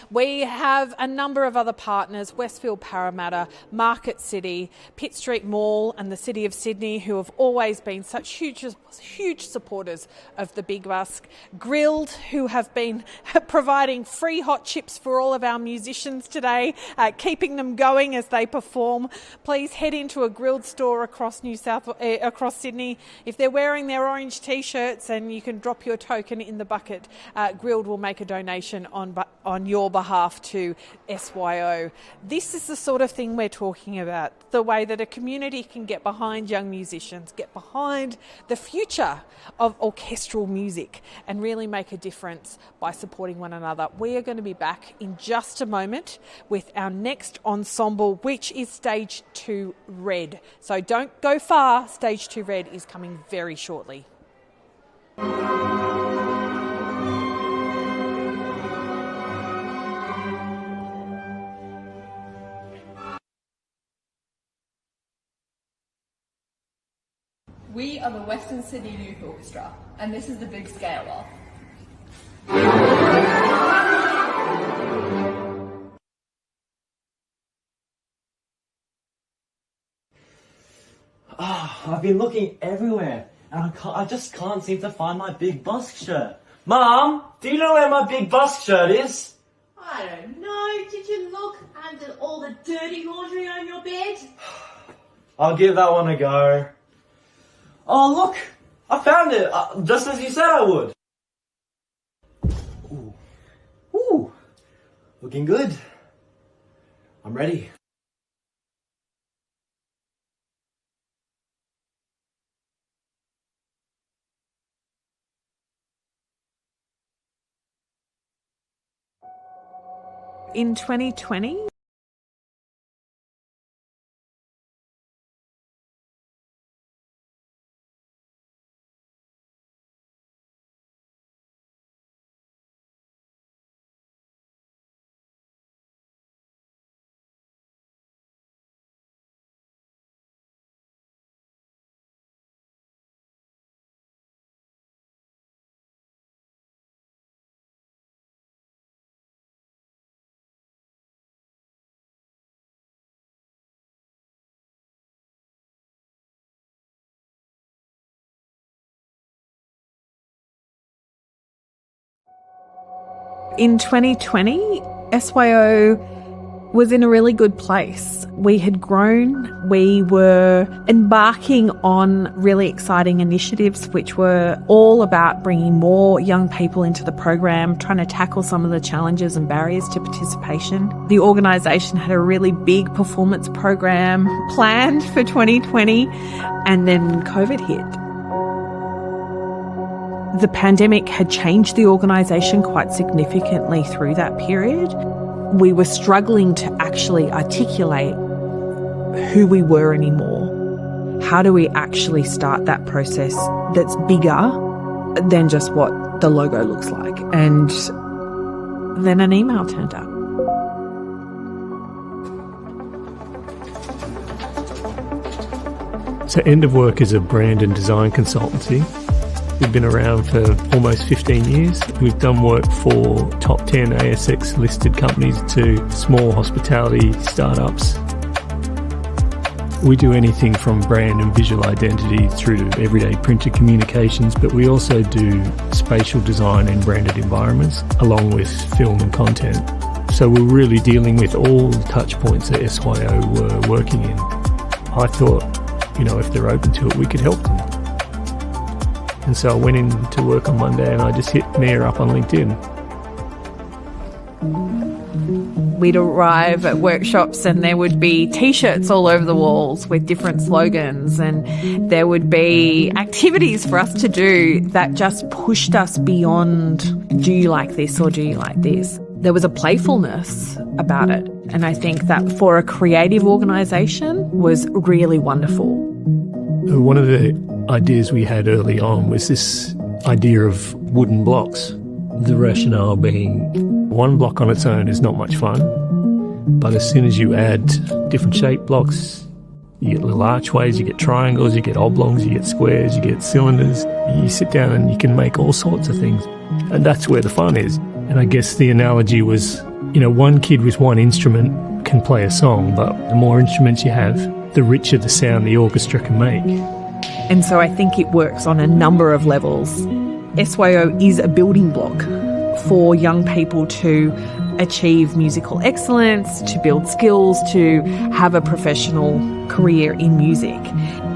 We have a number of other partners, Westfield Parramatta, Market City, Pitt Street Mall and the City of Sydney, who have always been such huge supporters of the Big Busk. Grilled, who have been providing free hot chips for all of our musicians today, keeping them going as they perform. Please head into a Grilled store across Sydney. If they're wearing their orange T-shirts, and you can drop your token in the bucket, Grilled will make a donation on your behalf to SYO. This is the sort of thing we're talking about, the way that a community can get behind young musicians, get behind the future of orchestral music and really make a difference by supporting one another. We are going to be back in just a moment with our next ensemble, which is Stage 2 Red. So don't go far, Stage 2 Red is coming very shortly. We are the Western Sydney Youth Orchestra, and this is the big scale off. I've been looking everywhere, and I just can't seem to find my Big Busk shirt. Mum, do you know where my Big Busk shirt is? I don't know. Did you look under all the dirty laundry on your bed? I'll give that one a go. Oh, look! I found it! Just as you said I would! Ooh. Ooh. Looking good. I'm ready. In 2020, In 2020, SYO was in a really good place. We had grown, we were embarking on really exciting initiatives which were all about bringing more young people into the program, trying to tackle some of the challenges and barriers to participation. The organisation had a really big performance program planned for 2020 and then COVID hit. The pandemic had changed the organisation quite significantly through that period. We were struggling to actually articulate who we were anymore. How do we actually start that process that's bigger than just what the logo looks like? And then an email turned up. So End of Work is a brand and design consultancy. We've been around for almost 15 years. We've done work for top 10 ASX listed companies to small hospitality startups. We do anything from brand and visual identity through to everyday printed communications, but we also do spatial design and branded environments along with film and content. So we're really dealing with all the touch points that SYO were working in. I thought, if they're open to it, we could help them. And so I went in to work on Monday and I just hit Mia up on LinkedIn. We'd arrive at workshops and there would be T-shirts all over the walls with different slogans, and there would be activities for us to do that just pushed us beyond, do you like this or do you like this? There was a playfulness about it, and I think that for a creative organisation was really wonderful. One of the ideas we had early on was this idea of wooden blocks. The rationale being one block on its own is not much fun, but as soon as you add different shaped blocks, you get little archways, you get triangles, you get oblongs, you get squares, you get cylinders. You sit down and you can make all sorts of things, and that's where the fun is. And I guess the analogy was, one kid with one instrument can play a song, but the more instruments you have, the richer the sound the orchestra can make. And so I think it works on a number of levels. SYO is a building block for young people to achieve musical excellence, to build skills, to have a professional career in music.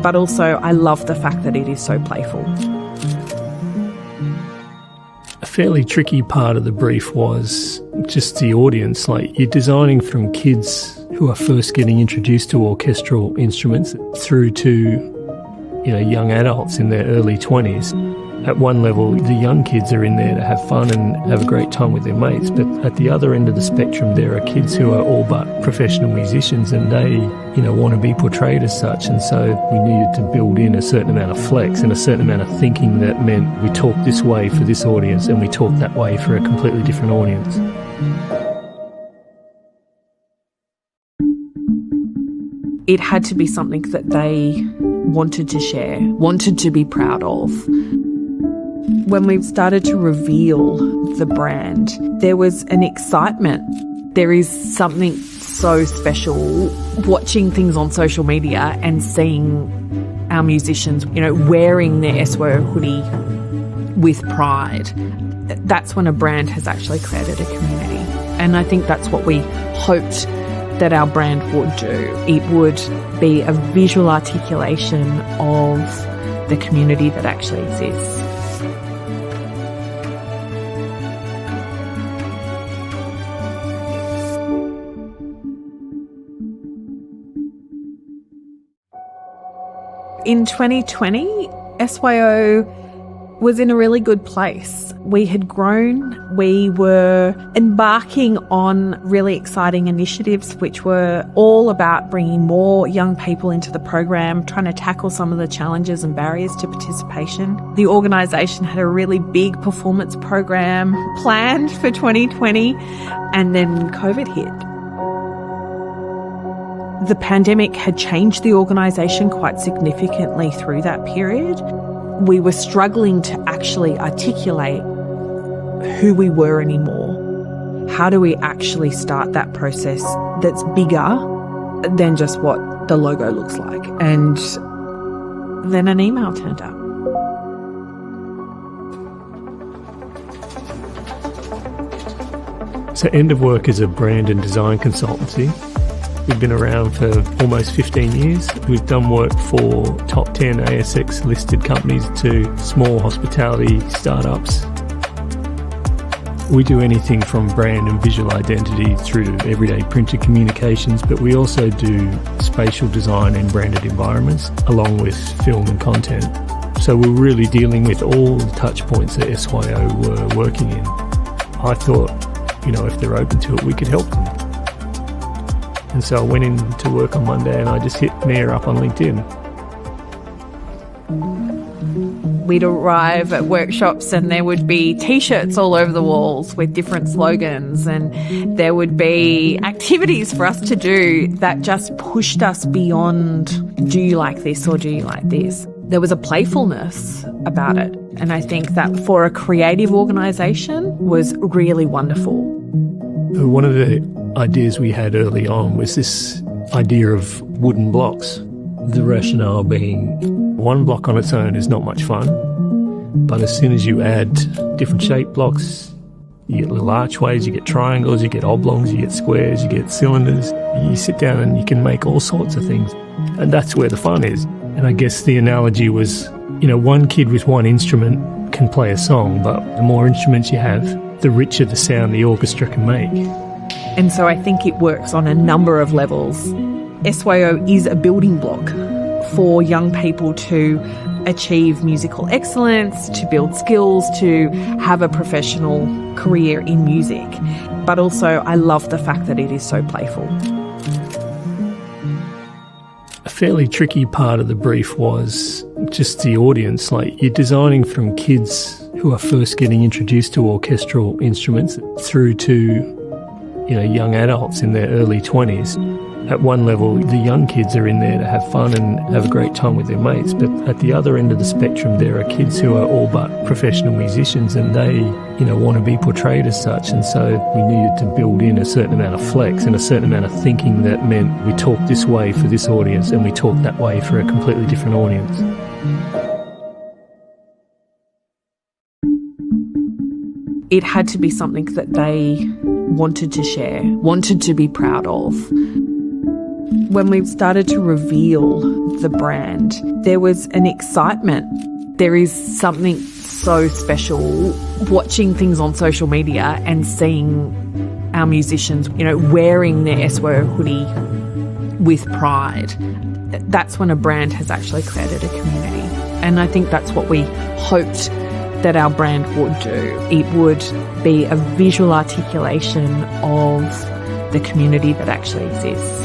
But also I love the fact that it is so playful. A fairly tricky part of the brief was just the audience. Like, you're designing from kids who are first getting introduced to orchestral instruments through to young adults in their early 20s. At one level, the young kids are in there to have fun and have a great time with their mates, but at the other end of the spectrum, there are kids who are all but professional musicians, and they, want to be portrayed as such. And so we needed to build in a certain amount of flex and a certain amount of thinking that meant we talk this way for this audience and we talk that way for a completely different audience. It had to be something that they wanted to share, wanted to be proud of. When we started to reveal the brand, there was an excitement. There is something so special watching things on social media and seeing our musicians, wearing their SYO hoodie with pride. That's when a brand has actually created a community. And I think that's what we hoped that our brand would do. It would be a visual articulation of the community that actually exists. In 2020, SYO was in a really good place. We had grown, we were embarking on really exciting initiatives which were all about bringing more young people into the program, trying to tackle some of the challenges and barriers to participation. The organisation had a really big performance program planned for 2020 and then COVID hit. The pandemic had changed the organisation quite significantly through that period. We were struggling to actually articulate who we were anymore. How do we actually start that process that's bigger than just what the logo looks like? And then an email turned up. So End of Work is a brand and design consultancy. We've been around for almost 15 years. We've done work for top 10 ASX listed companies to small hospitality startups. We do anything from brand and visual identity through to everyday printed communications, but we also do spatial design and branded environments along with film and content. So we're really dealing with all the touch points that SYO were working in. I thought, if they're open to it, we could help them. And so I went in to work on Monday and I just hit Mayor up on LinkedIn. We'd arrive at workshops and there would be T-shirts all over the walls with different slogans, and there would be activities for us to do that just pushed us beyond, do you like this or do you like this? There was a playfulness about it, and I think that for a creative organisation was really wonderful. One of the ideas we had early on was this idea of wooden blocks. The rationale being one block on its own is not much fun, but as soon as you add different shaped blocks, you get little archways, you get triangles, you get oblongs, you get squares, you get cylinders. You sit down and you can make all sorts of things, and that's where the fun is. And I guess the analogy was, one kid with one instrument can play a song, but the more instruments you have, the richer the sound the orchestra can make. And so I think it works on a number of levels. SYO is a building block for young people to achieve musical excellence, to build skills, to have a professional career in music. But also I love the fact that it is so playful. A fairly tricky part of the brief was just the audience. Like, you're designing from kids who are first getting introduced to orchestral instruments through to young adults in their early 20s. At one level, the young kids are in there to have fun and have a great time with their mates, but at the other end of the spectrum, there are kids who are all but professional musicians, and they, want to be portrayed as such. And so we needed to build in a certain amount of flex and a certain amount of thinking that meant we talk this way for this audience and we talk that way for a completely different audience. It had to be something that they wanted to share, wanted to be proud of. When we started to reveal the brand, there was an excitement. There is something so special watching things on social media and seeing our musicians, wearing their SYO hoodie with pride. That's when a brand has actually created a community. And I think that's what we hoped that our brand would do. It would be a visual articulation of the community that actually exists.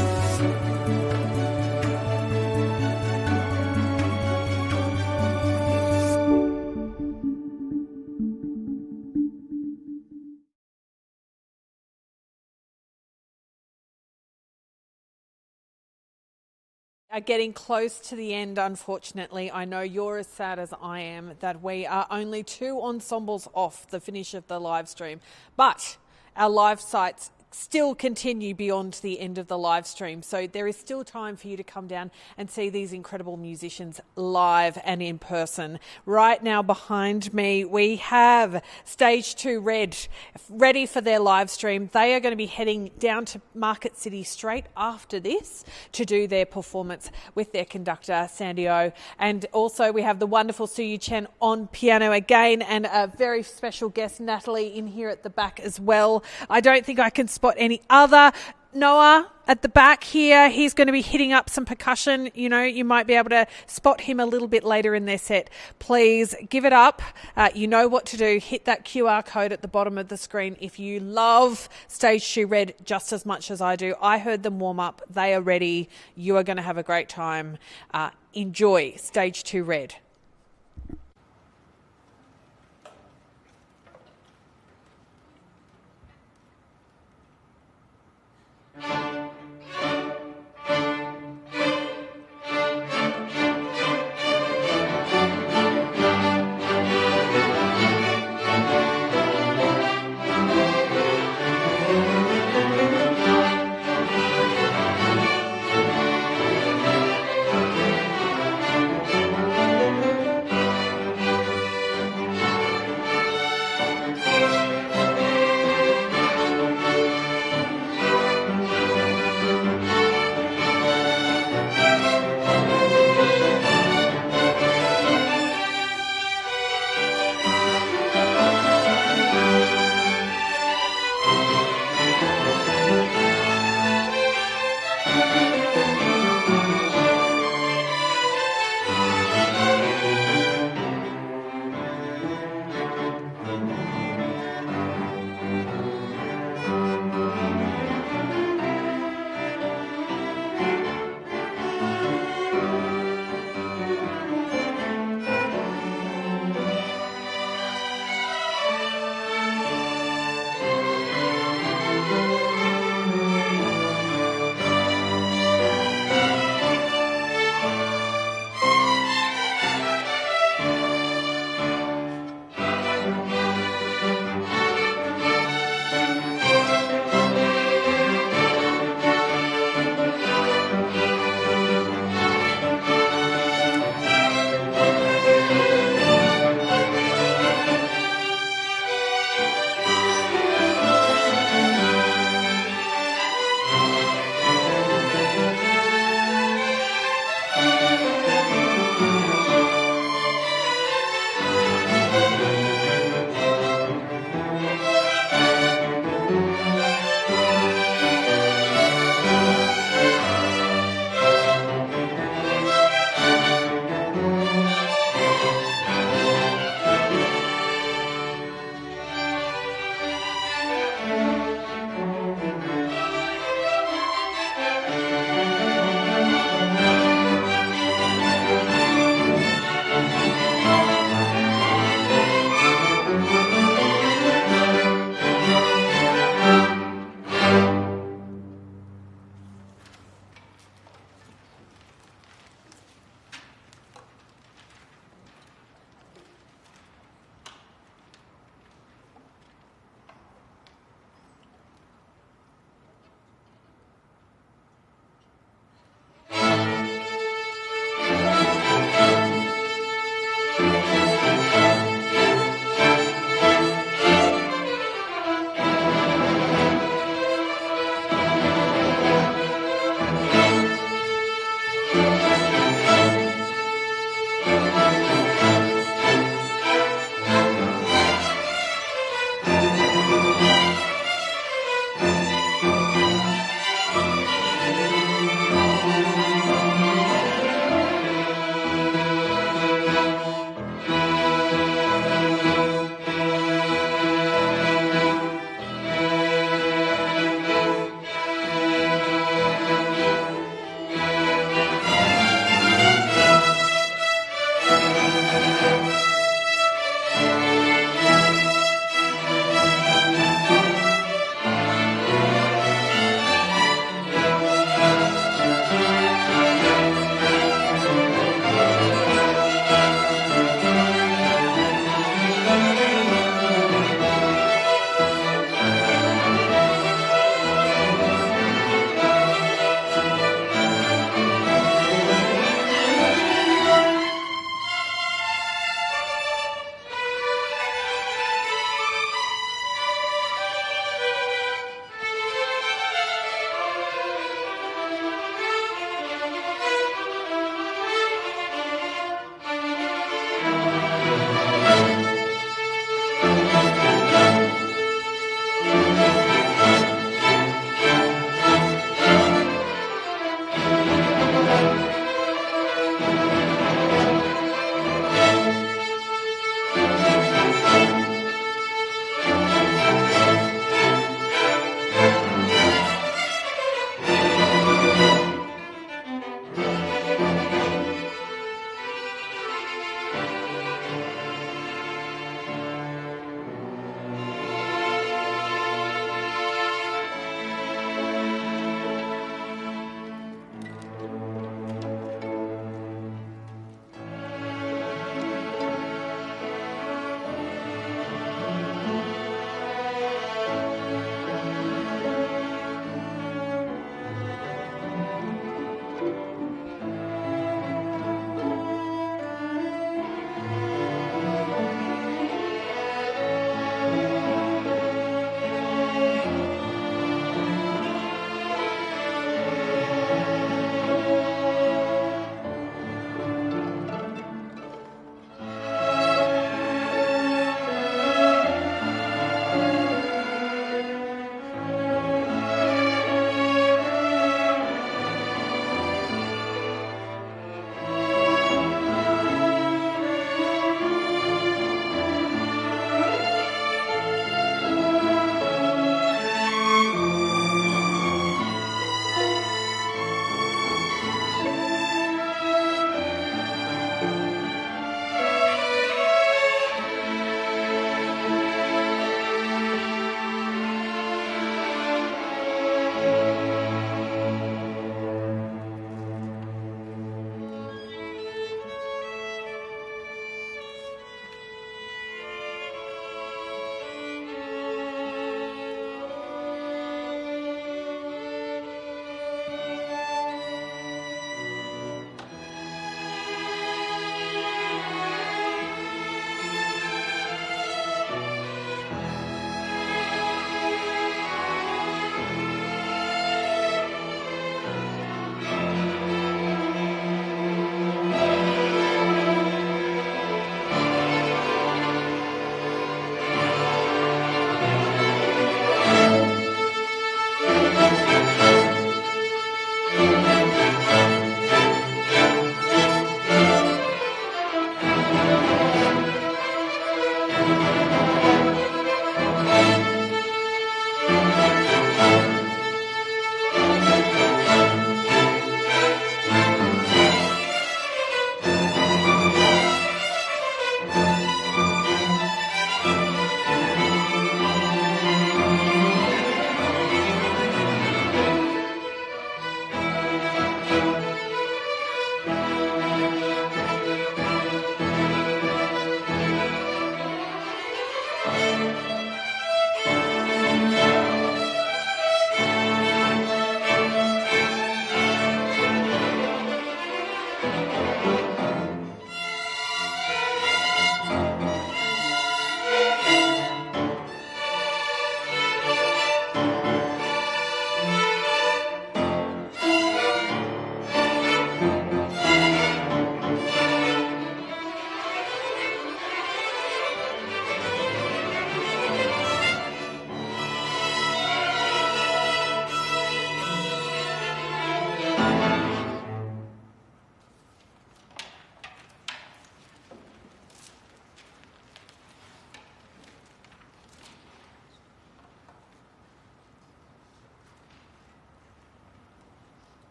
Getting close to the end, unfortunately. I know you're as sad as I am that we are only 2 ensembles off the finish of the live stream, but our live sites still continue beyond the end of the live stream, so there is still time for you to come down and see these incredible musicians live and in person. Right now behind me we have Stage 2 Red ready for their live stream. They are going to be heading down to Market City straight after this to do their performance with their conductor Sandy O, and also we have the wonderful Suyu Chen on piano again, and a very special guest Natalie in here at the back as well. I don't think I can spot any other. Noah at the back here, he's going to be hitting up some percussion. You might be able to spot him a little bit later in their set. Please give it up. You know what to do. Hit that QR code at the bottom of the screen if you love Stage 2 Red just as much as I do. I heard them warm up. They are ready. You are going to have a great time. Enjoy Stage 2 Red.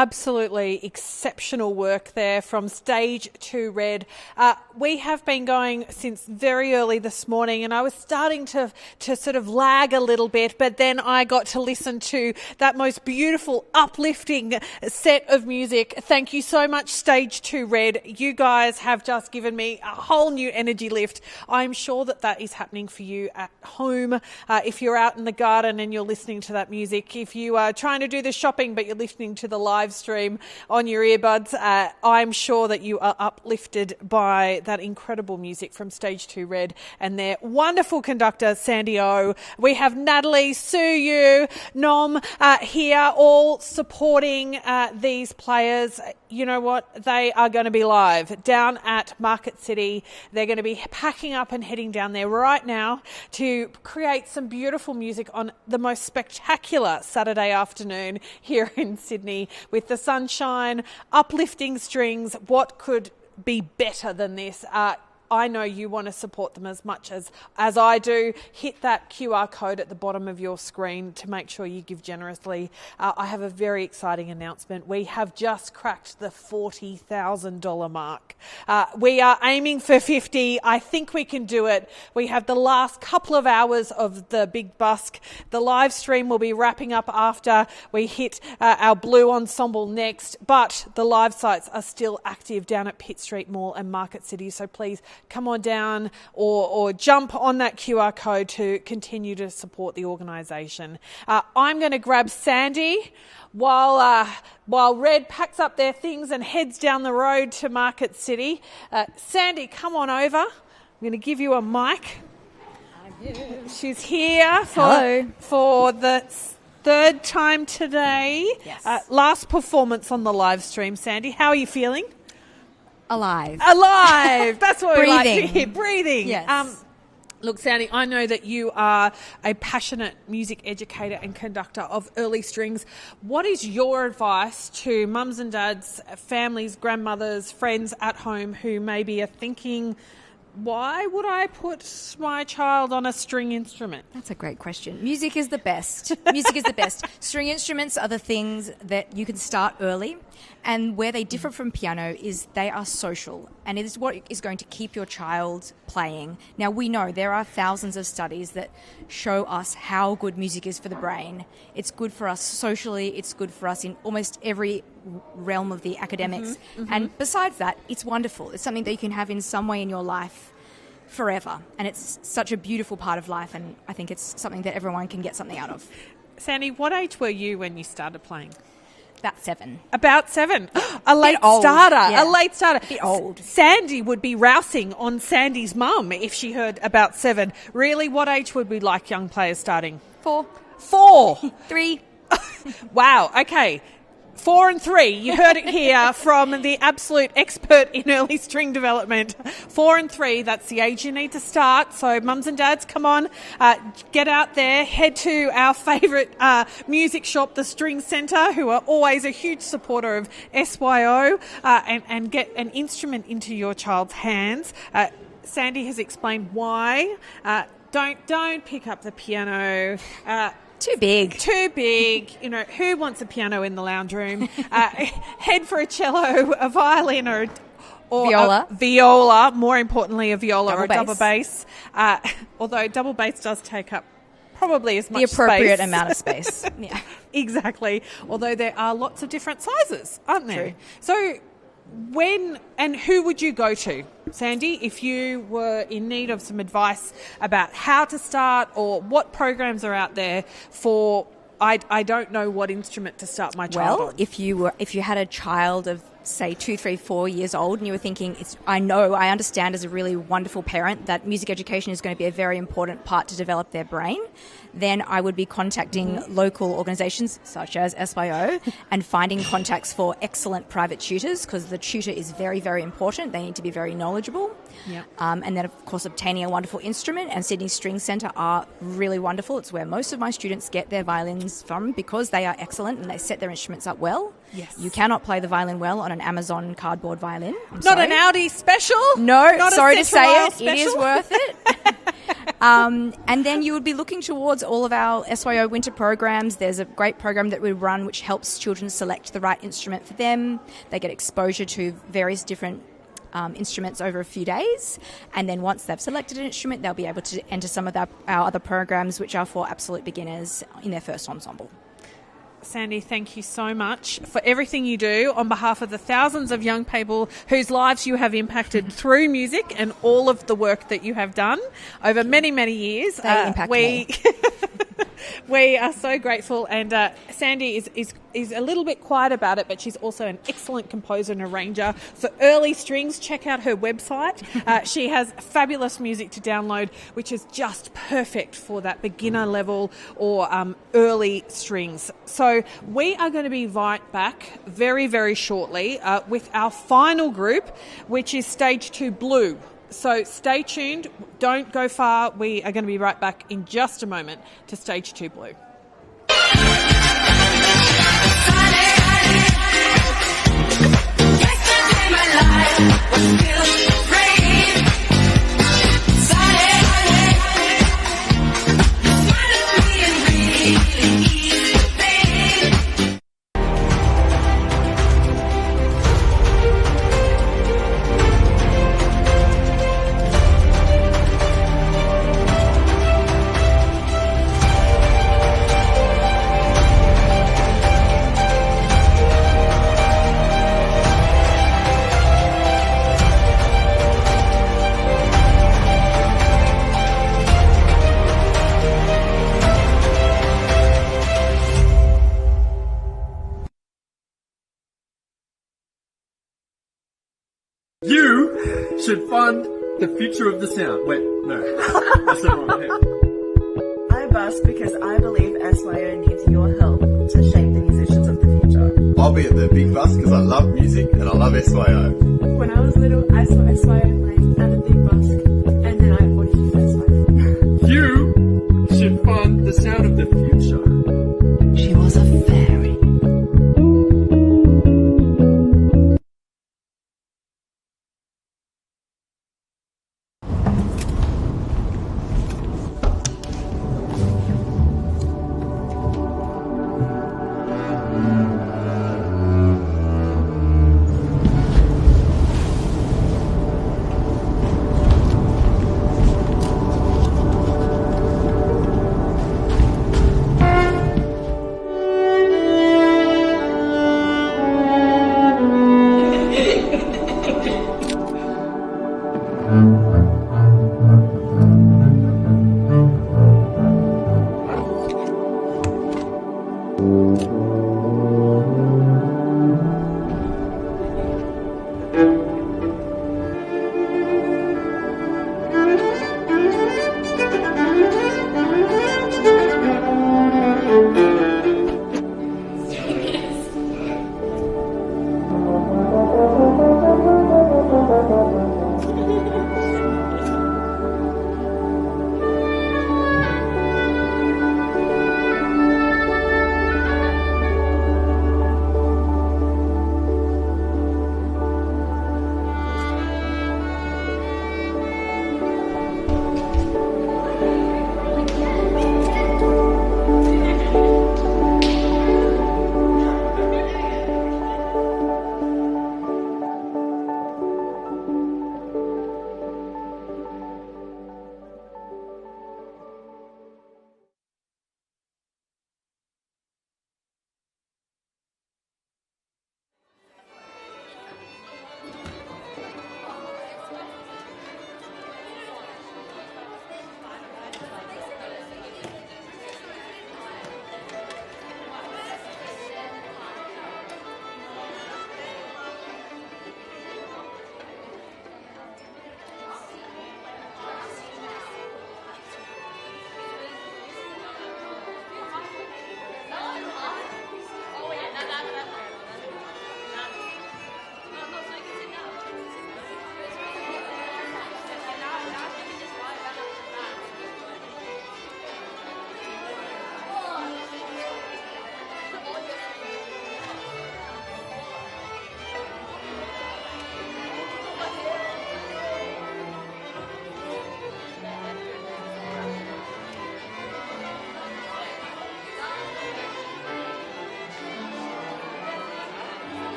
absolutely exceptional work there from Stage 2 Red. We have been going since very early this morning, and I was starting to sort of lag a little bit, but then I got to listen to that most beautiful, uplifting set of music. Thank you so much, Stage 2 Red. You guys have just given me a whole new energy lift. I'm sure that is happening for you at home. If you're out in the garden and you're listening to that music, if you are trying to do the shopping but you're listening to the live stream on your earbuds, I'm sure that you are uplifted by that incredible music from Stage 2 Red and their wonderful conductor, Sandy O. We have Natalie, Sue, Nom here, all supporting these players. You know what? They are going to be live down at Market City. They're going to be packing up and heading down there right now to create some beautiful music on the most spectacular Saturday afternoon here in Sydney with the sunshine, uplifting strings. What could be better than this? I know you want to support them as much as I do. Hit that QR code at the bottom of your screen to make sure you give generously. I have a very exciting announcement. We have just cracked the $40,000 mark. We are aiming for 50. I think we can do it. We have the last couple of hours of the Big Busk. The live stream will be wrapping up after we hit our Blue Ensemble next, but the live sites are still active down at Pitt Street Mall and Market City, so please come on down or jump on that QR code to continue to support the organisation. I'm going to grab Sandy while Red packs up their things and heads down the road to Market City. Sandy, come on over. I'm going to give you a mic. She's here for the third time today. Yes. Last performance on the live stream, Sandy. How are you feeling? Alive. That's what we like to hear. Breathing. Yes. Look, Sandy, I know that you are a passionate music educator and conductor of early strings. What is your advice to mums and dads, families, grandmothers, friends at home who maybe are thinking, why would I put my child on a string instrument? That's a great question. Music is the best. String instruments are the things that you can start early, and where they differ from piano is they are social, and it is what is going to keep your child playing. Now, we know there are thousands of studies that show us how good music is for the brain. It's good for us socially. It's good for us in almost every realm of the academics. And besides that, it's wonderful. It's something that you can have in some way in your life forever, and it's such a beautiful part of life, and I think it's something that everyone can get something out of. Sandy, what age were you when you started playing? About 7. A late starter. Yeah. A late starter. Bit old. Sandy would be rousing on Sandy's mum if she heard about 7. Really, what age would we like young players starting? 4. 3. Wow, okay. 4 and 3. You heard it here from the absolute expert in early string development. 4 and 3, that's the age you need to start. So mums and dads, come on, get out there, head to our favourite music shop, the String Centre, who are always a huge supporter of SYO, and get an instrument into your child's hands. Sandy has explained why. Don't pick up the piano. Too big. You know, who wants a piano in the lounge room? Head for a cello, a violin, or viola. A viola. More importantly, a viola or a double bass. Although double bass does take up probably as much the appropriate space. amount of space. Yeah, exactly. Although there are lots of different sizes, aren't there? True. So when and who would you go to, Sandy, if you were in need of some advice about how to start or what programs are out there for I don't know what instrument to start my child on? If you had a child of say 2, 3, 4 years old and you were thinking, I understand as a really wonderful parent that music education is going to be a very important part to develop their brain, then I would be contacting local organisations such as SYO and finding contacts for excellent private tutors, because the tutor is very, very important. They need to be very knowledgeable. Yep. And then, of course, obtaining a wonderful instrument, and Sydney String Centre are really wonderful. It's where most of my students get their violins from because they are excellent and they set their instruments up well. Yes. You cannot play the violin well on an Amazon cardboard violin. Not an Audi special? No, Not sorry a to say it. special? It is worth it. And then you would be looking towards all of our SYO winter programs. There's a great program that we run which helps children select the right instrument for them. They get exposure to various different instruments over a few days, and then once they've selected an instrument, they'll be able to enter some of our other programs, which are for absolute beginners in their first ensemble. Sandy, thank you so much for everything you do on behalf of the thousands of young people whose lives you have impacted through music and all of the work that you have done over many, many years. They impact me. We are so grateful, and Sandy is a little bit quiet about it, but she's also an excellent composer and arranger for early strings. Check out her website. She has fabulous music to download, which is just perfect for that beginner level or early strings. So we are going to be right back very, very shortly with our final group, which is Stage 2 Blue. So stay tuned, don't go far. We are going to be right back in just a moment to Stage 2 Blue. You should fund the future of the sound. Wait, no. That's not right. I busk because I believe SYO needs your help to shape the musicians of the future. I'll be at the Big Busk because I love music and I love SYO. When I was little, I saw SYO playing at the Big Busk, and then I auditioned for SYO. You should fund the sound of the future. She was a fairy.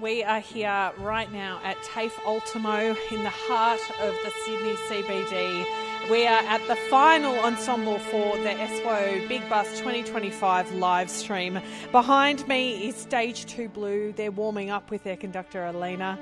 We are here right now at TAFE Ultimo in the heart of the Sydney CBD. We are at the final ensemble for the SYO Big Busk 2025 live stream. Behind me is Stage 2 Blue. They're warming up with their conductor, Alina.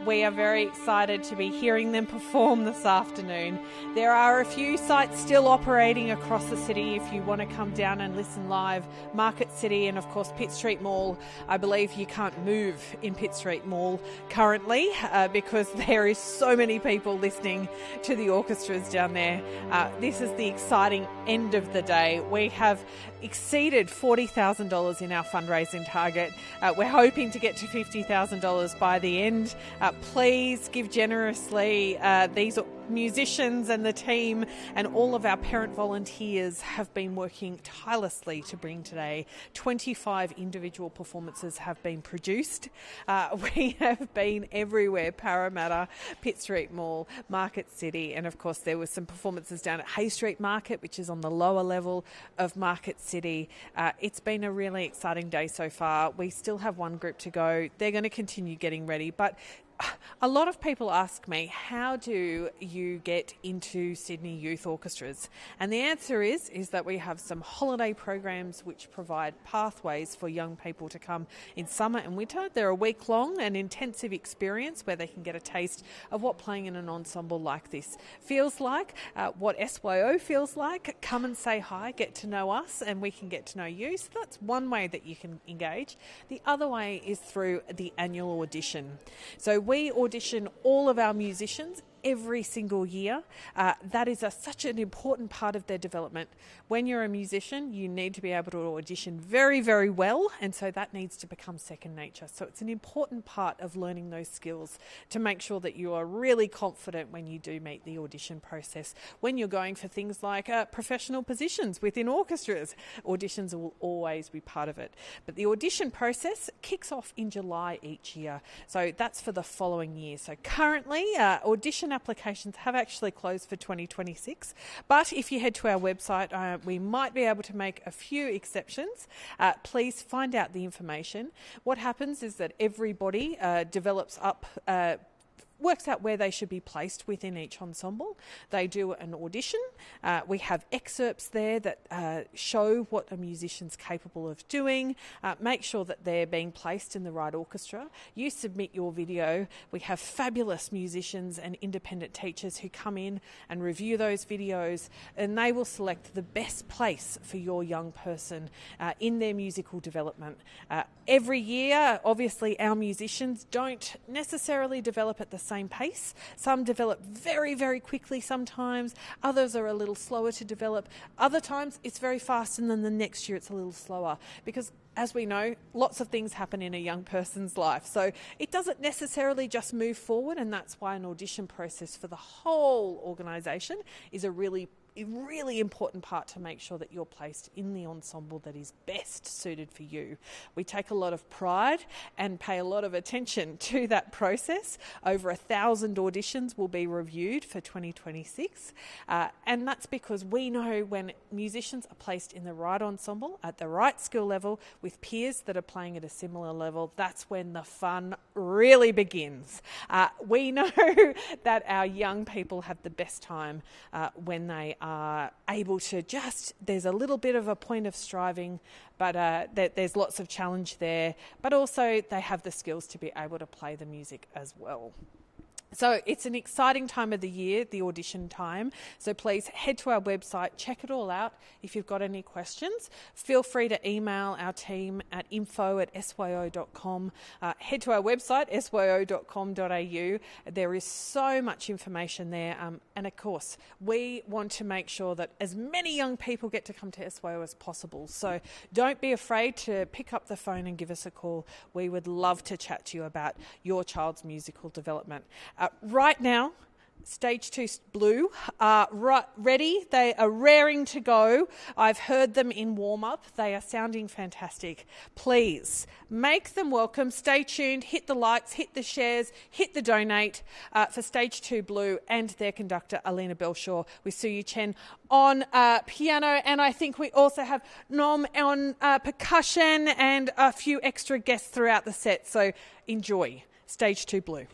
We are very excited to be hearing them perform this afternoon. There are a few sites still operating across the city if you want to come down and listen live. Market City and, of course, Pitt Street Mall. I believe you can't move in Pitt Street Mall currently because there is so many people listening to the orchestras down there. This is the exciting end of the day. We have exceeded $40,000 in our fundraising target. We're hoping to get to $50,000 by the end. Please give generously. These musicians and the team and all of our parent volunteers have been working tirelessly to bring today. 25 individual performances have been produced. We have been everywhere: Parramatta, Pitt Street Mall, Market City, and of course there were some performances down at Hay Street Market, which is on the lower level of Market City. It's been a really exciting day so far. We still have one group to go. They're going to continue getting ready, but a lot of people ask me, how do you get into Sydney Youth Orchestras? And the answer is that we have some holiday programs which provide pathways for young people to come in summer and winter. They're a week-long and intensive experience where they can get a taste of what playing in an ensemble like this feels like, what SYO feels like. Come and say hi, get to know us, and we can get to know you. So that's one way that you can engage. The other way is through the annual audition. So we audition all of our musicians every single year. That is such an important part of their development. When you're a musician, you need to be able to audition very, very well, and so that needs to become second nature. So it's an important part of learning those skills to make sure that you are really confident when you do meet the audition process. When you're going for things like professional positions within orchestras, auditions will always be part of it. But the audition process kicks off in July each year, so that's for the following year. So currently, audition applications have actually closed for 2026, but if you head to our website, we might be able to make a few exceptions. Please find out the information. What happens is that everybody develops up works out where they should be placed within each ensemble. They do an audition. We have excerpts there that show what a musician's capable of doing. Make sure that they're being placed in the right orchestra. You submit your video. We have fabulous musicians and independent teachers who come in and review those videos, and they will select the best place for your young person in their musical development. Every year, obviously, our musicians don't necessarily develop at the same pace. Some develop very, very quickly sometimes. Others are a little slower to develop. Other times it's very fast, and then the next year it's a little slower because, as we know, lots of things happen in a young person's life. So it doesn't necessarily just move forward, and that's why an audition process for the whole organisation is a really important part to make sure that you're placed in the ensemble that is best suited for you. We take a lot of pride and pay a lot of attention to that process. Over 1,000 auditions will be reviewed for 2026, and that's because we know when musicians are placed in the right ensemble at the right skill level with peers that are playing at a similar level, that's when the fun really begins. We know that our young people have the best time when they are able to there's a little bit of a point of striving, but there's lots of challenge there, but also they have the skills to be able to play the music as well. So it's an exciting time of the year, the audition time. So please head to our website, check it all out. If you've got any questions, feel free to email our team at info@syo.com. Head to our website, syo.com.au. There is so much information there. And of course, we want to make sure that as many young people get to come to SYO as possible. So don't be afraid to pick up the phone and give us a call. We would love to chat to you about your child's musical development. Right now, Stage 2 Blue are ready. They are raring to go. I've heard them in warm-up. They are sounding fantastic. Please make them welcome. Stay tuned. Hit the likes, hit the shares, hit the donate for Stage 2 Blue and their conductor, Alina Belshaw, with Suyu Chen on piano. And I think we also have Nom on percussion and a few extra guests throughout the set. So enjoy Stage 2 Blue.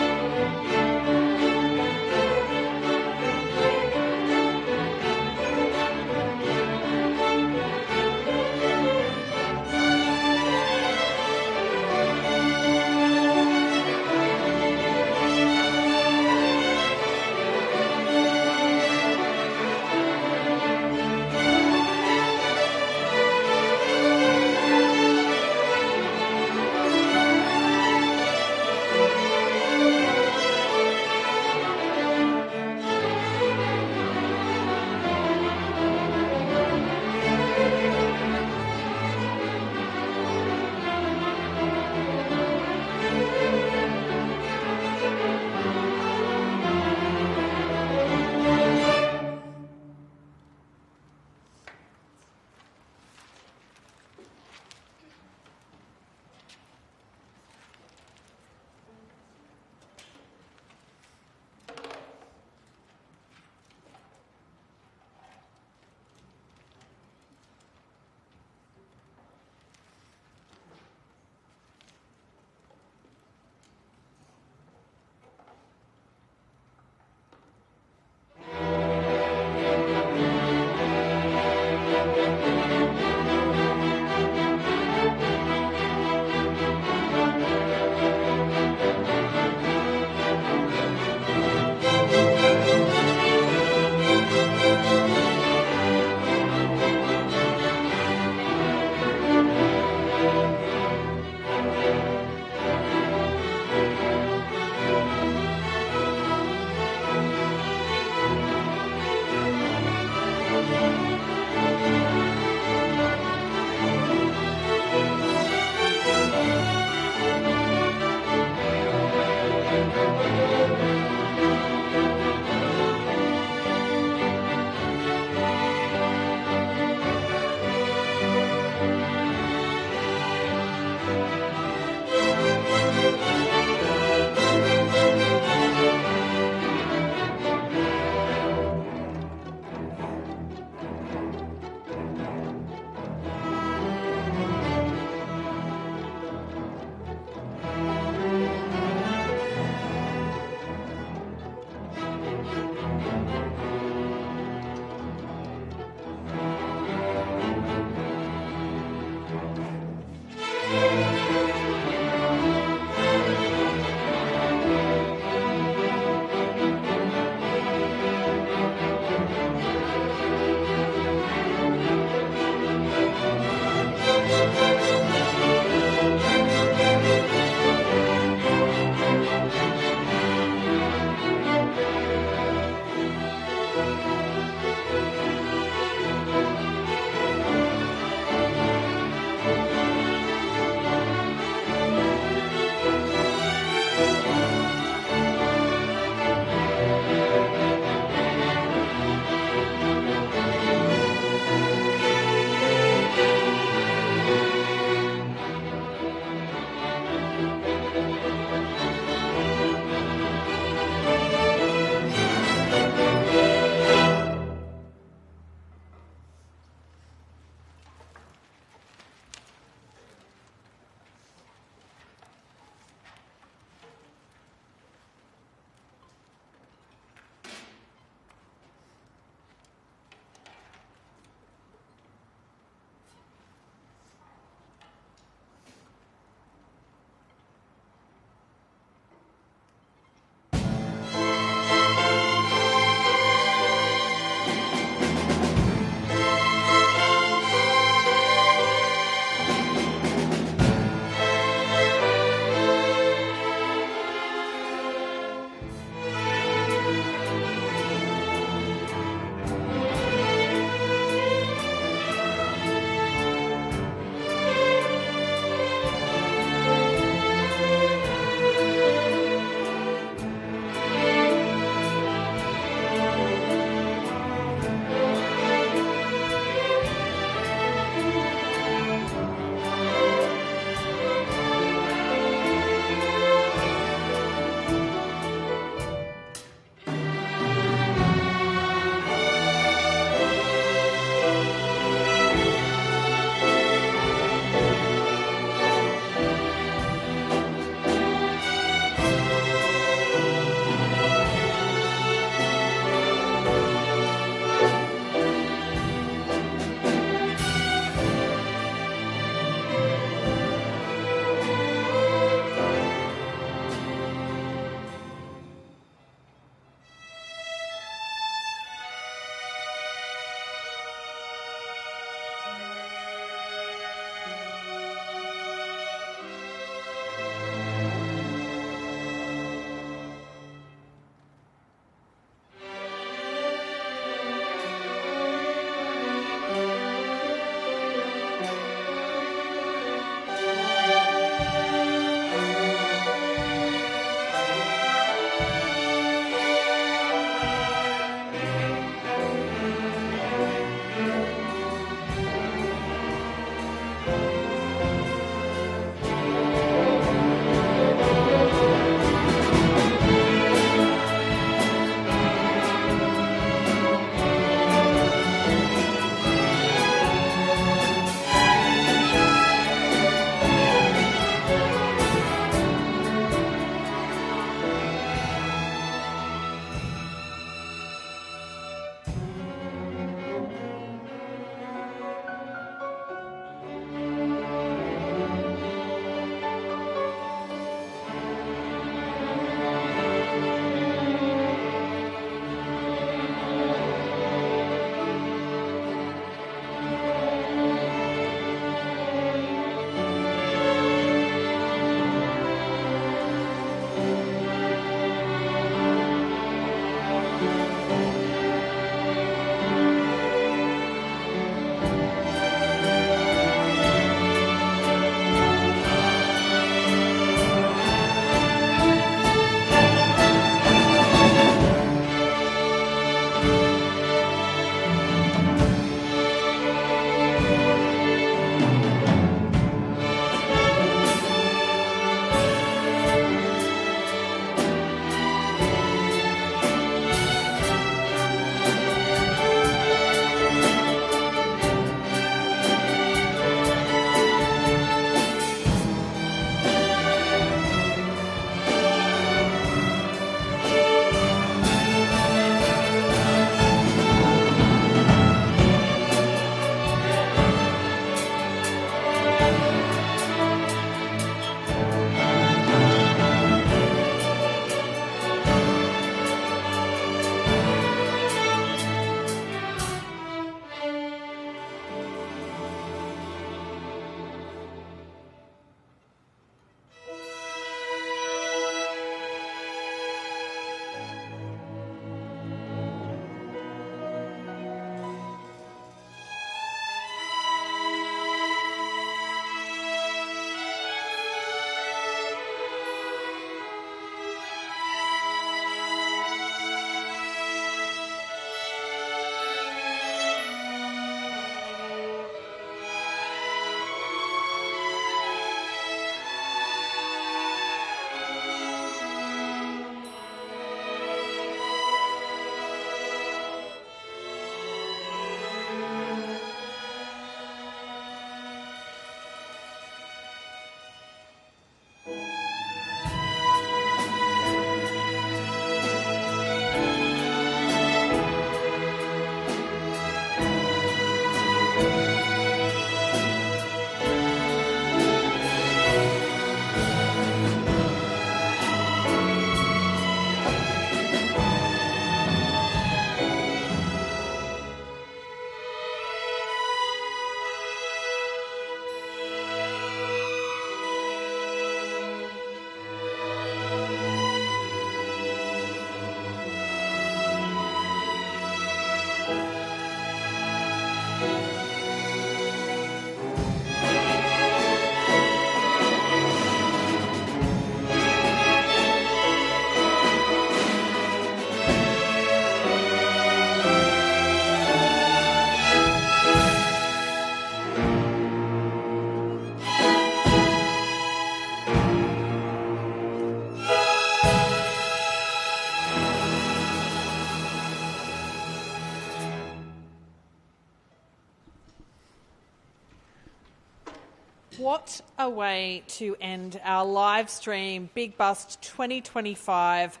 What a way to end our live stream, Big Busk 2025.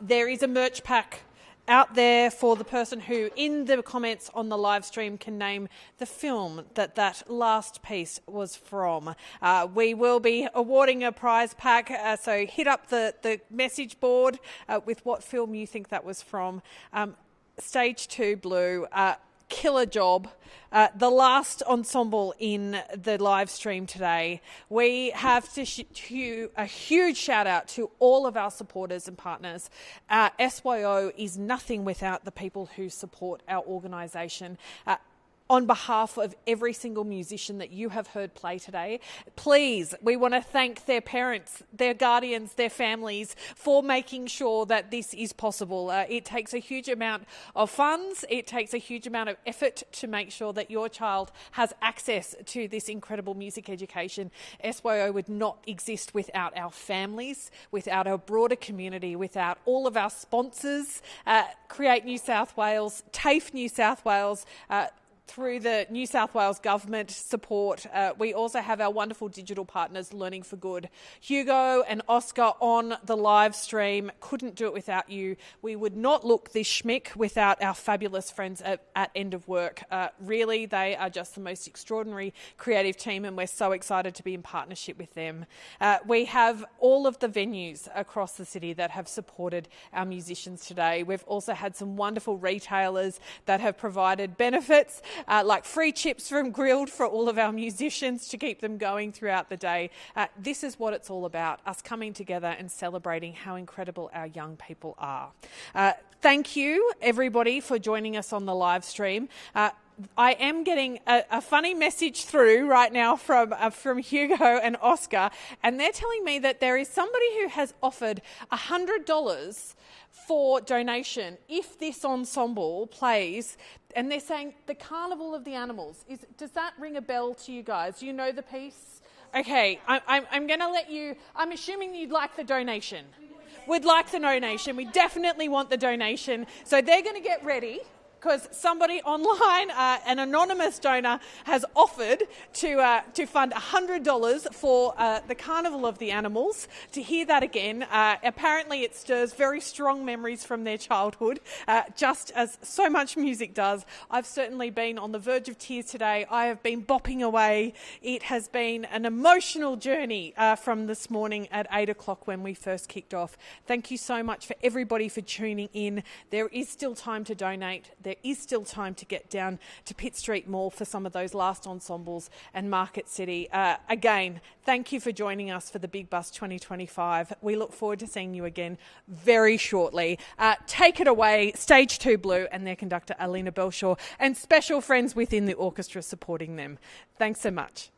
There is a merch pack out there for the person who, in the comments on the live stream, can name the film that last piece was from. We will be awarding a prize pack, so hit up the message board with what film you think that was from. Stage 2 Blue, killer job. The last ensemble in the live stream today. We have to a huge shout out to all of our supporters and partners. SYO is nothing without the people who support our organisation. On behalf of every single musician that you have heard play today, please, we want to thank their parents, their guardians, their families for making sure that this is possible. It takes a huge amount of funds. It takes a huge amount of effort to make sure that your child has access to this incredible music education. SYO would not exist without our families, without our broader community, without all of our sponsors, Create New South Wales, TAFE New South Wales, through the New South Wales government support. We also have our wonderful digital partners, Learning for Good. Hugo and Oscar on the live stream. Couldn't do it without you. We would not look this schmick without our fabulous friends at End of Work. Really, they are just the most extraordinary creative team, and we're so excited to be in partnership with them. We have all of the venues across the city that have supported our musicians today. We've also had some wonderful retailers that have provided benefits, like free chips from Grilled for all of our musicians to keep them going throughout the day. This is what it's all about, us coming together and celebrating how incredible our young people are. Thank you, everybody, for joining us on the live stream. I am getting a funny message through right now from Hugo and Oscar, and they're telling me that there is somebody who has offered $100 for donation if this ensemble plays, and they're saying the Carnival of the Animals. Does that ring a bell to you guys? Do you know the piece? Okay, I'm going to let you. I'm assuming you'd like the donation. We'd like the donation. We definitely want the donation. So they're going to get ready, because somebody online, an anonymous donor, has offered to fund $100 for the Carnival of the Animals. To hear that again, apparently it stirs very strong memories from their childhood, just as so much music does. I've certainly been on the verge of tears today. I have been bopping away. It has been an emotional journey from this morning at 8 o'clock when we first kicked off. Thank you so much for everybody for tuning in. There is still time to donate. There is still time to get down to Pitt Street Mall for some of those last ensembles and Market City. Again, thank you for joining us for the Big Busk 2025. We look forward to seeing you again very shortly. Take it away, Stage 2 Blue and their conductor Alina Belshaw, and special friends within the orchestra supporting them. Thanks so much.